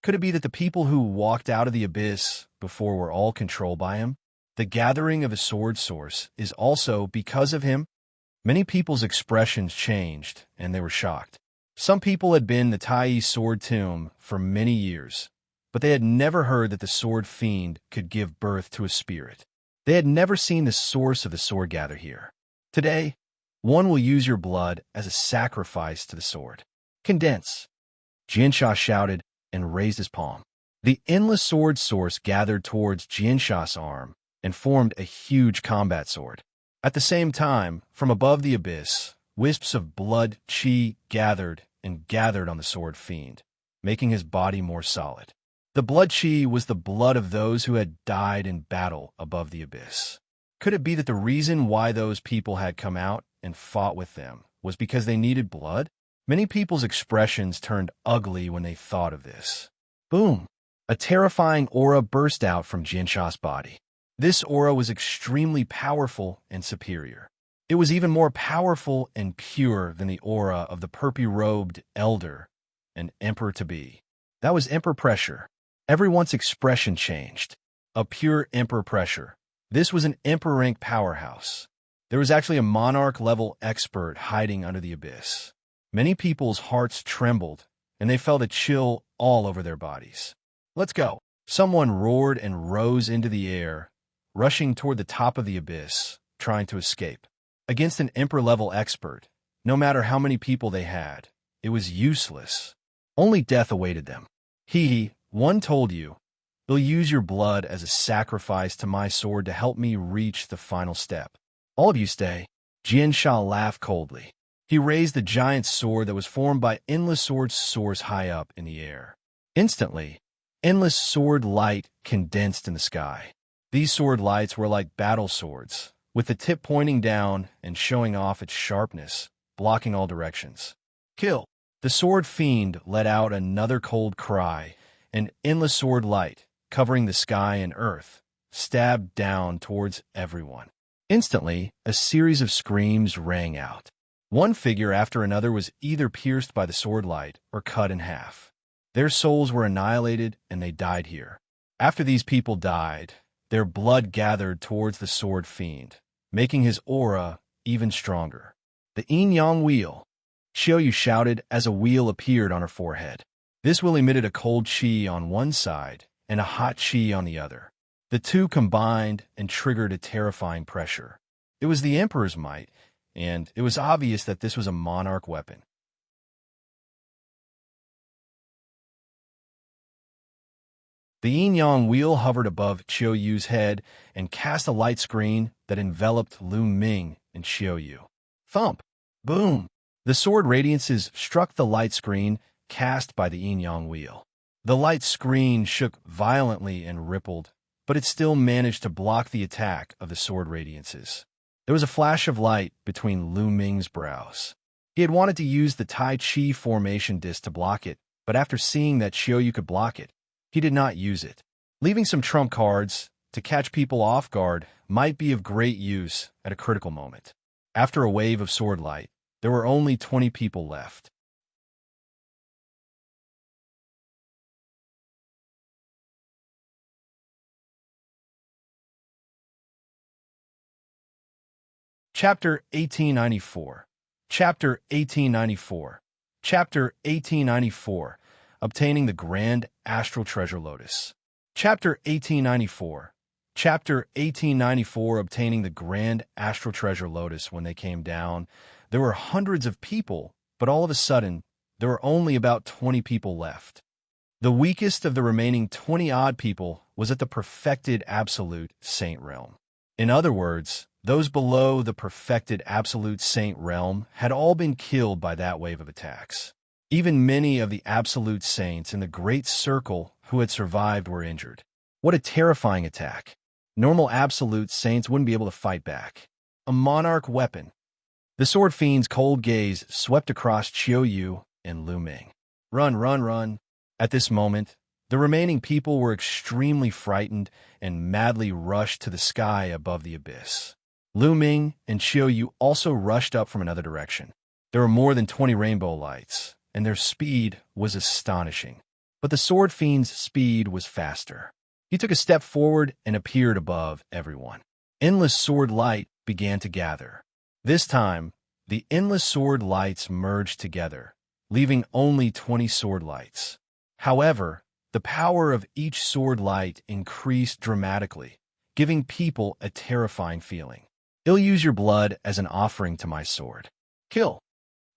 Could it be that the people who walked out of the abyss before were all controlled by him? The gathering of a sword source is also because of him. Many people's expressions changed, and they were shocked. Some people had been in the Taiyi sword tomb for many years, but they had never heard that the sword fiend could give birth to a spirit. They had never seen the source of the sword gather here. Today, one will use your blood as a sacrifice to the sword. Condense. Xianxia shouted and raised his palm. The endless sword source gathered towards Xianxia's arm and formed a huge combat sword. At the same time, from above the abyss, wisps of blood chi gathered and gathered on the sword fiend, making his body more solid. The blood chi was the blood of those who had died in battle above the abyss. Could it be that the reason why those people had come out and fought with them was because they needed blood? Many people's expressions turned ugly when they thought of this. Boom! A terrifying aura burst out from Jinsha's body. This aura was extremely powerful and superior. It was even more powerful and pure than the aura of the purple-robed elder and emperor-to-be. That was emperor pressure. Everyone's expression changed. A pure emperor pressure. This was an emperor-rank powerhouse. There was actually a monarch-level expert hiding under the abyss. Many people's hearts trembled, and they felt a chill all over their bodies. "Let's go!" Someone roared and rose into the air, rushing toward the top of the abyss, trying to escape. Against an emperor-level expert, no matter how many people they had, it was useless. Only death awaited them. One told you, "They'll use your blood as a sacrifice to my sword to help me reach the final step. All of you stay." Xianxia laughed coldly. He raised the giant sword that was formed by endless swords soars high up in the air. Instantly, endless sword light condensed in the sky. These sword lights were like battle swords, with the tip pointing down and showing off its sharpness, blocking all directions. "Kill!" The sword fiend let out another cold cry, and endless sword light, covering the sky and earth, stabbed down towards everyone. Instantly, a series of screams rang out. One figure after another was either pierced by the sword light or cut in half. Their souls were annihilated and they died here. After these people died, their blood gathered towards the sword fiend, making his aura even stronger. "The yin-yang wheel," Qiu Yue shouted as a wheel appeared on her forehead. This wheel emitted a cold qi on one side and a hot qi on the other. The two combined and triggered a terrifying pressure. It was the Emperor's might, and it was obvious that this was a monarch weapon. The yin-yang wheel hovered above Qiu Yue's head and cast a light screen that enveloped Ming and Qiu Yue. Thump! Boom! The sword radiances struck the light screen cast by the yin-yang wheel. The light screen shook violently and rippled, but it still managed to block the attack of the sword radiances. There was a flash of light between Ming's brows. He had wanted to use the Tai Chi formation disc to block it, but after seeing that Qiu Yue could block it, he did not use it. Leaving some trump cards to catch people off guard might be of great use at a critical moment. After a wave of sword light, there were only 20 people left. Chapter 1894. Chapter 1894. Chapter 1894. Obtaining the Grand Astral Treasure Lotus. Chapter 1894. Chapter 1894. Obtaining the Grand Astral Treasure Lotus. When they came down, there were hundreds of people, but all of a sudden, there were only about 20 people left. The weakest of the remaining 20-odd people was at the perfected Absolute Saint Realm. In other words, those below the perfected Absolute Saint Realm had all been killed by that wave of attacks. Even many of the Absolute Saints in the Great Circle who had survived were injured. What a terrifying attack. Normal Absolute Saints wouldn't be able to fight back. A monarch weapon. The sword fiend's cold gaze swept across Qiu Yue and Ming. Run, run, run. At this moment, the remaining people were extremely frightened and madly rushed to the sky above the abyss. Ming and Qiu Yue also rushed up from another direction. There were more than 20 rainbow lights, and their speed was astonishing. But the sword fiend's speed was faster. He took a step forward and appeared above everyone. Endless sword light began to gather. This time, the endless sword lights merged together, leaving only 20 sword lights. However, the power of each sword light increased dramatically, giving people a terrifying feeling. "I'll use your blood as an offering to my sword. Kill!"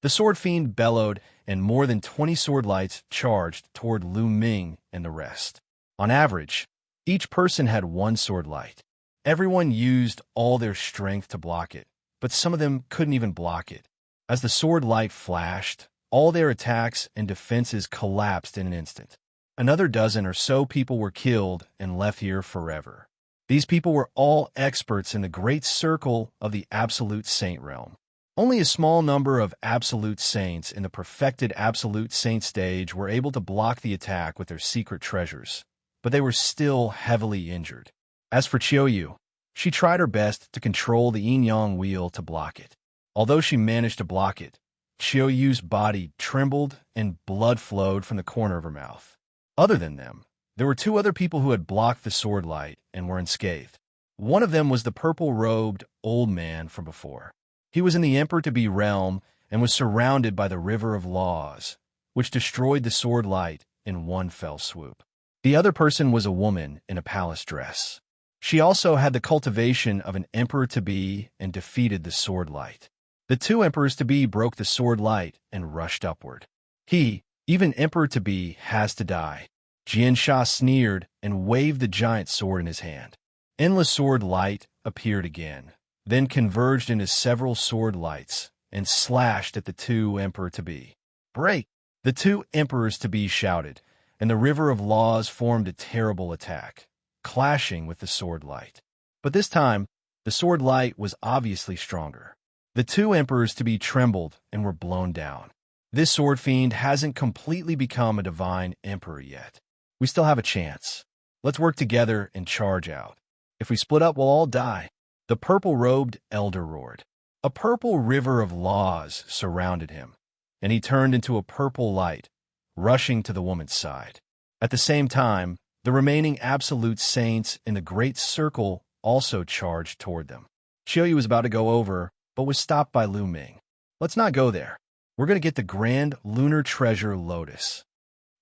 The sword fiend bellowed, and more than 20 sword lights charged toward Ming and the rest. On average, each person had one sword light. Everyone used all their strength to block it, but some of them couldn't even block it. As the sword light flashed, all their attacks and defenses collapsed in an instant. Another dozen or so people were killed and left here forever. These people were all experts in the Great Circle of the Absolute Saint Realm. Only a small number of Absolute Saints in the perfected Absolute Saint stage were able to block the attack with their secret treasures, but they were still heavily injured. As for Qiu Yue, she tried her best to control the yin-yang wheel to block it. Although she managed to block it, Qiu Yue's body trembled and blood flowed from the corner of her mouth. Other than them, there were two other people who had blocked the sword light and were unscathed. One of them was the purple-robed old man from before. He was in the Emperor-to-be realm and was surrounded by the River of Laws, which destroyed the sword light in one fell swoop. The other person was a woman in a palace dress. She also had the cultivation of an emperor-to-be and defeated the sword light. The two emperors-to-be broke the sword light and rushed upward. Even emperor-to-be, has to die. Xianxia sneered and waved the giant sword in his hand. Endless sword light appeared again, then converged into several sword lights and slashed at the two emperor-to-be. Break! The two emperors-to-be shouted, and the river of laws formed a terrible attack, clashing with the sword light. But this time, the sword light was obviously stronger. The two emperors-to-be trembled and were blown down. This sword fiend hasn't completely become a divine emperor yet. We still have a chance. Let's work together and charge out. If we split up, we'll all die. The purple-robed elder roared. A purple river of laws surrounded him, and he turned into a purple light, rushing to the woman's side. At the same time, the remaining absolute saints in the great circle also charged toward them. Qiu Yue was about to go over, but was stopped by Lu Ming. Let's not go there. We're going to get the grand lunar treasure Lotus.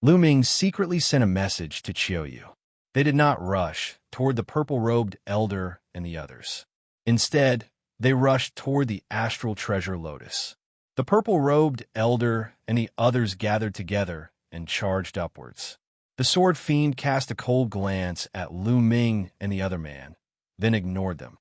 Lu Ming secretly sent a message to Qiu Yue. They did not rush toward the purple-robed elder and the others. Instead, they rushed toward the astral treasure Lotus. The purple-robed elder and the others gathered together and charged upwards. The sword fiend cast a cold glance at Lu Ming and the other man, then ignored them.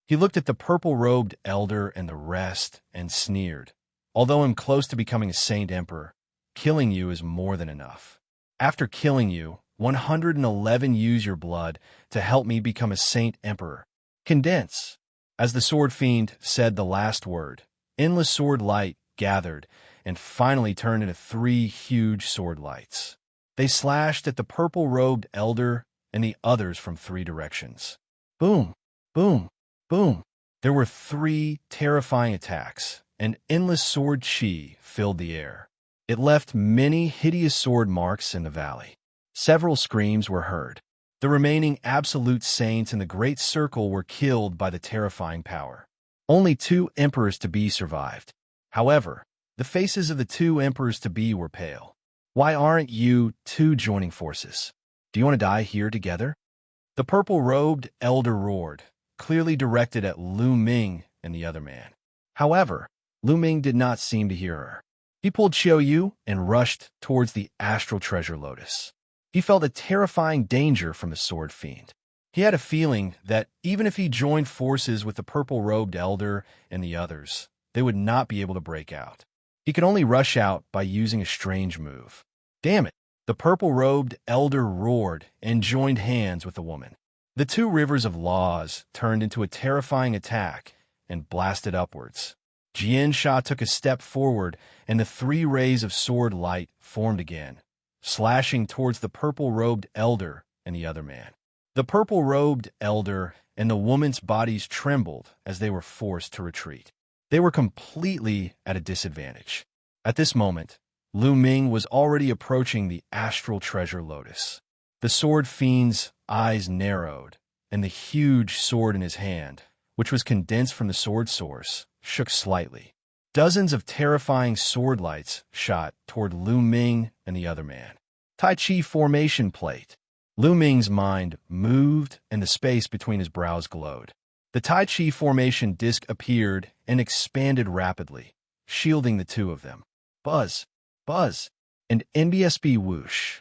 He looked at the purple-robed elder and the rest and sneered. Although I'm close to becoming a saint emperor, killing you is more than enough. After killing you, 111 use your blood to help me become a saint emperor. Condense. As the sword fiend said the last word, endless sword light gathered and finally turned into 3 huge sword lights. They slashed at the purple-robed elder and the others from 3 directions. Boom, boom, boom. There were 3 terrifying attacks, and endless sword chi filled the air. It left many hideous sword marks in the valley. Several screams were heard. The remaining absolute saints in the great circle were killed by the terrifying power. Only 2 emperors-to-be survived. However, the faces of the 2 emperors-to-be were pale. Why aren't you 2 joining forces? Do you want to die here together? The purple-robed elder roared, clearly directed at Lu Ming and the other man. However, Lu Ming did not seem to hear her. He pulled Qiu Yue and rushed towards the astral treasure Lotus. He felt a terrifying danger from the sword fiend. He had a feeling that even if he joined forces with the purple-robed elder and the others, they would not be able to break out. He could only rush out by using a strange move. Damn it! The purple-robed elder roared and joined hands with the woman. The 2 rivers of laws turned into a terrifying attack and blasted upwards. Xianxia took a step forward, and the 3 rays of sword light formed again, slashing towards the purple-robed elder and the other man. The purple-robed elder and the woman's bodies trembled as they were forced to retreat. They were completely at a disadvantage. At this moment, Lu Ming was already approaching the astral treasure Lotus. The sword fiend's eyes narrowed, and the huge sword in his hand, which was condensed from the sword source, shook slightly. Dozens of terrifying sword lights shot toward Lu Ming and the other man. Taiyi formation plate. Lu Ming's mind moved, and the space between his brows glowed. The Taiyi formation disc appeared and expanded rapidly, shielding the 2 of them. Buzz, buzz, and NBSB whoosh.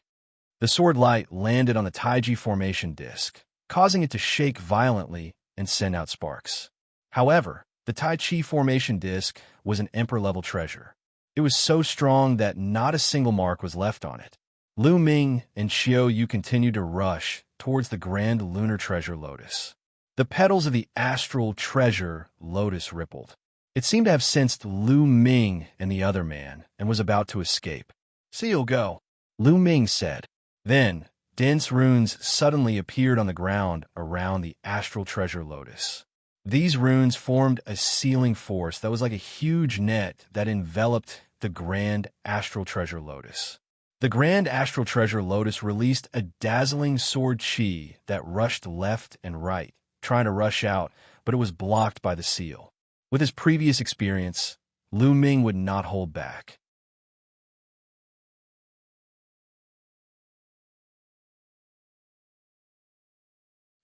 The sword light landed on the Taiyi formation disc, causing it to shake violently and send out sparks. However, the Taiyi formation disc was an emperor-level treasure. It was so strong that not a single mark was left on it. Lu Ming and Qiu Yue continued to rush towards the grand lunar treasure Lotus. The petals of the astral treasure Lotus rippled. It seemed to have sensed Lu Ming and the other man and was about to escape. "See you'll go," Lu Ming said. Then, dense runes suddenly appeared on the ground around the astral treasure Lotus. These runes formed a sealing force that was like a huge net that enveloped the grand astral treasure Lotus. The grand astral treasure Lotus released a dazzling sword chi that rushed left and right, trying to rush out, but it was blocked by the seal. With his previous experience, Luo Ming would not hold back.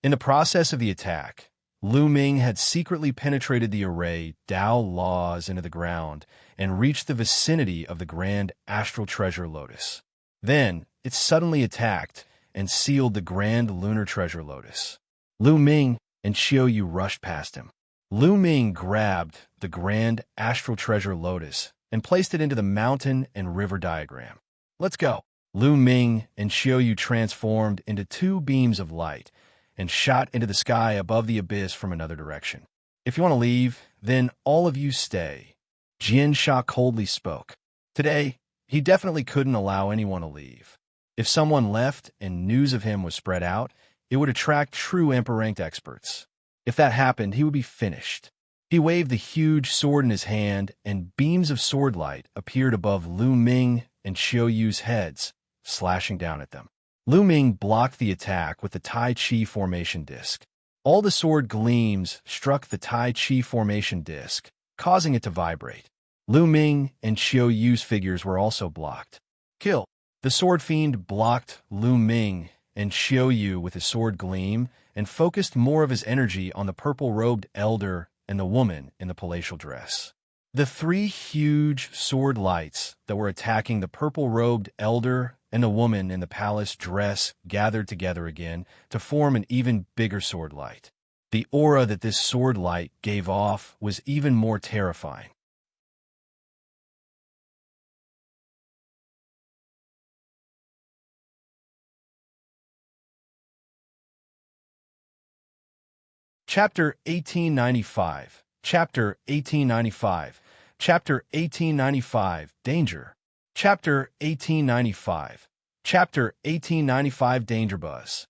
In the process of the attack, Luo Ming had secretly penetrated the array Dao laws into the ground and reached the vicinity of the grand astral treasure Lotus. Then, it suddenly attacked and sealed the grand lunar treasure Lotus. Luo Ming and Qiu Yue rushed past him. Luo Ming grabbed the grand astral treasure Lotus and placed it into the mountain and river diagram. Let's go. Luo Ming and Qiu Yue transformed into two beams of light and shot into the sky above the abyss from another direction. If you want to leave, then all of you stay. Xianxia coldly spoke. Today, he definitely couldn't allow anyone to leave. If someone left and news of him was spread out, it would attract true Emperor-ranked experts. If that happened, he would be finished. He waved the huge sword in his hand, and beams of sword light appeared above Luo Ming and Qiu Yue's heads, slashing down at them. Luo Ming blocked the attack with the Taiyi formation disc. All the sword gleams struck the Taiyi formation disc, causing it to vibrate. Luo Ming and Qiu Yue's figures were also blocked. Kill. The sword fiend blocked Luo Ming and Qiu Yue with his sword gleam and focused more of his energy on the purple-robed elder and the woman in the palatial dress. The three huge sword lights that were attacking the purple-robed elder and the woman in the palace dress gathered together again to form an even bigger sword light. The aura that this sword light gave off was even more terrifying. Chapter 1895. Chapter 1895. Chapter 1895. Danger. Chapter 1895. Chapter 1895. Danger Buzz.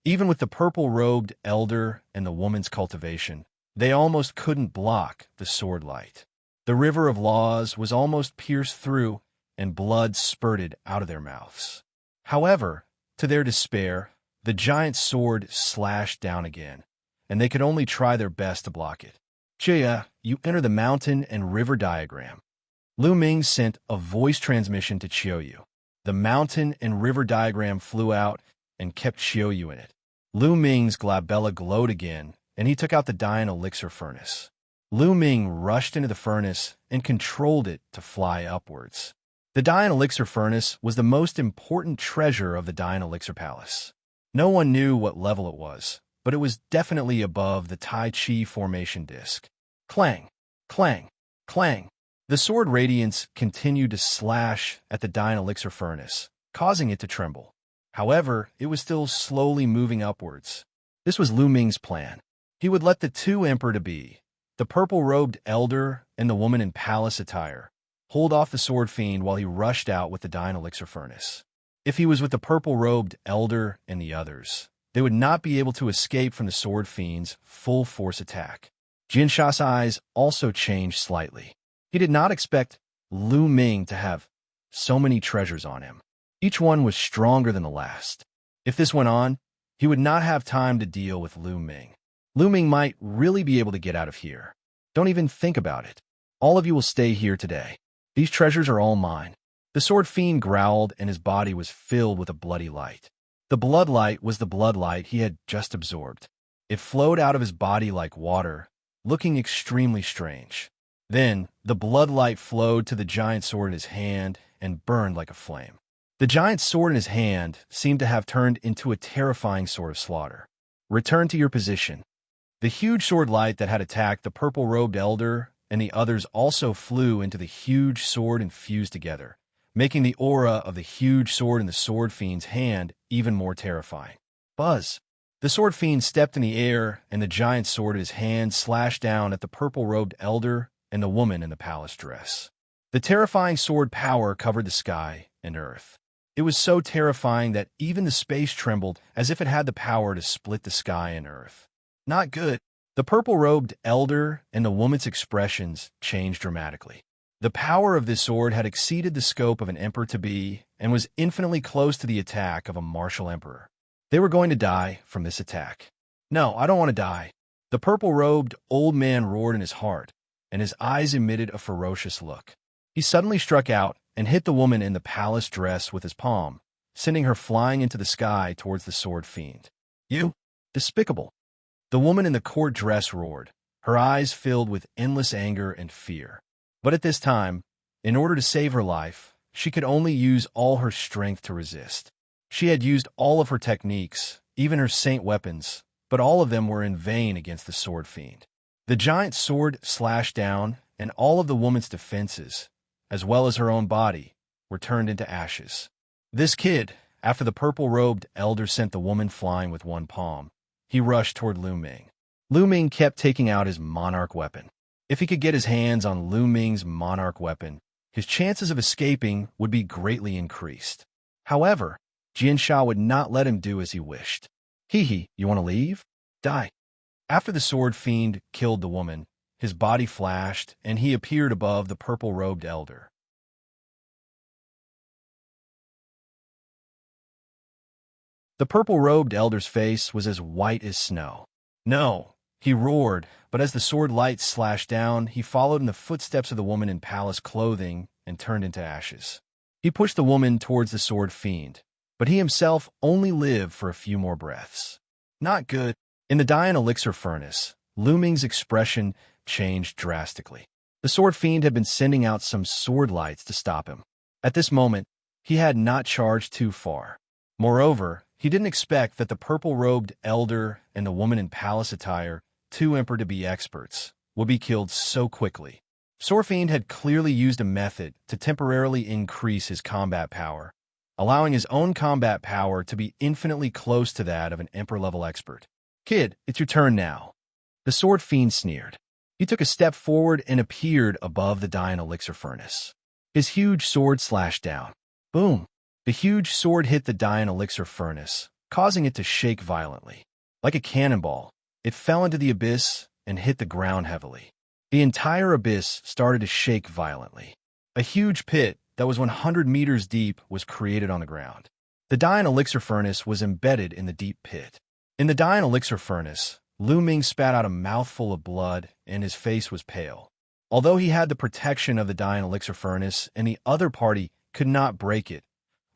Even with the purple-robed elder and the woman's cultivation, they almost couldn't block the sword light. The river of laws was almost pierced through, and blood spurted out of their mouths. However, to their despair, the giant sword slashed down again, and they could only try their best to block it. Qiu, you enter the mountain and river diagram. Luo Ming sent a voice transmission to Qiu Yue. The mountain and river diagram flew out and kept Qiu Yue in it. Luo Ming's glabella glowed again, and he took out the Dian elixir furnace. Luo Ming rushed into the furnace and controlled it to fly upwards. The Dian elixir furnace was the most important treasure of the Dian elixir palace. No one knew what level it was, but it was definitely above the Taiyi formation disc. Clang, clang, clang. The sword radiance continued to slash at the Dian elixir furnace, causing it to tremble. However, it was still slowly moving upwards. This was Luo Ming's plan. He would let the two emperor-to-be, the purple-robed elder and the woman in palace attire, hold off the sword fiend while he rushed out with the Dian elixir furnace. If he was with the purple-robed elder and the others, they would not be able to escape from the sword fiend's full-force attack. Xianxia's eyes also changed slightly. He did not expect Luo Ming to have so many treasures on him. Each one was stronger than the last. If this went on, he would not have time to deal with Luo Ming. Luo Ming might really be able to get out of here. Don't even think about it. All of you will stay here today. These treasures are all mine. The sword fiend growled, and his body was filled with a bloody light. The blood light was the blood light he had just absorbed. It flowed out of his body like water, looking extremely strange. Then, the blood light flowed to the giant sword in his hand and burned like a flame. The giant sword in his hand seemed to have turned into a terrifying sword of slaughter. Return to your position. The huge sword light that had attacked the purple-robed elder and the others also flew into the huge sword and fused together, making the aura of the huge sword in the sword fiend's hand even more terrifying. Buzz! The sword fiend stepped in the air, and the giant sword in his hand slashed down at the purple-robed elder and the woman in the palace dress. The terrifying sword power covered the sky and earth. It was so terrifying that even the space trembled as if it had the power to split the sky and earth. Not good. The purple-robed elder and the woman's expressions changed dramatically. The power of this sword had exceeded the scope of an emperor-to-be and was infinitely close to the attack of a martial emperor. They were going to die from this attack. No, I don't want to die. The purple-robed old man roared in his heart, and his eyes emitted a ferocious look. He suddenly struck out and hit the woman in the palace dress with his palm, sending her flying into the sky towards the sword fiend. "You! Despicable!" The woman in the court dress roared, her eyes filled with endless anger and fear. But at this time, in order to save her life, she could only use all her strength to resist. She had used all of her techniques, even her saint weapons, but all of them were in vain against the sword fiend. The giant sword slashed down, and all of the woman's defenses, as well as her own body, were turned into ashes. This kid, after the purple-robed elder sent the woman flying with one palm, he rushed toward Lu Ming. Lu Ming kept taking out his monarch weapon. If he could get his hands on Lu Ming's monarch weapon, his chances of escaping would be greatly increased. However, Xianxia would not let him do as he wished. "Hee, you want to leave? Die." After the sword fiend killed the woman, his body flashed, and he appeared above the purple-robed elder. The purple-robed elder's face was as white as snow. "No!" he roared, but as the sword light slashed down, he followed in the footsteps of the woman in palace clothing and turned into ashes. He pushed the woman towards the sword fiend, but he himself only lived for a few more breaths. Not good. In the Dian elixir furnace, Lu Ming's expression changed drastically. The sword fiend had been sending out some sword lights to stop him. At this moment, he had not charged too far. Moreover, he didn't expect that the purple-robed elder and the woman in palace attire, two emperor-to-be experts, would be killed so quickly. Sword fiend had clearly used a method to temporarily increase his combat power, allowing his own combat power to be infinitely close to that of an emperor-level expert. "Kid, it's your turn now." The sword fiend sneered. He took a step forward and appeared above the Dian elixir furnace. His huge sword slashed down. Boom! The huge sword hit the Dian elixir furnace, causing it to shake violently. Like a cannonball, it fell into the abyss and hit the ground heavily. The entire abyss started to shake violently. A huge pit that was 100 meters deep was created on the ground. The Dian elixir furnace was embedded in the deep pit. In the Dian elixir furnace, Lu Ming spat out a mouthful of blood, and his face was pale. Although he had the protection of the Dian elixir furnace and the other party could not break it,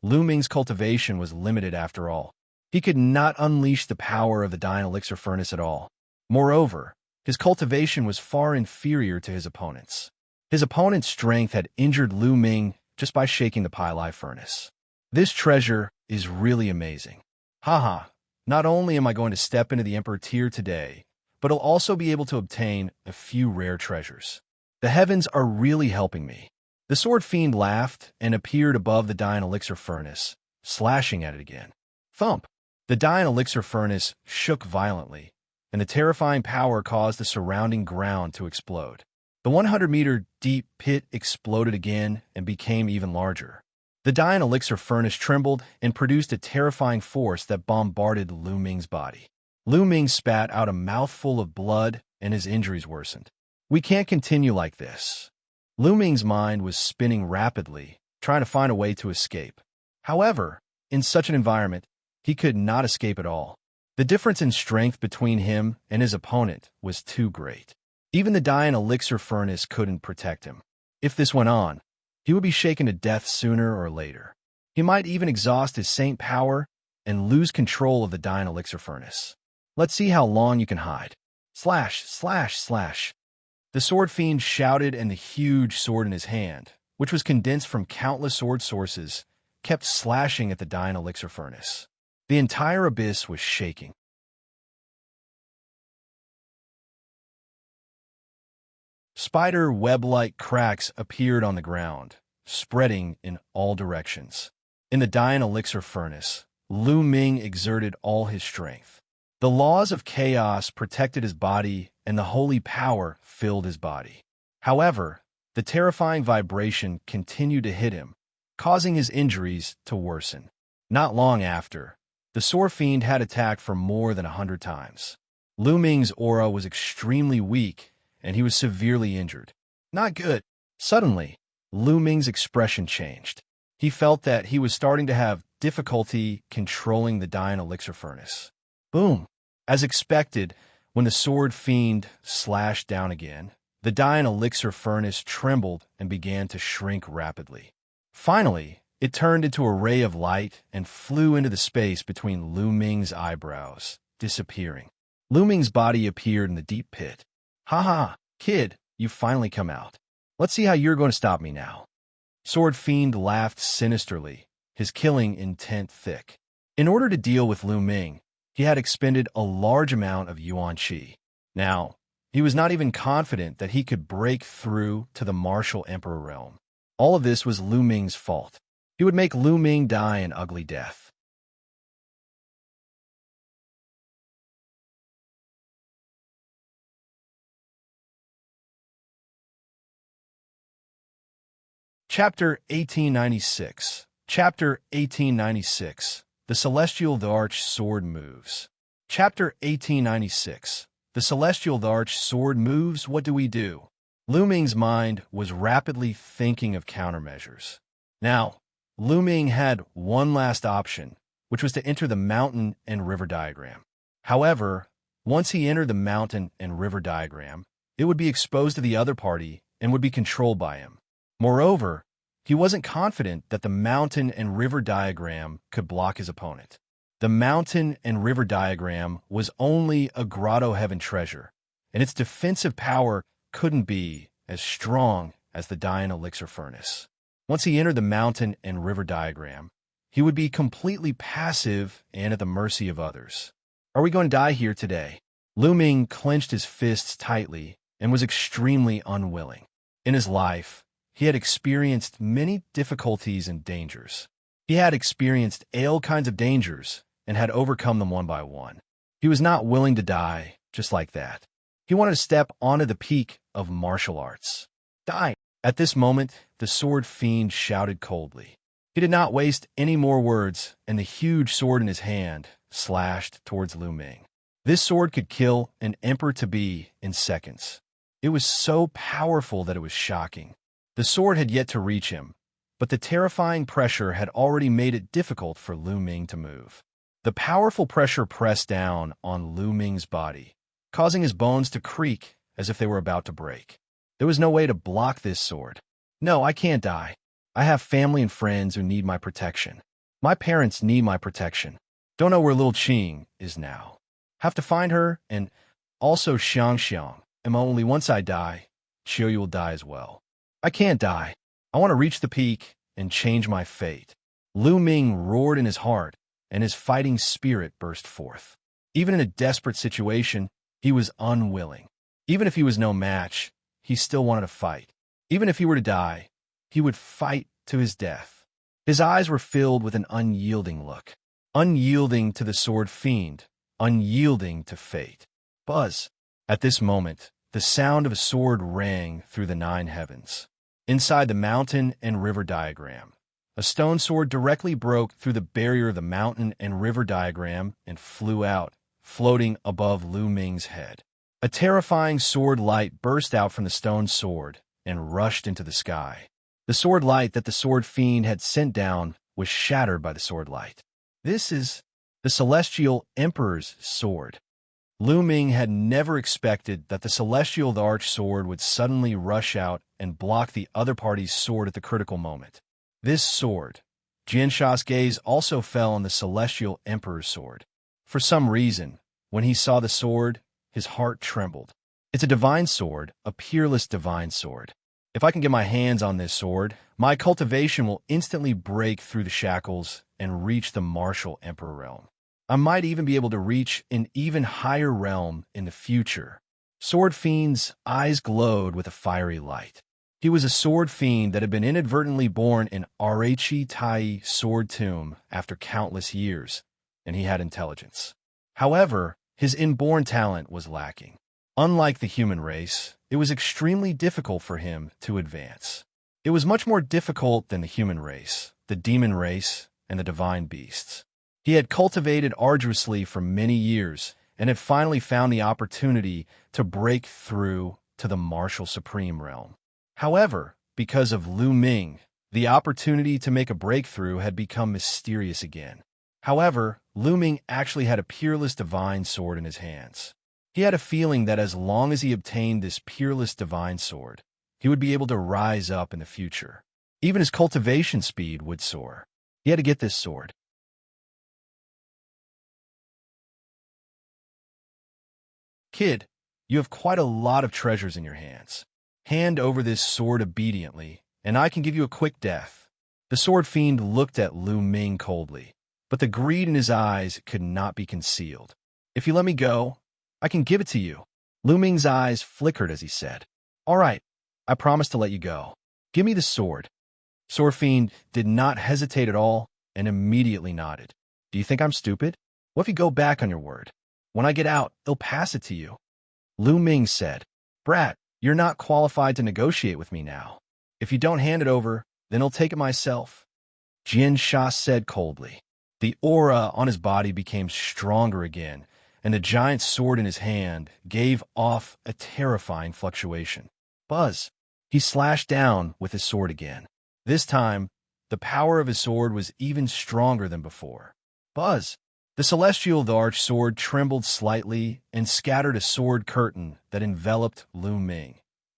Lu Ming's cultivation was limited after all. He could not unleash the power of the Dian elixir furnace at all. Moreover, his cultivation was far inferior to his opponent's. His opponent's strength had injured Lu Ming just by shaking the Pili furnace. This treasure is really amazing. Haha. Not only am I going to step into the Emperor tier today, but I'll also be able to obtain a few rare treasures. The heavens are really helping me. The sword fiend laughed and appeared above the Dian elixir furnace, slashing at it again. Thump! The Dian elixir furnace shook violently, and the terrifying power caused the surrounding ground to explode. The 100-meter deep pit exploded again and became even larger. The Dian elixir furnace trembled and produced a terrifying force that bombarded Lu Ming's body. Lu Ming spat out a mouthful of blood, and his injuries worsened. "We can't continue like this." Lu Ming's mind was spinning rapidly, trying to find a way to escape. However, in such an environment, he could not escape at all. The difference in strength between him and his opponent was too great. Even the Dian elixir furnace couldn't protect him. If this went on, he would be shaken to death sooner or later. He might even exhaust his saint power and lose control of the Dian elixir furnace. "Let's see how long you can hide." Slash, slash, slash. The sword fiend shouted, and the huge sword in his hand, which was condensed from countless sword sources, kept slashing at the Dian elixir furnace. The entire abyss was shaking. Spider web-like cracks appeared on the ground, spreading in all directions. In the Dian elixir furnace, Lu Ming exerted all his strength. The laws of chaos protected his body, and the holy power filled his body. However, the terrifying vibration continued to hit him, causing his injuries to worsen. Not long after, the sword fiend had attacked for more than 100 times. Lu Ming's aura was extremely weak, and he was severely injured. Not good. Suddenly, Lu Ming's expression changed. He felt that he was starting to have difficulty controlling the Dian elixir furnace. Boom! As expected, when the sword fiend slashed down again, The dying elixir furnace trembled and began to shrink rapidly. Finally, it turned into a ray of light and flew into the space between Lu Ming's eyebrows, disappearing. Lu Ming's body appeared in the deep pit. "Ha ha, kid, you've finally come out. Let's see how you're going to stop me now." Sword Fiend laughed sinisterly, his killing intent thick. In order to deal with Lu Ming, he had expended a large amount of Yuan Qi. Now, he was not even confident that he could break through to the martial emperor realm. All of this was Lu Ming's fault. He would make Lu Ming die an ugly death. Chapter 1896. Chapter 1896. The Celestial Thearch Sword Moves. Chapter 1896. The Celestial Thearch Sword Moves. What do we do? Lu Ming's mind was rapidly thinking of countermeasures. Now, Lu Ming had one last option, which was to enter the mountain and river diagram. However, once he entered the mountain and river diagram, it would be exposed to the other party and would be controlled by him. Moreover, he wasn't confident that the mountain and river diagram could block his opponent. The mountain and river diagram was only a grotto heaven treasure, and its defensive power couldn't be as strong as the dying elixir furnace. Once he entered the mountain and river diagram, he would be completely passive and at the mercy of others. Are we going to die here today? Lu Ming clenched his fists tightly and was extremely unwilling. In his life, he had experienced many difficulties and dangers. He had experienced all kinds of dangers and had overcome them one by one. He was not willing to die just like that. He wanted to step onto the peak of martial arts. Die! At this moment, the sword fiend shouted coldly. He did not waste any more words, and the huge sword in his hand slashed towards Lu Ming. This sword could kill an emperor-to-be in seconds. It was so powerful that it was shocking. The sword had yet to reach him, but the terrifying pressure had already made it difficult for Lu Ming to move. The powerful pressure pressed down on Lu Ming's body, causing his bones to creak as if they were about to break. There was no way to block this sword. No, I can't die. I have family and friends who need my protection. My parents need my protection. Don't know where Luo Xiang is now. Have to find her, and also Xianxia. And only once I die, Qiu Yue will die as well. I can't die. I want to reach the peak and change my fate. Lu Ming roared in his heart, and his fighting spirit burst forth. Even in a desperate situation, he was unwilling. Even if he was no match, he still wanted to fight. Even if he were to die, he would fight to his death. His eyes were filled with an unyielding look. Unyielding to the sword fiend, unyielding to fate. Buzz! At this moment, the sound of a sword rang through the 9 heavens. Inside the mountain and river diagram, a stone sword directly broke through the barrier of the mountain and river diagram and flew out, floating above Lu Ming's head. A terrifying sword light burst out from the stone sword and rushed into the sky. The sword light that the sword fiend had sent down was shattered by the sword light. This is the Celestial Emperor's sword. Lu Ming had never expected that the Celestial Thearch sword would suddenly rush out and block the other party's sword at the critical moment. This sword, Xianxia's gaze also fell on the Celestial Emperor's sword. For some reason, when he saw the sword, his heart trembled. It's a divine sword, a peerless divine sword. If I can get my hands on this sword, my cultivation will instantly break through the shackles and reach the martial emperor realm. I might even be able to reach an even higher realm in the future. Sword Fiend's eyes glowed with a fiery light. He was a sword fiend that had been inadvertently born in Taiyi sword tomb after countless years, and he had intelligence. However, his inborn talent was lacking. Unlike the human race, it was extremely difficult for him to advance. It was much more difficult than the human race, the demon race, and the divine beasts. He had cultivated arduously for many years and had finally found the opportunity to break through to the martial supreme realm. However, because of Lu Ming, the opportunity to make a breakthrough had become mysterious again. However, Lu Ming actually had a peerless divine sword in his hands. He had a feeling that as long as he obtained this peerless divine sword, he would be able to rise up in the future. Even his cultivation speed would soar. He had to get this sword. Kid, you have quite a lot of treasures in your hands. Hand over this sword obediently, and I can give you a quick death. The sword fiend looked at Lu Ming coldly, but the greed in his eyes could not be concealed. If you let me go, I can give it to you. Lu Ming's eyes flickered as he said, All right, I promise to let you go. Give me the sword. Sword fiend did not hesitate at all and immediately nodded. Do you think I'm stupid? What if you go back on your word? When I get out, they'll pass it to you. Lu Ming said, Brat, you're not qualified to negotiate with me now. If you don't hand it over, then I'll take it myself. Xianxia said coldly. The aura on his body became stronger again, and the giant sword in his hand gave off a terrifying fluctuation. Buzz! He slashed down with his sword again. This time, the power of his sword was even stronger than before. Buzz! The celestial Thearch sword trembled slightly and scattered a sword curtain that enveloped Lu Ming.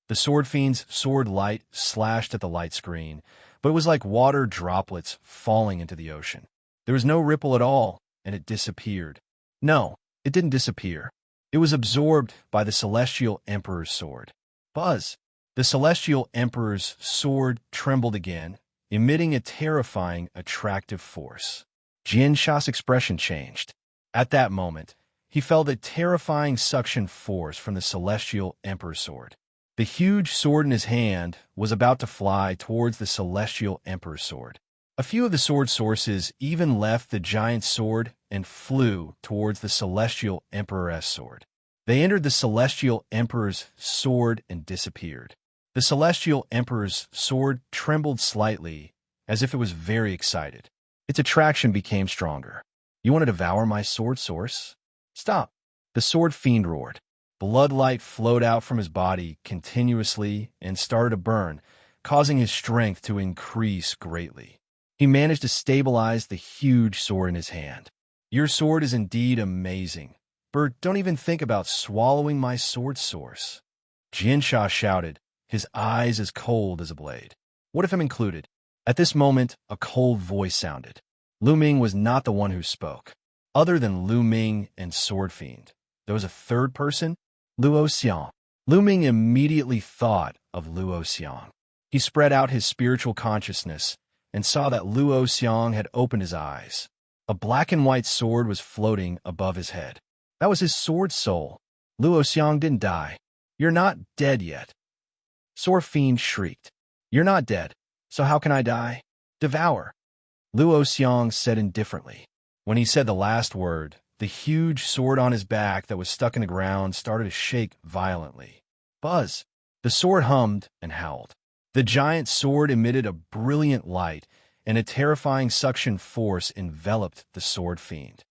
The sword fiend's sword light slashed at the light screen, but it was like water droplets falling into the ocean. There was no ripple at all, and it disappeared. No, it didn't disappear. It was absorbed by the Celestial Emperor's sword. Buzz! The Celestial Emperor's sword trembled again, emitting a terrifying, attractive force. Xianxia's expression changed. At that moment, he felt a terrifying suction force from the Celestial Emperor's sword. The huge sword in his hand was about to fly towards the Celestial Emperor's sword. A few of the sword sources even left the giant sword and flew towards the Celestial Emperor's sword. They entered the Celestial Emperor's sword and disappeared. The Celestial Emperor's sword trembled slightly, as if it was very excited. Its attraction became stronger. You want to devour my sword source? Stop! The sword fiend roared. Blood light flowed out from his body continuously and started to burn, causing his strength to increase greatly. He managed to stabilize the huge sword in his hand. Your sword is indeed amazing. But don't even think about swallowing my sword source. Xianxia shouted, his eyes as cold as a blade. What if I'm included? At this moment, a cold voice sounded. Lu Ming was not the one who spoke. Other than Lu Ming and Sword Fiend, there was a third person, Luo Xiang. Lu Ming immediately thought of Luo Xiang. He spread out his spiritual consciousness and saw that Luo Xiang had opened his eyes. A black and white sword was floating above his head. That was his sword soul. Luo Xiang didn't die. You're not dead yet. Sword Fiend shrieked. You're not dead. So how can I die? Devour. Luo Xiang said indifferently. When he said the last word, the huge sword on his back that was stuck in the ground started to shake violently. Buzz! The sword hummed and howled. The giant sword emitted a brilliant light, and a terrifying suction force enveloped the sword fiend.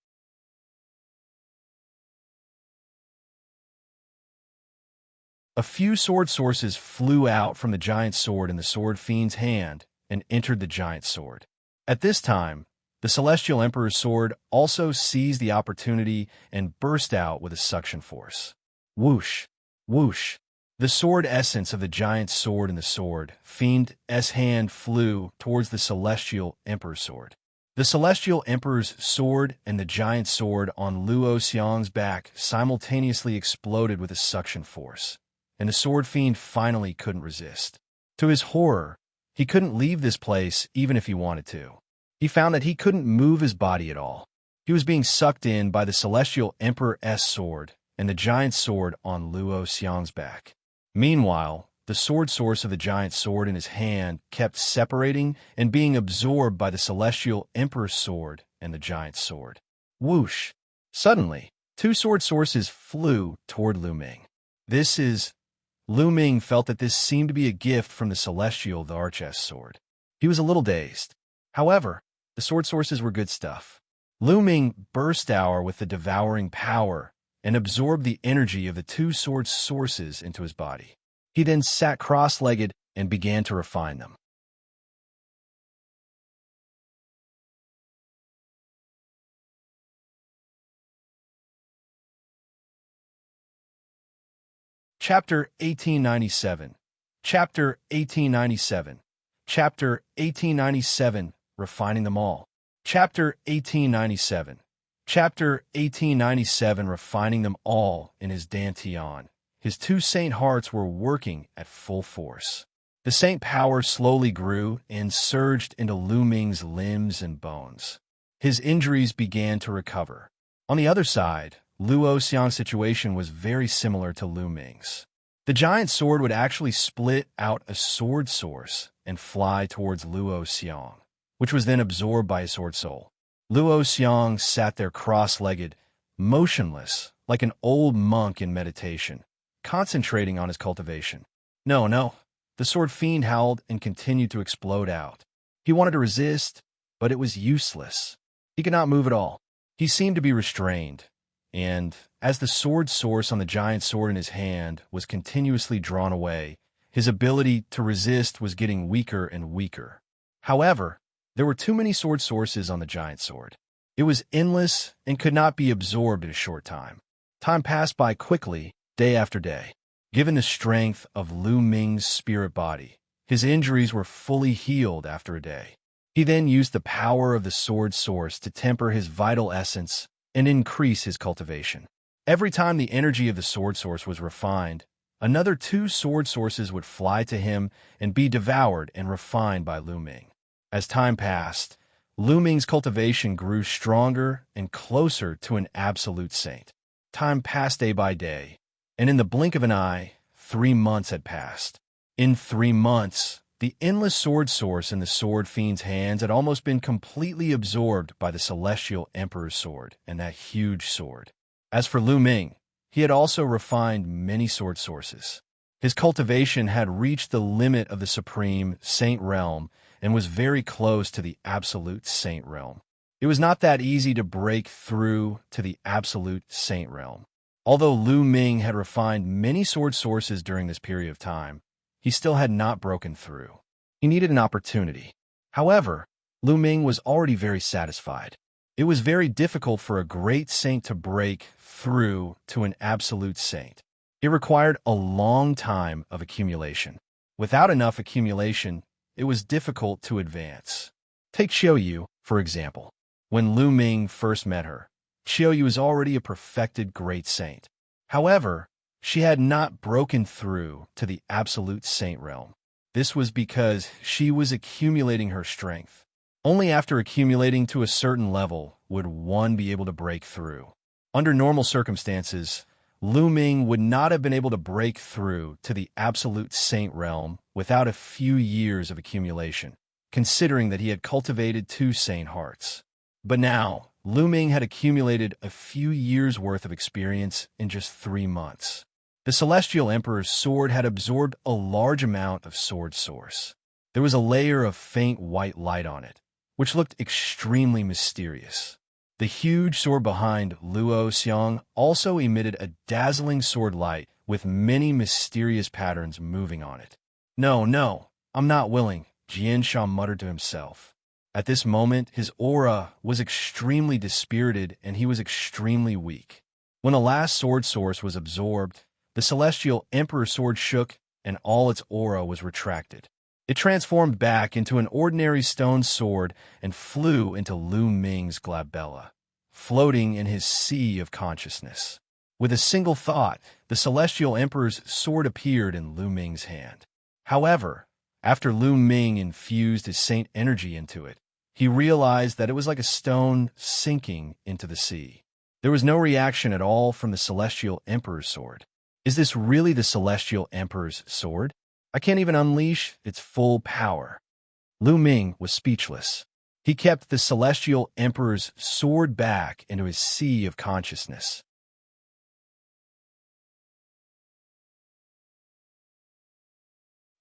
A few sword sources flew out from the giant sword in the sword fiend's hand and entered the giant sword. At this time, the Celestial Emperor's sword also seized the opportunity and burst out with a suction force. Whoosh! Whoosh! The sword essence of the giant sword in the sword fiend's hand flew towards the Celestial Emperor's sword. The Celestial Emperor's sword and the giant sword on Luo Xiang's back simultaneously exploded with a suction force, and the sword fiend finally couldn't resist. To his horror, he couldn't leave this place even if he wanted to. He found that he couldn't move his body at all. He was being sucked in by the Celestial Emperor's sword and the giant sword on Luo Xiang's back. Meanwhile, the sword source of the giant sword in his hand kept separating and being absorbed by the Celestial Emperor's sword and the giant sword. Whoosh! Suddenly, two sword sources flew toward Lu Ming. Lu Ming felt that this seemed to be a gift from the Celestial Thearch's sword. He was a little dazed. However, the sword sources were good stuff. Lu Ming burst out with the devouring power and absorbed the energy of the two sword sources into his body. He then sat cross-legged and began to refine them. Chapter 1897. Chapter 1897. Chapter 1897, Refining them all. Chapter 1897. Chapter 1897, Refining them all in his dantian. His two saint hearts were working at full force. The saint power slowly grew and surged into Lu Ming's limbs and bones. His injuries began to recover. On the other side, Luo Xiang's situation was very similar to Lu Ming's. The giant sword would actually split out a sword source and fly towards Luo Xiang, which was then absorbed by his sword soul. Luo Xiang sat there cross-legged, motionless, like an old monk in meditation, concentrating on his cultivation. No. The sword fiend howled and continued to explode out. He wanted to resist, but it was useless. He could not move at all. He seemed to be restrained, and as the sword source on the giant sword in his hand was continuously drawn away, his ability to resist was getting weaker and weaker. However, there were too many sword sources on the giant sword. It was endless and could not be absorbed in a short time. Time passed by quickly, day after day. Given the strength of Lu Ming's spirit body, his injuries were fully healed after a day. He then used the power of the sword source to temper his vital essence and increase his cultivation. Every time the energy of the sword source was refined, another two sword sources would fly to him and be devoured and refined by Lu Ming. As time passed, Lu Ming's cultivation grew stronger and closer to an absolute saint. Time passed day by day, and in the blink of an eye, 3 months had passed. In 3 months, the endless sword source in the sword fiend's hands had almost been completely absorbed by the celestial emperor's sword and that huge sword. As for Lu Ming, he had also refined many sword sources. His cultivation had reached the limit of the supreme saint realm and was very close to the absolute saint realm. It was not that easy to break through to the absolute saint realm. Although Lu Ming had refined many sword sources during this period of time, he still had not broken through. He needed an opportunity. However, Lu Ming was already very satisfied. It was very difficult for a great saint to break through to an absolute saint. It required a long time of accumulation. Without enough accumulation, it was difficult to advance. Take Qiu Yue, for example. When Lu Ming first met her, Qiu Yue was already a perfected great saint. However, she had not broken through to the absolute saint realm. This was because she was accumulating her strength. Only after accumulating to a certain level would one be able to break through. Under normal circumstances, Lu Ming would not have been able to break through to the absolute saint realm without a few years of accumulation, considering that he had cultivated 2 saint hearts. But now, Lu Ming had accumulated a few years' worth of experience in just 3 months. The Celestial Emperor's sword had absorbed a large amount of sword source. There was a layer of faint white light on it, which looked extremely mysterious. The huge sword behind Luo Xiang also emitted a dazzling sword light with many mysterious patterns moving on it. No, I'm not willing, Xianxia muttered to himself. At this moment, his aura was extremely dispirited and he was extremely weak. When the last sword source was absorbed, the Celestial Emperor's sword shook and all its aura was retracted. It transformed back into an ordinary stone sword and flew into Lu Ming's glabella, floating in his sea of consciousness. With a single thought, the Celestial Emperor's sword appeared in Lu Ming's hand. However, after Lu Ming infused his saint energy into it, he realized that it was like a stone sinking into the sea. There was no reaction at all from the Celestial Emperor's sword. Is this really the Celestial Emperor's sword? I can't even unleash its full power. Lu Ming was speechless. He kept the Celestial Emperor's sword back into his sea of consciousness.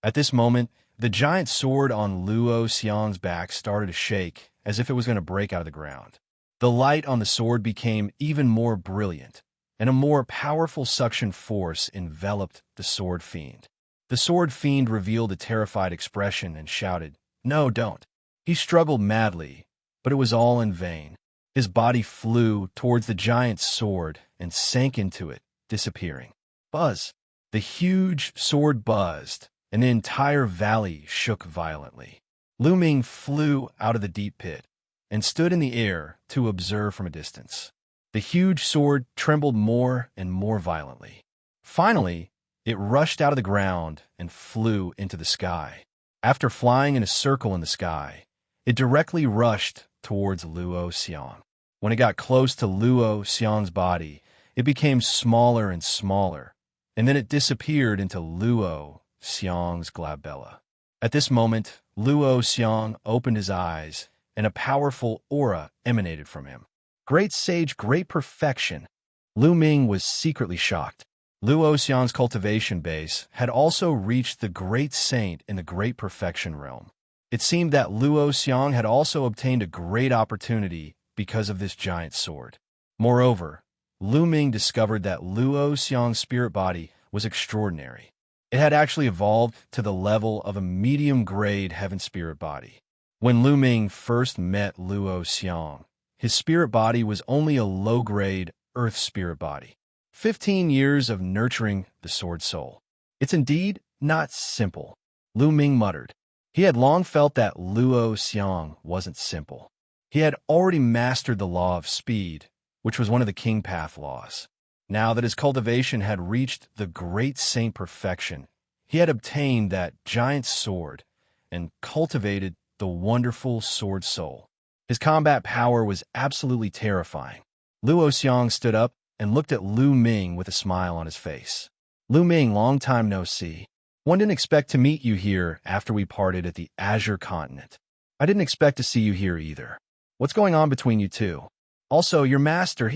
At this moment, the giant sword on Luo Xiang's back started to shake as if it was going to break out of the ground. The light on the sword became even more brilliant, and a more powerful suction force enveloped the sword fiend. The sword fiend revealed a terrified expression and shouted, "No, don't." He struggled madly, but it was all in vain. His body flew towards the giant's sword and sank into it, disappearing. Buzz! The huge sword buzzed, and the entire valley shook violently. Lu Ming flew out of the deep pit and stood in the air to observe from a distance. The huge sword trembled more and more violently. Finally, it rushed out of the ground and flew into the sky. After flying in a circle in the sky, it directly rushed towards Luo Xiang. When it got close to Luo Xiang's body, it became smaller and smaller, and then it disappeared into Luo Xiang's glabella. At this moment, Luo Xiang opened his eyes, and a powerful aura emanated from him. Great sage, great perfection. Lu Ming was secretly shocked. Luo Xiang's cultivation base had also reached the great saint in the great perfection realm. It seemed that Luo Xiang had also obtained a great opportunity because of this giant sword. Moreover, Lu Ming discovered that Luo Xiang's spirit body was extraordinary. It had actually evolved to the level of a medium-grade heaven spirit body. When Lu Ming first met Luo Xiang, his spirit body was only a low-grade earth spirit body. 15 years of nurturing the sword soul. It's indeed not simple, Lu Ming muttered. He had long felt that Luo Xiang wasn't simple. He had already mastered the law of speed, which was one of the King Path laws. Now that his cultivation had reached the great saint perfection, he had obtained that giant sword and cultivated the wonderful sword soul. His combat power was absolutely terrifying. Luo Xiang stood up and looked at Lu Ming with a smile on his face. Lu Ming, long time no see. One didn't expect to meet you here after we parted at the Azure Continent. I didn't expect to see you here either. What's going on between you two? Also, your master,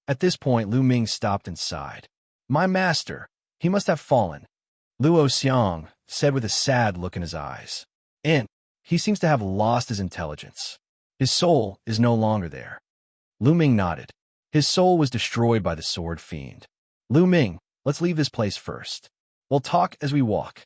At this point, Lu Ming stopped and sighed. My master, he must have fallen, Luo Xiang said with a sad look in his eyes. And he seems to have lost his intelligence. His soul is no longer there. Lu Ming nodded. His soul was destroyed by the sword fiend. Lu Ming, let's leave this place first. We'll talk as we walk,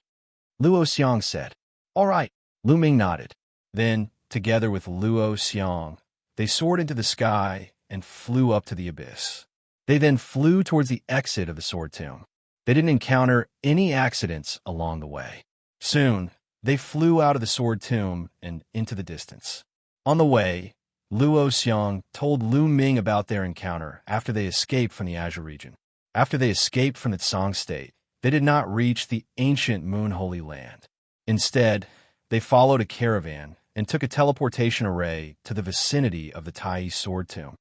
Luo Xiang said. All right, Lu Ming nodded. Then, together with Luo Xiang, they soared into the sky and flew up to the abyss. They then flew towards the exit of the sword tomb. They didn't encounter any accidents along the way. Soon, they flew out of the sword tomb and into the distance. On the way, Luo Xiang told Lu Ming about their encounter after they escaped from the Azure region. After they escaped from the Tsang state, they did not reach the ancient Moon Holy Land. Instead, they followed a caravan and took a teleportation array to the vicinity of the Taiyi sword tomb.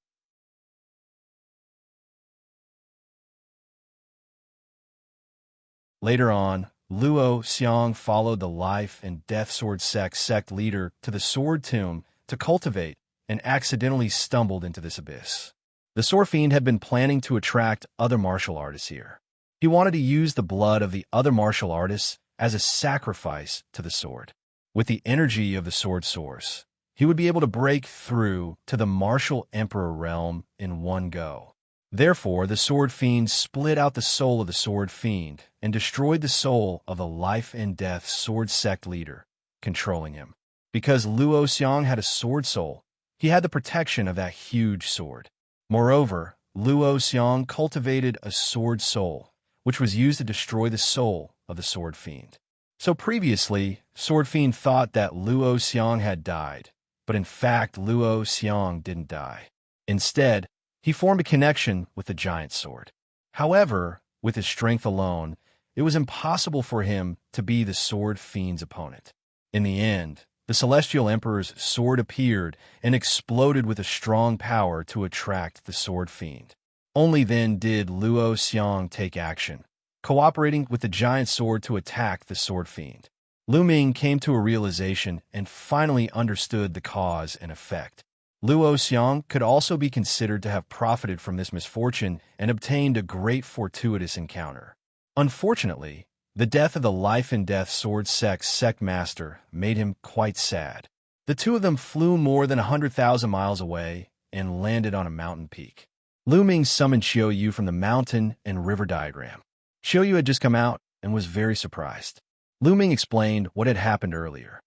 Later on, Luo Xiang followed the life and death sword sect leader to the sword tomb to cultivate and accidentally stumbled into this abyss. The sword fiend had been planning to attract other martial artists here. He wanted to use the blood of the other martial artists as a sacrifice to the sword. With the energy of the sword source, he would be able to break through to the martial emperor realm in one go. Therefore, the sword fiend split out the soul of the sword fiend and destroyed the soul of the life and death sword sect leader, controlling him. Because Luo Xiang had a sword soul, he had the protection of that huge sword. Moreover, Luo Xiang cultivated a sword soul, which was used to destroy the soul of the sword fiend. So previously, Sword Fiend thought that Luo Xiang had died, but in fact Luo Xiang didn't die. Instead, he formed a connection with the giant sword. However, with his strength alone, it was impossible for him to be the Sword Fiend's opponent. In the end, the Celestial Emperor's sword appeared and exploded with a strong power to attract the Sword Fiend. Only then did Luo Xiang take action, cooperating with the giant sword to attack the sword fiend. Lu Ming came to a realization and finally understood the cause and effect. Luo Xiang could also be considered to have profited from this misfortune and obtained a great fortuitous encounter. Unfortunately, the death of the life and death sword sect master made him quite sad. The two of them flew more than 100,000 miles away and landed on a mountain peak. Lu Ming summoned Qiu Yue from the mountain and river diagram. Qiu Yue had just come out and was very surprised. Lu Ming explained what had happened earlier.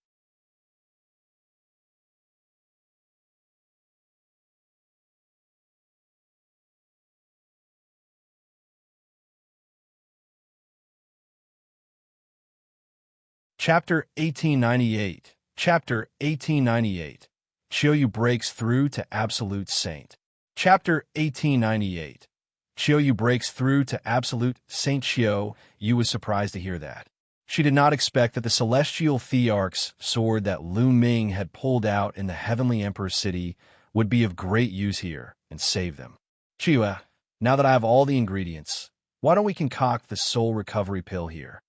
Chapter 1898. Chapter 1898. Qiu Yue breaks through to absolute saint. Chapter 1898. Qiu Yue breaks through to absolute saint. Qiu Yue was surprised to hear that. She did not expect that the celestial Thearch's sword that Lu Ming had pulled out in the Heavenly Emperor's city would be of great use here and save them. Qiu Yue, now that I have all the ingredients, why don't we concoct the soul recovery pill here?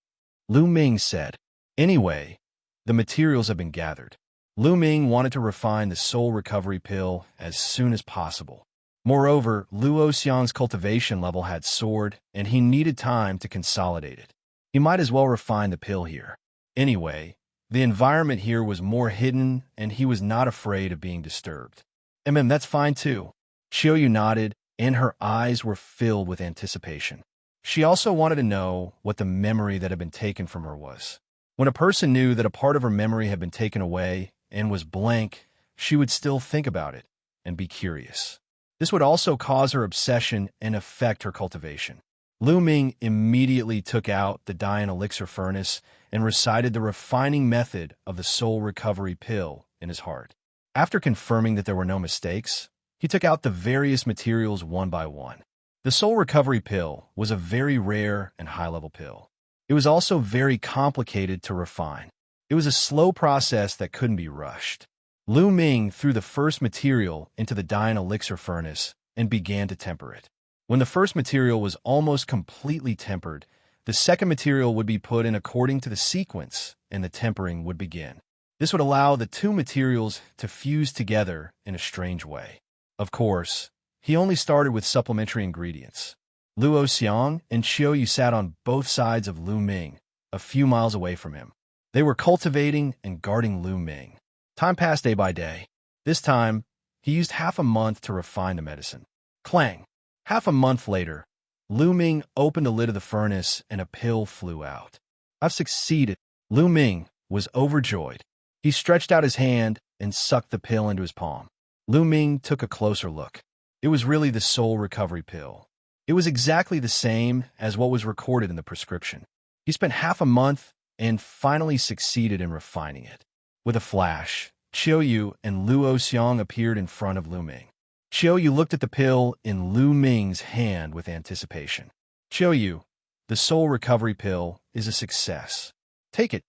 Lu Ming said. Anyway, the materials have been gathered. Lu Ming wanted to refine the soul recovery pill as soon as possible. Moreover, Luo Xiang's cultivation level had soared, and he needed time to consolidate it. He might as well refine the pill here. Anyway, the environment here was more hidden, and he was not afraid of being disturbed. That's fine too. Qiu Yue nodded, and her eyes were filled with anticipation. She also wanted to know what the memory that had been taken from her was. When a person knew that a part of her memory had been taken away and was blank, she would still think about it and be curious. This would also cause her obsession and affect her cultivation. Lu Ming immediately took out the Dian elixir furnace and recited the refining method of the soul recovery pill in his heart. After confirming that there were no mistakes, he took out the various materials one by one. The soul recovery pill was a very rare and high-level pill. It was also very complicated to refine. It was a slow process that couldn't be rushed. Lu Ming threw the first material into the Dian elixir furnace and began to temper it. When the first material was almost completely tempered, the second material would be put in according to the sequence, and the tempering would begin. This would allow the two materials to fuse together in a strange way. Of course, he only started with supplementary ingredients. Luo Xiang and Qiu Yue sat on both sides of Lu Ming, a few miles away from him. They were cultivating and guarding Lu Ming. Time passed day by day. This time, he used half a month to refine the medicine. Clang! Half a month later, Lu Ming opened the lid of the furnace and a pill flew out. I've succeeded. Lu Ming was overjoyed. He stretched out his hand and sucked the pill into his palm. Lu Ming took a closer look. It was really the soul recovery pill. It was exactly the same as what was recorded in the prescription. He spent half a month and finally succeeded in refining it. With a flash, Qiu Yue and Luo Xiang appeared in front of Lu Ming. Qiu Yue looked at the pill in Lu Ming's hand with anticipation. Qiu Yue, the soul recovery pill is a success. Take it,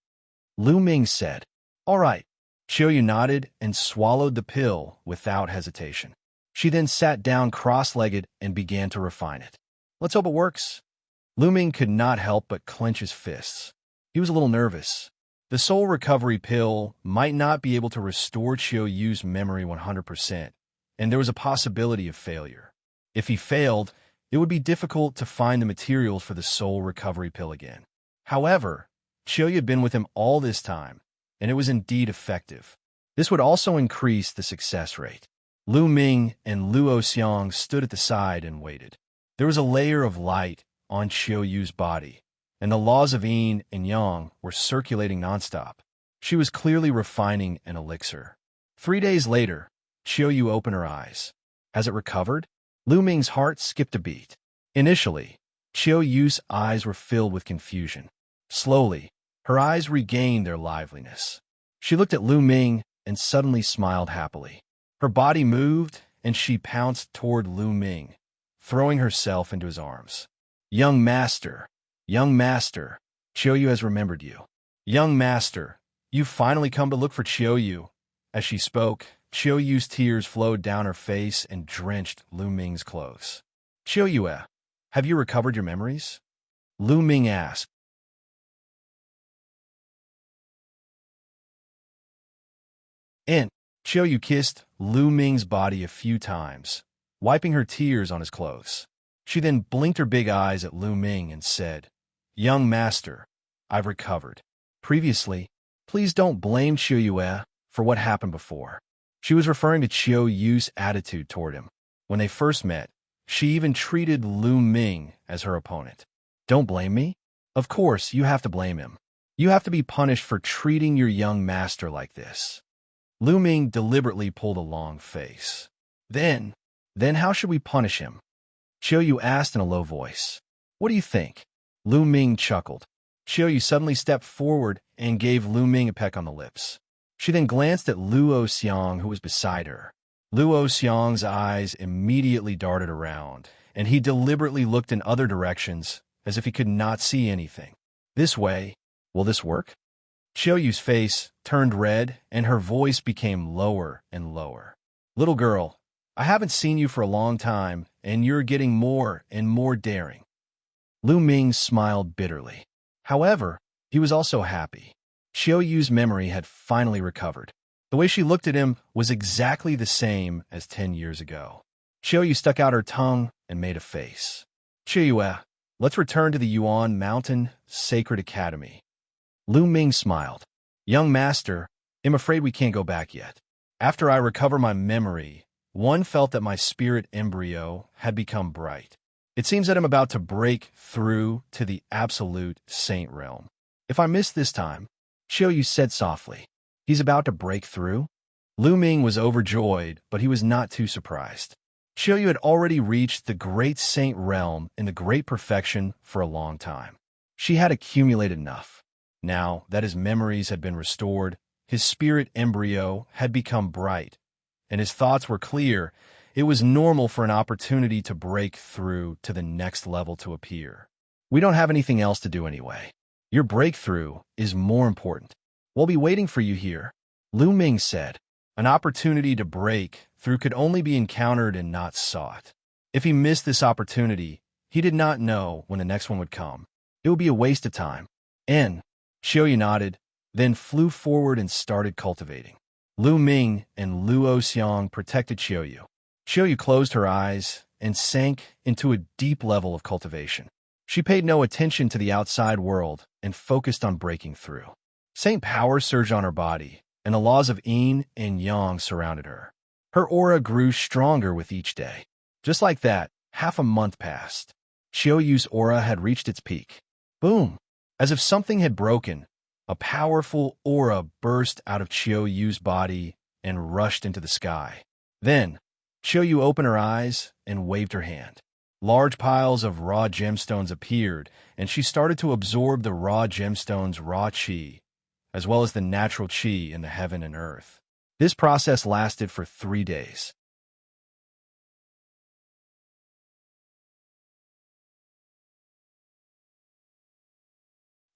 Lu Ming said. All right. Qiu Yue nodded and swallowed the pill without hesitation. She then sat down cross-legged and began to refine it. Let's hope it works. Lu Ming could not help but clench his fists. He was a little nervous. The soul recovery pill might not be able to restore Qiu Yue's memory 100%, and there was a possibility of failure. If he failed, it would be difficult to find the materials for the soul recovery pill again. However, Qiu Yue had been with him all this time, and it was indeed effective. This would also increase the success rate. Lu Ming and Luo Xiang stood at the side and waited. There was a layer of light on Qiu Yue's body, and the laws of yin and yang were circulating nonstop. She was clearly refining an elixir. 3 days later, Qiu Yue opened her eyes. Has it recovered? Lu Ming's heart skipped a beat. Initially, Qiu Yue's eyes were filled with confusion. Slowly, her eyes regained their liveliness. She looked at Lu Ming and suddenly smiled happily. Her body moved, and she pounced toward Lu Ming, throwing herself into his arms. Young master, Qiu Yue has remembered you. Young master, you've finally come to look for Qiu Yue. As she spoke, Qiu Yue's tears flowed down her face and drenched Lu Ming's clothes. Qiu Yue, have you recovered your memories? Lu Ming asked. And Qiu Yue kissed Lu Ming's body a few times, wiping her tears on his clothes. She then blinked her big eyes at Lu Ming and said, Young master, I've recovered. Previously, please don't blame Qiu Yue for what happened before. She was referring to Qiu Yue's attitude toward him. When they first met, she even treated Lu Ming as her opponent. Don't blame me? Of course, you have to blame him. You have to be punished for treating your young master like this. Lu Ming deliberately pulled a long face. Then how should we punish him? Qiu Yue asked in a low voice. What do you think? Lu Ming chuckled. Qiu Yue suddenly stepped forward and gave Lu Ming a peck on the lips. She then glanced at Luo Xiang, who was beside her. Luo Xiang's eyes immediately darted around, and he deliberately looked in other directions as if he could not see anything. This way, will this work? Qiu Yue's face turned red, and her voice became lower and lower. Little girl, I haven't seen you for a long time, and you're getting more and more daring. Lu Ming smiled bitterly. However, he was also happy. Qiu Yue's memory had finally recovered. The way she looked at him was exactly the same as 10 years ago. Qiu Yue stuck out her tongue and made a face. Qiu Yue, let's return to the Yuan Mountain Sacred Academy. Lu Ming smiled. Young master, I'm afraid we can't go back yet. After I recover my memory, one felt that my spirit embryo had become bright. It seems that I'm about to break through to the absolute saint realm. If I miss this time, Qiu Yue said softly. He's about to break through? Lu Ming was overjoyed, but he was not too surprised. Qiu Yue had already reached the great saint realm in the great perfection for a long time. She had accumulated enough. Now that his memories had been restored, his spirit embryo had become bright, and his thoughts were clear. It was normal for an opportunity to break through to the next level to appear. We don't have anything else to do anyway. Your breakthrough is more important. We'll be waiting for you here, Lu Ming said. An opportunity to break through could only be encountered and not sought. If he missed this opportunity, he did not know when the next one would come. It would be a waste of time. Qiu Yue nodded, then flew forward and started cultivating. Lu Ming and Luo Xiang protected Qiu Yue. Qiu Yue closed her eyes and sank into a deep level of cultivation. She paid no attention to the outside world and focused on breaking through. Saint power surged on her body, and the laws of yin and yang surrounded her. Her aura grew stronger with each day. Just like that, half a month passed. Qiu Yue's aura had reached its peak. Boom! As if something had broken, a powerful aura burst out of Qiu Yue's body and rushed into the sky. Then, Qiu Yue opened her eyes and waved her hand. Large piles of raw gemstones appeared, and she started to absorb the raw gemstones' raw qi, as well as the natural qi in the heaven and earth. This process lasted for 3 days.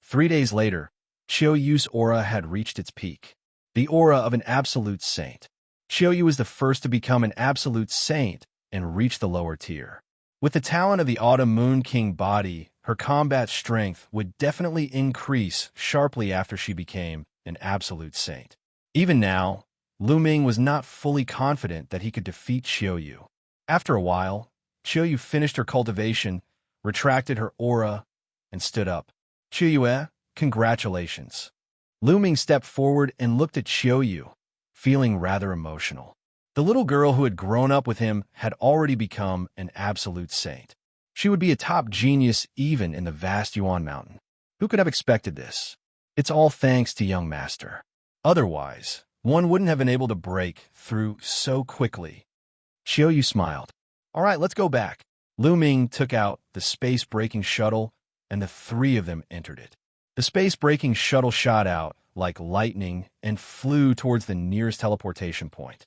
Three days later, Qiu Yue's aura had reached its peak. The aura of an absolute saint. Qiu Yue was the first to become an absolute saint and reach the lower tier. With the talent of the Autumn Moon King body, her combat strength would definitely increase sharply after she became an absolute saint. Even now, Lu Ming was not fully confident that he could defeat Qiu Yue. After a while, Qiu Yue finished her cultivation, retracted her aura, and stood up. Qiu Yue, congratulations. Lu Ming stepped forward and looked at Qiu Yue, feeling rather emotional. The little girl who had grown up with him had already become an absolute saint. She would be a top genius even in the vast Yuan Mountain. Who could have expected this? It's all thanks to young master. Otherwise, one wouldn't have been able to break through so quickly. Qiu Yue smiled. All right, let's go back. Lu Ming took out the space-breaking shuttle, and the three of them entered it. The space-breaking shuttle shot out like lightning and flew towards the nearest teleportation point.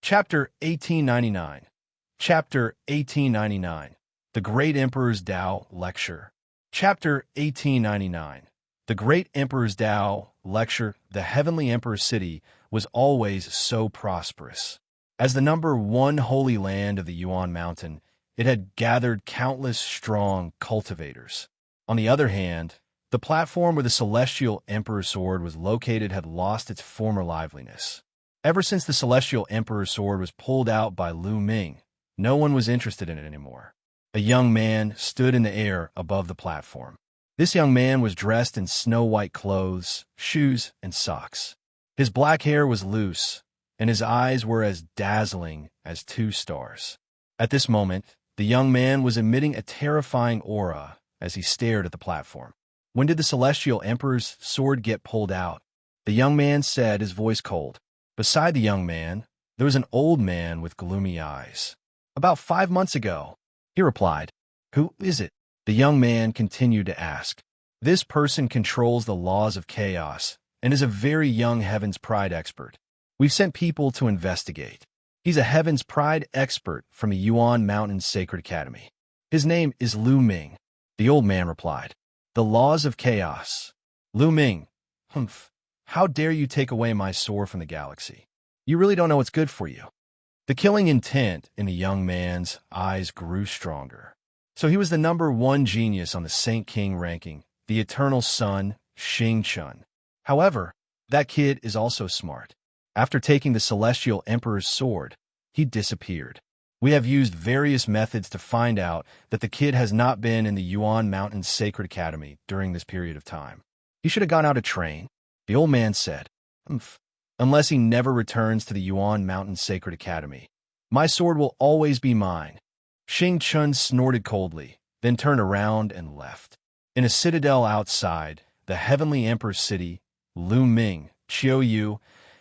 Chapter 1899. Chapter 1899. The Great Emperor's Tao Lecture. Chapter 1899. The Great Emperor's Tao Lecture. The Heavenly Emperor's city was always so prosperous. As the #1 holy land of the Yuan Mountain, it had gathered countless strong cultivators. On the other hand, the platform where the Celestial Emperor's sword was located had lost its former liveliness. Ever since the Celestial Emperor's sword was pulled out by Lu Ming, no one was interested in it anymore. A young man stood in the air above the platform. This young man was dressed in snow-white clothes, shoes, and socks. His black hair was loose, and his eyes were as dazzling as 2 stars. At this moment, the young man was emitting a terrifying aura as he stared at the platform. When did the Celestial Emperor's sword get pulled out? The young man said, his voice cold. Beside the young man, There was an old man with gloomy eyes. About 5 months ago, he replied. Who is it? The young man continued to ask. This person controls the laws of chaos and is a very young Heaven's Pride expert. We've sent people to investigate. He's a Heaven's Pride expert from the Yuan Mountain Sacred Academy. His name is Ming. The old man replied. The laws of chaos. Ming. Humph. How dare you take away my sword from the galaxy? You really don't know what's good for you. The killing intent in the young man's eyes grew stronger. So he was the #1 genius on the Saint King ranking, the eternal son, Xianxia. However, that kid is also smart. After taking the Celestial Emperor's sword, he disappeared. We have used various methods to find out that the kid has not been in the Yuan Mountain Sacred Academy during this period of time. He should have gone out to train, the old man said. Humph. Unless he never returns to the Yuan Mountain Sacred Academy, my sword will always be mine. Xianxia snorted coldly, then turned around and left. In a citadel outside the Heavenly Emperor's city, Ming, Qiu Yue,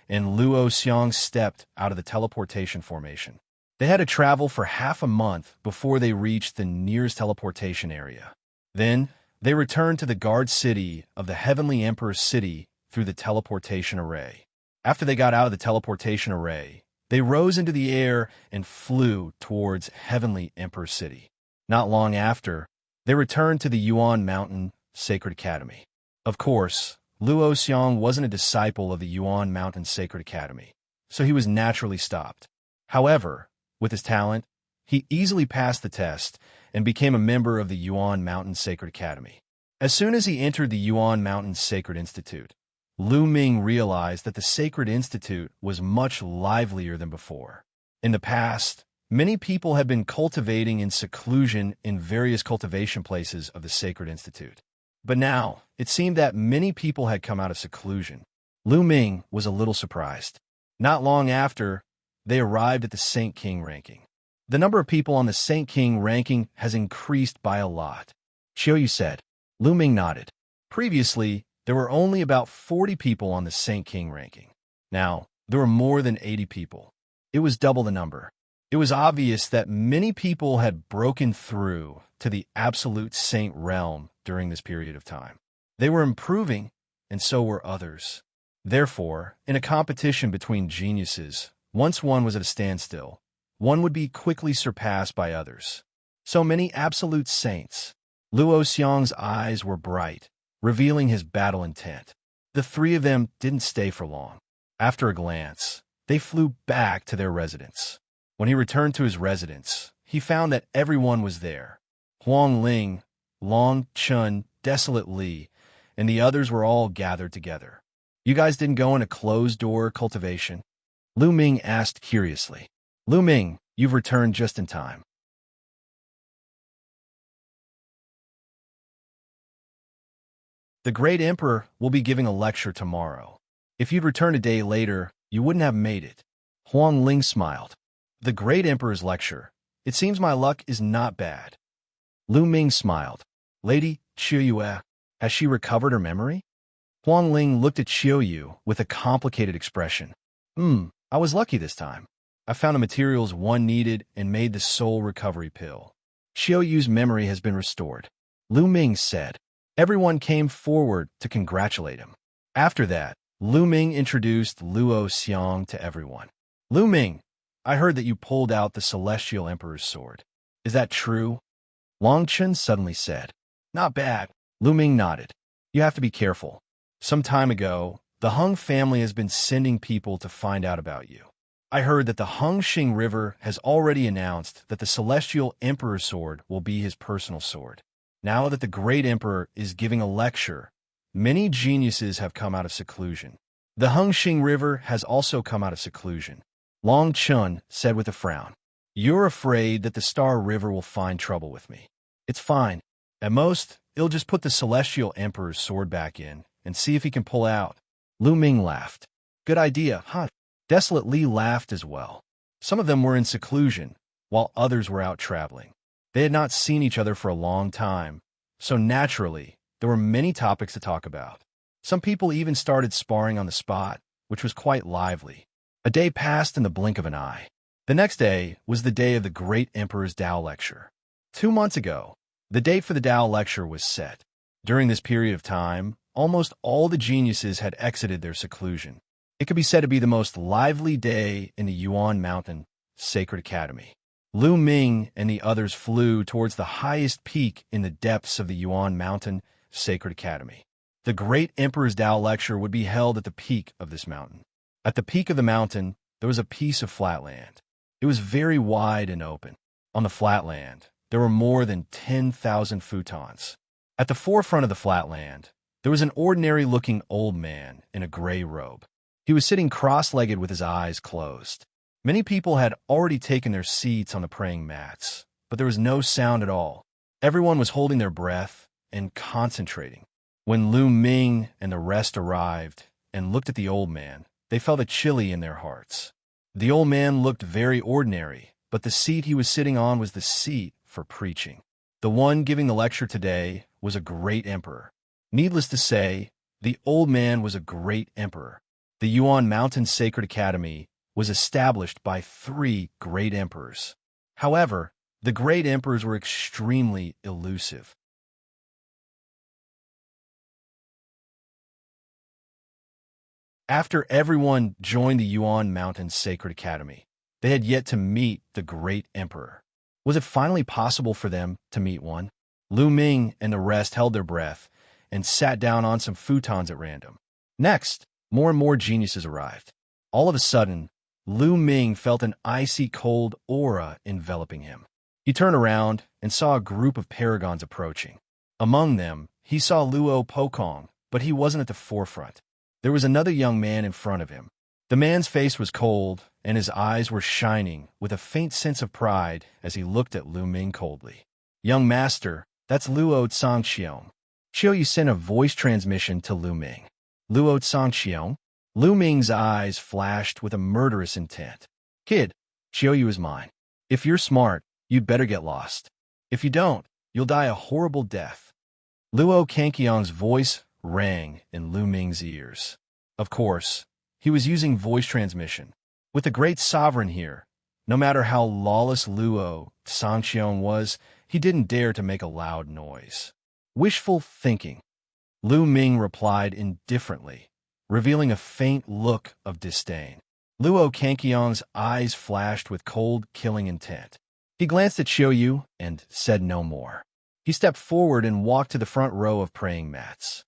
and Luo Xiang stepped out of the teleportation formation. They had to travel for half a month before they reached the nearest teleportation area. Then, they returned to the guard city of the Heavenly Emperor's city through the teleportation array. After they got out of the teleportation array, they rose into the air and flew towards Heavenly Emperor's city. Not long after, they returned to the Yuan Mountain Sacred Academy. Of course, Luo Xiang wasn't a disciple of the Yuan Mountain Sacred Academy, so he was naturally stopped. However, with his talent, he easily passed the test and became a member of the Yuan Mountain Sacred Academy. As soon as he entered the Yuan Mountain Sacred Institute, Ming realized that the Sacred Institute was much livelier than before. In the past, many people had been cultivating in seclusion in various cultivation places of the Sacred Institute. But now, it seemed that many people had come out of seclusion. Ming was a little surprised. Not long after, they arrived at the Saint King ranking. The number of people on the Saint King ranking has increased by a lot. Qiu Yue said. Ming nodded. Previously, there were only about 40 people on the Saint King ranking. Now, there were more than 80 people. It was double the number. It was obvious that many people had broken through to the absolute saint realm during this period of time. They were improving, and so were others. Therefore, in a competition between geniuses, once one was at a standstill, one would be quickly surpassed by others. So many absolute saints. Luo Xiang's eyes were bright, revealing his battle intent. The three of them didn't stay for long. After a glance, they flew back to their residence. When he returned to his residence, he found that everyone was there. Huang Ling, Long Chun, Desolate Li, and the others were all gathered together. You guys didn't go in a closed-door cultivation? Ming asked curiously. Ming, you've returned just in time. The Great Emperor will be giving a lecture tomorrow. If you'd returned a day later, you wouldn't have made it. Huang Ling smiled. The Great Emperor's lecture. It seems my luck is not bad. Ming smiled. Lady Qiu Yue, has she recovered her memory? Huang Ling looked at Qiu Yue with a complicated expression. I was lucky this time. I found the materials one needed and made the soul recovery pill. Qiu Yue's memory has been restored. Ming said. Everyone came forward to congratulate him. After that, Ming introduced Luo Xiang to everyone. Ming, I heard that you pulled out the Celestial Emperor's sword. Is that true? Longchen suddenly said. Not bad. Ming nodded. You have to be careful. Some time ago, the Hung family has been sending people to find out about you. I heard that the Hengxing River has already announced that the Celestial Emperor's sword will be his personal sword. Now that the Great Emperor is giving a lecture, many geniuses have come out of seclusion. The Hengxing River has also come out of seclusion. Long Chun said with a frown. You're afraid that the Star River will find trouble with me. It's fine. At most, it'll just put the Celestial Emperor's sword back in and see if he can pull out. Ming laughed. Good idea, huh? Desolate Li laughed as well. Some of them were in seclusion, while others were out traveling. They had not seen each other for a long time, so naturally, there were many topics to talk about. Some people even started sparring on the spot, which was quite lively. A day passed in the blink of an eye. The next day was the day of the great emperor's Tao lecture. 2 months ago, the date for the Tao lecture was set. During this period of time, almost all the geniuses had exited their seclusion. It could be said to be the most lively day in the Yuan Mountain Sacred Academy. Ming and the others flew towards the highest peak in the depths of the Yuan Mountain Sacred Academy. The great emperor's Tao lecture would be held at the peak of this mountain. At the peak of the mountain, there was a piece of flat land. It was very wide and open. On the flat land, there were more than 10,000 futons. At the forefront of the flat land, there was an ordinary-looking old man in a gray robe. He was sitting cross-legged with his eyes closed. Many people had already taken their seats on the praying mats, but there was no sound at all. Everyone was holding their breath and concentrating. When Ming and the rest arrived and looked at the old man, they felt a chilly in their hearts. The old man looked very ordinary, but the seat he was sitting on was the seat for preaching. The one giving the lecture today was a great emperor. Needless to say, the old man was a great emperor. The Yuan Mountain Sacred Academy was established by 3 great emperors. However, the great emperors were extremely elusive. After everyone joined the Yuan Mountain Sacred Academy, they had yet to meet the great emperor. Was it finally possible for them to meet one? Ming and the rest held their breath and sat down on some futons at random. Next, more and more geniuses arrived. All of a sudden, Ming felt an icy cold aura enveloping him. He turned around and saw a group of paragons approaching. Among them, he saw Luo Pokong, but he wasn't at the forefront. There was another young man in front of him. The man's face was cold, and his eyes were shining with a faint sense of pride as he looked at Ming coldly. "Young master, that's Luo Xiang. Qiu Yue sent a voice transmission to Ming." "Luo Xiang?" Ming's eyes flashed with a murderous intent. "Kid, Qiu Yue is mine. If you're smart, you'd better get lost. If you don't, you'll die a horrible death." Luo Xiang's voice rang in Ming's ears. Of course, he was using voice transmission. With the great sovereign here, no matter how lawless Luo Xiang was, he didn't dare to make a loud noise. "Wishful thinking," Ming replied indifferently, revealing a faint look of disdain. Luo Xiang's eyes flashed with cold, killing intent. He glanced at Qiu Yue and said no more. He stepped forward and walked to the front row of praying mats.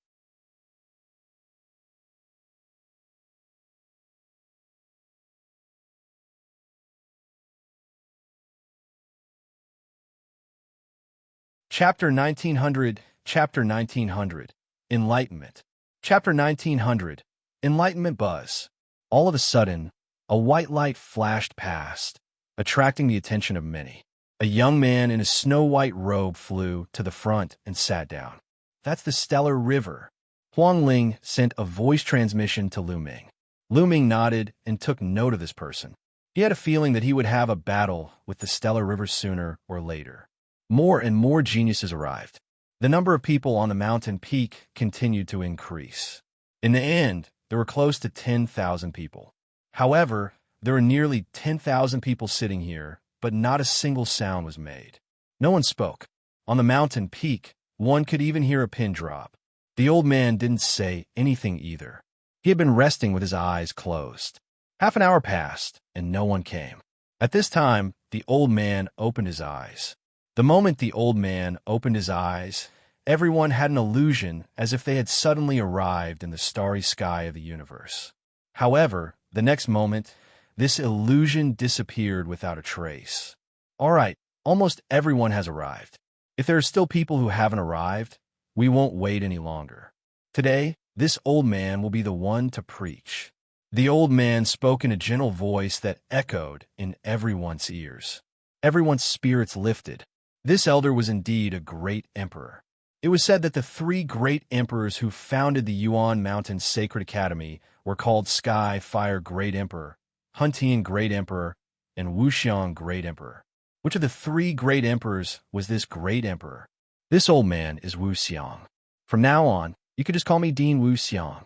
Chapter 1900, Chapter 1900, Enlightenment. Chapter 1900, Enlightenment Buzz. All of a sudden, a white light flashed past, attracting the attention of many. A young man in a snow-white robe flew to the front and sat down. "That's the Stellar River." Huangling sent a voice transmission to Ming. Ming nodded and took note of this person. He had a feeling that he would have a battle with the Stellar River sooner or later. More and more geniuses arrived. The number of people on the mountain peak continued to increase. In the end, there were close to 10,000 people. However, there were nearly 10,000 people sitting here, but not a single sound was made. No one spoke. On the mountain peak, one could even hear a pin drop. The old man didn't say anything either. He had been resting with his eyes closed. Half an hour passed, and no one came. At this time, the old man opened his eyes. The moment the old man opened his eyes, everyone had an illusion as if they had suddenly arrived in the starry sky of the universe. However, the next moment, this illusion disappeared without a trace. All right, almost everyone has arrived. If there are still people who haven't arrived, we won't wait any longer. Today, this old man will be the one to preach. The old man spoke in a gentle voice that echoed in everyone's ears. Everyone's spirits lifted. This elder was indeed a great emperor. It was said that the 3 great emperors who founded the Yuan Mountain Sacred Academy were called Sky Fire Great Emperor, Huntian Great Emperor, and Luo Xiang Great Emperor. Which of the 3 great emperors was this great emperor? This old man is Luo Xiang. From now on, you could just call me Dean Luo Xiang.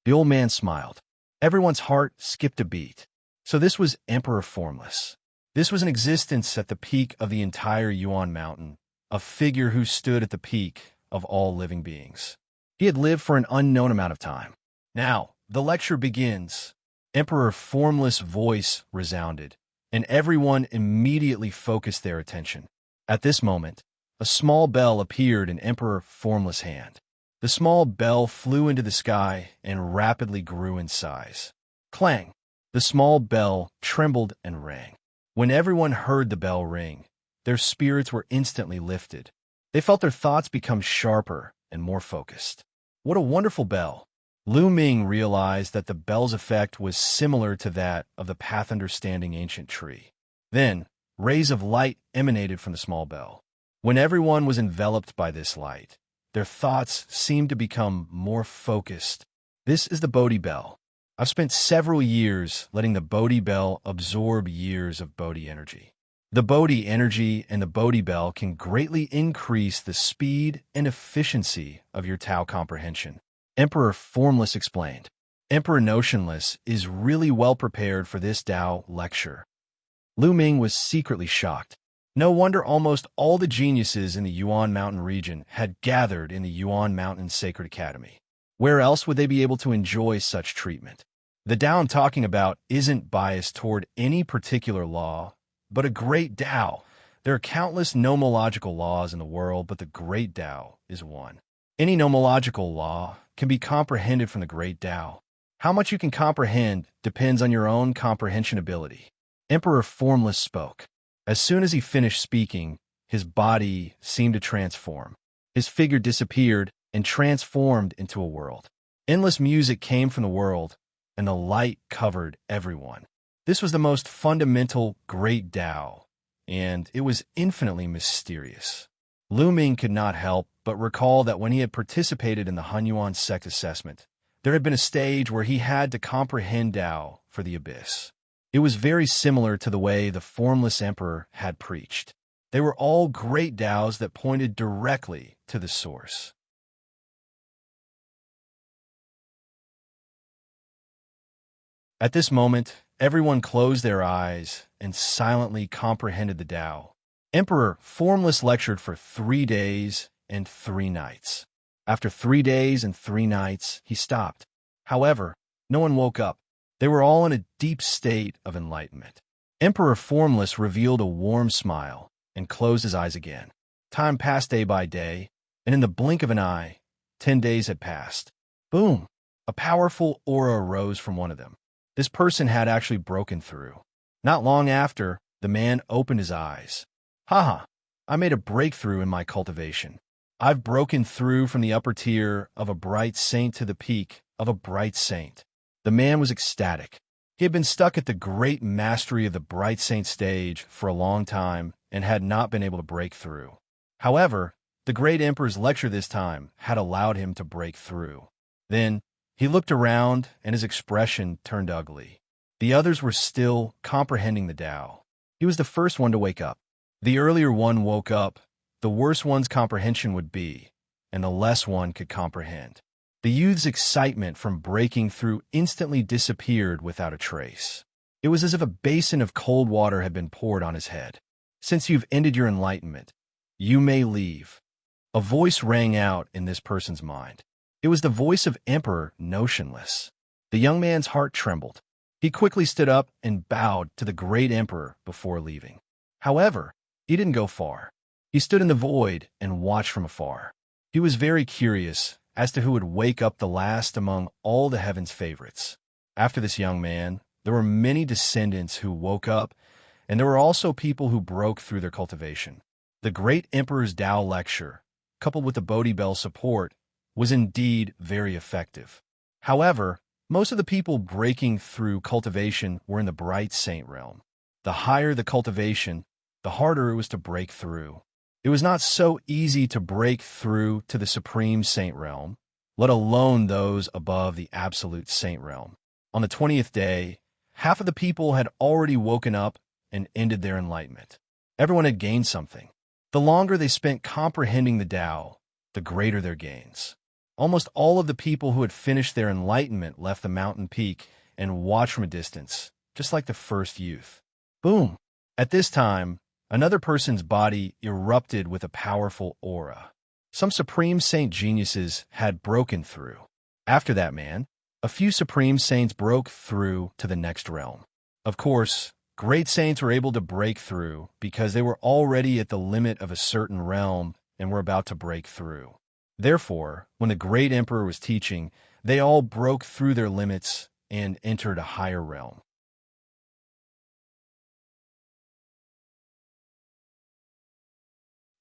The old man smiled. Everyone's heart skipped a beat. So this was Emperor Formless. This was an existence at the peak of the entire Yuan mountain, a figure who stood at the peak of all living beings. He had lived for an unknown amount of time. Now, the lecture begins. Emperor Formless' voice resounded, and everyone immediately focused their attention. At this moment, a small bell appeared in Emperor Formless' hand. The small bell flew into the sky and rapidly grew in size. Clang! The small bell trembled and rang. When everyone heard the bell ring, their spirits were instantly lifted. They felt their thoughts become sharper and more focused. What a wonderful bell! Ming realized that the bell's effect was similar to that of the path-understanding ancient tree. Then, rays of light emanated from the small bell. When everyone was enveloped by this light, their thoughts seemed to become more focused. This is the Bodhi bell. I've spent several years letting the Bodhi bell absorb years of Bodhi energy. The Bodhi energy and the Bodhi bell can greatly increase the speed and efficiency of your Tao comprehension. Emperor Formless explained. Emperor Notionless is really well prepared for this Tao lecture. Ming was secretly shocked. No wonder almost all the geniuses in the Yuan Mountain region had gathered in the Yuan Mountain Sacred Academy. Where else would they be able to enjoy such treatment? The Tao I'm talking about isn't biased toward any particular law, but a great Tao. There are countless nomological laws in the world, but the great Tao is one. Any nomological law can be comprehended from the great Tao. How much you can comprehend depends on your own comprehension ability. Emperor Formless spoke. As soon as he finished speaking, his body seemed to transform. His figure disappeared and transformed into a world. Endless music came from the world, and the light covered everyone. This was the most fundamental great Tao, and it was infinitely mysterious. Ming could not help but recall that when he had participated in the Hunyuan sect assessment, there had been a stage where he had to comprehend Tao for the abyss. It was very similar to the way the Formless Emperor had preached. They were all great Taos that pointed directly to the source. At this moment, everyone closed their eyes and silently comprehended the Tao. Emperor Formless lectured for 3 days and 3 nights. After 3 days and 3 nights, he stopped. However, no one woke up. They were all in a deep state of enlightenment. Emperor Formless revealed a warm smile and closed his eyes again. Time passed day by day, and in the blink of an eye, 10 days had passed. Boom! A powerful aura arose from one of them. This person had actually broken through. Not long after, the man opened his eyes. Haha, I made a breakthrough in my cultivation. I've broken through from the upper tier of a bright saint to the peak of a bright saint. The man was ecstatic. He had been stuck at the great mastery of the bright saint stage for a long time and had not been able to break through. However, the great emperor's lecture this time had allowed him to break through. Then, he looked around and his expression turned ugly. The others were still comprehending the Tao. He was the first one to wake up. The earlier one woke up, the worse one's comprehension would be, and the less one could comprehend. The youth's excitement from breaking through instantly disappeared without a trace. It was as if a basin of cold water had been poured on his head. Since you've ended your enlightenment, you may leave. A voice rang out in this person's mind. It was the voice of Emperor Notionless. The young man's heart trembled. He quickly stood up and bowed to the great emperor before leaving. However, he didn't go far. He stood in the void and watched from afar. He was very curious as to who would wake up the last among all the heaven's favorites. After this young man, there were many descendants who woke up, and there were also people who broke through their cultivation. The great emperor's Tao lecture, coupled with the Bodhi Bell support, was indeed very effective. However, most of the people breaking through cultivation were in the bright saint realm. The higher the cultivation, the harder it was to break through. It was not so easy to break through to the supreme saint realm, let alone those above the absolute saint realm. On the 20th day, half of the people had already woken up and ended their enlightenment. Everyone had gained something. The longer they spent comprehending the Tao, the greater their gains. Almost all of the people who had finished their enlightenment left the mountain peak and watched from a distance, just like the first youth. Boom! At this time, another person's body erupted with a powerful aura. Some supreme saint geniuses had broken through. After that man, a few supreme saints broke through to the next realm. Of course, great saints were able to break through because they were already at the limit of a certain realm and were about to break through. Therefore, when the great emperor was teaching, they all broke through their limits and entered a higher realm.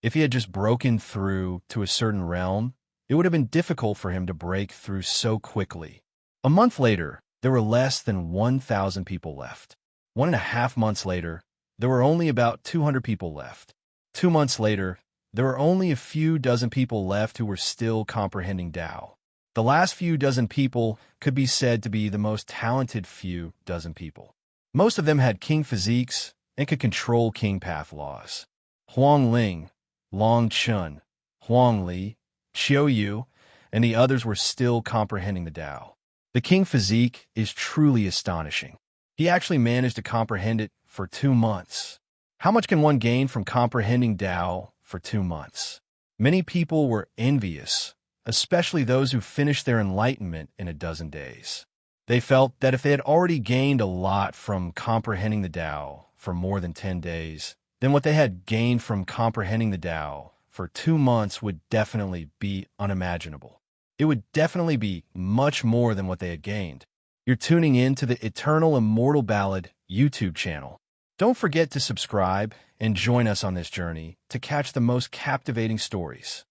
If he had just broken through to a certain realm, it would have been difficult for him to break through so quickly. A month later, there were less than 1,000 people left. 1.5 months later, there were only about 200 people left. 2 months later, there were only a few dozen people left who were still comprehending Tao. The last few dozen people could be said to be the most talented few dozen people. Most of them had king physiques and could control king path laws. Huang Ling, Long Chun, Huang Li, Qiu Yue, and the others were still comprehending the Tao. The king physique is truly astonishing. He actually managed to comprehend it for 2 months. How much can one gain from comprehending Tao for 2 months? Many people were envious, especially those who finished their enlightenment in a dozen days. They felt that if they had already gained a lot from comprehending the Tao for more than 10 days, then what they had gained from comprehending the Tao for 2 months would definitely be unimaginable. It would definitely be much more than what they had gained. You're tuning in to the Eternal Immortal Ballad YouTube channel. Don't forget to subscribe and join us on this journey to catch the most captivating stories.